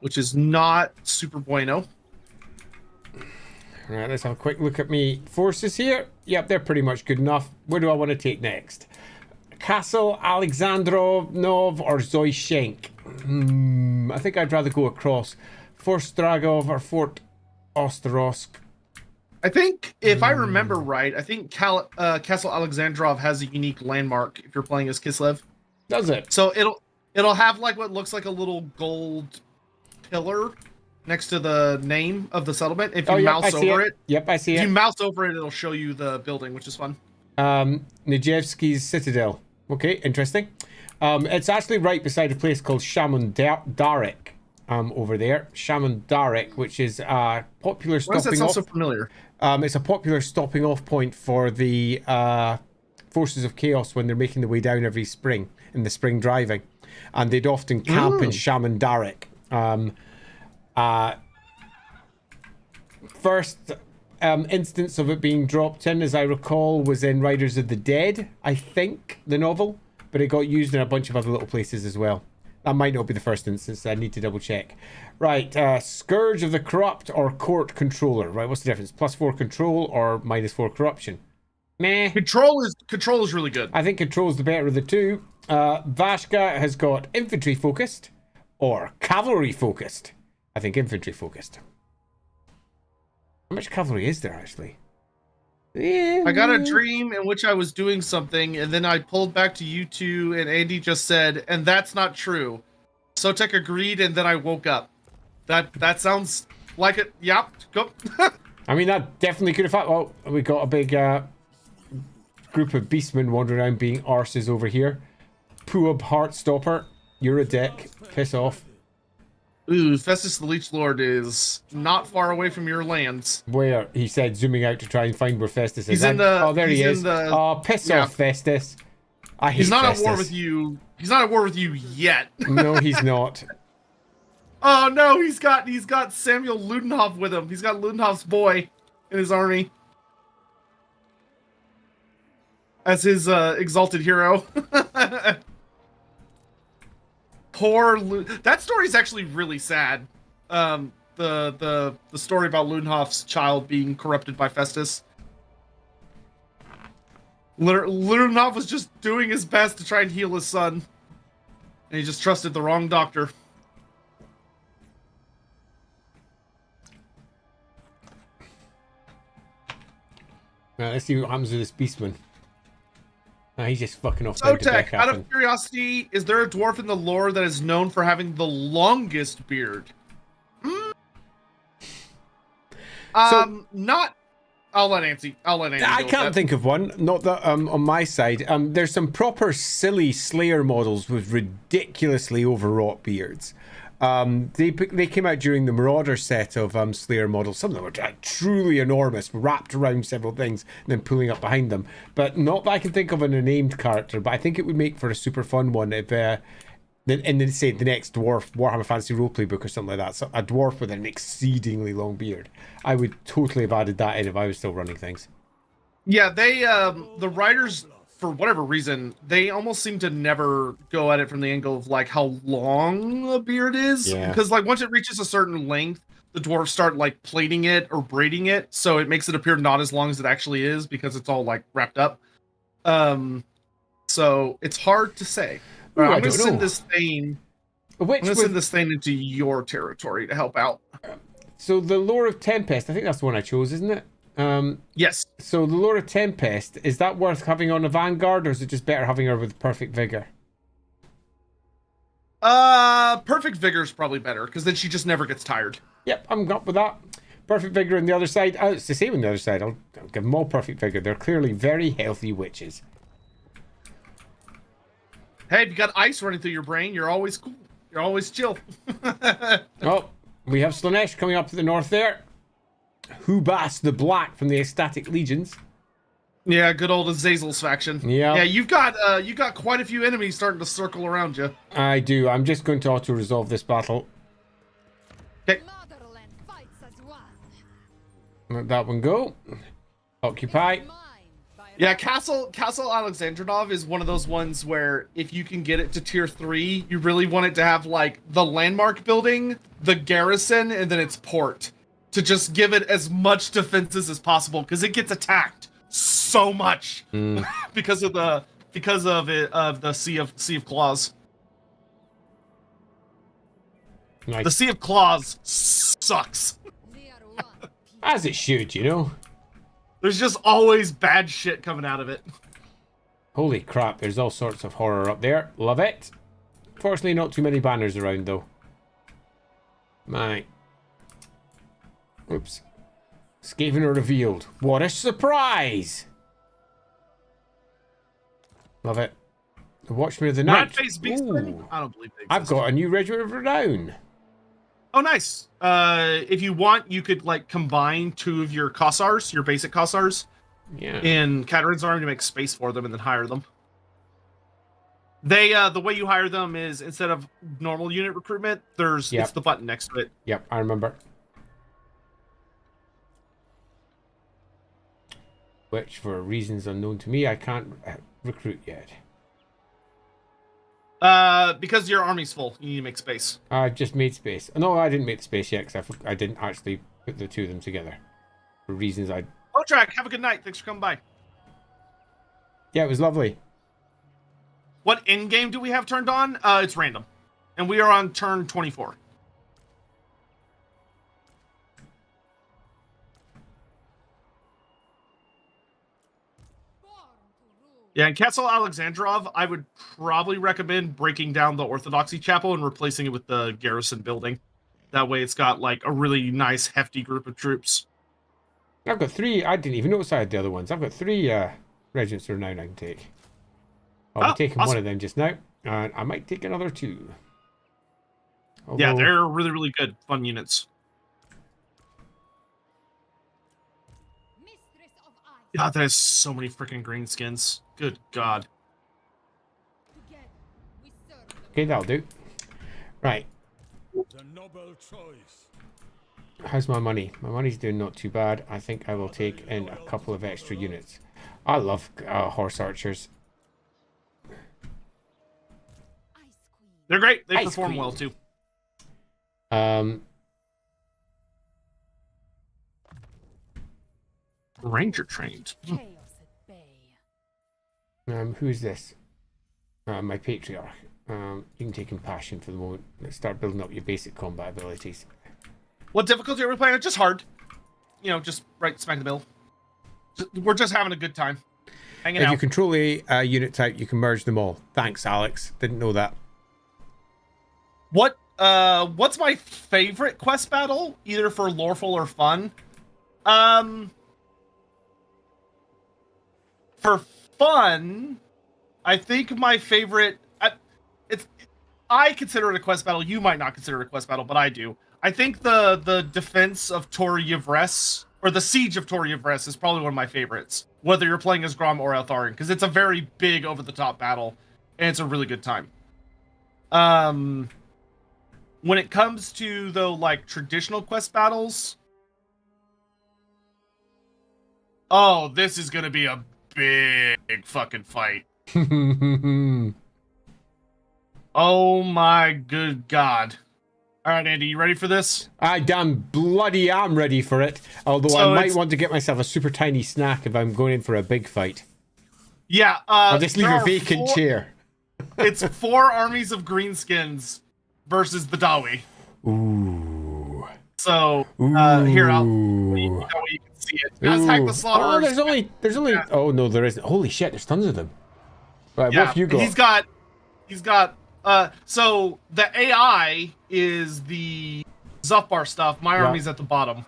Which is not super bueno. All right, let's have a quick look at me forces here. Yep, they're pretty much good enough. Where do I want to take next? Castle Alexandrov or Zoyshenk? I think I'd rather go across Fort Stragov or Fort Osterosk. I think, if I remember right, I think Castle Alexandrov has a unique landmark if you're playing as Kislev. Does it? So it'll have like what looks like a little gold pillar next to the name of the settlement. If you mouse over it. Yep, I see If it. you mouse over it, it'll show you the building, which is fun. Nijevsky's Citadel. Okay, interesting. It's actually right beside a place called Shaman Darek. Over there, Shaman Darek, which is a popular Why does that stopping sound off. so familiar? It's a popular stopping off point for the Forces of Chaos when they're making their way down every spring in the spring driving, and they'd often camp in Shaman Darek. First instance of it being dropped in, as I recall, was in Riders of the Dead, I think, the novel, but it got used in a bunch of other little places as well. That might not be the first instance. I need to double check. Right, Scourge of the Corrupt or Court Controller. Right, what's the difference? +4 control or -4 corruption? Meh. Control is really good. I think control's the better of the two. Vashka has got infantry focused or cavalry focused. I think infantry focused. How much cavalry is there actually? I got a dream in which I was doing something, and then I pulled back to you two, and Andy just said, "And that's not true." Sotek agreed, and then I woke up. That sounds like it. Yep. Go. I mean, that definitely could have happened. Well, we got a big group of beastmen wandering around being arses over here. Puab Heartstopper, you're a dick. Piss off. Ooh, Festus the Leech Lord is not far away from your lands. Where? He said, zooming out to try and find where Festus is. He's in the. Oh, there he he's is. in the- Oh, piss yeah. off, Festus. I hate He's not Festus. at war with you. He's not at war with you yet. No, he's not. Oh no, he's got Samuel Ludenhoff with him. He's got Ludenhoff's boy. in his army as his exalted hero. Poor that story's actually really sad. The story about Ludendorff's child being corrupted by Festus. Ludendorff was just doing his best to try and heal his son, and he just trusted the wrong doctor. Right, let's see what happens with this beastman. He's just fucking off down to Sotek, out Beckhaven. of curiosity, is there a dwarf in the lore that is known for having the longest beard? Not. I'll let Nancy. I deal with can't that. think of one. Not that on my side. There's some proper silly Slayer models with ridiculously overwrought beards. They came out during the Marauder set of Slayer models. Some of them were truly enormous, wrapped around several things, and then pulling up behind them. But not that I can think of in a named character. But I think it would make for a super fun one if, and then say the next dwarf Warhammer Fantasy Roleplay book or something like that. So a dwarf with an exceedingly long beard. I would totally have added that in if I was still running things. Yeah, they the writers, for whatever reason, they almost seem to never go at it from the angle of like how long a beard is. Yeah. Because like once it reaches a certain length, the dwarves start like plaiting it or braiding it, so it makes it appear not as long as it actually is because it's all like wrapped up. So it's hard to say. Ooh, I'm I gonna don't send know. this thing. Which I'm gonna send this thing into your territory to help out. So the Lore of Tempest, I think that's the one I chose, isn't it? Yes. So the Lore of Tempest, is that worth having on a Vanguard, or is it just better having her with Perfect Vigor? Perfect Vigor is probably better because then she just never gets tired. Yep, I'm up with that. Perfect Vigor on the other side. Oh, it's the same on the other side. I'll give them all Perfect Vigor. They're clearly very healthy witches. Hey, if you got ice running through your brain, you're always cool. You're always chill. Oh, we have Slanesh coming up to the north there. Hubas the Black from the Ecstatic Legions. Yeah, good old Azazel's faction. Yeah. Yeah, you got quite a few enemies starting to circle around you. I do. I'm just going to auto-resolve this battle. Okay. Motherland fights as one. Let that one go. Occupy. Mine by Yeah, Castle Alexandrinov is one of those ones where if you can get it to tier 3, you really want it to have like the landmark building, the garrison, and then its port. To just give it as much defenses as possible, because it gets attacked so much because of the Sea of Claws. Nice. The Sea of Claws sucks. we are one. As it should, you know. There's just always bad shit coming out of it. Holy crap, there's all sorts of horror up there. Love it. Fortunately, not too many banners around, though. My. Oops. Skaven revealed. What a surprise! Love it. The Watchman of the Night. Rat-faced beastmen? Ooh. I don't believe they exist. I've got a new Regiment of Renown. Oh, nice. If you want, you could like combine 2 of your Kossars, your basic Kossars, Yeah. in Kadrin's army to make space for them and then hire them. They the way you hire them is instead of normal unit recruitment, there's Yep. it's the button next to it. Yep, I remember. Which, for reasons unknown to me, I can't recruit yet. Because your army's full, you need to make space. I just made space. No, I didn't make the space yet because I didn't actually put the 2 of them together. For reasons I... Oh, Track, have a good night. Thanks for coming by. Yeah, it was lovely. What end game do we have turned on? It's random. And we are on turn 24. Yeah, in Castle Alexandrov, I would probably recommend breaking down the Orthodoxy Chapel and replacing it with the garrison building. That way it's got like a really nice, hefty group of troops. I've got 3. I didn't even notice I had the other ones. I've got 3 regiments of renown I can take. I'll be taking one awesome. of them just now. And I might take another 2. Yeah, Although- they're really, really good, fun units. Mistress of ice. God, there's so many freaking green skins. Good God. Together we serve the Okay, that'll do. Right. The noble choice. How's my money? My money's doing not too bad. I think I will take in a couple of extra units. I love horse archers. They're great. They Ice perform Queen. well too. Ranger trained. Chaos at bay. Who's this? My patriarch. You can take compassion for the moment. Let's start building up your basic combat abilities. What difficulty are we playing? Just hard. You know, just right smack in the middle. We're just having a good time. Hanging If out. you control a unit type, you can merge them all. Thanks, Alex. Didn't know that. What's my favorite quest battle? Either for loreful or fun? For fun, I think my favorite... I consider it a quest battle. You might not consider it a quest battle, but I do. I think the defense of Tor Yvres, or the siege of Tor Yvres, is probably one of my favorites. Whether you're playing as Grom or Eltharion, because it's a very big, over-the-top battle, and it's a really good time. When it comes to, though, like, traditional quest battles... Oh, this is gonna be a big fucking fight. Oh my good god. Alright, Andy, you ready for this? I damn bloody am ready for it. Although So I might it's- want to get myself a super tiny snack if I'm going in for a big fight. Yeah, I'll just leave there a are vacant chair. It's 4 armies of greenskins versus the Dawi. Ooh. So, here, I'll... You can see it. As Hack the Ooh. Slaughterers. Oh, there's only. Yeah. Oh no, there isn't. Holy shit, there's tons of them. Right, Yeah, what have you got? he's got, so the AI is the Zuffbar stuff. My Yeah. army's at the bottom.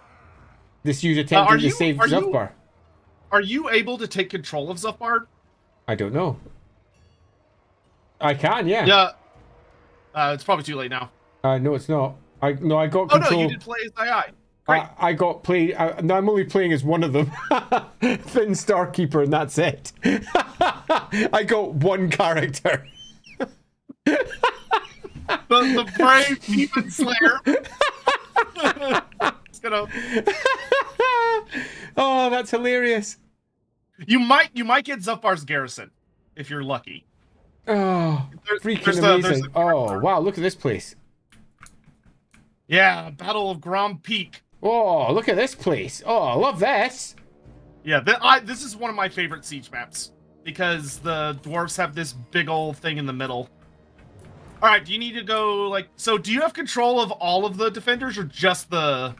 This you attempting to you- save are you- Zuffbar? Are you able to take control of Zuffbar? I don't know. I can, yeah. Yeah. It's probably too late now. No, it's not. I got Oh control. no, you did play as AI. Great. I got played. No, I'm only playing as one of them, Finn Starkeeper, and that's it. I got one character. The brave demon slayer. It's gonna... Oh, that's hilarious. You might get Zuffbar's garrison if you're lucky. Oh, There's freaking amazing. Oh, wow, look at this place. Yeah, Battle of Grom Peak. Oh, look at this place. Oh, I love this. Yeah, this is one of my favorite siege maps because the dwarves have this big old thing in the middle. All right, do you need to go like? So, do you have control of all of the defenders or just the?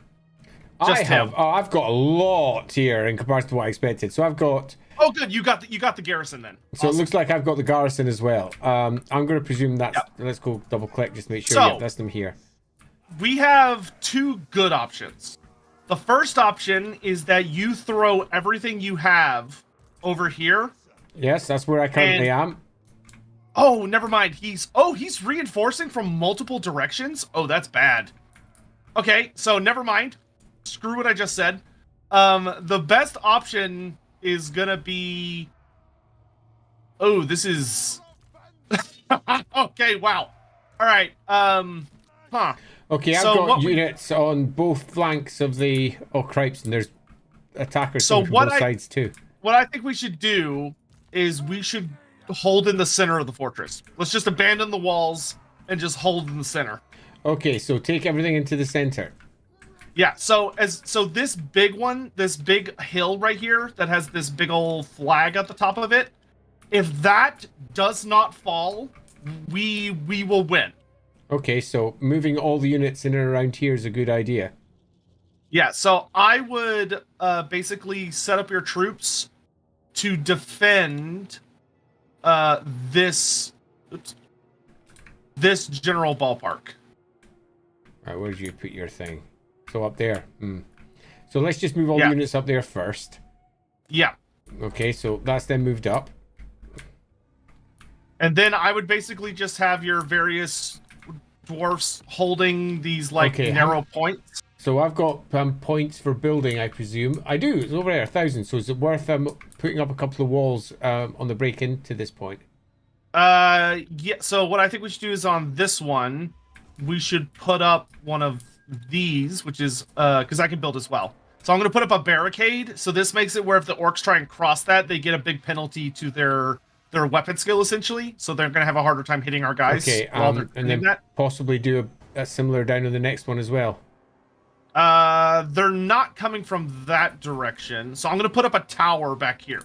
Just him? I've got a lot here in comparison to what I expected. So I've got. Oh, good. You got the garrison then. So Awesome. it looks like I've got the garrison as well. I'm going to presume that's. Yep. Let's go double click just to make sure. So- Yep, that's them here. We have 2 good options. The first option is that you throw everything you have over here. Yes, that's where I currently am. Oh, never mind. He's reinforcing from multiple directions. Oh, that's bad. Okay, so never mind. Screw what I just said. The best option is gonna be. Oh, this is. Okay, wow. All right. Huh. Okay, I've So what got we- units on both flanks of the. Oh, cripes, and there's attackers So coming from what both sides too. What I think we should do is we should hold in the center of the fortress. Let's just abandon the walls and just hold in the center. Okay, so take everything into the center. Yeah, so this big one, this big hill right here that has this big old flag at the top of it, if that does not fall, we will win. Okay, so moving all the units in and around here is a good idea. Yeah, so I would basically set up your troops to defend this general ballpark. Right, where did you put your thing? So up there. So let's just move all the Yeah. units up there first. Yeah. Okay, so that's then moved up. And then I would basically just have your various dwarfs holding these like Okay, narrow points. So I've got points for building, I presume. I do. It's over there, 1,000. So is it worth putting up a couple of walls on the break into this point? Yeah. So what I think we should do is on this one, we should put up one of these, which is because I can build as well. So I'm going to put up a barricade. So this makes it where if the orcs try and cross that, they get a big penalty to their weapon skill, essentially. So they're going to have a harder time hitting our guys. Okay, while they're and then doing that. possibly do a similar down on the next one as well. They're not coming from that direction. So I'm going to put up a tower back here.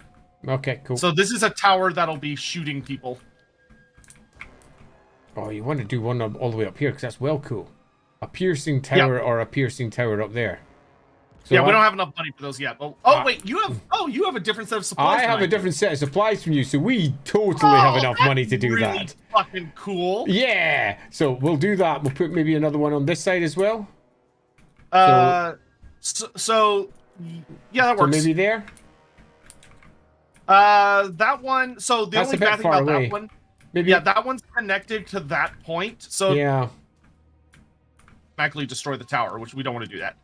Okay, cool. So this is a tower that'll be shooting people. Oh, you want to do one all the way up here because that's well cool. A piercing tower or a piercing tower up there. So yeah, we don't have enough money for those yet. Oh, wait, you have a different set of supplies. I have a different set of supplies from you, so we totally have enough money to do really that. Fucking cool. Yeah, so we'll do that. We'll put maybe another one on this side as well. So yeah, that works. So maybe there. That one. So the That's only a bit bad thing far about away. that one, Maybe. yeah, that one's connected to that point. So Yeah. automatically destroy the tower, which we don't want to do that.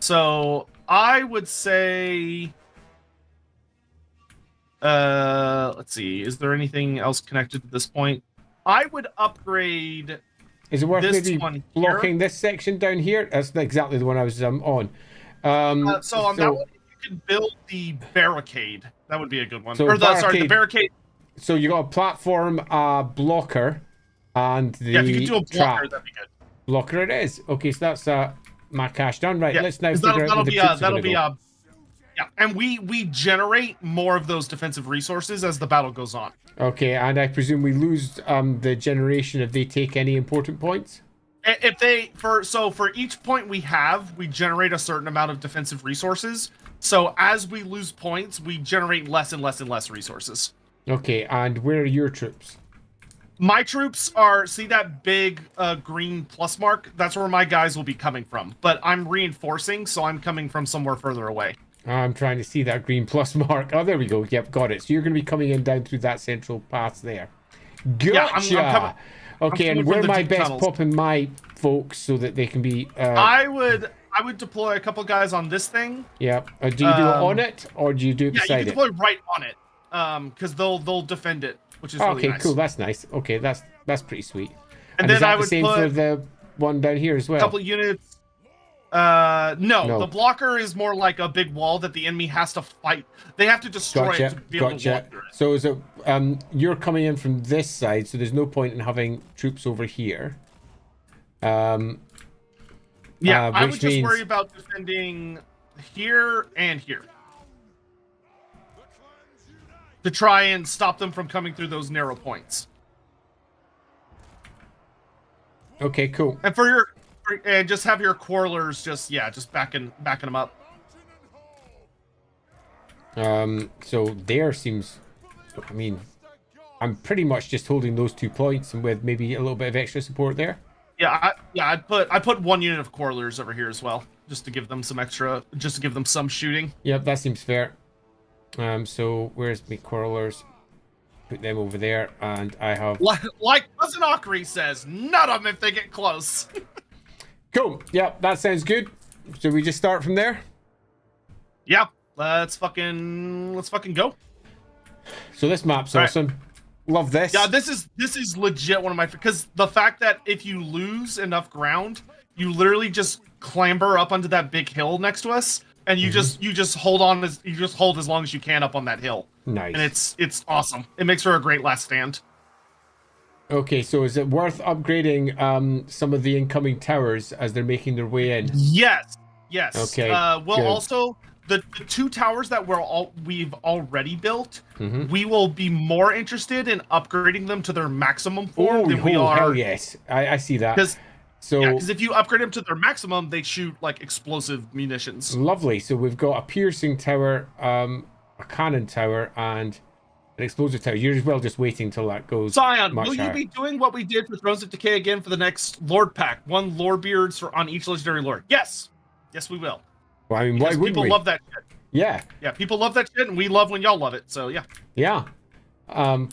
So I would say, let's see, is there anything else connected to this point? I would upgrade. Is it worth This maybe one blocking this section down here? That's exactly the one I was on. So on that one, you can build the barricade. That would be a good one. So Or the barricade. So you got a platform, blocker, and the Yeah, if you could do a blocker, trap. that'd be good. Blocker it is. Okay, so that's my cash done. Right, Yeah, let's now 'cause figure out where the troops are that'll gonna be go. yeah, and we generate more of those defensive resources as the battle goes on. Okay, and I presume we lose the generation if they take any important points? If they for each point we have, we generate a certain amount of defensive resources. So as we lose points, we generate less and less and less resources. Okay, and where are your troops? My troops are, see that big green plus mark? That's where my guys will be coming from. But I'm reinforcing, so I'm coming from somewhere further away. I'm trying to see that green plus mark. Oh, there we go. Yep, got it. So you're going to be coming in down through that central path there. Gotcha! Yeah, okay, I'm and coming where from am the I deep best tunnels. popping my folks so that they can be... I would deploy a couple guys on this thing. Yeah. Do you do it on it, or do you do it Yeah, beside you it? can deploy right on it. Because they'll defend it, which is really Okay, nice. cool. That's nice. Okay, that's pretty sweet. And is then that I the would same for put the one down here as well? a couple units. No, No. the blocker is more like a big wall that the enemy has to fight. They have to destroy it to be able to walk through it. So is it you're coming in from this side, so there's no point in having troops over here. Yeah, I which would just means- worry about defending here and here. To try and stop them from coming through those narrow points. Okay, cool. And and just have your quarrelers just backing them up. So there seems, I mean, I'm pretty much just holding those 2 points and with maybe a little bit of extra support there. Yeah, I put 1 unit of quarrelers over here as well, just to give them some extra, just to give them some shooting. Yep, that seems fair. So where's my quarrelers? Put them over there, and I have... Like Cousin Akri says, nut them if they get close. Cool. Yep, that sounds good. So we just start from there? Yeah, let's fucking go. So this map's All right. awesome. Love this. Yeah, this is legit one of my, because the fact that if you lose enough ground, you literally just clamber up onto that big hill next to us, and you just hold on as long as you can up on that hill. Nice. And it's awesome. It makes for a great last stand. Okay, so is it worth upgrading some of the incoming towers as they're making their way in? Yes. Okay, Well, good. also the 2 towers that we've already built, Mm-hmm. we will be more interested in upgrading them to their maximum form than we are. Hell yes. I see that. Because So if you upgrade them to their maximum, they shoot like explosive munitions. lovely. So we've got a piercing tower, a cannon tower, and an explosive tower. You're as well just waiting till that goes. Scion, much will you higher. be doing what we did for Thrones of Decay again for the next Lord Pack? 1 Lord Beards on each legendary Lord. Yes, we will. Well, I mean, why Because wouldn't people we? love that shit. Yeah. Yeah, people love that shit, and we love when y'all love it. So yeah. Yeah.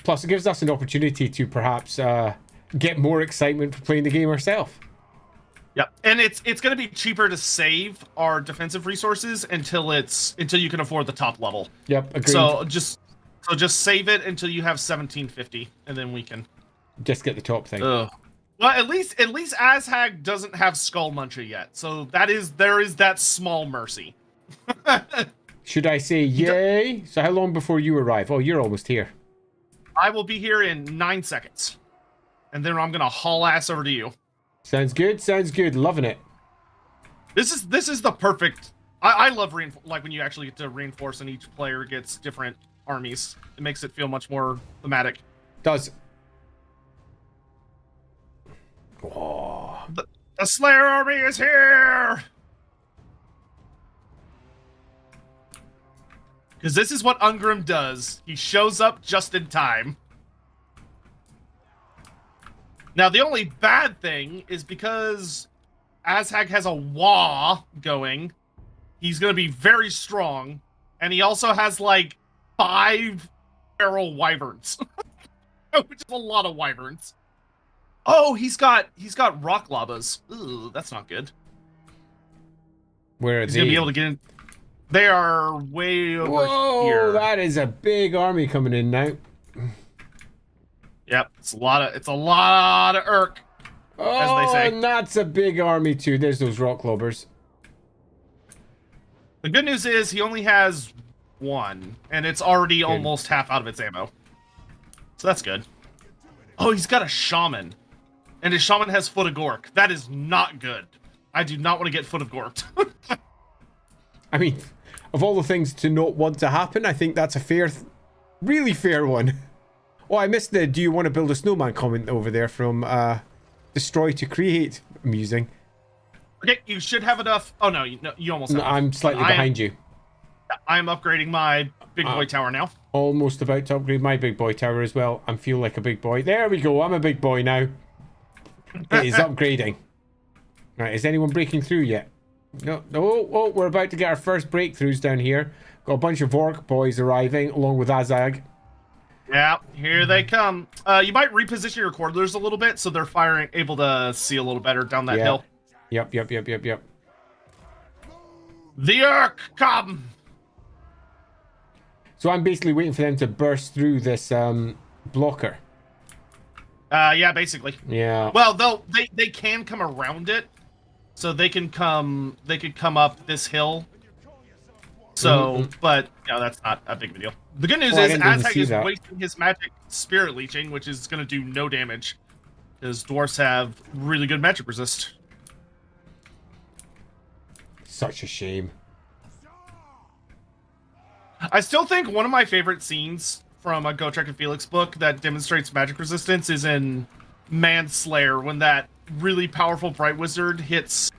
Plus, it gives us an opportunity to perhaps get more excitement for playing the game ourselves. Yeah, and it's going to be cheaper to save our defensive resources until you can afford the top level. Yep, agreed. So just save it until you have 1750, and then we can. Just get the top thing. Ugh. Well, at least Azhag doesn't have Skull Muncher yet, so there is that small mercy. Should I say yay? So how long before you arrive? Oh, you're almost here. I will be here in 9 seconds, and then I'm gonna haul ass over to you. Sounds good. Sounds good. Loving it. This is the perfect. I love like when you actually get to reinforce and each player gets different armies. It makes it feel much more thematic. Does. Oh. The Slayer army is here! Because this is what Ungrim does. He shows up just in time. Now, the only bad thing is because Azhag has a Wah going, he's going to be very strong, and he also has, like, 5 feral wyverns. Which is a lot of wyverns. Oh, he's got rock labas. Ooh, that's not good. Where are He's they? gonna be able to get in. They are way over Whoa, here. that is a big army coming in now. Yep, it's a lot of Urk. Oh, As they say. and that's a big army too. There's those rock clobbers. The good news is he only has 1, and it's already almost half out of its ammo. So that's good. Oh, he's got a shaman. And his shaman has Foot of Gork. That is not good. I do not want to get Foot of Gorked. I mean, of all the things to not want to happen, I think that's a fair, really fair one. Oh, I missed the "Do you want to build a snowman" comment over there from Destroy to Create. Amusing. Okay, you should have enough. Oh no, you almost have. No, I'm slightly behind you. I am upgrading my big boy tower now. Almost about to upgrade my big boy tower as well. I feel like a big boy. There we go. I'm a big boy now. It is upgrading. Right, is anyone breaking through yet? No. Oh, we're about to get our first breakthroughs down here. Got a bunch of Orc boys arriving along with Azhag. Yeah, here they come. You might reposition your cordlers a little bit so they're able to see a little better down that hill. Yep. The Urk come! So I'm basically waiting for them to burst through this blocker. Yeah, basically. Yeah. Well, they can come around it, so they could come up this hill. So, but that's not a big deal. The good news is Azhag is wasting his magic spirit leeching, which is going to do no damage, because dwarfs have really good magic resist. Such a shame. I still think one of my favorite scenes from a Gotrek and Felix book that demonstrates magic resistance is in Manslayer, when that really powerful Bright Wizard hits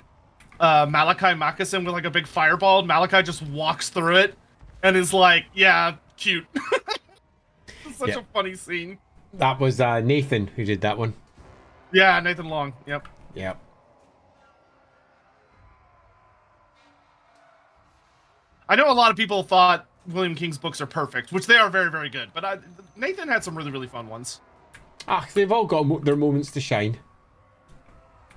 Malachi Moccasin with like a big fireball. Malachi just walks through it and is like, yeah, cute. It's such a funny scene. That was Nathan who did that one. Yeah, Nathan Long. Yep. I know a lot of people thought William King's books are perfect, which they are very, very good. But Nathan had some really, really fun ones. They've all got their moments to shine.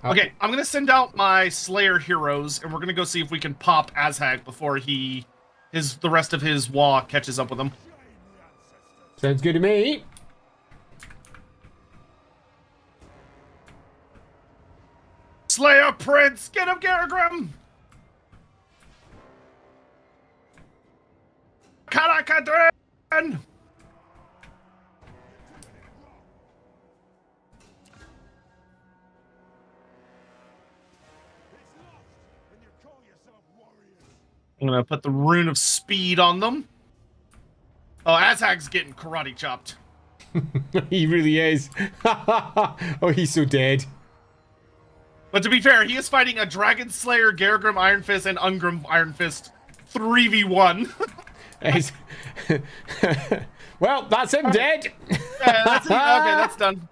Okay, I'm gonna send out my Slayer heroes, and we're gonna go see if we can pop Azhag before the rest of his Wah catches up with him. Sounds good to me. Slayer Prince, get him, Garagrim! Kadrin! I'm gonna put the Rune of Speed on them. Oh, Azhag's getting karate chopped. He really is. Oh, he's so dead. But to be fair, he is fighting a Dragon Slayer, Garagrim Iron Fist, and Ungrim Iron Fist 3v1. Well, that's him dead. Yeah, that's it. Okay, that's done.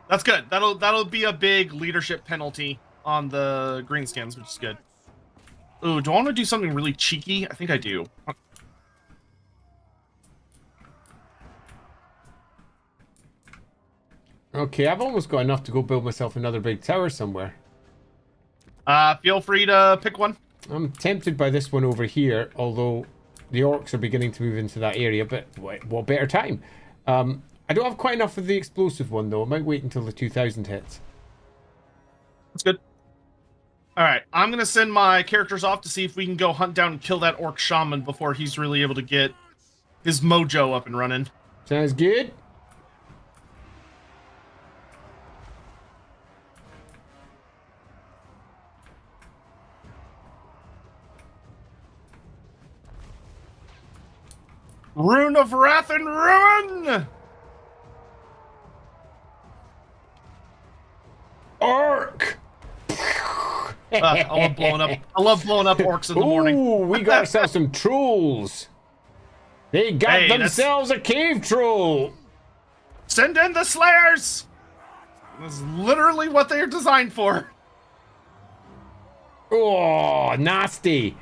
That's good. That'll be a big leadership penalty on the greenskins, which is good. Ooh, do I want to do something really cheeky? I think I do. Okay, I've almost got enough to go build myself another big tower somewhere. Feel free to pick one. I'm tempted by this one over here, although the orcs are beginning to move into that area, but what better time? I don't have quite enough of the explosive one, though. I might wait until the 2000 hits. That's good. All right, I'm going to send my characters off to see if we can go hunt down and kill that orc shaman before he's really able to get his mojo up and running. Sounds good. Rune of Wrath and Ruin! Orc! I love blowing up. I love blowing up orcs in the morning. Ooh, we got ourselves some trolls. They got Hey, themselves a cave troll. Send in the Slayers! That's literally what they're designed for. Oh, nasty.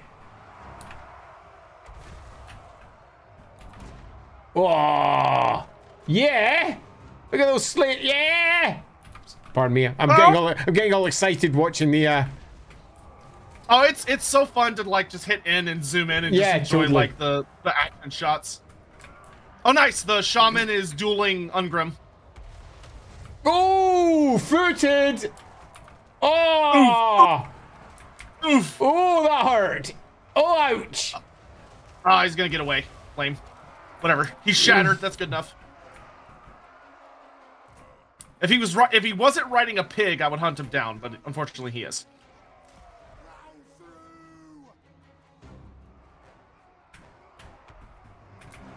Oh, yeah. Look at those slate. Yeah. Pardon me. I'm getting all excited watching the. Oh, it's so fun to like just hit in and zoom in and just enjoy totally. like the action shots. Oh, nice. The shaman is dueling Ungrim. Oh, footed. Oh. Oof. Oh, that hurt. Oh, ouch. Ah, he's gonna get away. Lame. Whatever. He's shattered. That's good enough. If he wasn't riding a pig, I would hunt him down, but unfortunately he is.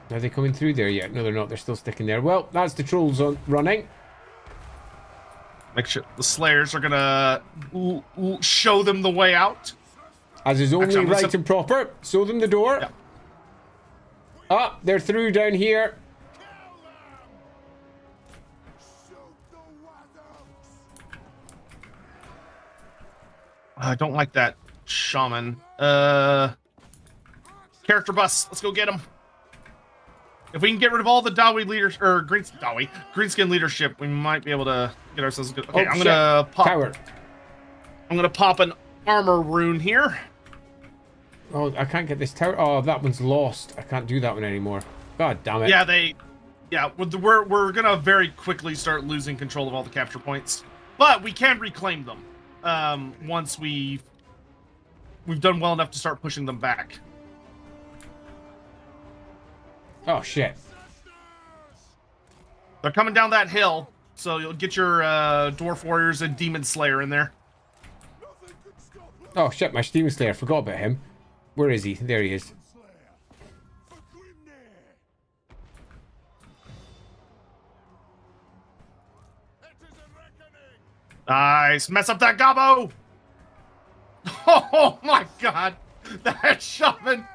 Are they coming through there yet? No, they're not. They're still sticking there. Well, that's the trolls running. Make sure the Slayers are gonna show them the way out. As is only Actually, I'm gonna right and proper. Show them the door. Yeah. Ah, they're through down here. I don't like that shaman. Character bus. Let's go get him. If we can get rid of all the Dawi leaders or greenskin leadership, we might be able to get ourselves a good. Okay, I'm gonna pop. Tower. I'm gonna pop an armor rune here. Oh, I can't get this tower. Oh, that one's lost. I can't do that one anymore. God damn it. Yeah, we're gonna very quickly start losing control of all the capture points, but we can reclaim them once we've done well enough to start pushing them back. Oh shit. They're coming down that hill, so you'll get your dwarf warriors and demon slayer in there. Oh shit, my Demon Slayer. Forgot about him. Where is he? There he is. Nice, mess up that gobbo. Oh my god, that shaman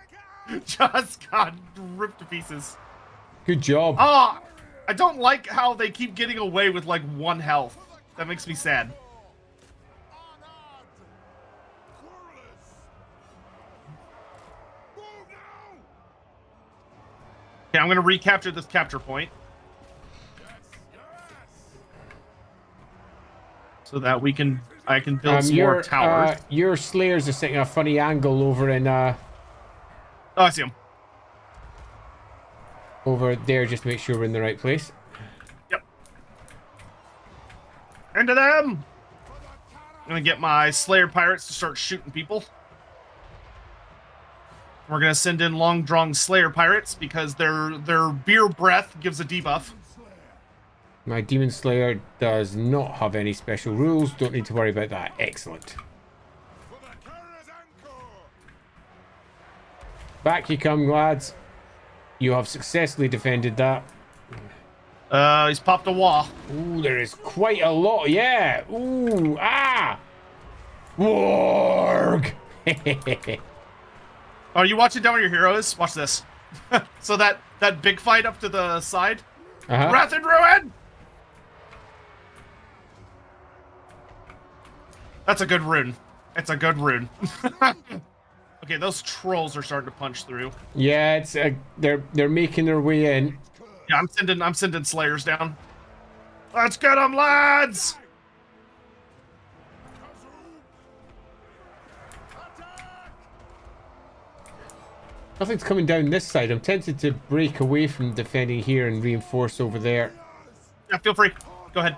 just got ripped to pieces. Good job. Ah, I don't like how they keep getting away with like 1 health. That makes me sad. Okay, I'm gonna recapture this capture point. So that I can build some more towers. Your Slayers are sitting at a funny angle over in Oh, I see him. over there, just to make sure we're in the right place. Yep. Into them! I'm gonna get my Slayer pirates to start shooting people. We're gonna send in long-drawn Slayer pirates because their beer breath gives a debuff. My Demon Slayer does not have any special rules. Don't need to worry about that. Excellent. Back you come, lads. You have successfully defended that. He's popped a wall. Ooh, there is quite a lot. Yeah. Ooh, ah. Warg. Are you watching down where your hero is? Watch this. So that big fight up to the side. Wrath and Ruin! That's a good rune. It's a good rune. Okay, those trolls are starting to punch through. Yeah, it's they're making their way in. Yeah, I'm sending slayers down. Let's get them, lads! Nothing's coming down this side. I'm tempted to break away from defending here and reinforce over there. Yeah, feel free. Go ahead.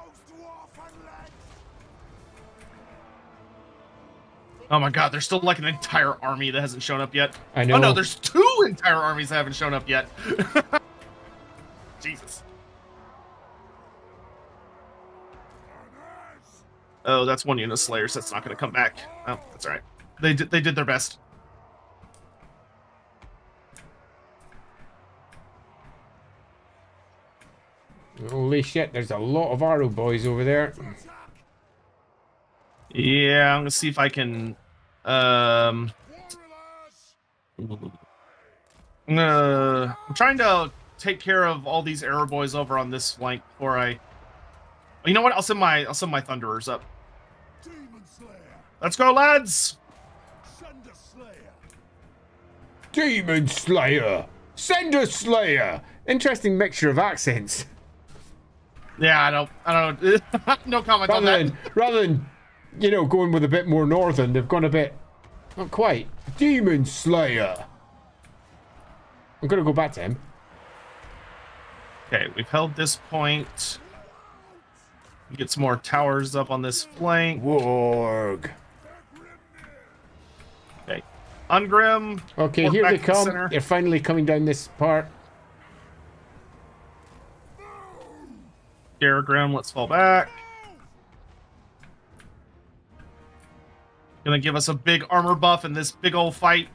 Oh my god, there's still like an entire army that hasn't shown up yet. I know. Oh no, there's 2 entire armies that haven't shown up yet. Jesus. Oh, that's 1 unit of Slayers. That's not going to come back. Oh, that's all right. They did their best. Holy shit, there's a lot of arrow boys over there. Yeah, I'm going to see if I can... I'm trying to take care of all these arrow boys over on this flank before I... You know what? I'll send my Thunderers up. Let's go, lads! Demon Slayer! Send a Slayer! Interesting mixture of accents. Yeah, I don't know. No comment on that. Rather than, you know, going with a bit more northern, they've gone a bit... Not quite. Demon Slayer! I'm gonna go back to him. Okay, we've held this point. Get some more towers up on this flank. Warg. Okay. Ungrim. Okay, here they come. They're finally coming down this part. Garagrim, let's fall back. Gonna give us a big armor buff in this big old fight.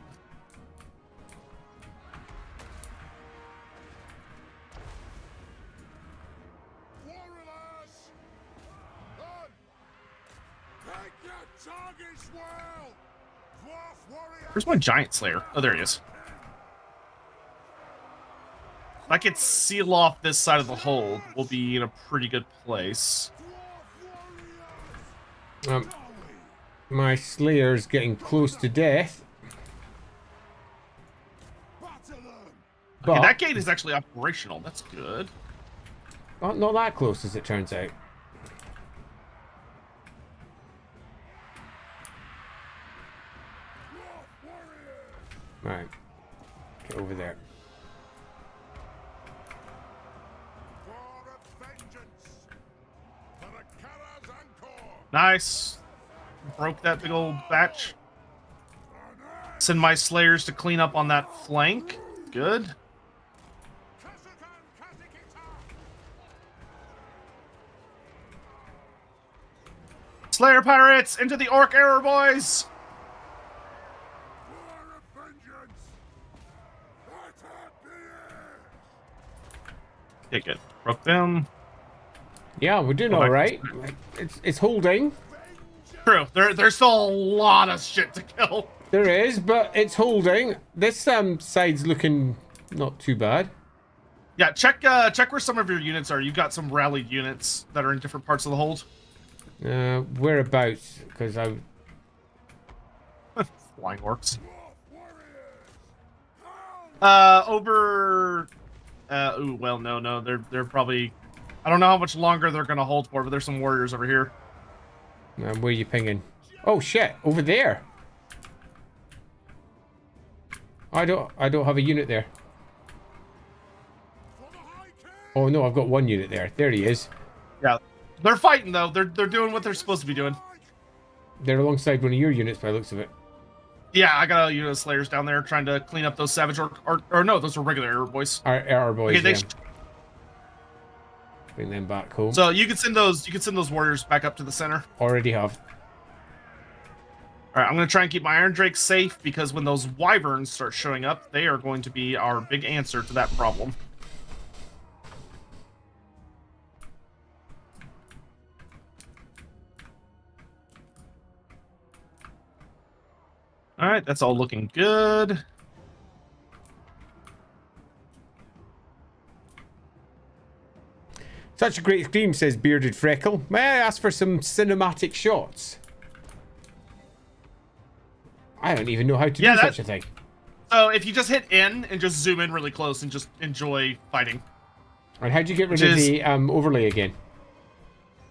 Where's my Giant Slayer? Oh, there he is. If I could seal off this side of the hold, we'll be in a pretty good place. My Slayer's getting close to death. But, Okay, that gate is actually operational. That's good. not that close, as it turns out. Right. Get over there. Nice. Broke that big old batch. Send my Slayers to clean up on that flank. Good. Slayer pirates into the orc error, boys. Okay, good. Broke them. Yeah, we're doing all right. It's holding. True. There's still a lot of shit to kill. There is, but it's holding. This side's looking not too bad. Yeah, check where some of your units are. You've got some rallied units that are in different parts of the hold. Whereabouts? Because I... Flying orcs. Over... ooh, well, no. They're probably... I don't know how much longer they're gonna hold for, but there's some warriors over here. Where are you pinging? Oh, shit. Over there. I don't have a unit there. Oh, no, I've got one unit there. There he is. Yeah. They're fighting, though. They're doing what they're supposed to be doing. They're alongside one of your units by the looks of it. Yeah, I got a unit of Slayers down there trying to clean up those savage or no, those are regular error boys. Our boys, okay, yeah. Bring them back home. So you can send those warriors back up to the center. Already have. All right, I'm going to try and keep my Iron Drake safe because when those wyverns start showing up, they are going to be our big answer to that problem. All right, that's all looking good. Such a great stream, says Bearded Freckle. May I ask for some cinematic shots? I don't even know how to do such a thing. So if you just hit N and just zoom in really close and just enjoy fighting. And how'd you get rid of the overlay again?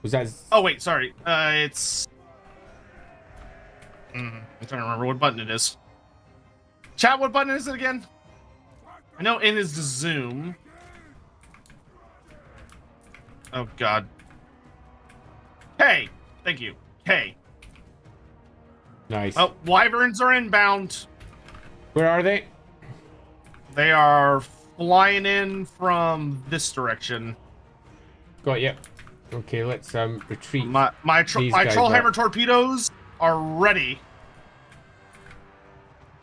Was that... Oh, wait, sorry. It's... I'm trying to remember what button it is. Chat, what button is it again? I know N is to zoom. Oh God. Hey, thank you. Hey. Nice. Oh, wyverns are inbound. Where are they? They are flying in from this direction. Got you. Okay, let's retreat. My these guys trollhammer up. torpedoes are ready.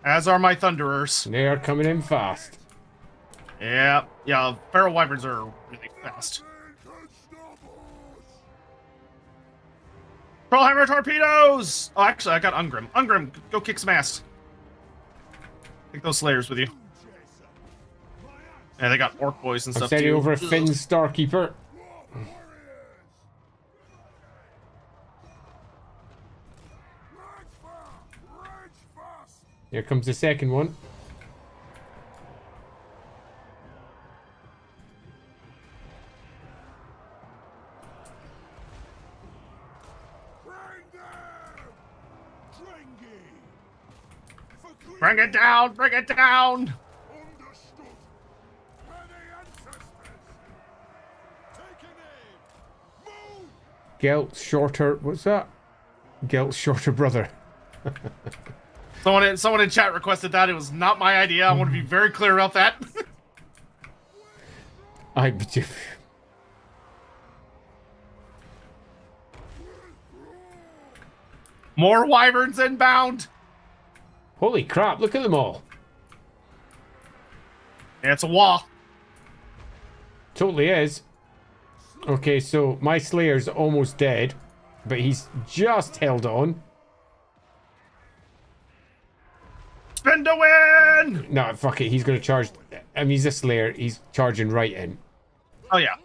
As are my thunderers. They are coming in fast. Yeah, feral wyverns are really fast. Trollhammer torpedoes! Oh, actually, I got Ungrim. Ungrim, go kick some ass. Take those slayers with you. Yeah, they got orc boys and I'm stuff sending too. over a Finn Starkeeper. Here comes the second one. Bring it down! Bring it down! Gelt Shorter. What's that? Gelt Shorter brother. Someone in chat requested that. It was not my idea. I want to be very clear about that. More wyverns inbound. Holy crap, look at them all. Yeah, it's a wall. Totally is. Okay, so my Slayer's almost dead, but he's just held on. Spin to win! No, fuck it, he's gonna charge. I mean, he's a Slayer, he's charging right in. Oh, yeah.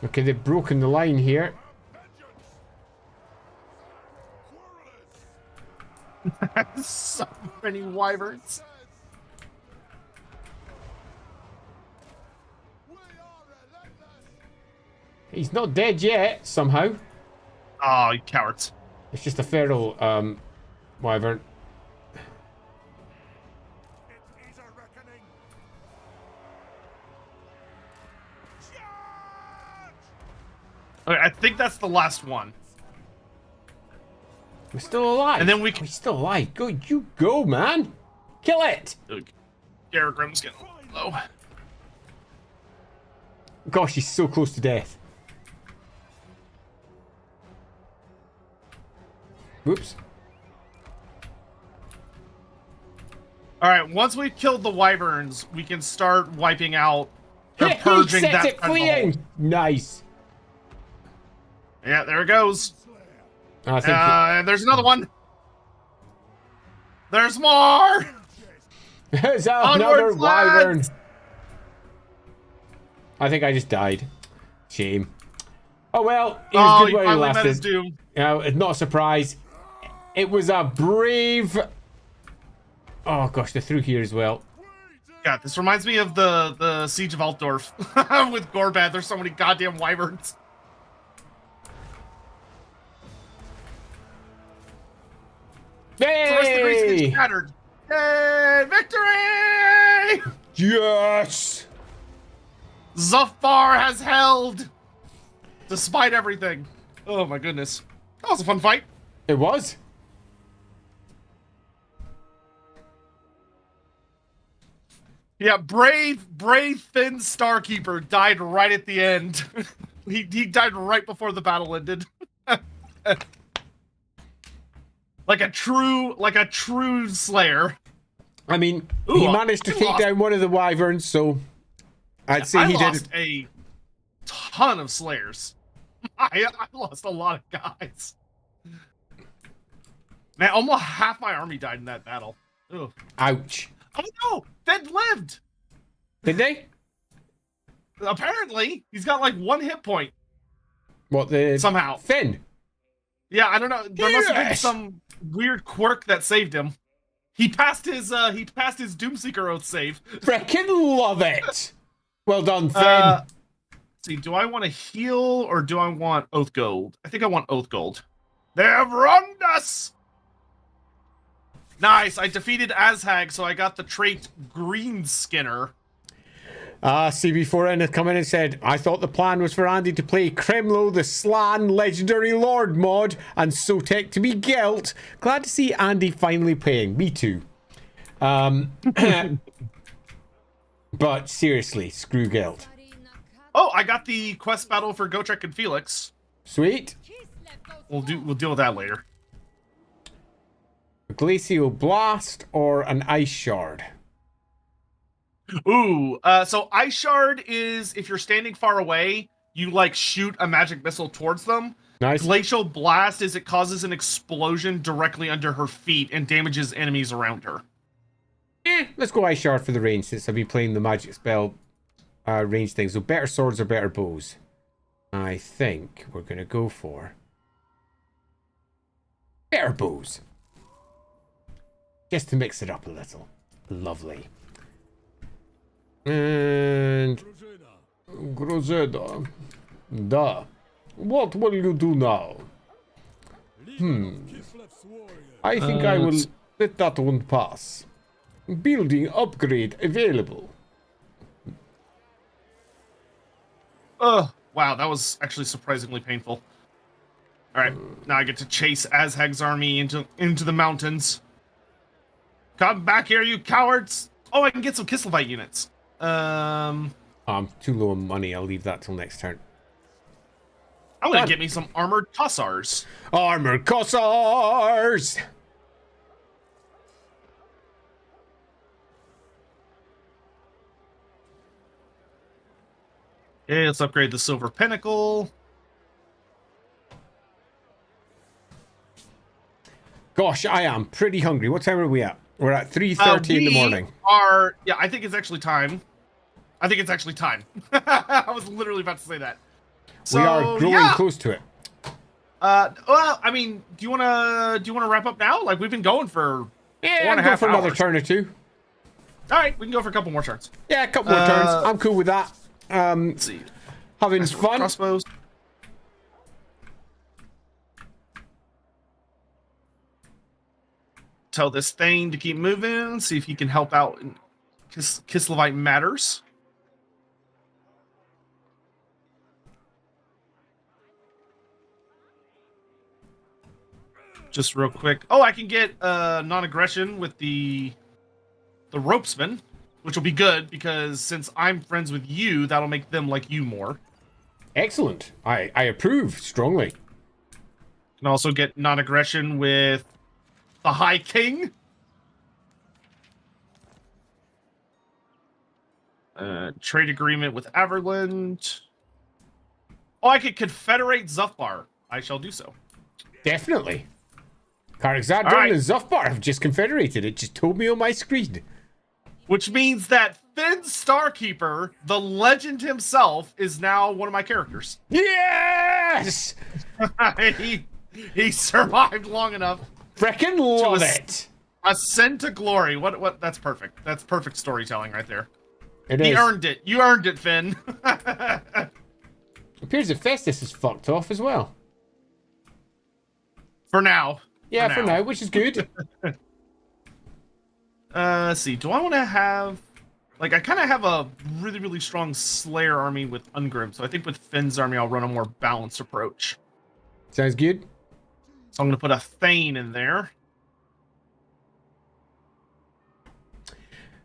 Okay, they've broken the line here. So many wyverns. He's not dead yet, somehow. Oh, you cowards. It's just a feral, wyvern. Okay, I think that's the last one. We're still alive. And then we're still alive. Go, you go, man. Kill it. Garrett Grimm's getting low. Gosh, he's so close to death. Whoops. All right, once we've killed the wyverns, we can start wiping out or Hey, purging set that it front of the hole. fleeing. Nice. Yeah, there it goes. I think And there's another one. There's more. there's another Onwards, wyvern. lads! I think I just died. Shame. Oh well, he Oh, was good you while he finally met his lasted. doom. It's not a surprise. It was a brave. Oh gosh, they're through here as well. God, this reminds me of the Siege of Altdorf with Gorbad. There's so many goddamn wyverns. The rest of the Greece Hey! gets shattered. Yay! Victory! Yes! Zafar has held, despite everything. Oh my goodness, that was a fun fight. It was. Yeah, brave Finn Starkeeper died right at the end. he died right before the battle ended. like a true slayer. I mean, Ooh, he managed to I take lost. down one of the wyverns, so I'd say I he lost did. a ton of slayers. I lost a lot of guys. Man, almost half my army died in that battle. Ugh. Ouch. Oh no, Finn lived. Did they? Apparently, he's got like 1 hit point What the? somehow. Finn. Yeah, I don't know. There must have been Yes! some weird quirk that saved him. He passed his Doomseeker Oath save. Freaking love it. Well done, Finn. Let's see, do I want to heal or do I want Oath Gold? I think I want Oath Gold. They have wronged us! Nice, I defeated Azhag, so I got the trait Green Skinner. CB4N had come in and said, I thought the plan was for Andy to play Kremlo, the Slan Legendary Lord mod, and Sotek to be Gelt. Glad to see Andy finally playing. Me too. But seriously, screw Gelt. Oh, I got the quest battle for Gotrek and Felix. Sweet. We'll deal with that later. A Glacial Blast or an Ice Shard? Ooh, so Ice Shard is if you're standing far away, you like shoot a magic missile towards them. Nice. Glacial Blast is it causes an explosion directly under her feet and damages enemies around her. Let's go Ice Shard for the range since I've been playing the magic spell range thing. So better swords or better bows? I think we're going to go for better bows. Just to mix it up a little. Lovely. And Grozeda. Da. What will you do now? I think I will let that one pass. Building upgrade available. Wow, that was actually surprisingly painful. Alright, now I get to chase Azhag's army into the mountains. Come back here, you cowards! Oh, I can get some Kislevite units. I'm too low on money. I'll leave that till next turn. I'm gonna get me some armored Kossars. Armored Kossars! Okay, let's upgrade the Silver Pinnacle. Gosh, I am pretty hungry. What time are we at? We're at 3:30 in the morning. Yeah, I think it's actually time. I was literally about to say that. So, we are growing close to it. Well, I mean, do you wanna wrap up now? Like we've been going for 4.5 for another hours. turn or two. All right, we can go for a couple more turns. Yeah, a couple more turns. I'm cool with that. Let's see. Having fun. Crossbows. Tell this thing to keep moving. See if he can help out in Kislevite matters. Just real quick. Oh, I can get non-aggression with the ropesman, which will be good because since I'm friends with you, that'll make them like you more. Excellent. I approve strongly. Can also get non-aggression with the High King. Trade agreement with Averland. Oh, I could confederate Zufbar. I shall do so. Definitely. Karak right. and Zufbar have just confederated. It just told me on my screen. Which means that Finn Starkeeper, the legend himself, is now one of my characters. Yes! he survived long enough. Freaking love it. Ascend to glory. What? That's perfect. That's perfect storytelling right there. It is. He earned it. You earned it, Finn. Appears that Festus is fucked off as well. For now. Yeah, for now, which is good. Let's see. Do I want to have... Like, I kind of have a really, really strong Slayer army with Ungrim, so I think with Finn's army, I'll run a more balanced approach. Sounds good. So I'm going to put a Thane in there.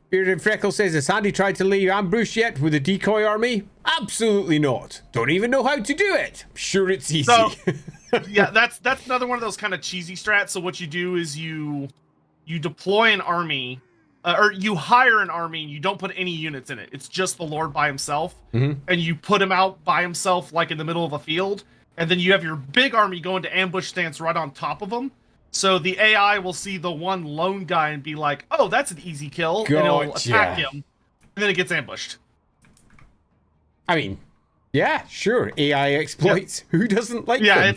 Bearded Freckle says, has Sandy tried to lay ambush yet with a decoy army? Absolutely not. Don't even know how to do it. I'm sure it's easy. So, yeah, that's another one of those kind of cheesy strats. So what you do is you deploy an army, or you hire an army, and you don't put any units in it. It's just the Lord by himself, and you put him out by himself, like in the middle of a field, and then you have your big army go into ambush stance right on top of him. So the AI will see the one lone guy and be like, "Oh, that's an easy kill," and it'll attack him, and then it gets ambushed. I mean, yeah, sure. AI exploits. Yeah. Who doesn't like them? Yeah,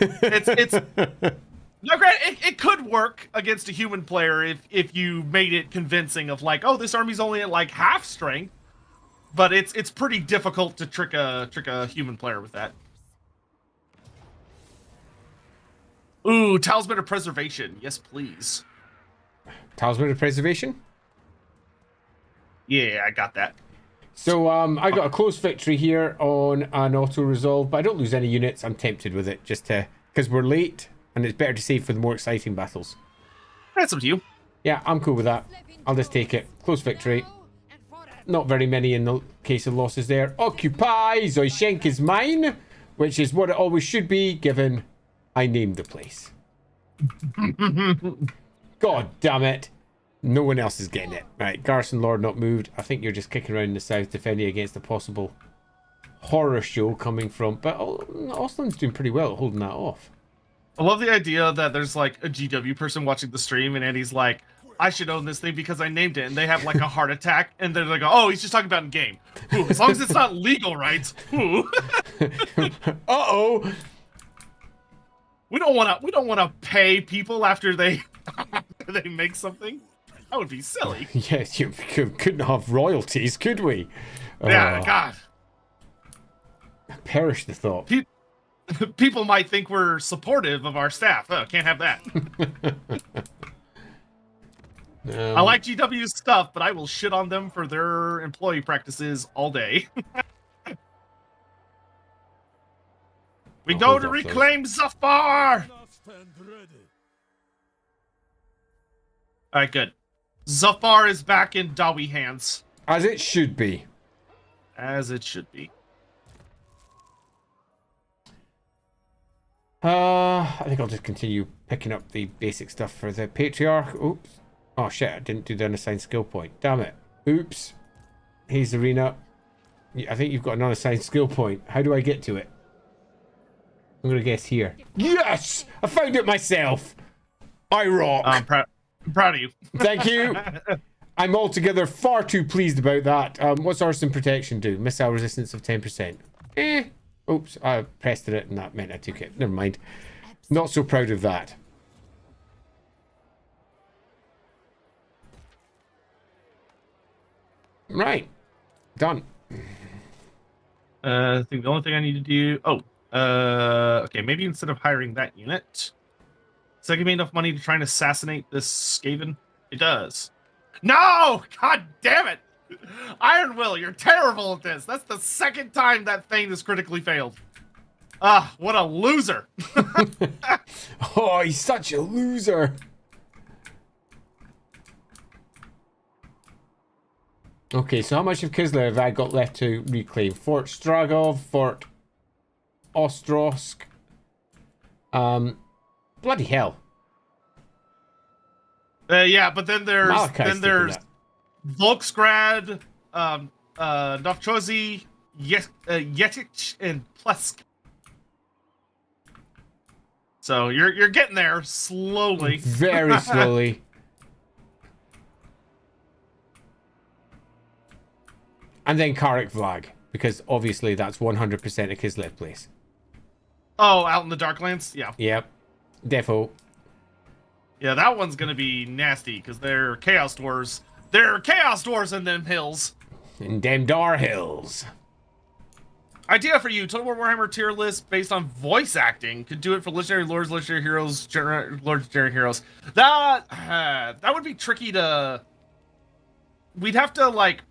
it's no, granted, it could work against a human player if you made it convincing of like, oh, this army's only at like half strength, but it's pretty difficult to trick a human player with that. Ooh, Talisman of Preservation. Yes, please. Talisman of Preservation? Yeah, I got that. So I got a close victory here on an auto resolve, but I don't lose any units. I'm tempted with it just to because we're late and it's better to save for the more exciting battles. That's up to you. Yeah, I'm cool with that. I'll just take it. Close victory. Not very many in the case of losses there. Occupy! Zoishenk is mine, which is what it always should be, given I named the place. God damn it. No one else is getting it. Right, Garrison Lord not moved. I think you're just kicking around in the south, defending against a possible horror show coming from... But Ostland's doing pretty well at holding that off. I love the idea that there's like a GW person watching the stream and Andy's like, I should own this thing because I named it, and they have like a heart attack, and they're like, oh, he's just talking about in game. Ooh, as long as it's not legal, right? Ooh. Uh-oh. We don't want to pay people after they they make something. That would be silly. Yes, you couldn't have royalties, could we? Yeah, God. Perish the thought. People might think we're supportive of our staff. Oh, can't have that. I like GW's stuff, but I will shit on them for their employee practices all day. We go to reclaim Zafar! Alright, good. Zafar is back in Dawi hands. As it should be. As it should be. I think I'll just continue picking up the basic stuff for the Patriarch. Oops. Oh shit, I didn't do the unassigned skill point. Damn it. Oops. Hayes Arena. I think you've got an unassigned skill point. How do I get to it? I'm gonna guess here. Yes! I found it myself! I rock! I'm proud of you. Thank you! I'm altogether far too pleased about that. What's arson protection do? Missile resistance of 10%. Oops, I pressed it and that meant I took it. Never mind. Not so proud of that. Right. Done. I think the only thing I need to do... okay, maybe instead of hiring that unit... Does that give me enough money to try and assassinate this Skaven? It does. No! God damn it! Iron Will, you're terrible at this. That's the second time that thing has critically failed. Ah, what a loser. Oh, he's such a loser. Okay, so how much of Kislev have I got left to reclaim? Fort Stragov, Fort Ostrosk. Bloody hell. Yeah, but then there's Volksgrad, Novchozy, Yetich, and Plesk. So you're getting there slowly. Very slowly. And then Karak Vlag, because obviously that's 100% a Kislev place. Oh, out in the Darklands? Yeah. Yep. Defo. Yeah, that one's gonna be nasty, because they're Chaos Dwarves. They're Chaos Dwarves in them hills. In them Dar Hills. Idea for you, Total War Warhammer tier list based on voice acting. Could do it for Legendary Lords, Legendary Heroes, Legendary Heroes. That would be tricky to... We'd have to, like...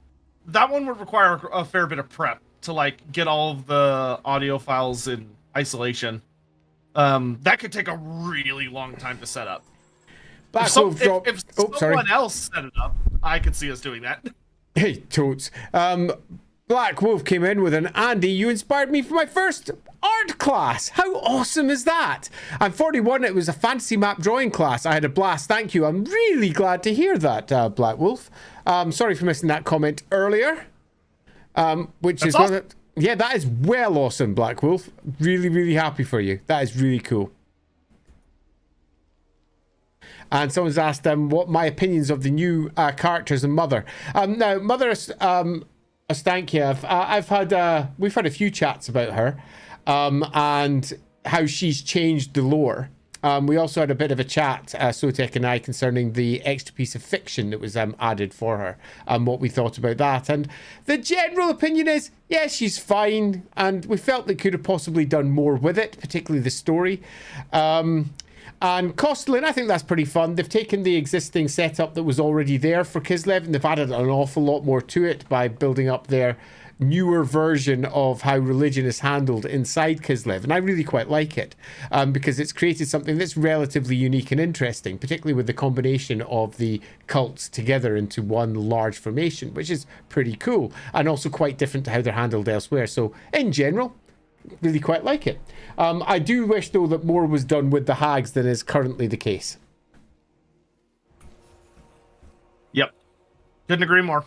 That one would require a fair bit of prep to, like, get all of the audio files in isolation. That could take a really long time to set up. If someone else set it up, I could see us doing that. Hey, totes. Black Wolf came in with an Andy, you inspired me for my first art class. How awesome is that? I'm 41. It was a fantasy map drawing class. I had a blast. Thank you. I'm really glad to hear that, Black Wolf. Sorry for missing that comment earlier. Which is awesome. Yeah, that is well awesome, Black Wolf. Really, really happy for you. That is really cool. And someone's asked what my opinions of the new characters and Mother. Now, Mother Ostankiev, we've had a few chats about her and how she's changed the lore. We also had a bit of a chat, Sotek and I, concerning the extra piece of fiction that was added for her and what we thought about that. And the general opinion is, yeah, she's fine. And we felt they could have possibly done more with it, particularly the story. And Kostlin, I think that's pretty fun. They've taken the existing setup that was already there for Kislev, and they've added an awful lot more to it by building up their newer version of how religion is handled inside Kislev. And I really quite like it, because it's created something that's relatively unique and interesting, particularly with the combination of the cults together into one large formation, which is pretty cool, and also quite different to how they're handled elsewhere. So in general, really quite like it. I do wish, though, that more was done with the hags than is currently the case. Yep. Couldn't agree more.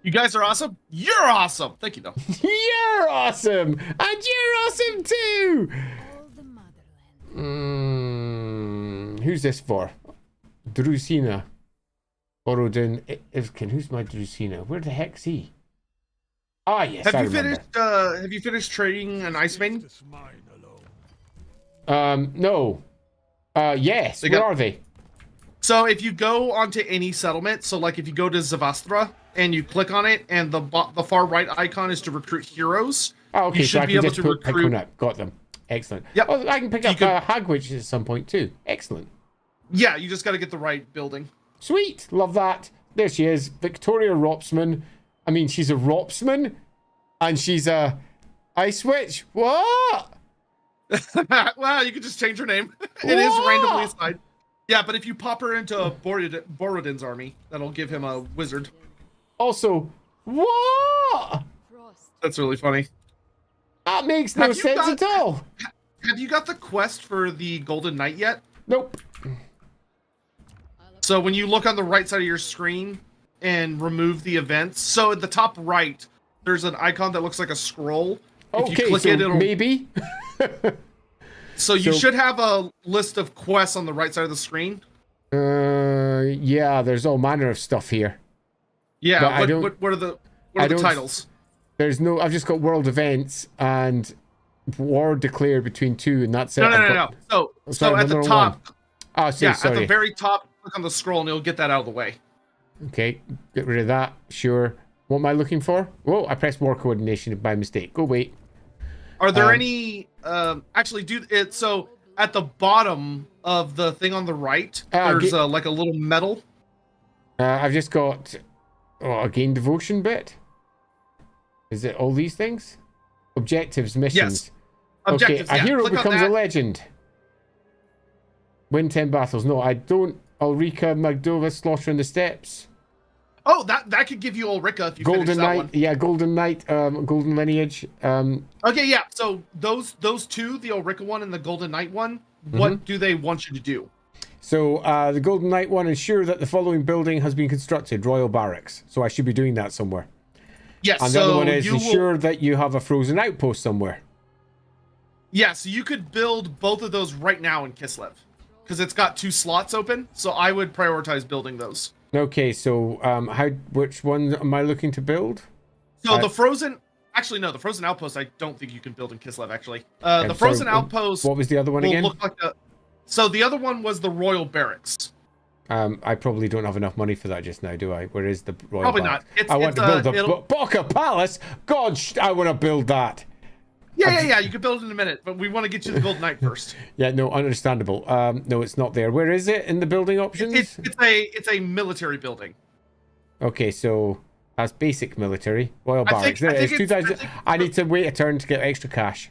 You guys are awesome. You're awesome. Thank you, though. You're awesome! And you're awesome, too! All the motherland. Who's this for? Drusina. Borodin Ivkin. Who's my Drusina? Where the heck's he? Ah, yes, Have I you remember. finished? Have you finished trading an Ice Maiden? Justice mine alone. No. Yes. They Where got- are they? So if you go onto any settlement, so like if you go to Zavastra and you click on it, and the far right icon is to recruit heroes. Oh, okay, you so should I be can able just to pick recruit. one up. Got them. Excellent. Yep. Oh, I can pick You up can- Hag Witches at some point too. Excellent. Yeah, you just got to get the right building. Sweet. Love that. There she is. Victoria Ropsman. I mean, she's a Ropsman. And she's a Ice Witch. What? Well, you could just change her name. It is randomly assigned. Yeah, but if you pop her into Borodin's army, that'll give him a wizard. Also, what? Frost. That's really funny. That makes no Have you sense got- at all. Have you got the quest for the Golden Knight yet? Nope. So when you look on the right side of your screen and remove the events, so at the top right, there's an icon that looks like a scroll. If you Okay, click so it, it'll... maybe. So you so- should have a list of quests on the right side of the screen. Yeah, there's all manner of stuff here. Yeah, But I what, don't- what are the I don't- titles? There's no. I've just got world events and war declared between two, and that's it. No, no, I've no, got- no. So Sorry, at the number top, Ah, so yeah, sorry. at the very top, click on the scroll and it'll get that out of the way. Okay, get rid of that. Sure. What am I looking for? Whoa, I pressed war coordination by mistake. Go wait. Are there Um, any actually do it so at the bottom of the thing on the right, there's like a little medal. I've just got a gain devotion bit. Is it all these things? Objectives, missions. Objectives, Okay, yeah. a hero Click on becomes a that. legend. Win 10 battles. No, I don't. Ulrika Magdova slaughter in the steppes. Oh, that could give you Ulrika if you Golden finish that Knight. one. Yeah, Golden Knight. Golden lineage. Okay, yeah. So those two, the Ulrika one and the Golden Knight one, what do they want you to do? So the Golden Knight one, ensure that the following building has been constructed. Royal Barracks. So I should be doing that somewhere. Yes. And the so other one is you ensure that you have a frozen outpost somewhere. Yeah, so you could build both of those right now in Kislev, because it's got 2 slots open. So I would prioritize building those. Okay, so which one am I looking to build? So the frozen, actually no, the frozen outpost I don't think you can build in Kislev actually. The sorry, frozen outpost What was the other one will again? look like a. So the other one was the Royal Barracks. I probably don't have enough money for that just now, do I? Where is the Royal Probably Barracks? not. I want to build a it'll- Boca Palace. God, I want to build that. Yeah. You can build it in a minute, but we want to get you the Golden Knight first. Yeah, no, understandable. No, it's not there. Where is it in the building options? It's a military building. Okay, so that's basic military. Royal I Barracks. think- There I it is. think it's- 2000. I think- I need to wait a turn to get extra cash.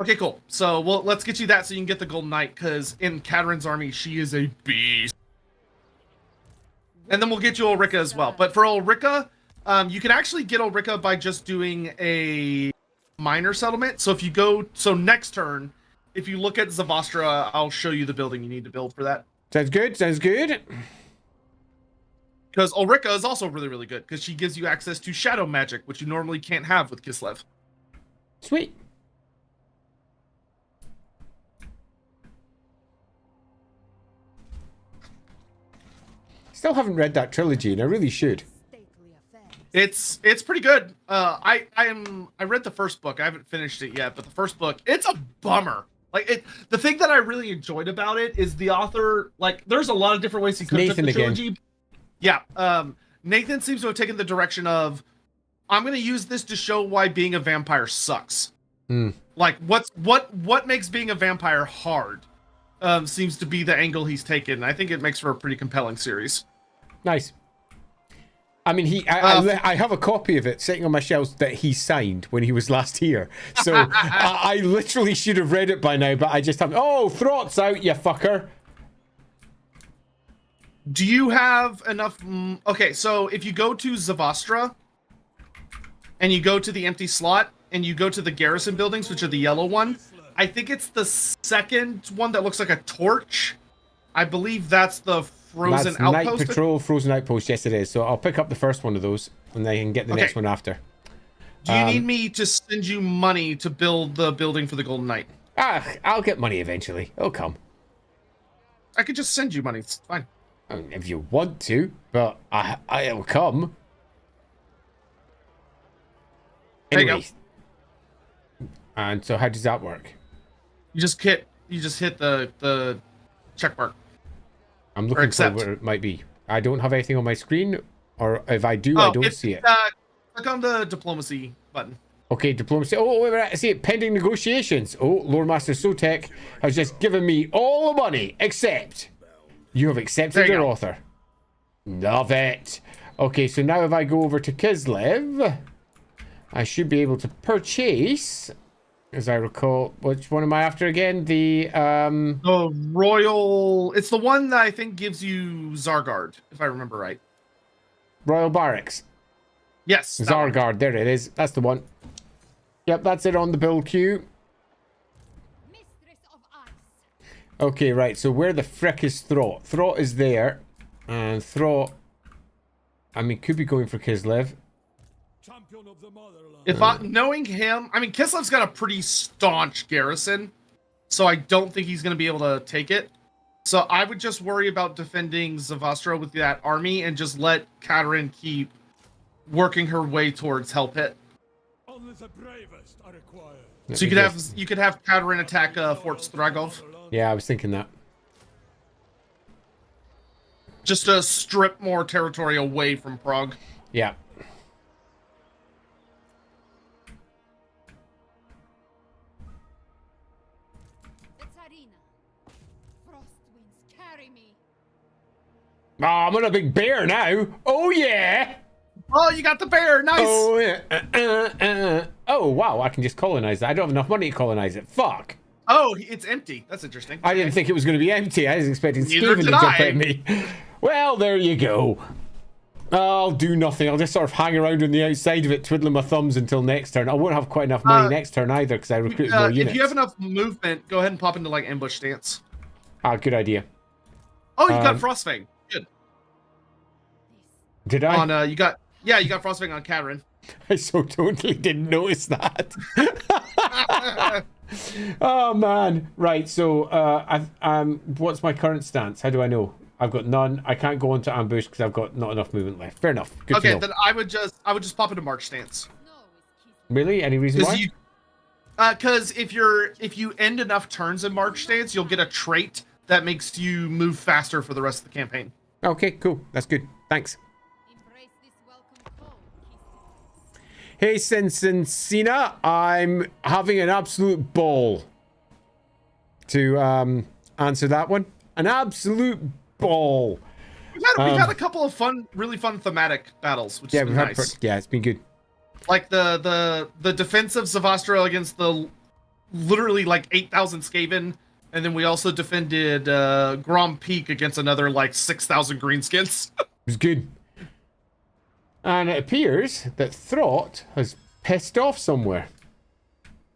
Okay, cool. So let's get you that so you can get the Golden Knight, because in Kadrin's army she is a beast. And then we'll get you Ulrika as well. But for Ulrika, you can actually get Ulrika by just doing a minor settlement. So if you go, next turn, if you look at Zavastra, I'll show you the building you need to build for that. Sounds good. Sounds good. Because Ulrika is also really, really good, because she gives you access to shadow magic, which you normally can't have with Kislev. Sweet. Still haven't read that trilogy, and I really should. Stately affairs. It's pretty good. I read the first book. I haven't finished it yet, but the first book, it's a bummer. Like the thing that I really enjoyed about it is the author. Like, there's a lot of different ways he could have took Nathan the again. trilogy. Yeah. Nathan seems to have taken the direction of I'm gonna use this to show why being a vampire sucks. Hmm. Like, what makes being a vampire hard? Seems to be the angle he's taken. I think it makes for a pretty compelling series. Nice. I mean, I have a copy of it sitting on my shelves that he signed when he was last here. So I literally should have read it by now, but I just haven't. Oh, Thrott's out, you fucker. Do you have enough? Okay, so if you go to Zavastra and you go to the empty slot and you go to the garrison buildings, which are the yellow one, I think it's the second one that looks like a torch. I believe that's the frozen That's outpost. Night Patrol, Frozen Outpost. Yes, it is. So I'll pick up the first one of those, and then I can get the next one after. Do you need me to send you money to build the building for the Golden Knight? I'll get money eventually. It'll come. I could just send you money. It's fine. I mean, if you want to, but it'll come. There you go. Anyway. And so how does that work? You just hit the check mark. I'm looking for where it might be. I don't have anything on my screen, or if I do, I don't see it. Click on the diplomacy button. Okay, diplomacy. Oh, wait a minute. I see it. Pending negotiations. Oh, Loremaster of Sotek has just given me all the money, except you have accepted their author. Love it. Okay, so now if I go over to Kislev, I should be able to purchase, as I recall, which one am I after again? The Royal. It's the one that I think gives you Zargard, if I remember right. Royal Barracks. Yes. Zargard. There it is. That's the one. Yep, that's it on the build queue. Mistress of Ice. Okay, right. So where the frick is Throt? Throt is there, and Throt, I mean, could be going for Kislev. Champion of the motherland. If knowing him, I mean, Kislev's got a pretty staunch garrison, so I don't think he's going to be able to take it. So I would just worry about defending Zavastra with that army and just let Kadrin keep working her way towards Hell Pit. Only the bravest are required. So you could have Kadrin attack Fort Stragov. Yeah, I was thinking that. Just to strip more territory away from Prague. Yeah. The Tsarina. Frost winds carry me. Oh, I'm on a big bear now. Oh, yeah. Oh, you got the bear. Nice. Oh, yeah. Oh, wow. I can just colonize that. I don't have enough money to colonize it. Fuck. Oh, it's empty. That's interesting. I didn't think it was going to be empty. I was expecting Neither Skaven to did jump I. at me. Well, there you go. I'll do nothing. I'll just sort of hang around on the outside of it, twiddling my thumbs until next turn. I won't have quite enough money next turn either, because I recruited more units. If you have enough movement, go ahead and pop into like ambush stance. Ah, good idea. Oh, you got Frostfang. Good. Did I? On you got Frostfang on Kadrin. I so totally didn't notice that. Oh man. Right, so what's my current stance? How do I know? I've got none. I can't go into ambush because I've got not enough movement left. Fair enough. Good to know. Okay, then I would just pop into march stance. Really? Any reason why? Because if you end enough turns in march stance, you'll get a trait that makes you move faster for the rest of the campaign. Okay, cool. That's good. Thanks. Embrace this welcome call, Kislev. Hey, Sensensina, I'm having an absolute ball to answer that one. An absolute ball. We've had a couple of really fun thematic battles, which has been nice. Yeah, it's been good. Like the defense of Zavastra against the literally like 8,000 Skaven, and then we also defended Grom Peak against another like 6,000 greenskins. It was good. And it appears that Throt has pissed off somewhere.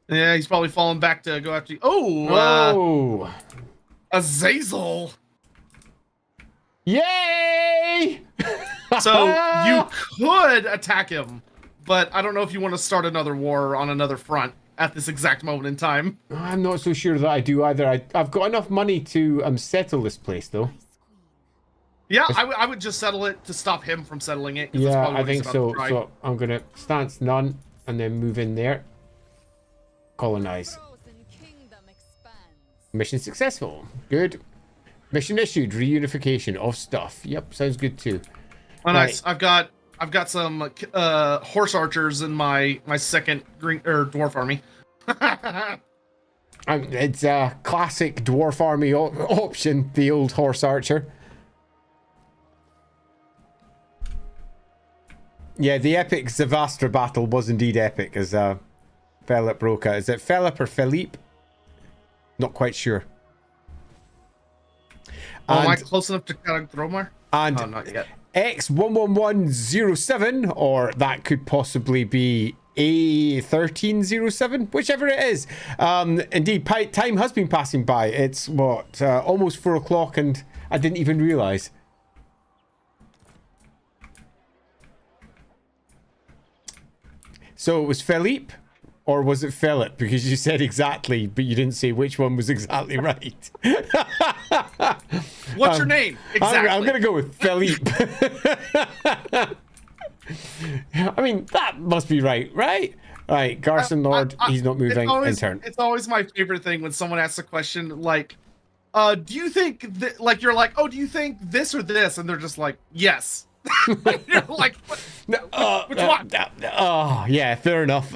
Yeah, he's probably fallen back to go after you. Oh, Azazel. Yay! So you could attack him, but I don't know if you want to start another war on another front at this exact moment in time. I'm not so sure that I do either. I've got enough money to settle this place, though. Yeah, I would just settle it to stop him from settling it. Yeah, I think so. So I'm going to stance none and then move in there. Colonize. Mission successful. Good. Mission issued. Reunification of stuff. Yep, sounds good too. Oh, nice. I've got I've got some horse archers in my second green or dwarf army. It's a classic dwarf army option, the old horse archer. Yeah, the epic Zavastra battle was indeed epic, as Philip broke out. Is it Philip or Philippe? Not quite sure. Am I close enough to Kadrin? And oh, not yet. X11107, or that could possibly be A1307, whichever it is. Indeed, time has been passing by. It's what, almost 4 o'clock, and I didn't even realize. So it was Philippe, or was it Philip? Because you said exactly, but you didn't say which one was exactly right. What's your name? Exactly. I'm going to go with Philippe. I mean, that must be right? Right, Garson Lord, he's not moving. It's always my favorite thing when someone asks a question like, do you think, like, you're like, oh, do you think this or this? And they're just like, yes. You're like, which one? Oh, yeah, fair enough.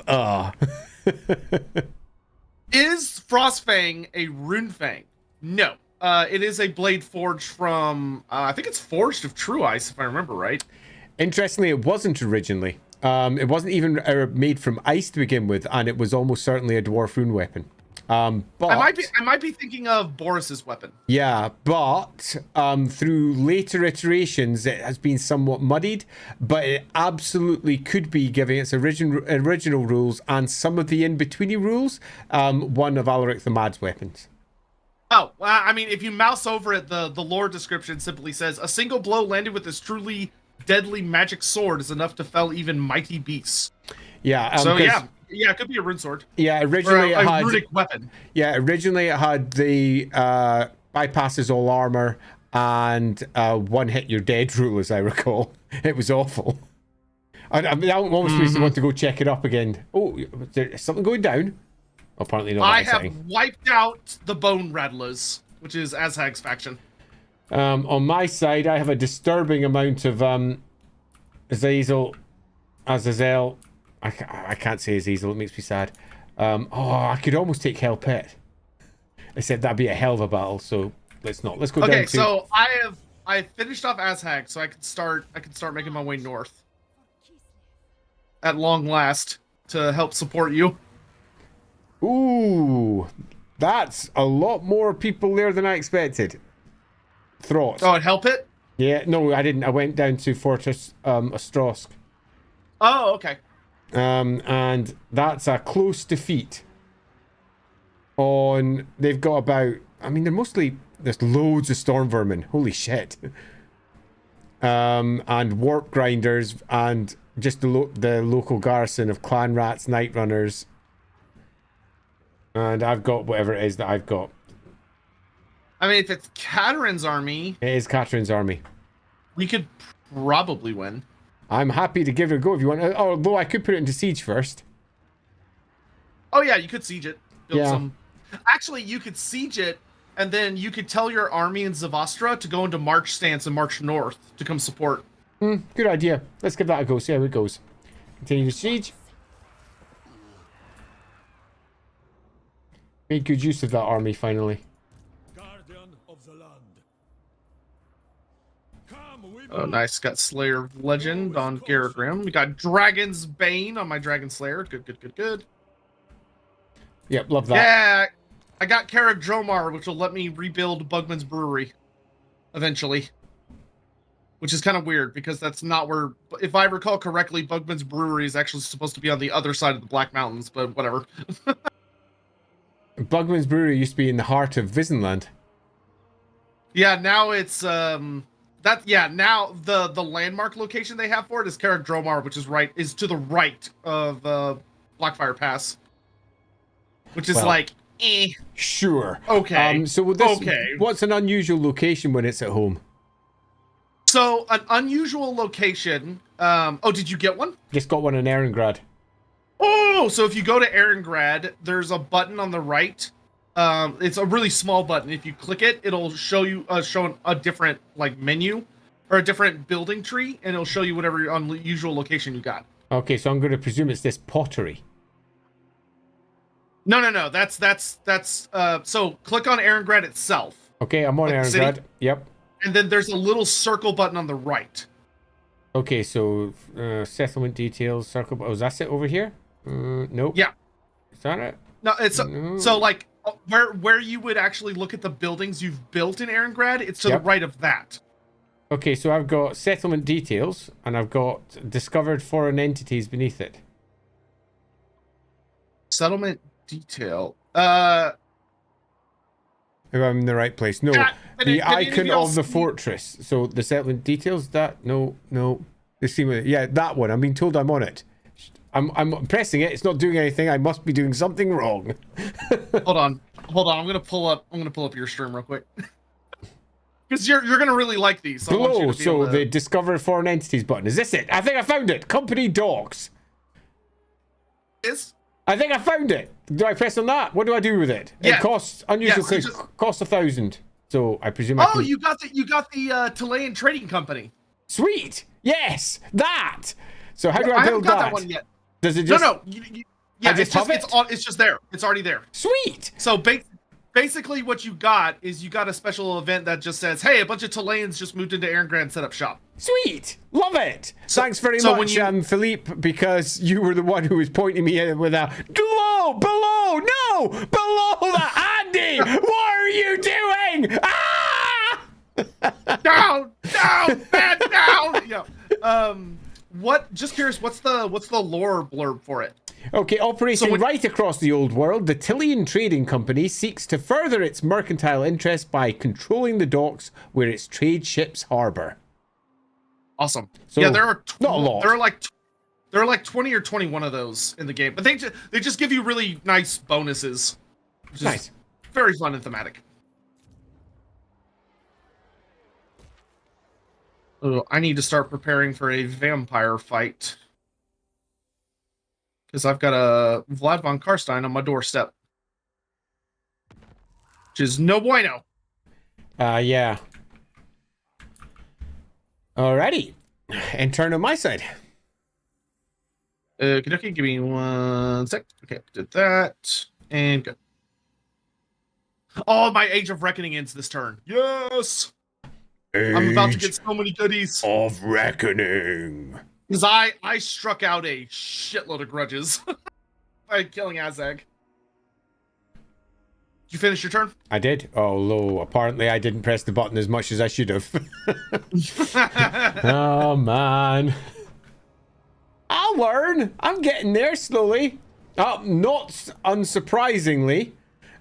Is Frostfang a Runefang? No. It is a blade forged from, I think it's forged of true ice, if I remember right. Interestingly, it wasn't originally. It wasn't even made from ice to begin with, and it was almost certainly a dwarf rune weapon. But I might be thinking of Boris's weapon. Yeah, but through later iterations, it has been somewhat muddied. But it absolutely could be, given its original rules and some of the in-betweeny rules, one of Alaric the Mad's weapons. Oh, well, I mean, if you mouse over it, the lore description simply says, a single blow landed with this truly deadly magic sword is enough to fell even mighty beasts. Yeah. So yeah, it could be a rune sword. Yeah, originally or it had runic weapon. Yeah, originally it had the bypasses all armor and one hit you're dead rule, as I recall. It was awful. I'm almost supposed to want to go check it up again. Oh, is something going down? Apparently not. I have wiped out the Bone Rattlers, which is Azhag's faction. On my side, I have a disturbing amount of Azazel. I can't say Azazel, it makes me sad. I could almost take Hell Pit. Except that'd be a hell of a battle, so let's not. Let's go down to... Okay, so I finished off Azhag, so I can start making my way north. At long last, to help support you. Ooh, that's a lot more people there than I expected. Thoughts? Oh, at Hell Pit? Yeah, no, I didn't. I went down to Fortress Ostrosk. Oh, okay. And that's a close defeat. They've got about, I mean, there's loads of storm vermin. Holy shit. And warp grinders and just the local garrison of clan rats, night runners. And I've got whatever it is that I've got. I mean, if it's Kadrin's army... It is Kadrin's army. We could probably win. I'm happy to give it a go if you want. Although I could put it into siege first. Oh yeah, you could siege it. Yeah. Actually, you could siege it, and then you could tell your army in Zavastra to go into march stance and march north to come support. Good idea. Let's give that a go. See how it goes. Continue to siege. Made good use of that army finally. Guardian of the land. Oh, nice. Got Slayer of Legend on Garagrim. We got Dragon's Bane on my Dragon Slayer. Good. Yep, love that. Yeah, I got Karak Dromar, which will let me rebuild Bugman's Brewery eventually. Which is kind of weird, because that's not where... If I recall correctly, Bugman's Brewery is actually supposed to be on the other side of the Black Mountains, but whatever. Bugman's Brewery used to be in the heart of Visenland. Yeah, now it's... now the landmark location they have for it is Karak Dromar, which is to the right of Blackfire Pass. Which is Sure. Okay. So what's an unusual location when it's at home? So an unusual location. Did you get one? Just got one in Erengrad. Oh, so if you go to Erengrad, there's a button on the right. It's a really small button. If you click it, it'll show you show a different menu, or a different building tree, and it'll show you whatever unusual location you got. Okay, so I'm going to presume it's this pottery. No. That's so click on Erengrad itself. Okay, I'm on Like the Erengrad. city? Yep. And then there's a little circle button on the right. Okay, so settlement details, circle. Oh, is that it over here? Nope. Yeah. Is that it? No, it's No. so like where you would actually look at the buildings you've built in Erengrad, it's to Yep. the right of that. Okay, so I've got settlement details, and I've got discovered foreign entities beneath it. Settlement detail. If I'm in the right place. No, Yeah, the can any of icon y'all of the see- fortress. So the settlement details, that? No. The scene with, yeah, that one. I'm being told I'm on it. I'm pressing it. It's not doing anything. I must be doing something wrong. Hold on. I'm gonna pull up your stream real quick. Because you're gonna really like these. So I want you Below, to be so able to- the discover foreign entities button. Is this it? I think I found it. Company docs. is. I think I found it. Do I press on that? What do I do with it? Yeah. It costs unusual. Yes, you just- Costs 1,000. So I presume I Oh, can... you got the Chilean trading company. Sweet. Yes, that. So how do I I haven't build got that? that one yet. Does it just? No. Yeah, just have it? it's just there. It's already there. Sweet. So basically, what you got is you got a special event that just says, "Hey, a bunch of Chileans just moved into Erengrad and set up shop." Sweet. Love it. So- Thanks very so when much, you- Philippe, because you were the one who was pointing me in with a below, below that. Andy, what are you doing? Ah! Down, man, down. Yeah. What? Just curious. What's the lore blurb for it? Okay, operating So when- right across the old world, the Chilean Trading Company seeks to further its mercantile interests by controlling the docks where its trade ships harbor. Awesome. So, Yeah, there are not a lot. There are like 20 or 21 of those in the game, but they just give you really nice bonuses, which is Nice. very fun and thematic. Oh, I need to start preparing for a vampire fight because I've got a Vlad von Karstein on my doorstep, which is no bueno. Yeah. Alrighty. And turn on my side. Okay, give me 1 sec. Okay, did that and go. Oh, my Age of Reckoning ends this turn. Yes, I'm about to get so many goodies of Reckoning. because I struck out a shitload of grudges by killing Azag. Did you finish your turn? I did. Although apparently I didn't press the button as much as I should have. Oh man. I'll learn. I'm getting there slowly. Not unsurprisingly,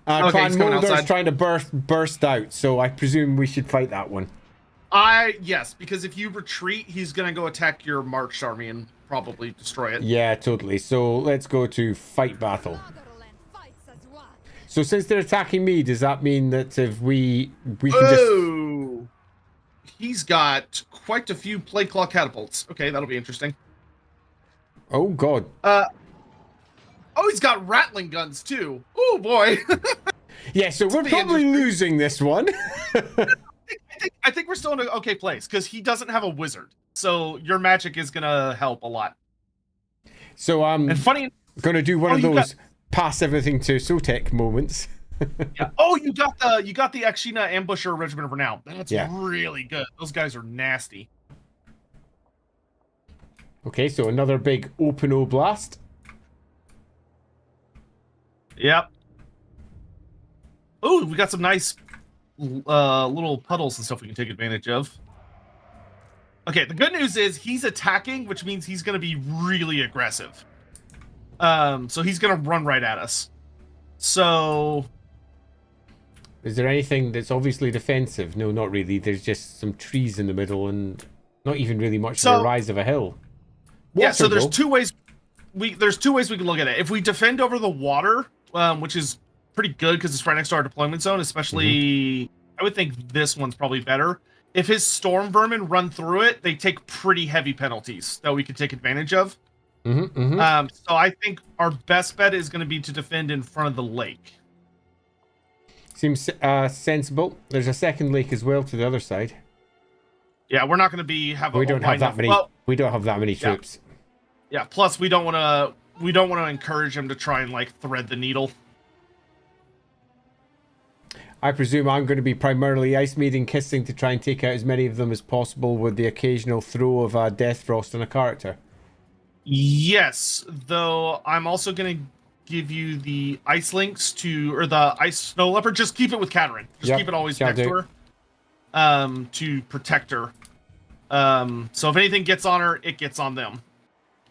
Okay, Clan he's coming Molder's outside. trying to burst out, so I presume we should fight that one. Yes, because if you retreat, he's gonna go attack your marched army and probably destroy it. Yeah, totally. So let's go to fight battle. Fatherland fights as one. So since they're attacking me, does that mean that if we can just... Oh, he's got quite a few plague claw catapults. Okay, that'll be interesting. Oh god. Oh, he's got rattling guns too. Oh boy. Yeah, so we're the probably industry. losing this one. I think we're still in an okay place because he doesn't have a wizard, so your magic is gonna help a lot. So I'm And funny, gonna do one Oh, of you those pass everything to Sotek moments. yeah. Oh, you got the Akshina Ambusher Regiment of Renown. That's Yeah. really good. Those guys are nasty. Okay, so another big open oblast. Yep. Oh, we got some nice little puddles and stuff we can take advantage of. Okay, the good news is he's attacking, which means he's going to be really aggressive. So he's going to run right at us. So Is there anything that's obviously defensive? No, not really. There's just some trees in the middle and not even really much of So- a rise of a hill. yeah, so Water, there's though. two ways. There's two ways we can look at it. If we defend over the water, which is pretty good because it's right next to our deployment zone, especially, I would think this one's probably better. If his storm vermin run through it, they take pretty heavy penalties that we could take advantage of. So I think our best bet is going to be to defend in front of the lake. Seems sensible. There's a second lake as well to the other side. Yeah, we're not going to be We don't have that many. Well, We don't have that many Yeah. troops. yeah. Plus, we don't want to encourage him to try and like thread the needle. I presume I'm going to be primarily ice maiden kissing to try and take out as many of them as possible with the occasional throw of Death Frost on a character. Yes, though I'm also going to give you the ice links or the ice snow leopard. Just keep it with Kadrin. Just Yep, keep it always shall next do. to her, to protect her. So if anything gets on her, it gets on them.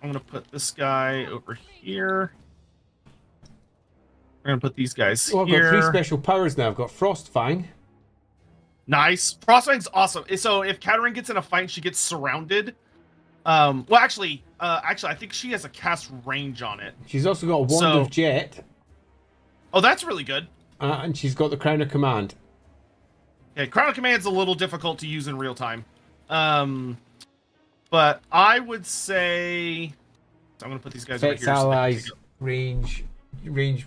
I'm going to put this guy over here. We're going to put these guys Well, I've here. got 3 special powers now. I've got Frostfang. Nice. Frostfang's awesome. So if Kadrin gets in a fight, she gets surrounded. Well, actually, I think she has a cast range on it. She's also got a Wand of Jet. Oh, that's really good. And she's got the Crown of Command. Okay, Crown of Command's a little difficult to use in real time. But I would say... So I'm going to put these guys Effects right here. allies, range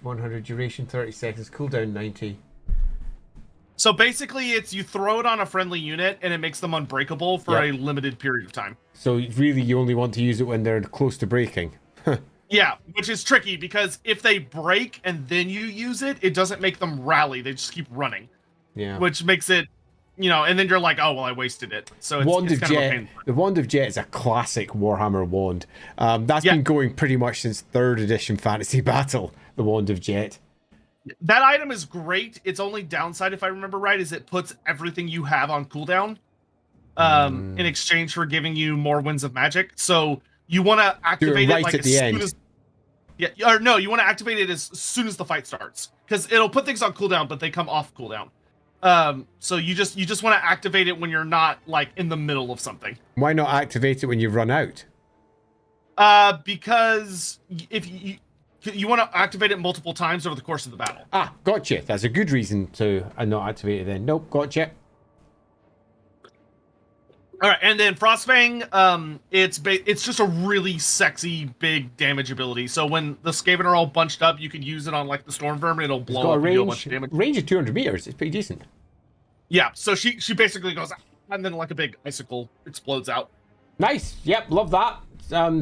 100, duration 30 seconds, cooldown 90. So basically, it's you throw it on a friendly unit, and it makes them unbreakable for a limited period of time. So really, you only want to use it when they're close to breaking. Yeah, which is tricky, because if they break and then you use it, it doesn't make them rally. They just keep running. Yeah. Which makes it, and then you're like, oh, well, I wasted it. So it's, Wand it's of kind of a Jet. pain. The Wand of Jet is a classic Warhammer wand. That's been going pretty much since 3rd edition Fantasy Battle. The Wand of Jet. That item is great. Its only downside, if I remember right, is it puts everything you have on cooldown in exchange for giving you more winds of magic. So you want to activate right it like at as the soon end. as... Yeah, or no, you want to activate it as soon as the fight starts. Because it'll put things on cooldown, but they come off cooldown. So you just want to activate it when you're not like in the middle of something. Why not activate it when you run out? Because if you want to activate it multiple times over the course of the battle. Ah, gotcha. That's a good reason to not activate it then. Nope, gotcha. All right, and then Frostfang, it's just a really sexy big damage ability. So when the Skaven are all bunched up, you can use it on like the Storm Vermin. It'll It's blow got up a and deal a bunch of damage. range of 200 meters. It's pretty decent. Yeah, so she basically goes, and then like a big icicle explodes out. Nice. Yep, love that.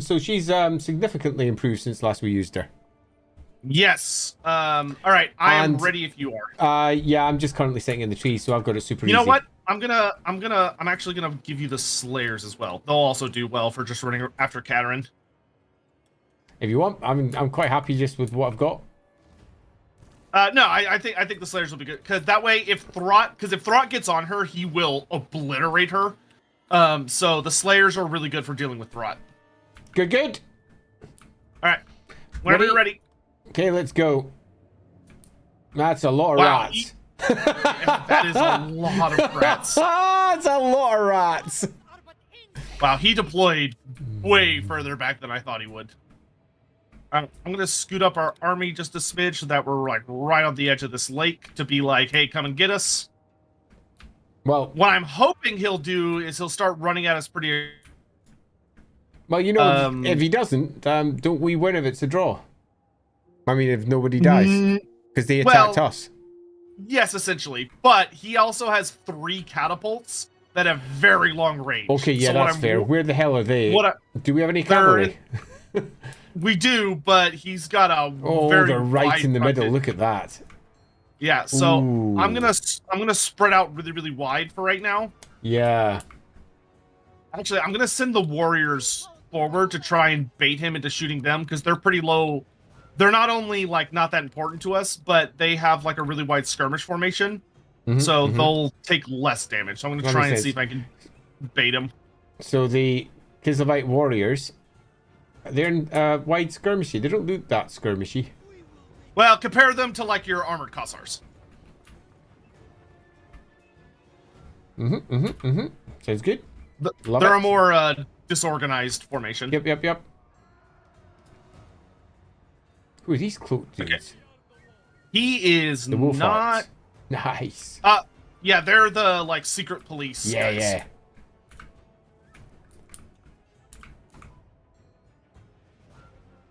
So she's significantly improved since last we used her. Yes. All right, I am ready if you are. Yeah, I'm just currently sitting in the tree, so I've got it super easy. You know what? I'm actually gonna give you the Slayers as well. They'll also do well for just running after Kadrin. If you want, I'm quite happy just with what I've got. No, I think the Slayers will be good, because that way if Throt gets on her, he will obliterate her. So the Slayers are really good for dealing with Throt. Good. All right, whenever you're ready. Okay, let's go. That's a lot of Wow, rats. That is a lot of rats. That's a lot of rats. Wow, he deployed way further back than I thought he would. I'm gonna scoot up our army just a smidge so that we're like right on the edge of this lake to be like, hey, come and get us. Well, What I'm hoping he'll do is he'll start running at us pretty. well, you know, if he doesn't, don't we win if it's a draw? I mean, if nobody dies, because they attacked us. Yes, essentially. But he also has 3 catapults that have very long range. Okay, yeah, So that's fair. Where the hell are they? Do we have any They're cavalry? We do, but he's got a Oh, very they're right in the middle. wide-fronted- Look at that. Yeah, so Ooh. I'm gonna spread out really, really wide for right now. Yeah. Actually, I'm gonna send the warriors forward to try and bait him into shooting them, because they're pretty low. They're not only like not that important to us, but they have like a really wide skirmish formation, so they'll take less damage. So I'm gonna try and see if I can bait him. So the Kislev warriors, they're in wide skirmishy. They don't look that skirmishy. Well, compare them to like your armored Kossars. Sounds good. Love They're it. a more disorganized formation. Yep. Who are these cloaked dudes? Okay. He is The wolf not. Ox. Nice. Yeah, they're the like secret police. Yeah, guys.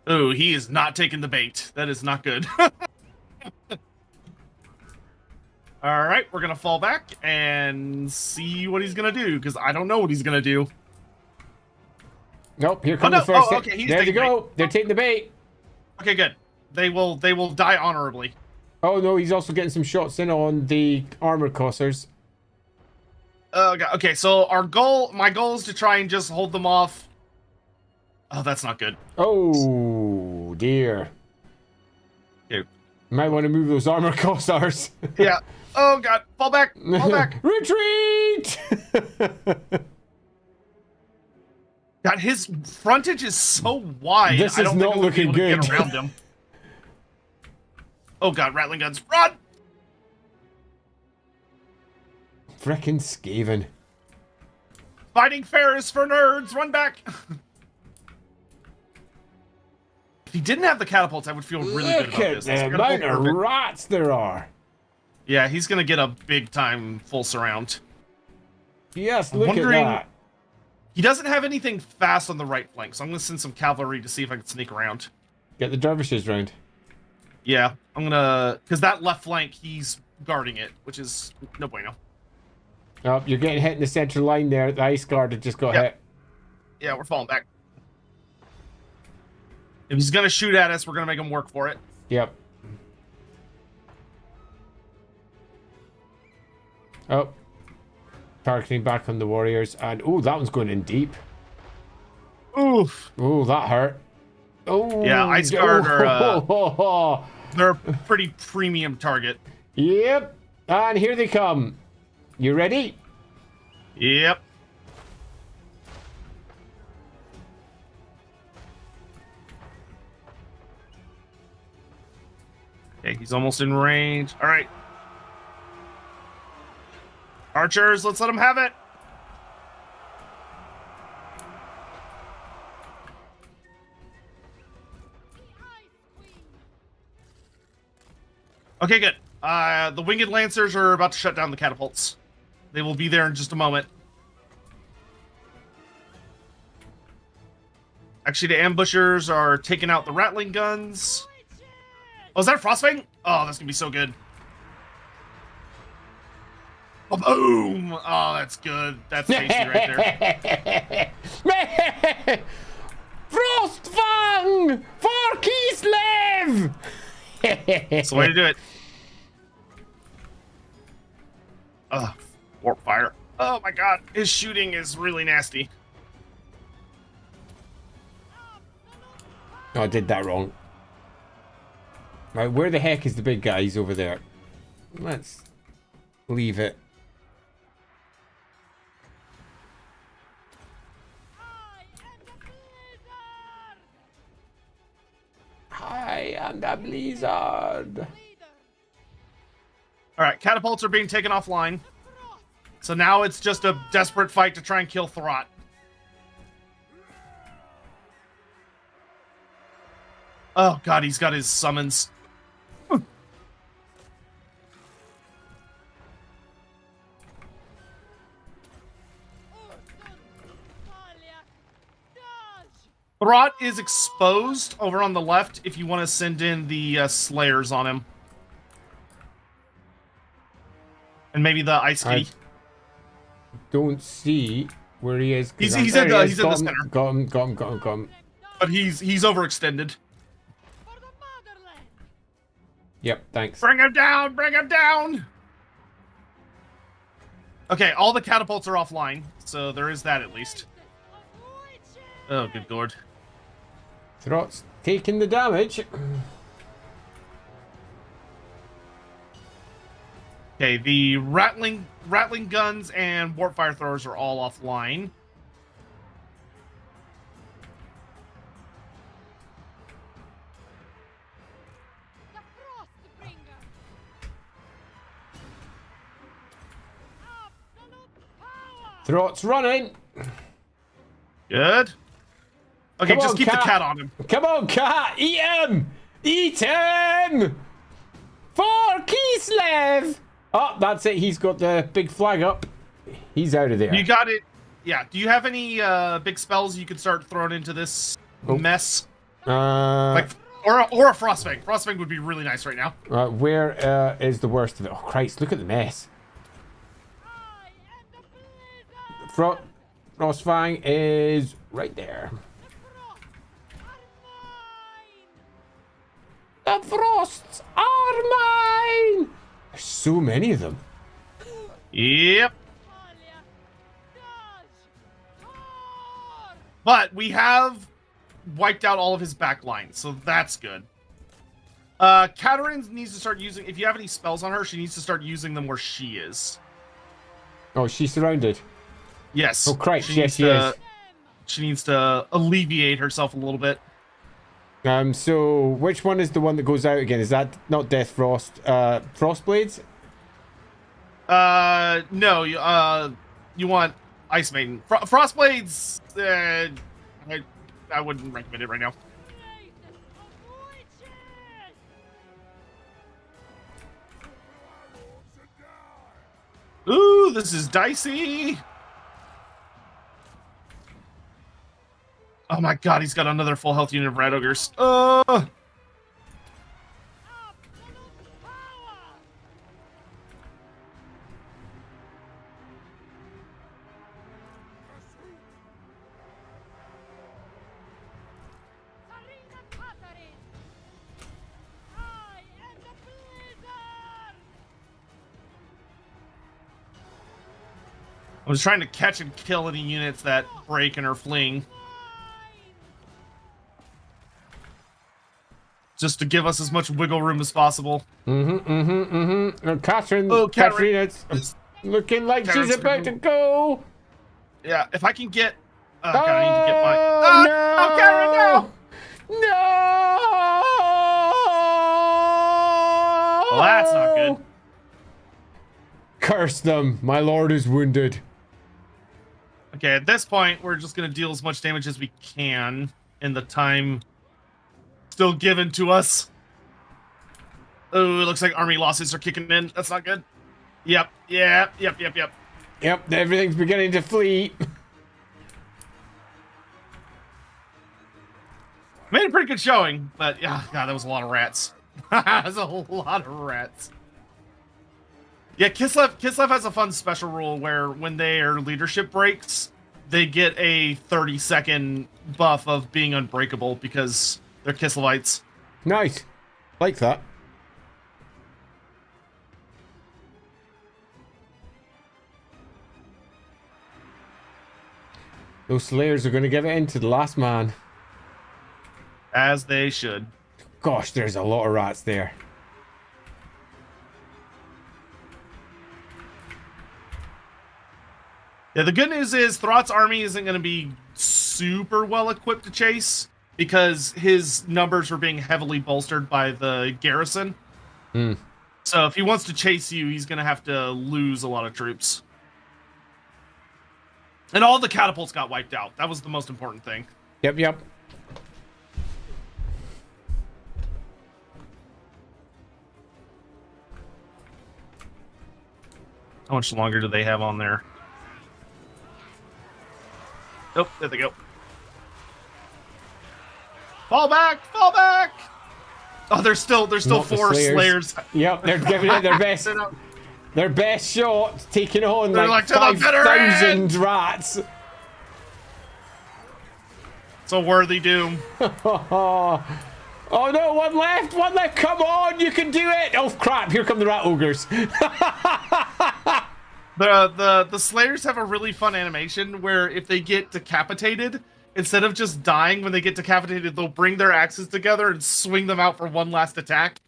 yeah. Ooh, he is not taking the bait. That is not good. All All right, we're gonna fall back and see what he's gonna do because I don't know what he's gonna do. Nope, here comes no. the first hit. Okay, he's there they taking go. bait. They're taking the bait. Okay, good. They will die honorably. Oh no, he's also getting some shots in on the armor crossers. Okay, so my goal is to try and just hold them off. Oh, that's not good. Oh dear. Okay. Might want to move those armor crossers. Yeah. Oh god, fall back, fall back. Retreat! God, his frontage is so wide. This I is don't not think we'll be looking able to good. get around him. Oh god, rattling guns, run! Frickin' Skaven. Fighting fair is for nerds, run back! If he didn't have the catapults, I would feel really good Look about at this. the That's gonna amount go of perfect. rats there are. Yeah, he's gonna get a big time full surround. Yes, look at wondering- that. He doesn't have anything fast on the right flank, so I'm gonna send some cavalry to see if I can sneak around. Get the dervishes round. Yeah, I'm gonna... Because that left flank, he's guarding it, which is no bueno. Oh, you're getting hit in the central line there. The ice guard had just got Yep. hit. Yeah, we're falling back. If he's gonna shoot at us, we're gonna make him work for it. Yep. Oh. Targeting back on the warriors. And, oh, that one's going in deep. Oof. Oh, that hurt. Oh. Yeah, ice guard are, Oh, They're a pretty premium target. yep. And here they come. You ready? Yep. Okay, he's almost in range. All right. Archers, let's let him have it. Okay, good. The winged lancers are about to shut down the catapults. They will be there in just a moment. Actually, the ambushers are taking out the rattling guns. Oh, is that a frostfang? Oh, that's gonna be so good. Oh, boom! Oh, that's good. That's tasty right there. Frostfang for Kislev! That's the way to do it. Ugh, warp fire. Oh my god, his shooting is really nasty. Oh, I did that wrong. Right, where the heck is the big guy? He's over there. Let's leave it. I am the blizzard. Alright, catapults are being taken offline. So now it's just a desperate fight to try and kill Throt. Oh god, he's got his summons. Throt is exposed over on the left if you want to send in the Slayers on him. And maybe the Ice Kitty. Don't see where he is. He's I'm- in there he the- is. he's in the Got him, center. Got him. But he's overextended. Yep, thanks. Bring him down! Bring him down! Okay, all the catapults are offline, so there is that at least. Oh, good lord. Throt's taking the damage. Okay, the rattling guns and warp fire throwers are all offline. Throt's running. Good. Okay, Come just on, keep the cat. cat on him. Come on, cat! Eat him! Eat him! For Kislev! Oh, that's it. He's got the big flag up. He's out of there. You got it. Yeah. Do you have any big spells you could start throwing into this Oh. mess? Uh, Like Or a Frostfang. Frostfang would be really nice right now. Where is the worst of it? Oh, Christ, look at the mess. Frostfang is right there. The frosts are mine! There's so many of them. Yep. But we have wiped out all of his back lines, so that's good. Kadrin needs to start using... If you have any spells on her, she needs to start using them where she is. Oh, she's surrounded. Yes. Oh, Christ, yes, she is. She needs to alleviate herself a little bit. So which one is the one that goes out again? Is that not Death Frost? Frostblades? No, you want Ice Maiden. Frostblades, I wouldn't recommend it right now. Ooh, this is dicey. Oh my god, he's got another full health unit of rat ogres. I was trying to catch and kill any units that break and are fleeing. Just to give us as much wiggle room as possible. Kadrin, Oh, Kadrin, it's looking like Kadrin's she's about to go. Yeah, if I can get... God, I need to get my... No! Oh, Kadrin, no! No! Well, that's not good. Curse them. My lord is wounded. Okay, at this point, we're just going to deal as much damage as we can in the time still given to us. Oh, it looks like army losses are kicking in. That's not good. Yep, yep, Everything's beginning to flee. Made a pretty good showing, but yeah, God, that was a lot of rats. That was a lot of rats. Yeah, Kislev has a fun special rule where when their leadership breaks, they get a 30-second buff of being unbreakable because they're Kislevites. Nice. Like that. Those Slayers are going to give it in to the last man. As they should. Gosh, there's a lot of rats there. Yeah, the good news is Throt's army isn't going to be super well equipped to chase because his numbers are being heavily bolstered by the garrison. So if he wants to chase you, he's going to have to lose a lot of troops. And all the catapults got wiped out. That was the most important thing. Yep. How much longer do they have on there? Oh, there they go. Fall back! Fall back! Oh, there's still Not the four Slayers. Yep, they're giving it their best. Their best shot, taking on They're like like, "To the bitter 5,000 rats. It's a worthy doom. Oh no, one left, come on, you can do it! Oh crap, here come the rat ogres. The Slayers have a really fun animation where if they get decapitated, instead of just dying when they get decapitated, they'll bring their axes together and swing them out for one last attack.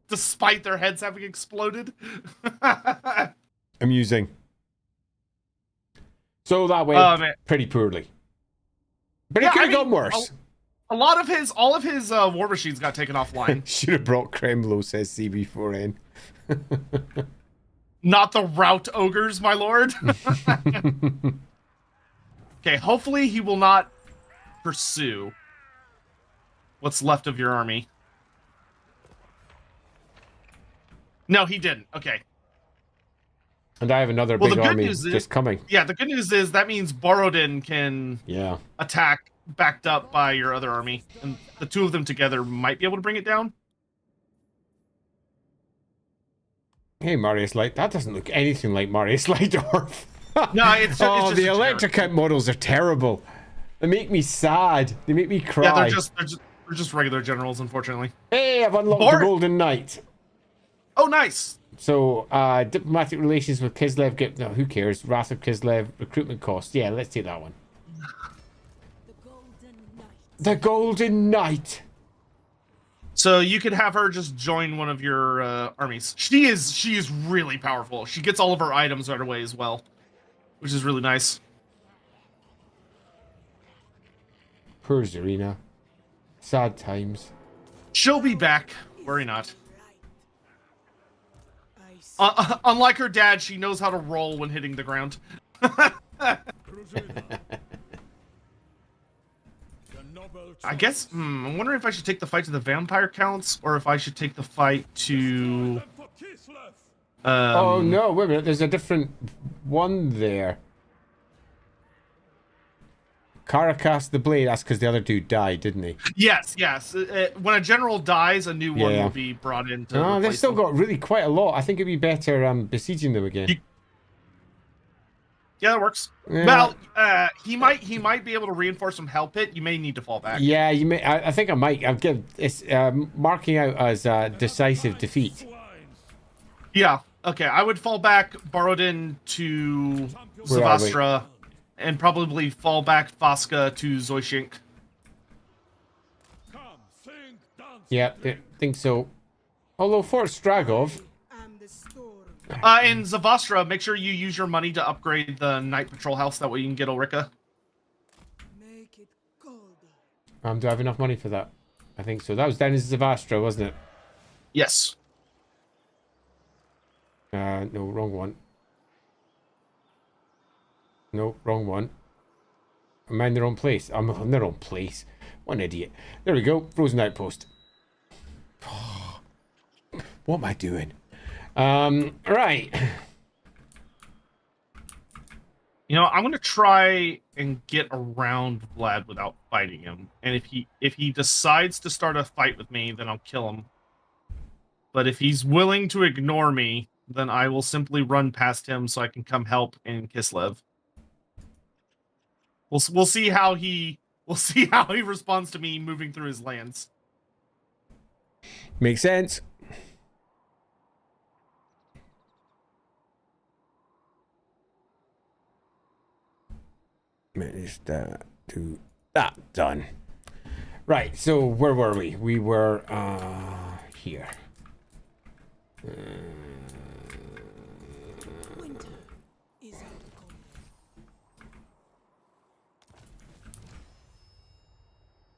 Despite their heads having exploded. Amusing. So that went pretty poorly. But it could have gone worse. All of his war machines got taken offline. Should have brought Kremlo, says CB4N. Not the rout ogres, my lord. Okay, hopefully he will not pursue what's left of your army. No, he didn't. Okay. And I have another big army just coming. Yeah, the good news is that means Borodin can attack backed up by your other army, and the two of them together might be able to bring it down. Hey, Marius Light. That doesn't look anything like Marius Lightdorf. No, it's just, oh, it's just the a generic. Electrocamp models are terrible. They make me sad. They make me cry. Yeah, they're just regular generals, unfortunately. Hey, I've unlocked Bart. the Golden Knight. Oh, nice. So, diplomatic relations with Kislev. No, who cares? Wrath of Kislev. Recruitment cost. Yeah, let's take that one. The Golden Knight. So you could have her just join one of your armies. She is really powerful. She gets all of her items right away as well, which is really nice. Poor Zarina. Sad times. She'll be back. Worry not. Unlike her dad, she knows how to roll when hitting the ground. I guess, I'm wondering if I should take the fight to the vampire counts, or if I should take the fight to... oh no, wait a minute, there's a different one there. Karak the blade, that's because the other dude died, didn't he? Yes. When a general dies, a new one will be brought in to Oh, they've replace still them. got really quite a lot. I think it'd be better besieging them again. Yeah, that works. Yeah. Well, he might be able to reinforce some hell pit. You may need to fall back. Yeah, you may. I think I might. I've given it's marking out as decisive defeat. Yeah. Okay, I would fall back, Borodin to Where are we? Zavastra, and probably fall back Vaska to Zoishink. Yeah, I think so. Although Fort Stragov, In Zavastra, make sure you use your money to upgrade the night patrol house. That way you can get Ulrika. do I have enough money for that? I think so. That was down in Zavastra, wasn't it? Yes. No, wrong one. No, wrong one. Am I in the wrong place? I'm in the wrong place. What an idiot. There we go. Frozen Outpost. What am I doing? Right. You know, I'm gonna try and get around Vlad without fighting him. And if he decides to start a fight with me, then I'll kill him. But if he's willing to ignore me, then I will simply run past him so I can come help in Kislev. We'll see how he responds to me moving through his lands. Makes sense. Managed to do that done. Right, so where were we? We were here.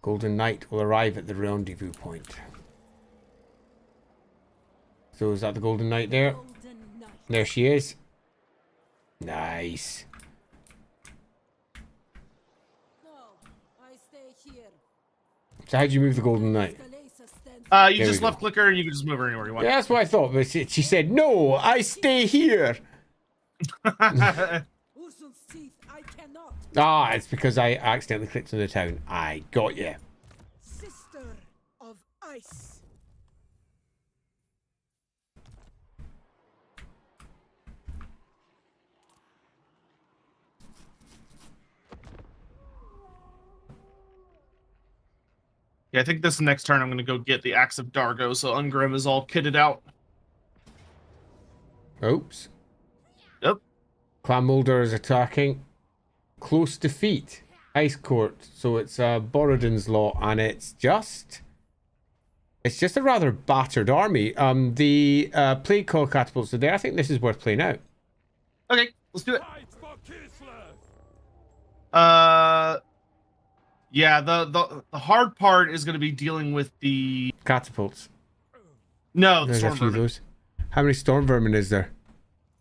Golden Knight will arrive at the rendezvous point. So is that the Golden Knight there? There she is. Nice. So how'd you move the Golden Knight? You There just we left go. clicker and you can just move her anywhere you want. Yeah, that's what I thought, but she said, no, I stay here. Ah, it's because I accidentally clicked on the town. I got you. Sister of Ice. Yeah, I think this next turn I'm going to go get the Axe of Dargo, so Ungrim is all kitted out. Oops. Yep. Clan Mulder is attacking. Close defeat. Ice Court. So it's Borodin's Law, and it's just a rather battered army. The plague call catapults are there. I think this is worth playing out. Okay, let's do it. Yeah, the hard part is going to be dealing with the... Catapults. No, the There's Storm a few of Vermin. those. How many storm vermin is there?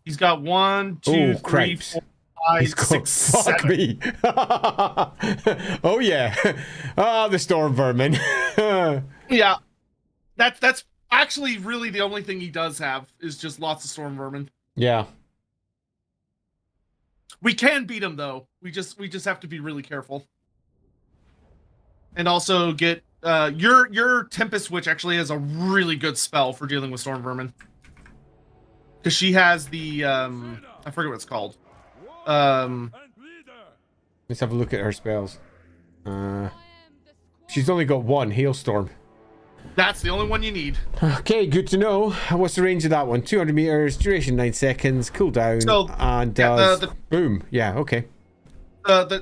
He's got 1, 2, Oh, 3, cripes. 4, 5, He's got 6, fuck 7. me. Oh yeah. Ah, the storm vermin. Yeah, that's actually really the only thing he does have is just lots of Storm Vermin. Yeah. We can beat him though. We just have to be really careful. and also get your Tempest Witch actually has a really good spell for dealing with storm vermin. Because she has the I forget what it's called. Let's have a look at her spells. She's only got one, Hailstorm. That's the only one you need. Okay, good to know. What's the range of that one? 200 meters, duration 9 seconds, cooldown, So, and yeah, does boom. Yeah, okay.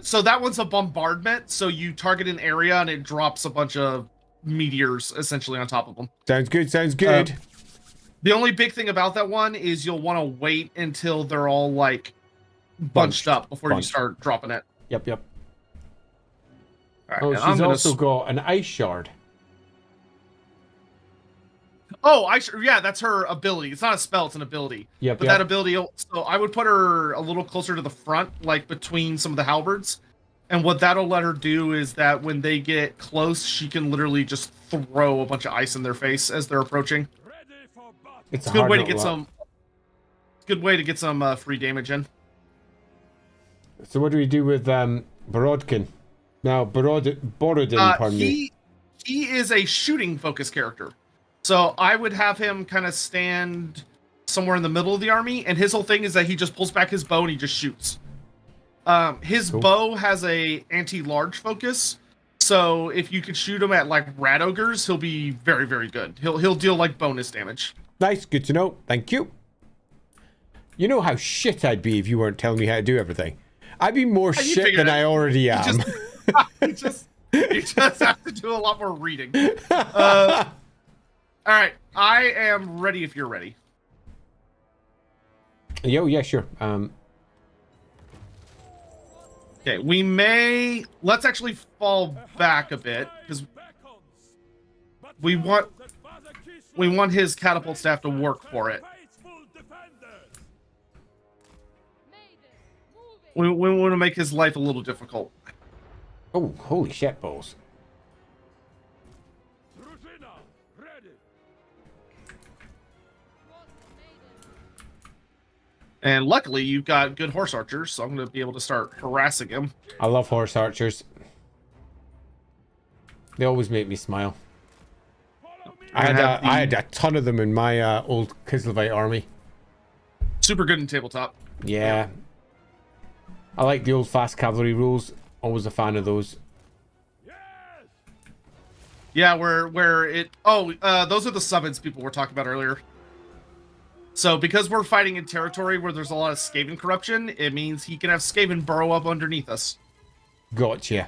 So that one's a bombardment. So you target an area and it drops a bunch of meteors essentially on top of them. Sounds good. Sounds good. The only big thing about that one is you'll want to wait until they're all like bunched up before you start dropping it. Yep. All right, Oh, and she's also got an ice shard. Oh, yeah, that's her ability. It's not a spell; it's an ability. Yep. But that ability, so I would put her a little closer to the front, like between some of the halberds. And what that'll let her do is that when they get close, she can literally just throw a bunch of ice in their face as they're approaching. It's a good way to get some. Good way to get some free damage in. So what do we do with Borodkin? Now, Borodin, pardon me. He is a shooting focused character. So I would have him kind of stand somewhere in the middle of the army, and his whole thing is that he just pulls back his bow and he just shoots. His bow has a anti-large focus, so if you could shoot him at like rat ogres, he'll be very, very good. He'll deal like bonus damage. Nice, good to know. Thank you. You know how shit I'd be if you weren't telling me how to do everything. I'd be more shit than I already am. You just have to do a lot more reading. All right, I am ready if you're ready. Yeah, sure. Okay, let's actually fall back a bit because we want his catapult staff to work for it. We want to make his life a little difficult. Oh, holy shit balls. And luckily, you've got good horse archers, so I'm going to be able to start harassing him. I love horse archers. They always make me smile. I had a ton of them in my old Kislevite army. Super good in tabletop. Yeah. I like the old fast cavalry rules. Always a fan of those. Yeah, those are the summons people were talking about earlier. So because we're fighting in territory where there's a lot of Skaven corruption, it means he can have Skaven burrow up underneath us. Gotcha.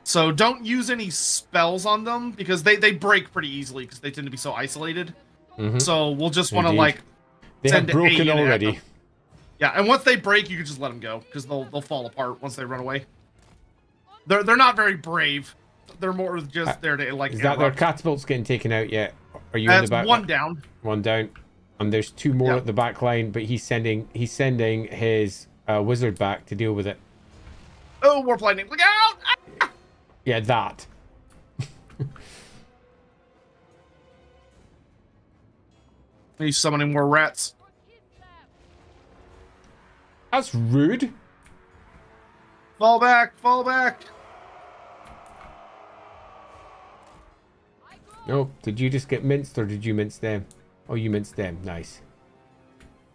So don't use any spells on them because they break pretty easily because they tend to be so isolated. Mm-hmm. So we'll just want to like they have broken already. Yeah, and once they break, you can just let them go because they'll fall apart once they run away. They're not very brave. They're more just there to like. Is that their catapults getting taken out yet? Are you in the back? One down. One down. And there's two more at the back line, but he's sending his wizard back to deal with it. Oh, warp lightning! Look out! Ah! Yeah, that. He's summoning more rats. That's rude. Fall back! Fall back! Oh, did you just get minced or did you mince them? Oh, you minced them. Nice.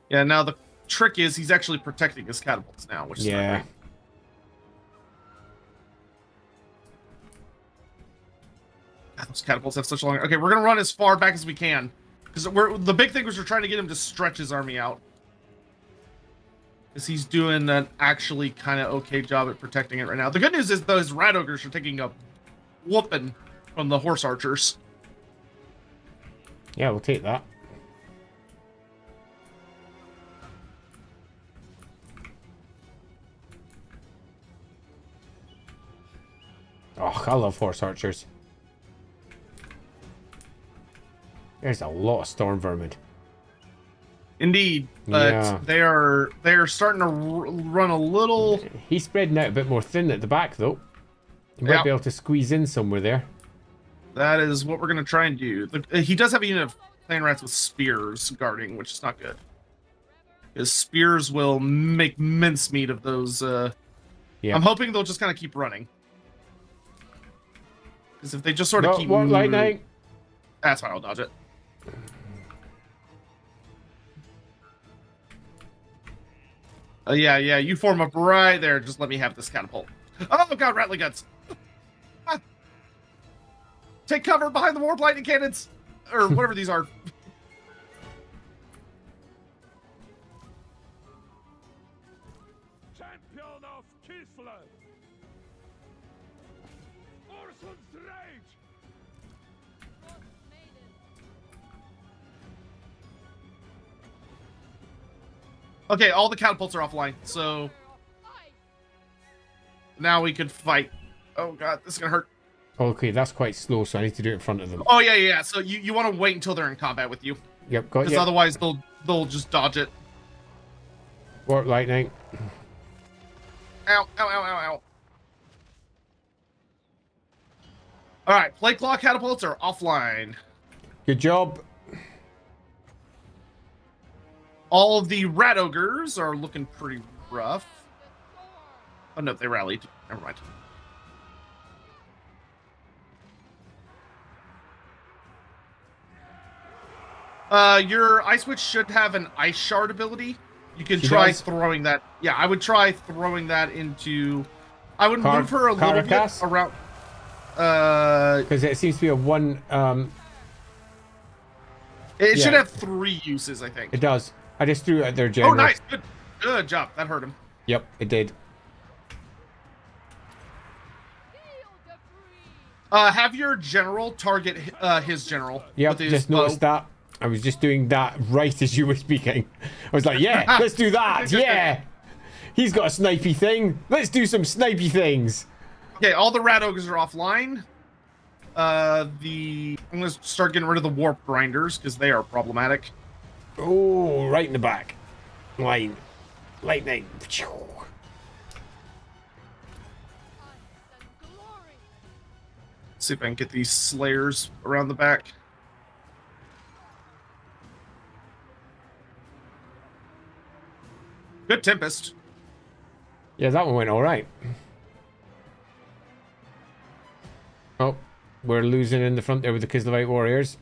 Yeah, now the trick is he's actually protecting his catapults now, which is not great. God, those catapults have such long... Okay, we're going to run as far back as we can. Because the big thing was we're trying to get him to stretch his army out. Because he's doing an actually kind of okay job at protecting it right now. The good news is those rat ogres are taking a whooping from the horse archers. Yeah, we'll take that. Oh, I love horse archers. There's a lot of storm vermin. Indeed, but they are starting to run a little. He's spreading out a bit more thin at the back, though. You might be able to squeeze in somewhere there. That is what we're going to try and do. He does have a unit of clan rats with spears guarding, which is not good. His spears will make mincemeat of those. I'm hoping they'll just kind of keep running. Because if they just sort of keep What moving, lightning? that's fine. I'll dodge it. Yeah, you form up right there. Just let me have this catapult. Oh god, rattling guts. Ah. Take cover behind the warp lightning cannons, or whatever these are. Champion of Kislev. Orson's rage. Okay, all the catapults are offline, so now we can fight. Oh god, this is gonna hurt. Okay, that's quite slow, so I need to do it in front of them. Oh yeah. So you want to wait until they're in combat with you, Yep, got because you. otherwise they'll just dodge it. Warp lightning. Ow, ow, ow, ow, ow. All right, plate claw catapults are offline. Good job. All of the rat ogres are looking pretty rough. Oh no, they rallied. Never mind. Your ice witch should have an ice shard ability. You can She try does? throwing that. Yeah, I would try throwing that into. I would move her a little bit Caracas? around. Because it seems to be a one. It should Yeah. have 3 uses, I think. It does. I just threw it at their general. Oh, nice. Good job. That hurt him. Yep, it did. Have your general target his general. Yep, with his just bow. noticed that. I was just doing that right as you were speaking. I was like, yeah, let's do that. Yeah. He's got a snipey thing. Let's do some snipey things. Okay, all the rat ogres are offline. I'm gonna start getting rid of the warp grinders because they are problematic. Oh, right in the back. Line. Lightning. See if I can get these slayers around the back. Good Tempest. Yeah, that one went all right. Oh, we're losing in the front there with the Kislevite warriors.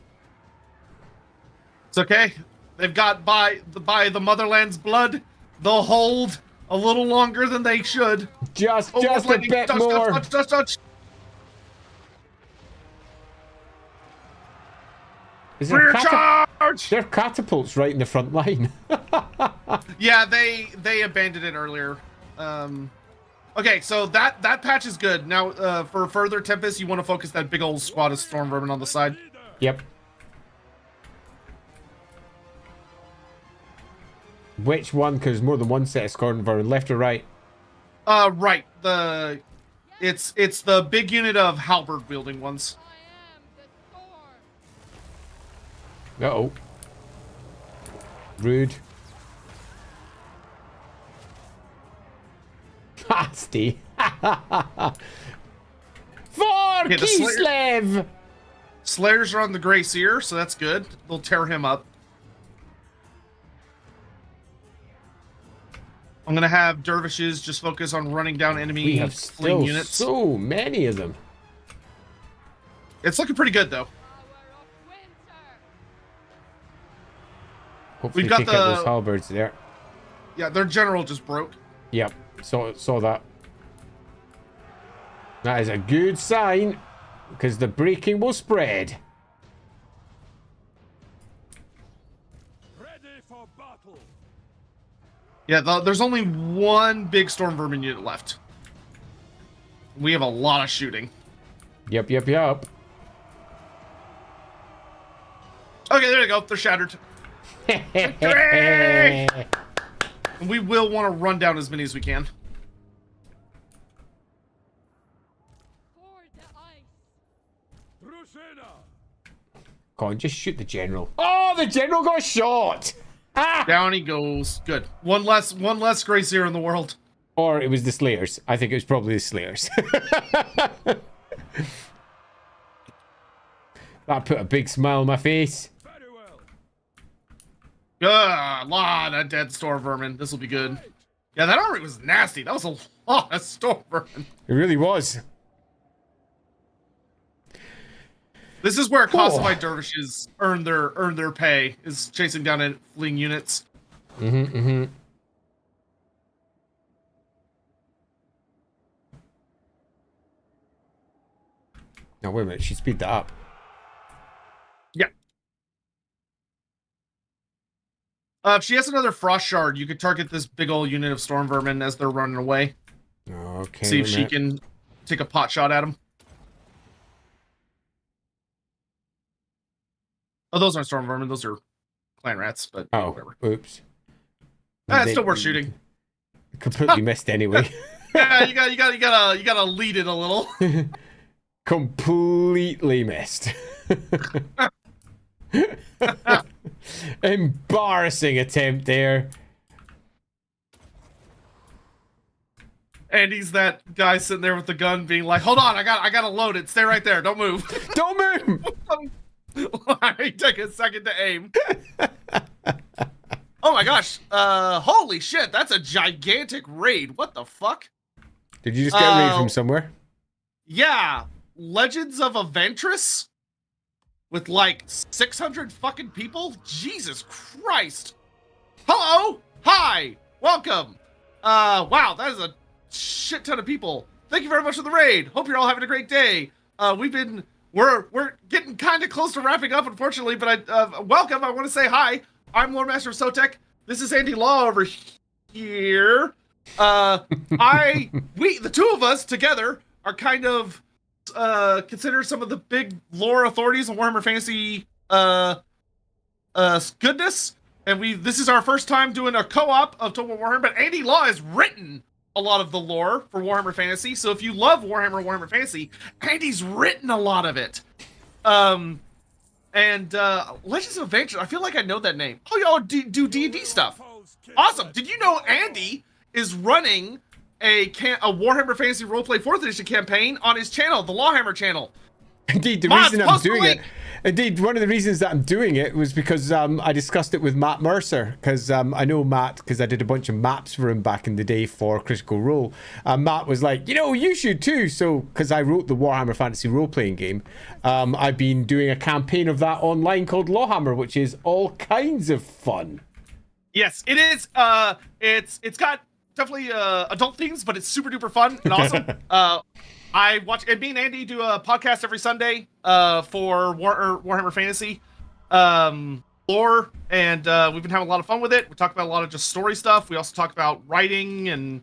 It's okay. They've got by the motherland's blood. They'll hold a little longer than they should. Just a lightning. bit Touch, more. touch. Is there Rear charge! There are catapults right in the front line. Yeah, they abandoned it earlier. Okay, so that patch is good. Now, for further Tempest, you want to focus that big old squad of Storm Vermin on the side. Yep. Which one? Because more than one set of Storm Vermin, left or right? Right. It's the big unit of halberd wielding ones. Uh-oh. Rude. Hasty. For Okay, the Kislev! Slayers are on the Grey Seer, so that's good. They'll tear him up. I'm gonna have dervishes just focus on running down enemy We have fleeing still units. so many of them. It's looking pretty good though. Hopefully We've got take out the- those halberds there. Yeah, their general just broke. Yep, saw that. That is a good sign, because the breaking will spread. Ready for battle. Yeah, there's only one big Storm Vermin unit left. We have a lot of shooting. Yep. Okay, there you go. They're shattered. Victory! And we will want to run down as many as we can. Drusilla. Go on, just shoot the general. Oh, the general got shot! Ah! Down he goes. Good. One less Grey Seer in the world. Or it was the Slayers. I think it was probably the Slayers. That put a big smile on my face. Very well. Good. A lot of dead Storm Vermin. This will be good. Yeah, that army was nasty. That was a lot of Storm Vermin. It really was. This is where classified dervishes earn their pay, is chasing down and fleeing units. Mm-hmm. No, wait a minute. She speed that up. Yeah. If she has another frost shard, you could target this big old unit of storm vermin as they're running away. Okay. See if she can take a pot shot at them. Oh, those aren't storm vermin. Those are clan rats. But whatever. Oops. It's still worth shooting. Completely missed anyway. Yeah, you gotta lead it a little. Completely missed. Embarrassing attempt there. And he's that guy sitting there with the gun being like, hold on, I gotta load it. Stay right there. Don't move. Don't move! Take a second to aim. Oh my gosh. Holy shit, that's a gigantic raid. What the fuck? Did you just get a raid from somewhere? Yeah. Legends of Aventris? With like 600 fucking people? Jesus Christ. Hello! Hi! Welcome! Wow, that is a shit ton of people. Thank you very much for the raid. Hope you're all having a great day. We're getting kind of close to wrapping up, unfortunately, but welcome. I want to say hi. I'm Loremaster of Sotek. This is Andy Law over here. The two of us together are kind of considered some of the big lore authorities on Warhammer Fantasy goodness. And this is our first time doing a co-op of Total Warhammer, but Andy Law has written a lot of the lore for Warhammer Fantasy. So if you love Warhammer Fantasy, Andy's written a lot of it. Legends of Adventure, I feel like I know that name. Oh, y'all do D&D stuff. Awesome. Did you know Andy is running a Warhammer Fantasy Roleplay 4th Edition campaign on his channel, the LAWhammer channel? Indeed, the reason I'm doing it. Indeed, one of the reasons that I'm doing it was because I discussed it with Matt Mercer, because I know Matt because I did a bunch of maps for him back in the day for Critical Role. Matt was like, you should too. So, because I wrote the Warhammer Fantasy Role-Playing game, I've been doing a campaign of that online called LAWhammer, which is all kinds of fun. Yes, it is. It's got definitely adult themes, but it's super duper fun and awesome. I watch, and me and Andy do a podcast every Sunday for Warhammer Fantasy lore, and we've been having a lot of fun with it. We talk about a lot of just story stuff. We also talk about writing and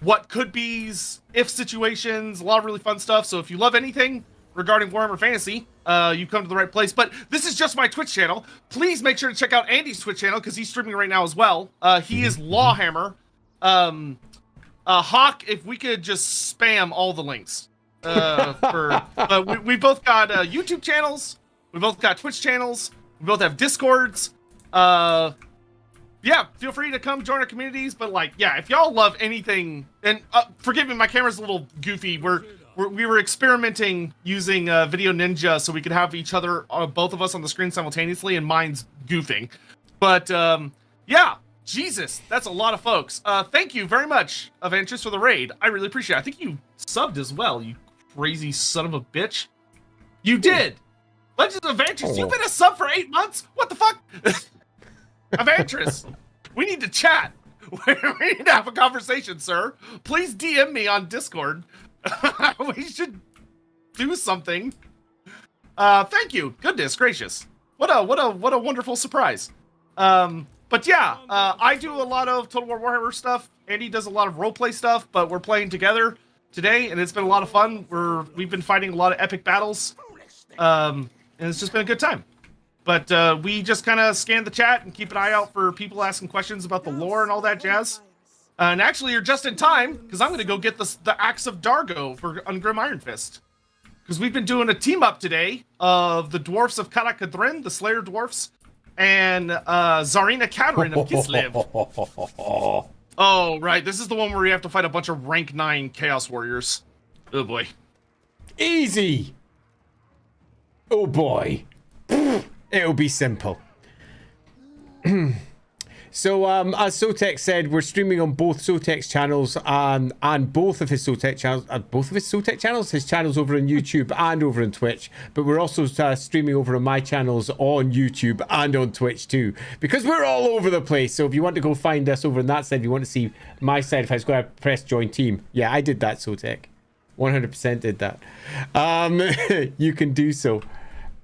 what could be's, if situations, a lot of really fun stuff. So if you love anything regarding Warhammer Fantasy, you come to the right place. But this is just my Twitch channel. Please make sure to check out Andy's Twitch channel because he's streaming right now as well. He is LAWhammer. Hawk, if we could just spam all the links. We both got YouTube channels. We both got Twitch channels. We both have Discords. Yeah, feel free to come join our communities. But if y'all love anything, and forgive me, my camera's a little goofy. We were experimenting using Video Ninja so we could have each other, both of us on the screen simultaneously, and mine's goofing. But yeah. Jesus, that's a lot of folks. Thank you very much, Aventris, for the raid. I really appreciate it. I think you subbed as well, you crazy son of a bitch. You did! Legends of Aventris, you've been a sub for 8 months? What the fuck? Aventris, we need to chat. We need to have a conversation, sir. Please DM me on Discord. We should do something. Thank you. Goodness gracious. What a wonderful surprise. But yeah, I do a lot of Total War Warhammer stuff. Andy does a lot of roleplay stuff, but we're playing together today, and it's been a lot of fun. We've been fighting a lot of epic battles, and it's just been a good time. But we just kind of scan the chat and keep an eye out for people asking questions about the lore and all that jazz. And actually, you're just in time, because I'm going to go get the Axe of Dargo for Ungrim Iron Fist. Because we've been doing a team-up today of the Dwarfs of Kadrin, the Slayer Dwarfs, and Tsarina Kadrin of Kislev. Oh, right. This is the one where you have to fight a bunch of rank 9 Chaos Warriors. Oh, boy. Easy! Oh, boy. It'll be simple. So, as Sotek said, we're streaming on both Sotek's channels and both of his Sotek channels, his channels over on YouTube and over on Twitch. But we're also streaming over on my channels on YouTube and on Twitch too, because we're all over the place. So if you want to go find us over on that side, if you want to see my side, if I was going to press join team, yeah, I did that, Sotek. 100% did that. You can do so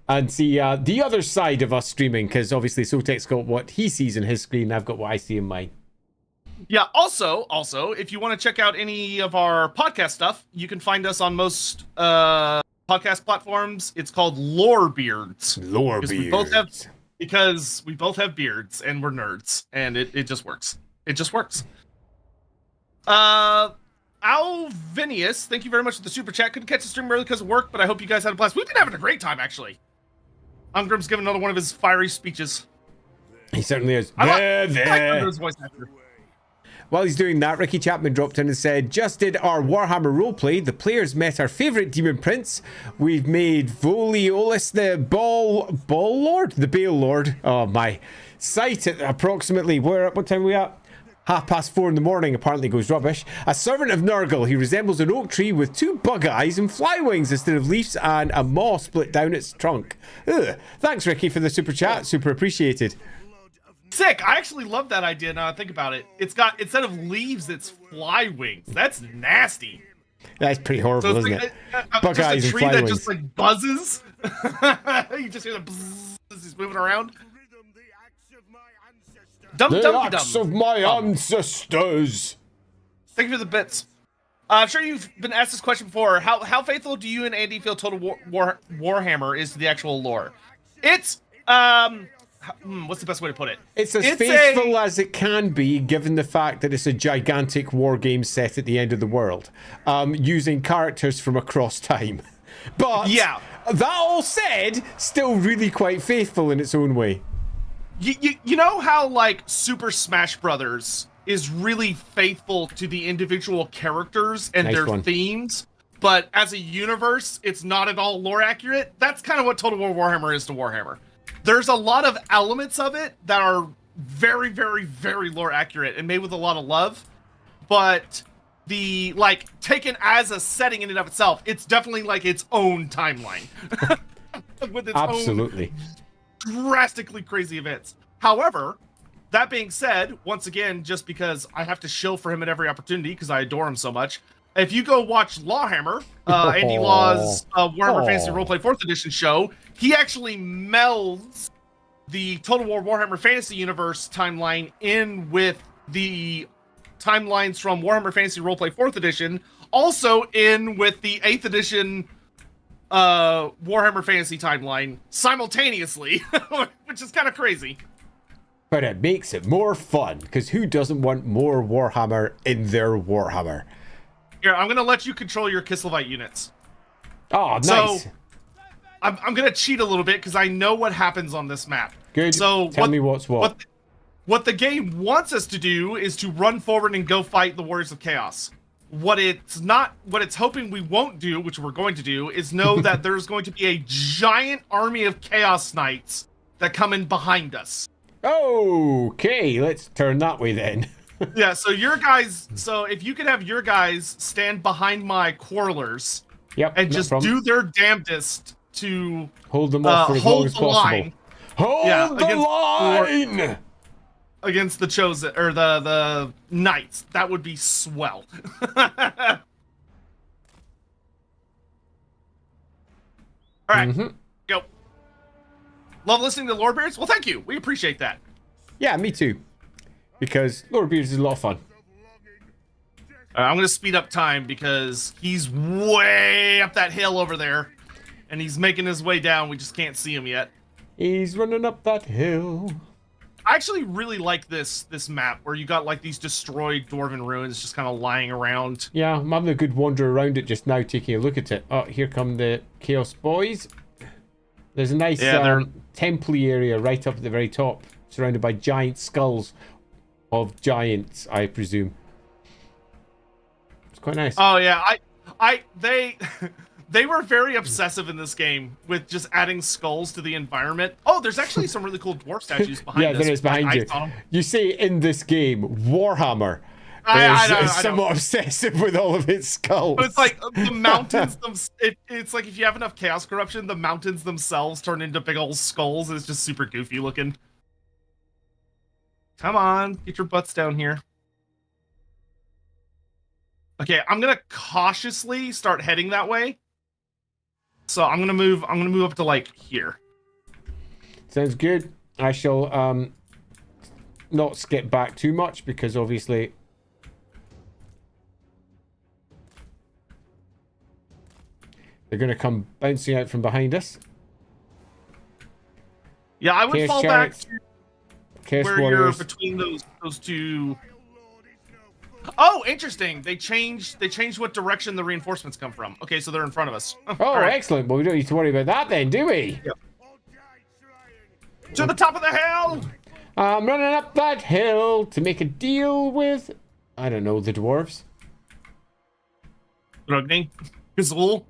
and see the other side of us streaming, because obviously Sotek's got what he sees in his screen, I've got what I see in mine. Yeah, also, if you want to check out any of our podcast stuff, you can find us on most podcast platforms. It's called Lorebeards. Lorebeards. Because we both have beards and we're nerds, and it just works. It just works. Alvinius, thank you very much for the super chat. Couldn't catch the stream early because of work, but I hope you guys had a blast. We've been having a great time, actually. Ungrim's giving another one of his fiery speeches. He certainly is. I like Ungrim's voice actor. While he's doing that, Ricky Chapman dropped in and said, just did our Warhammer roleplay. The players met our favourite demon prince. We've made Voliolus the Ball Lord? The Bale Lord. Oh my. Site at approximately, what time are we at? 4:30 in the morning, apparently goes rubbish. A servant of Nurgle. He resembles an oak tree with 2 bug eyes and fly wings instead of leaves and a maw split down its trunk. Ugh. Thanks, Ricky, for the super chat. Super appreciated. Sick. I actually love that idea now I think about it. It's got, instead of leaves, it's fly wings. That's nasty. That's pretty horrible, So isn't like it? Bug eyes a and tree fly that wings. just like buzzes. You just hear the buzz as he's moving around. Dum The dum axe dum. of my ancestors. Thank you for the bits. I'm sure you've been asked this question before. How faithful do you and Andy feel Total Warhammer is to the actual lore? It's what's the best way to put it? It's as faithful as it can be, given the fact that it's a gigantic war game set at the end of the world, using characters from across time. But yeah, that all said, still really quite faithful in its own way. You know how like Super Smash Brothers is really faithful to the individual characters and their themes, but as a universe, it's not at all lore accurate? That's kind of what Total War Warhammer is to Warhammer. There's a lot of elements of it that are very, very, very lore accurate and made with a lot of love, but the like taken as a setting in and of itself, it's definitely like its own timeline. With its Absolutely. own drastically crazy events. However, that being said, once again, just because I have to shill for him at every opportunity because I adore him so much, if you go watch LAWhammer, Andy Law's Warhammer Fantasy Roleplay 4th Edition show, he actually melds the Total War Warhammer Fantasy Universe timeline in with the timelines from Warhammer Fantasy Roleplay 4th Edition, also in with the 8th Edition Warhammer Fantasy timeline simultaneously, which is kind of crazy. But it makes it more fun, because who doesn't want more Warhammer in their Warhammer? Here, I'm going to let you control your Kislevite units. Oh, nice. So, I'm going to cheat a little bit, because I know what happens on this map. Good. So Tell me what's what. What the game wants us to do is to run forward and go fight the Warriors of Chaos. What it's hoping we won't do, which we're going to do, is know that there's going to be a giant army of Chaos Knights that come in behind us. Okay, let's turn that way then. Yeah, so if you could have your guys stand behind my Quarrelers, and just do their damnedest to hold them off for as long as possible. Line. Hold the line! Against the chosen or the knights, that would be swell. All right, go. Love listening to Lorebeards. Well, thank you. We appreciate that. Yeah, me too. Because Lorebeards is a lot of fun. I'm gonna speed up time because he's way up that hill over there, and he's making his way down. We just can't see him yet. He's running up that hill. I actually really like this map where you got like these destroyed dwarven ruins just kind of lying around. Yeah, I'm having a good wander around it just now, taking a look at it. Oh, here come the Chaos Boys. There's a nice temple area right up at the very top, surrounded by giant skulls of giants, I presume. It's quite nice. Oh yeah, they They were very obsessive in this game with just adding skulls to the environment. Oh, there's actually some really cool dwarf statues behind us. Yeah, there is behind you. You say in this game, Warhammer is somewhat obsessive with all of its skulls. But it's like the mountains, it's like if you have enough chaos corruption, the mountains themselves turn into big old skulls. It's just super goofy looking. Come on, get your butts down here. Okay, I'm gonna cautiously start heading that way. So I'm gonna move up to like here. Sounds good. I shall not skip back too much because obviously they're gonna come bouncing out from behind us. Yeah, I would Chaos fall chariots, back to Chaos where warriors. you're between those two. Oh, interesting. They changed what direction the reinforcements come from. Okay, so they're in front of us. Oh, All right. excellent. Well, we don't need to worry about that then, do we? Yep. To the top of the hill! I'm running up that hill to make a deal with, I don't know, the dwarves. Rugning. Gazul.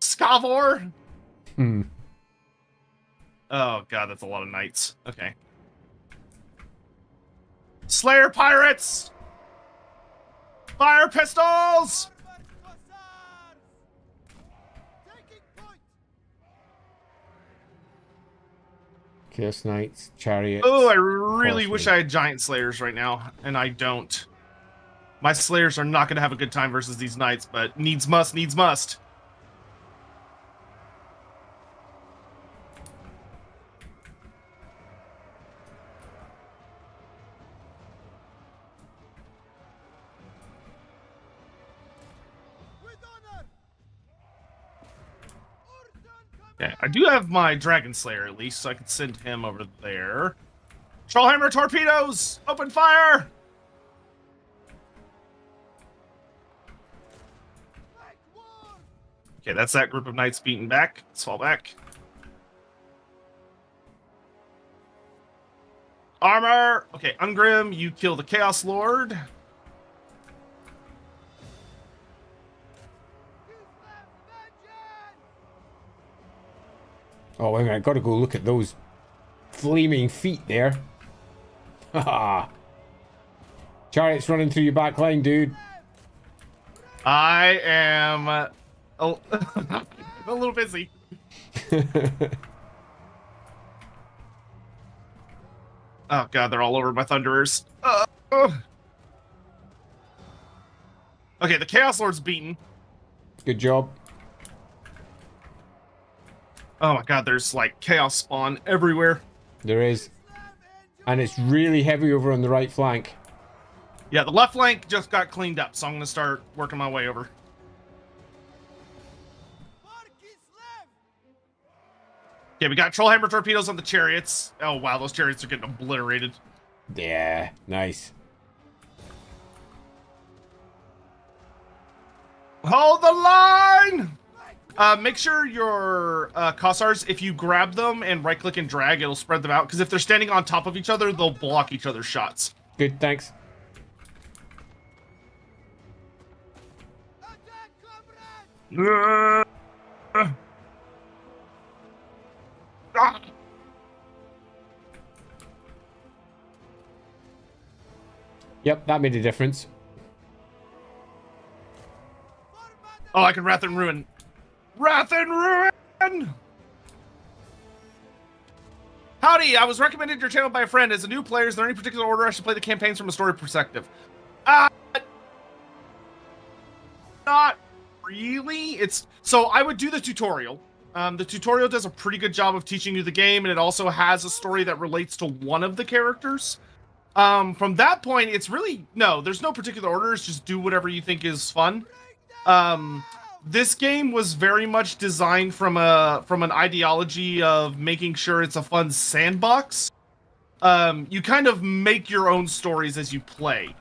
Scavor. Oh god, that's a lot of knights. Okay. Slayer pirates! Fire pistols! Chaos Knights, Chariots. Oh, I really Horsemen. wish I had giant slayers right now, and I don't. My slayers are not going to have a good time versus these knights, but needs must, needs must. Okay, I do have my Dragon Slayer at least, so I can send him over there. Trollhammer torpedoes! Open fire! Okay, that's that group of knights beaten back. Let's fall back. Armor! Okay, Ungrim, you kill the Chaos Lord. Oh, wait a minute. I gotta go look at those flaming feet there. Haha. Chariots running through your back line, dude. I am a little busy. Oh god, they're all over my Thunderers. Okay, the Chaos Lord's beaten. Good job. Oh my god, there's like Chaos Spawn everywhere. There is. And it's really heavy over on the right flank. Yeah, the left flank just got cleaned up, so I'm gonna start working my way over. Okay, we got Trollhammer torpedoes on the chariots. Oh wow, those chariots are getting obliterated. Yeah, nice. Hold the line! Make sure your Kossars, if you grab them and right-click and drag, it'll spread them out. Because if they're standing on top of each other, they'll block each other's shots. Good, thanks. Yep, that made a difference. Oh, I can Wrath and Ruin. Wrath and Ruin! Howdy, I was recommended your channel by a friend. As a new player, is there any particular order I should play the campaigns from a story perspective? Not really. So I would do the tutorial. The tutorial does a pretty good job of teaching you the game, and it also has a story that relates to one of the characters. From that point, it's really, no, there's no particular order. It's just do whatever you think is fun. This game was very much designed from an ideology of making sure it's a fun sandbox. You kind of make your own stories as you play.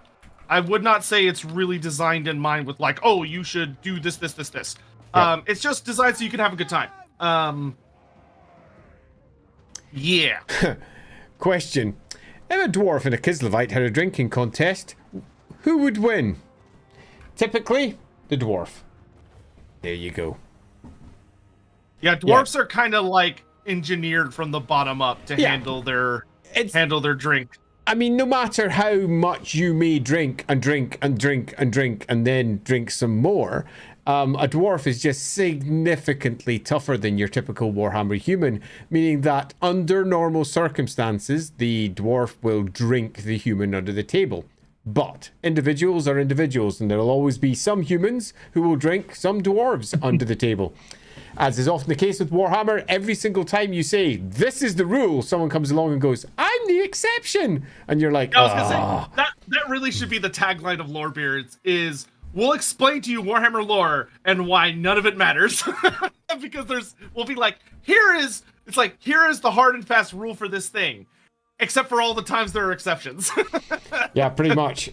I would not say it's really designed in mind with like, oh, you should do this, this, this, this. Yeah. It's just designed so you can have a good time. Yeah. Question. If a dwarf and a Kislevite had a drinking contest, who would win? typically the dwarf. There you go. Yeah, dwarves are kind of like engineered from the bottom up to handle their drink. I mean, no matter how much you may drink and drink and drink and drink and then drink some more, a dwarf is just significantly tougher than your typical Warhammer human, meaning that under normal circumstances, the dwarf will drink the human under the table. But individuals are individuals, and there will always be some humans who will drink some dwarves under the table. As is often the case with Warhammer, every single time you say, this is the rule, someone comes along and goes, I'm the exception. And you're like, I was gonna say, that really should be the tagline of Lorebeards is, we'll explain to you Warhammer lore and why none of it matters. Because we'll be like, here is the hard and fast rule for this thing. Except for all the times there are exceptions. Yeah, pretty much.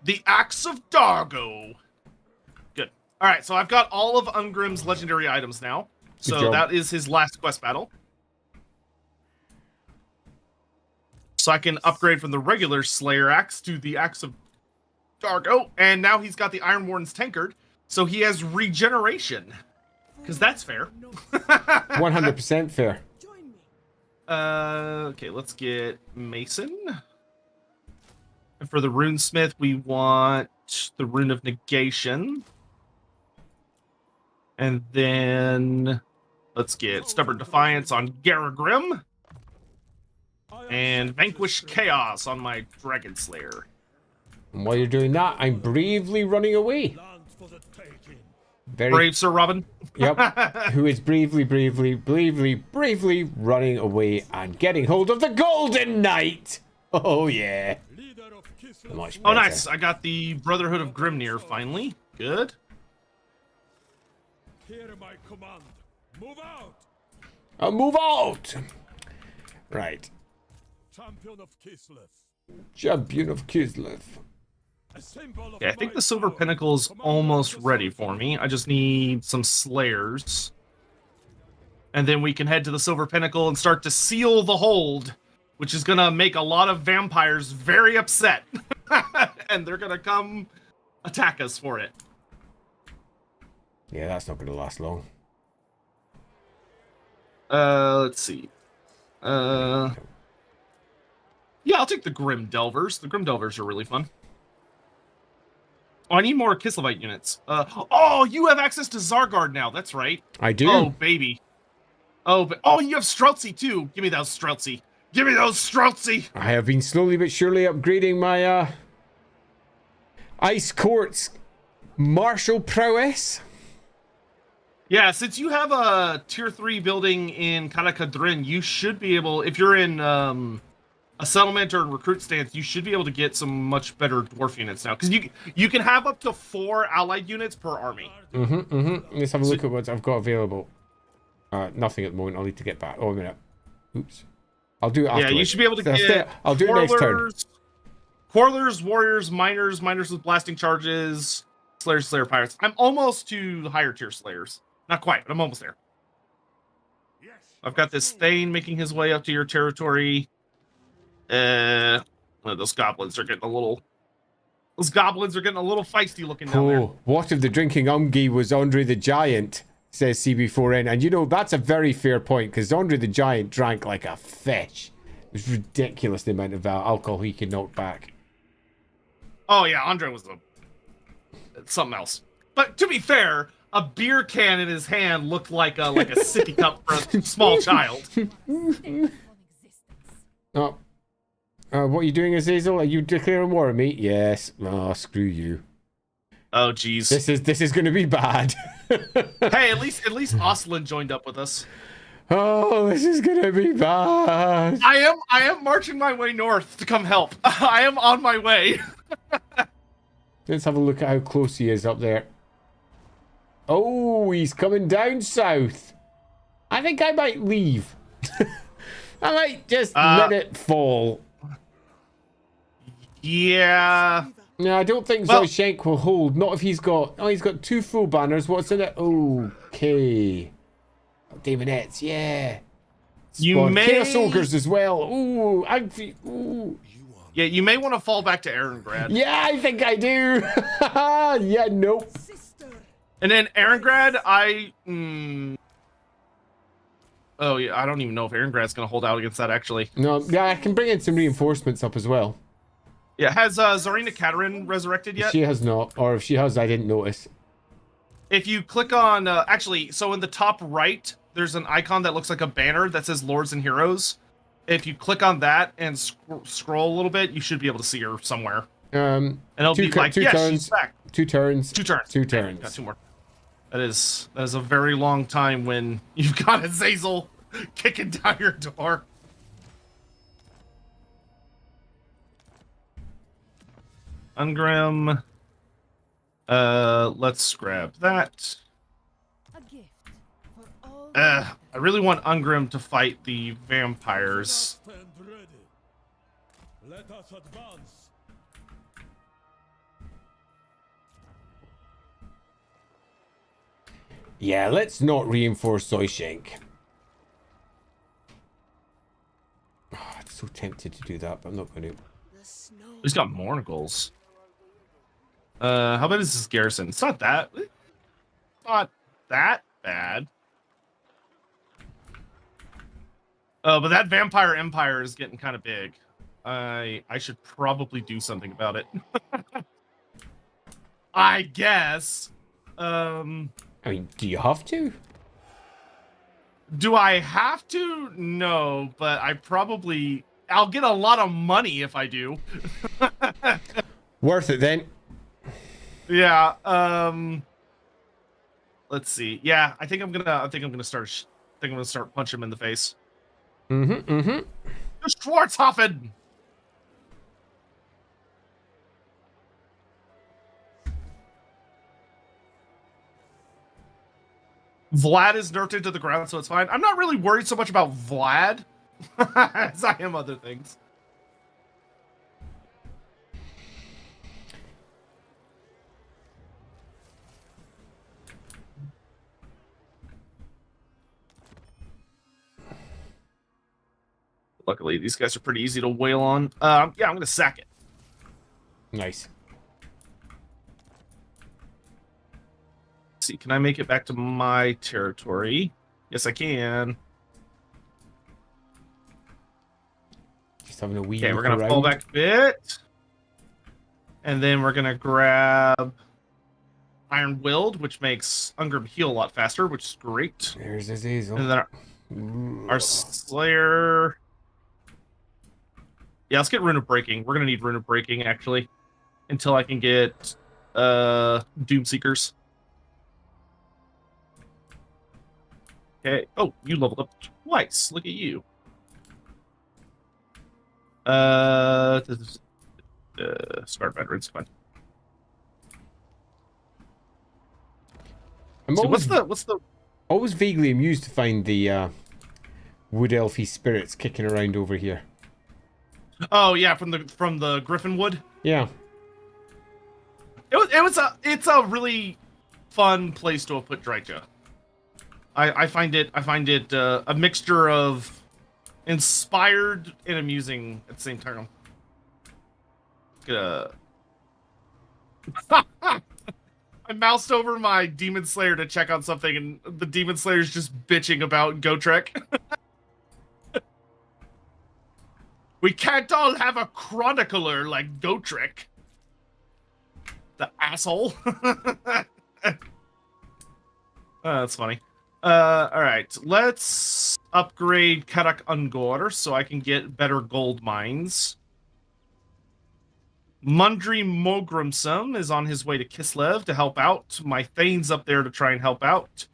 The Axe of Dargo. Good. All right, so I've got all of Ungrim's legendary items now. So that is his last quest battle. So I can upgrade from the regular Slayer Axe to the Axe of Dargo. And now he's got the Iron Warden's Tankard. So he has regeneration. Because that's fair. 100% fair. Okay, let's get Mason. And for the Runesmith, we want the Rune of Negation. And then let's get Stubborn Defiance on Garagrim. And Vanquish Chaos on my Dragon Slayer. And while you're doing that, I'm bravely running away. Brave Sir Robin. Yep. Who is bravely running away and getting hold of the Golden Knight. Oh, yeah. Much better. Oh, nice. I got the Brotherhood of Grimnir finally. Good. Hear my command. Move out. Move out. Right. Champion of Kislev. Champion of Kislev. Yeah, I think the Silver Pinnacle is almost ready for me. I just need some Slayers. And then we can head to the Silver Pinnacle and start to seal the hold, which is going to make a lot of vampires very upset. And they're going to come attack us for it. Yeah, that's not going to last long. Let's see. Yeah, I'll take the Grim Delvers. The Grim Delvers are really fun. Oh, I need more Kislevite units. Oh, you have access to Zargard now. That's right. I do. Oh, baby. Oh, you have Streltsy too. Give me those Streltsy. Give me those Streltsy. I have been slowly but surely upgrading my Ice Court's martial prowess. Yeah, since you have a tier 3 building in Kadrin, you should be able, if you're in a settlement or recruit stance, you should be able to get some much better dwarf units now. Because you can have up to 4 allied units per army. Let's have a look at what I've got available. Nothing at the moment. I'll need to get back. Oh, a minute. Oops. I'll do it afterwards. Yeah, you should be able to get I'll do it next turn. Quarrelers, Warriors, Miners with blasting charges, Slayers, Slayer Pirates. I'm almost to higher tier Slayers. Not quite, but I'm almost there. I've got this Thane making his way up to your territory. Those goblins are getting a little... Those goblins are getting a little feisty looking down there. What if the drinking Umgi was Andre the Giant, says CB4N. And you know, that's a very fair point, because Andre the Giant drank like a fish. It was ridiculous the amount of alcohol he could knock back. Oh yeah, Andre was something else. But to be fair, a beer can in his hand looked like a sippy cup for a small child. Oh. What are you doing, Azazel? Are you declaring war on me? Yes. Oh, screw you. Oh, jeez. This is going to be bad. Hey, at least Oslin joined up with us. Oh, this is going to be bad. I am marching my way north to come help. I am on my way. Let's have a look at how close he is up there. Oh, he's coming down south. I think I might leave. I might just let it fall. Yeah. No, I don't think Zoshenk will hold. Not if he's got... Oh, he's got 2 full banners. What's in it? Okay. Daemonettes, yeah. You may... Chaos Ogres as well. Ooh, Ooh. Yeah, you may want to fall back to Erengrad. Yeah, I think I do. Yeah, nope. Sister. And then Erengrad, oh yeah, I don't even know if Erengrad's gonna hold out against that actually. No, yeah, I can bring in some reinforcements up as well. Yeah, has Zarina Kadrin resurrected yet? She has not, or if she has, I didn't notice. If you click on, actually, so in the top right, there's an icon that looks like a banner that says Lords and Heroes. If you click on that and scroll a little bit, you should be able to see her somewhere. And it'll be like, yeah, she's back. 2 turns. 2 turns. 2 turns. Got 2 more. That is a very long time when you've got Azazel kicking down your door. Ungrim. Let's grab that. A gift for all. I really want Ungrim to fight the vampires. Stand ready. Let us advance. Yeah, let's not reinforce Zoishenk. Oh, I'm so tempted to do that, but I'm not going to. The snow. He's got Mournagles. How about this garrison? It's not that bad. Oh, but that vampire empire is getting kind of big. I should probably do something about it. I guess. I mean, do you have to? Do I have to? No, but I'll get a lot of money if I do. Worth it then. Yeah. Let's see. Yeah, I think I'm gonna start punching him in the face. Schwarzhofen. Vlad is nerfed into the ground, so it's fine. I'm not really worried so much about Vlad as I am other things. Luckily, these guys are pretty easy to wail on. Yeah, I'm going to sack it. Nice. Let's see, can I make it back to my territory? Yes, I can. Just having a wee Okay, we're look going to around. fall back a bit. And then we're going to grab Iron Willed, which makes Ungrim heal a lot faster, which is great. There's Azazel. And then our Slayer... Yeah, let's get Rune of Breaking. We're going to need Rune of Breaking, actually, until I can get Doomseekers. Okay. Oh, you leveled up twice. Look at you. Scarred Veterans, fine. I'm So always, what's the always vaguely amused to find the wood elfy spirits kicking around over here. Oh yeah, from the Griffin Wood. Yeah. It's a really fun place to have put Drycha. I find it a mixture of inspired and amusing at the same time. I moused over my Demon Slayer to check on something, and the Demon Slayer's just bitching about Gotrek. We can't all have a chronicler like Gotrek. The asshole. That's funny. Alright, let's upgrade Karak Ungor so I can get better gold mines. Mundry Mogrimsum is on his way to Kislev to help out. My Thane's up there to try and help out.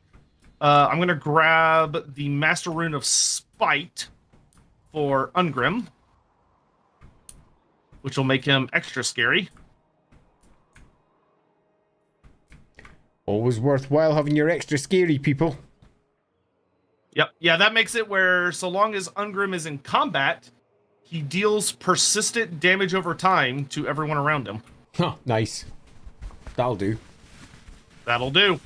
I'm going to grab the Master Rune of Spite for Ungrim, which will make him extra scary. Always worthwhile having your extra scary people. Yep. Yeah, that makes it where so long as Ungrim is in combat, he deals persistent damage over time to everyone around him. Huh, nice. That'll do. That'll do.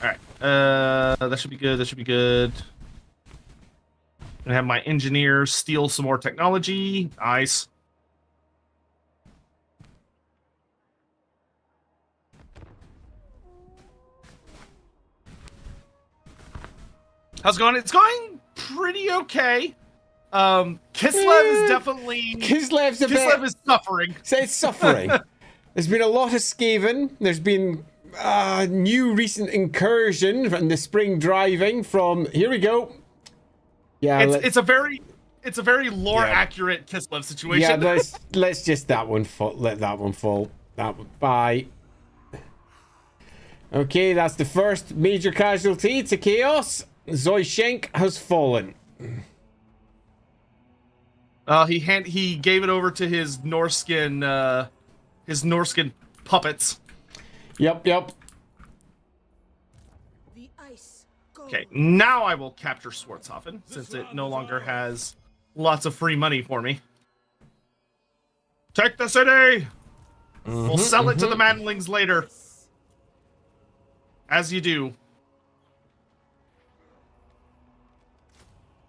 Alright. That should be good. That should be good. And have my engineer steal some more technology. Nice. How's it going? It's going pretty okay. Kislev is definitely... Kislev is suffering. It's suffering. There's been a lot of scavenging. There's been new recent incursion from the spring driving from... Here we go. Yeah, it's a very lore accurate Kislev situation. Yeah, let's just let that one fall. Bye. Okay, that's the first major casualty to chaos. Zoyshenk has fallen. He gave it over to his Norskin puppets. Yep. The ice. Okay, now I will capture Schwarzhofen, since it no longer has lots of free money for me. Take the city! We'll sell it to the Manlings later. As you do.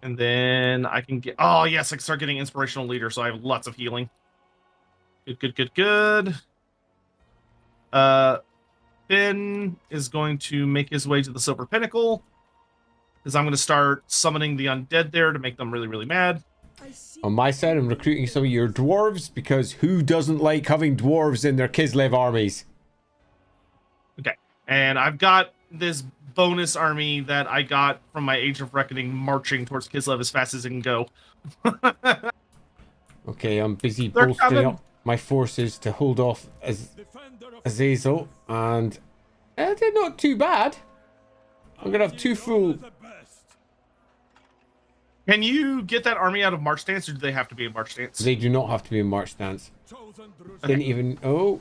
And then I can get... Oh, yes, I can start getting Inspirational Leader, so I have lots of healing. Good. Finn is going to make his way to the Silver Pinnacle, because I'm going to start summoning the undead there to make them really, really mad. On my side, I'm recruiting some of your dwarves, because who doesn't like having dwarves in their Kislev armies? Okay, and I've got this bonus army that I got from my Age of Reckoning marching towards Kislev as fast as it can go. Okay, I'm busy bolstering up my forces to hold off Azazel, and they're not too bad. I'm gonna have two full... Can you get that army out of march stance, or do they have to be in march stance? They do not have to be in march stance. Didn't even... Oh.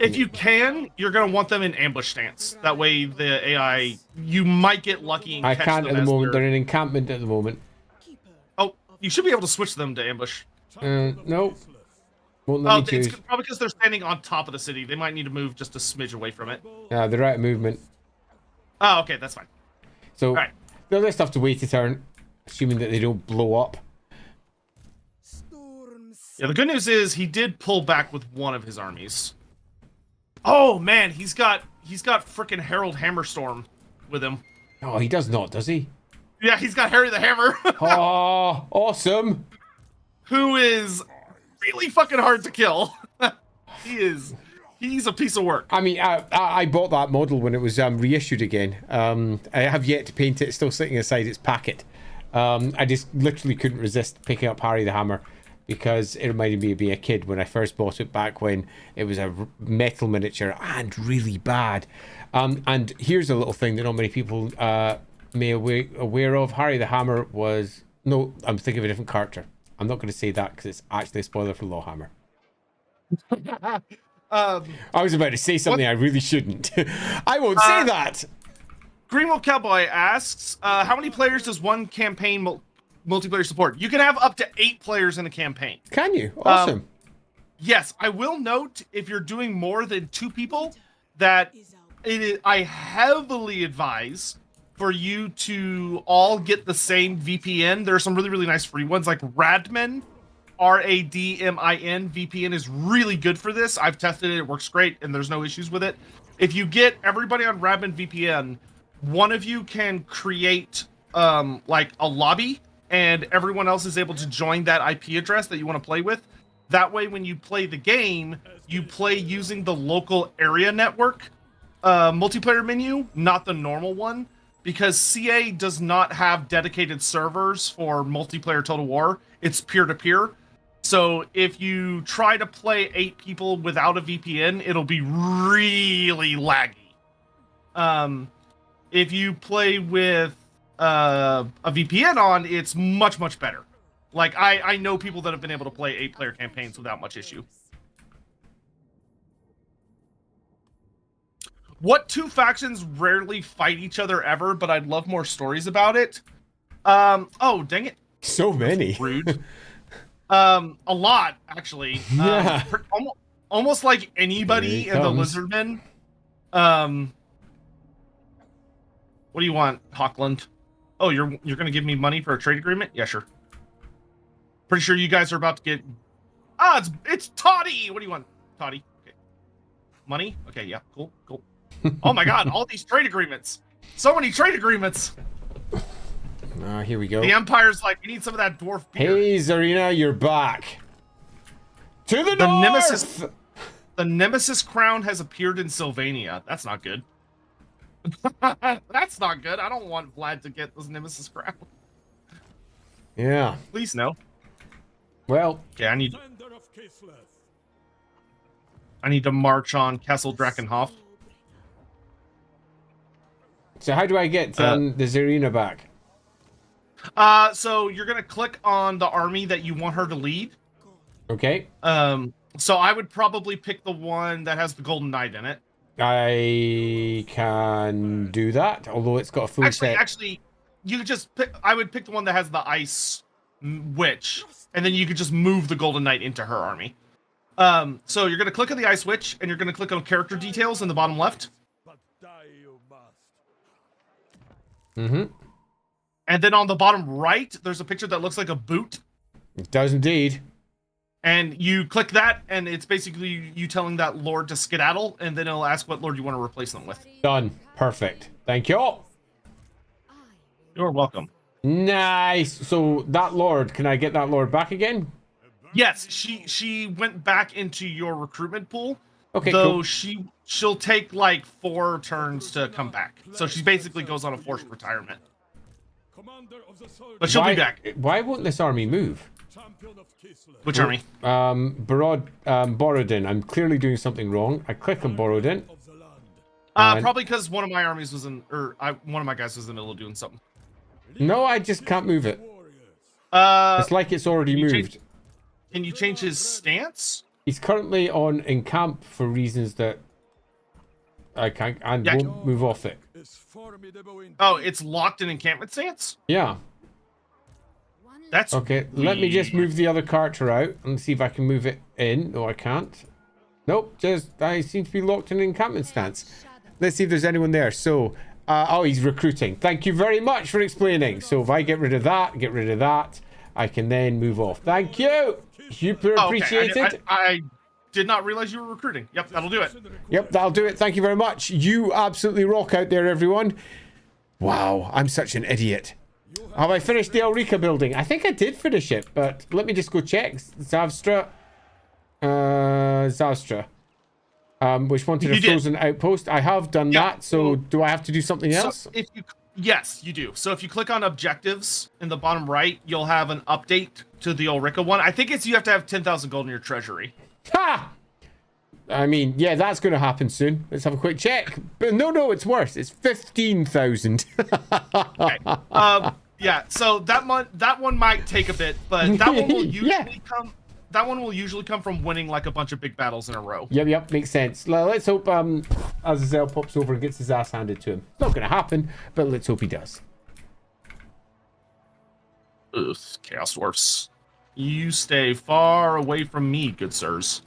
If you can, you're going to want them in ambush stance. That way the AI... You might get lucky and I catch can't them at the moment. they're... They're in encampment at the moment. Oh, you should be able to switch them to ambush. No. Won't let me choose. It's probably because they're standing on top of the city. They might need to move just a smidge away from it. Yeah, they're out of movement. Oh, okay, that's fine. So, right. they'll just have to wait a turn, assuming that they don't blow up. Yeah, the good news is he did pull back with one of his armies. Oh man, he's got frickin' Harold Hammerstorm with him. Oh, he does not, does he? Yeah, he's got Harry the Hammer. Oh, awesome. Who is really fucking hard to kill. He's a piece of work. I mean, I bought that model when it was reissued again. I have yet to paint it. It's still sitting inside its packet. I just literally couldn't resist picking up Harry the Hammer, because it reminded me of being a kid when I first bought it back when it was a metal miniature and really bad. And here's a little thing that not many people may be aware of. Harry the Hammer was... No, I'm thinking of a different character. I'm not going to say that because it's actually a spoiler for LAWhammer. I was about to say something I really shouldn't. I won't say that! Greenwell Cowboy asks, how many players does one campaign multiplayer support? You can have up to 8 players in a campaign. Can you? Awesome. Yes, I will note, if you're doing more than 2 people, that I heavily advise for you to all get the same VPN. There are some really, really nice free ones, like Radmin, RADMIN VPN is really good for this. I've tested it, it works great, and there's no issues with it. If you get everybody on Radmin VPN, one of you can create like a lobby, and everyone else is able to join that IP address that you want to play with. That way, when you play the game, you play using the local area network multiplayer menu, not the normal one, because CA does not have dedicated servers for multiplayer Total War. It's peer-to-peer. So if you try to play 8 people without a VPN, it'll be really laggy. If you play with a VPN on, it's much, much better. Like, I know people that have been able to play 8-player campaigns without much issue. What 2 factions rarely fight each other ever, but I'd love more stories about it? Oh, dang it. So many. Rude. A lot, actually. Yeah. Almost like anybody in the Lizardmen. What do you want, Hawkland? Oh, you're gonna give me money for a trade agreement? Yeah, sure. Pretty sure you guys are about to get. Ah, it's Toddy. What do you want, Toddy? Okay. Money? Okay, yeah, cool. Oh my God, all these trade agreements. So many trade agreements. Here we go. The Empire's like, we need some of that dwarf beer. Hey, Zarina, you're back. To the north! The Nemesis crown has appeared in Sylvania. That's not good. That's not good. I don't want Vlad to get this Nemesis crown. Yeah. Please no. Well. Okay, I need to march on Castle Drakenhof. So how do I get the Zarina back? So you're gonna click on the army that you want her to lead. Okay. So I would probably pick the one that has the Golden Knight in it. I can do that, although it's got a full set. Actually, you could just pick. I would pick the one that has the Ice Witch, and then you could just move the Golden Knight into her army. So you're gonna click on the Ice Witch, and you're gonna click on character details in the bottom left. Mm-hmm. And then on the bottom right, there's a picture that looks like a boot. It does indeed. And you click that, and it's basically you telling that lord to skedaddle, and then it'll ask what lord you want to replace them with. Done. Perfect. Thank you. You're welcome. Nice. So that lord, can I get that lord back again? Yes, she went back into your recruitment pool. Okay, though cool. she'll take like 4 turns to come back. So she basically goes on a forced retirement. But she'll be back. Why won't this army move? Which army? Borodin. I'm clearly doing something wrong. I click on Borodin. Probably because one of my armies was in, one of my guys was in the middle of doing something. No, I just can't move it. It's like it's already moved. Can you change his stance? He's currently on in camp for reasons that I can't and won't move off it. Oh, it's locked in encampment stance? Yeah. That's okay. Let me just move the other character out and see if I can move it in. No, I can't. Nope. Just I seem to be locked in encampment stance. Let's see if there's anyone there. So, oh, he's recruiting. Thank you very much for explaining. So if I get rid of that, I can then move off. Thank you. Super appreciated. Okay. I did not realize you were recruiting. Yep, that'll do it. Yep, that'll do it. Thank you very much. You absolutely rock out there, everyone. Wow, I'm such an idiot. Have I finished the Elrica building? I think I did finish it, but let me just go check. Zavstra. Which wanted a frozen outpost. I have done that, so do I have to do something else? Yes, you do. So if you click on objectives in the bottom right, you'll have an update to the Ulrika one. I think it's you have to have 10,000 gold in your treasury. Ha! I mean, yeah, that's going to happen soon. Let's have a quick check. But no, it's worse. It's 15,000. Okay. Yeah. So that one might take a bit, but that one will usually come. That one will usually come from winning like a bunch of big battles in a row. Yep, makes sense. Let's hope Azazel pops over and gets his ass handed to him. It's not going to happen, but let's hope he does. Ugh, Chaos Dwarfs. You stay far away from me, good sirs.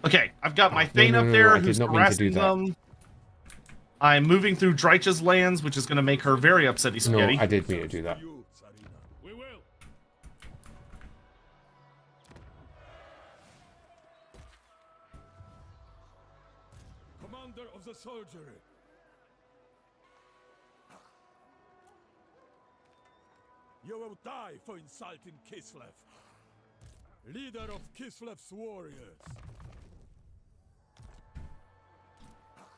Okay, I've got my Thane up there who's harassing them. I'm moving through Drycha's lands, which is going to make her very upsetty spaghetti. No, I did mean to do that. Of the soldiery. You will die for insulting Kislev, leader of Kislev's warriors.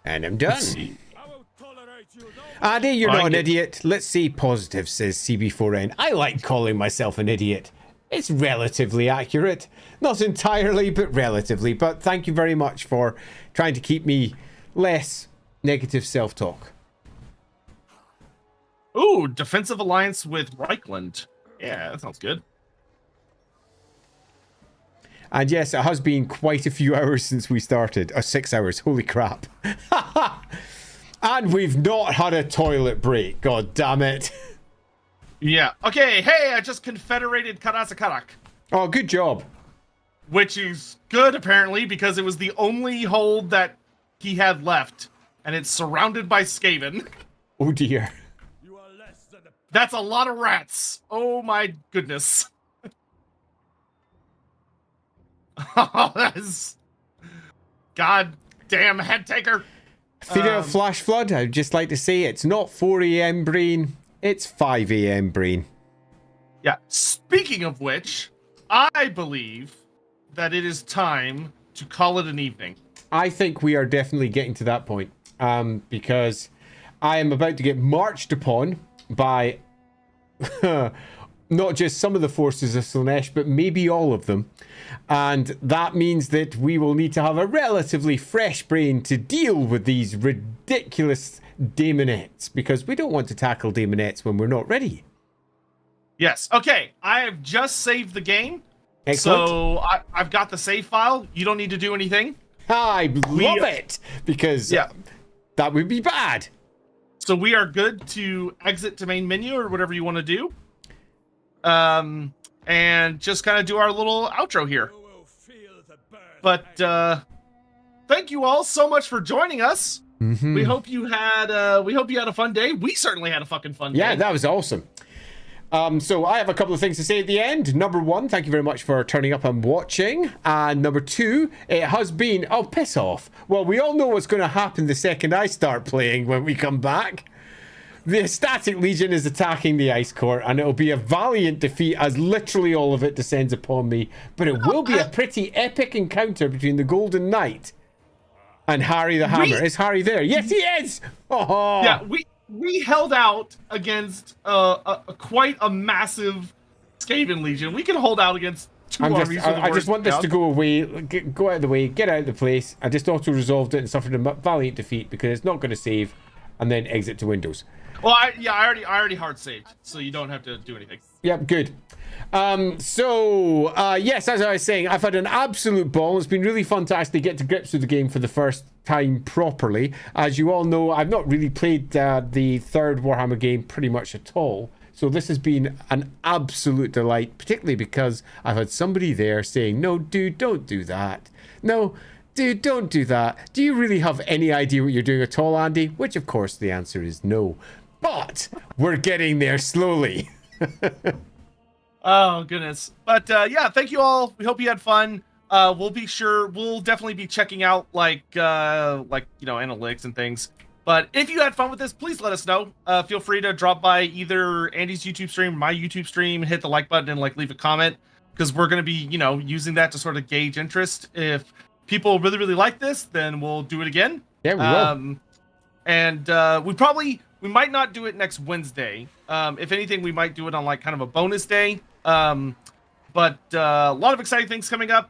And I'm done. I will tolerate you no Addy, you're not an idiot. Let's see positive, says CB4N. I like calling myself an idiot. It's relatively accurate. Not entirely, but relatively. But thank you very much for trying to keep me less negative self-talk. Ooh, defensive alliance with Reichland. Yeah, that sounds good. And yes, it has been quite a few hours since we started. 6 hours, holy crap. And we've not had a toilet break, god damn it. Yeah, okay, hey, I just confederated Kislev+Karak. Oh, good job. Which is good, apparently, because it was the only hold that he had left, and it's surrounded by Skaven. Oh dear. You are less than That's a lot of rats. Oh my goodness. Oh, that is god damn head taker. Female flash flood, I'd just like to say it's not 4 a.m. brain, it's 5 a.m. brain. Yeah, speaking of which, I believe that it is time to call it an evening. I think we are definitely getting to that point, because I am about to get marched upon by not just some of the forces of Slaanesh, but maybe all of them. And that means that we will need to have a relatively fresh brain to deal with these ridiculous daemonettes, because we don't want to tackle daemonettes when we're not ready. Yes. Okay. I have just saved the game. Excellent. So I've got the save file. You don't need to do anything. I love it, because that would be bad. So we are good to exit to main menu or whatever you want to do. And just kind of do our little outro here. You will feel the burn. But thank you all so much for joining us. Mm-hmm. We hope you had a fun day. We certainly had a fucking fun day. Yeah, that was awesome. So I have a couple of things to say at the end. Number one, thank you very much for turning up and watching. And number two, it has been... Oh, piss off. Well, we all know what's going to happen the second I start playing when we come back. The Static Legion is attacking the Ice Court, and it'll be a valiant defeat as literally all of it descends upon me. But it will be a pretty epic encounter between the Golden Knight and Harry the Hammer. Is Harry there? Yes, he is! Oh. Yeah, we held out against quite a massive Skaven Legion. We can hold out against two armies. I just want this to go away, go out of the way, get out of the place. I just auto-resolved it and suffered a valiant defeat because it's not going to save, and then exit to Windows. Well, I already hard saved, so you don't have to do anything. Yep, good. Yes, as I was saying, I've had an absolute ball. It's been really fun to actually get to grips with the game for the first time properly. As you all know, I've not really played the third Warhammer game pretty much at all. So this has been an absolute delight, particularly because I've had somebody there saying, no, dude, don't do that. No, dude, don't do that. Do you really have any idea what you're doing at all, Andy? Which, of course, the answer is no. But we're getting there slowly. Oh, goodness. But yeah, thank you all. We hope you had fun. We'll definitely be checking out like analytics and things. But if you had fun with this, please let us know. Feel free to drop by either Andy's YouTube stream, my YouTube stream, hit the like button and leave a comment, because we're going to be, using that to sort of gauge interest. If people really, really like this, then we'll do it again. Yeah, we will. And we might not do it next Wednesday. If anything, we might do it on kind of a bonus day. But a lot of exciting things coming up.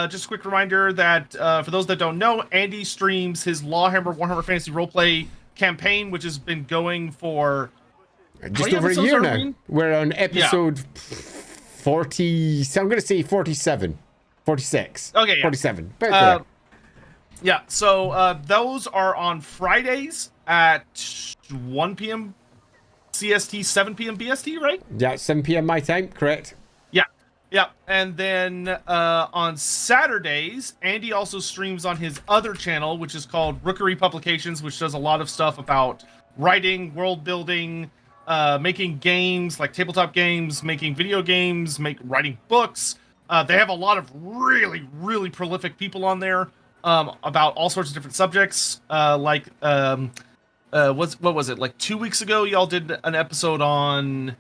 Just a quick reminder that for those that don't know, Andy streams his LAWhammer Warhammer Fantasy Roleplay campaign, which has been going for just over a year now. We're on episode 40. So I'm going to say 47, 46. Okay, yeah. 47. About there. Yeah. So those are on Fridays at 1 p.m. CST, 7 p.m. BST, right? Yeah, 7 p.m. my time, correct? Yeah, and then on Saturdays, Andy also streams on his other channel, which is called Rookery Publications, which does a lot of stuff about writing, world building, making games, like tabletop games, making video games, writing books. They have a lot of really, really prolific people on there about all sorts of different subjects. What was it? Like 2 weeks ago, y'all did an episode on...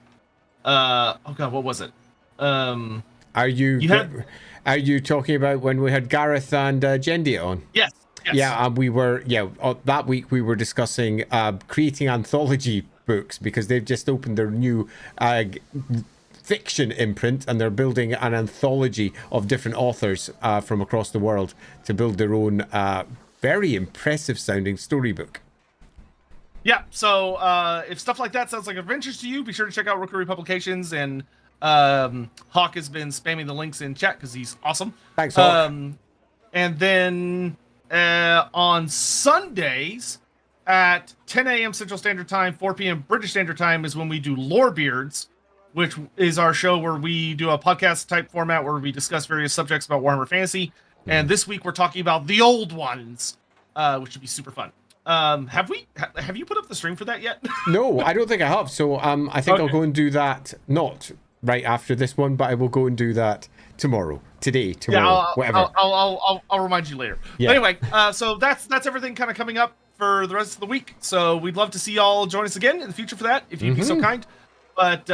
what was it? Are you talking about when we had Gareth and Jendy on? Yes. Yeah, we were. Yeah, that week we were discussing creating anthology books, because they've just opened their new fiction imprint, and they're building an anthology of different authors from across the world to build their own very impressive sounding storybook. Yeah. So if stuff like that sounds like of interest to you, be sure to check out Rookery Publications. And Hawk has been spamming the links in chat because he's awesome. Thanks, Hawk. And then on Sundays at 10 a.m. Central Standard Time, 4 p.m. British Standard Time is when we do Lorebeards, which is our show where we do a podcast type format where we discuss various subjects about Warhammer Fantasy. And this week we're talking about the old ones, which should be super fun. Have you put up the stream for that yet? No, I don't think I have. So I think I'll Okay. go and do that. Not right after this one, but I will go and do that tomorrow, today, tomorrow, whatever. I'll remind you later. Yeah. But anyway, so that's everything kind of coming up for the rest of the week. So we'd love to see y'all join us again in the future for that, if you'd be so kind. But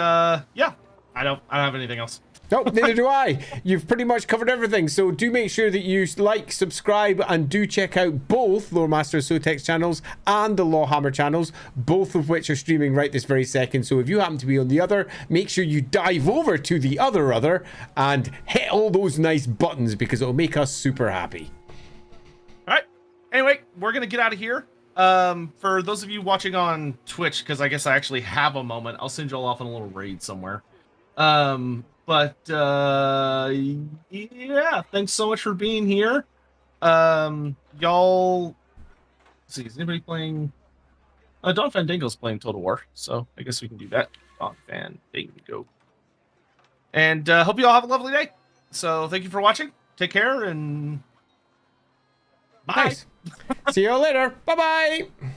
yeah, I don't have anything else. No, neither do I. You've pretty much covered everything. So do make sure that you like, subscribe, and do check out both Loremaster of Sotek's channels and the LAWhammer channels, both of which are streaming right this very second. So if you happen to be on the other, make sure you dive over to the other and hit all those nice buttons because it'll make us super happy. All right. Anyway, we're gonna get out of here. For those of you watching on Twitch, because I guess I actually have a moment, I'll send y'all off on a little raid somewhere. But yeah, thanks so much for being here. Y'all, let's see, is anybody playing? Don Fandango's playing Total War, so I guess we can do that. Don Fandango. And hope you all have a lovely day. So thank you for watching. Take care and bye. Nice. See you all later. Bye-bye.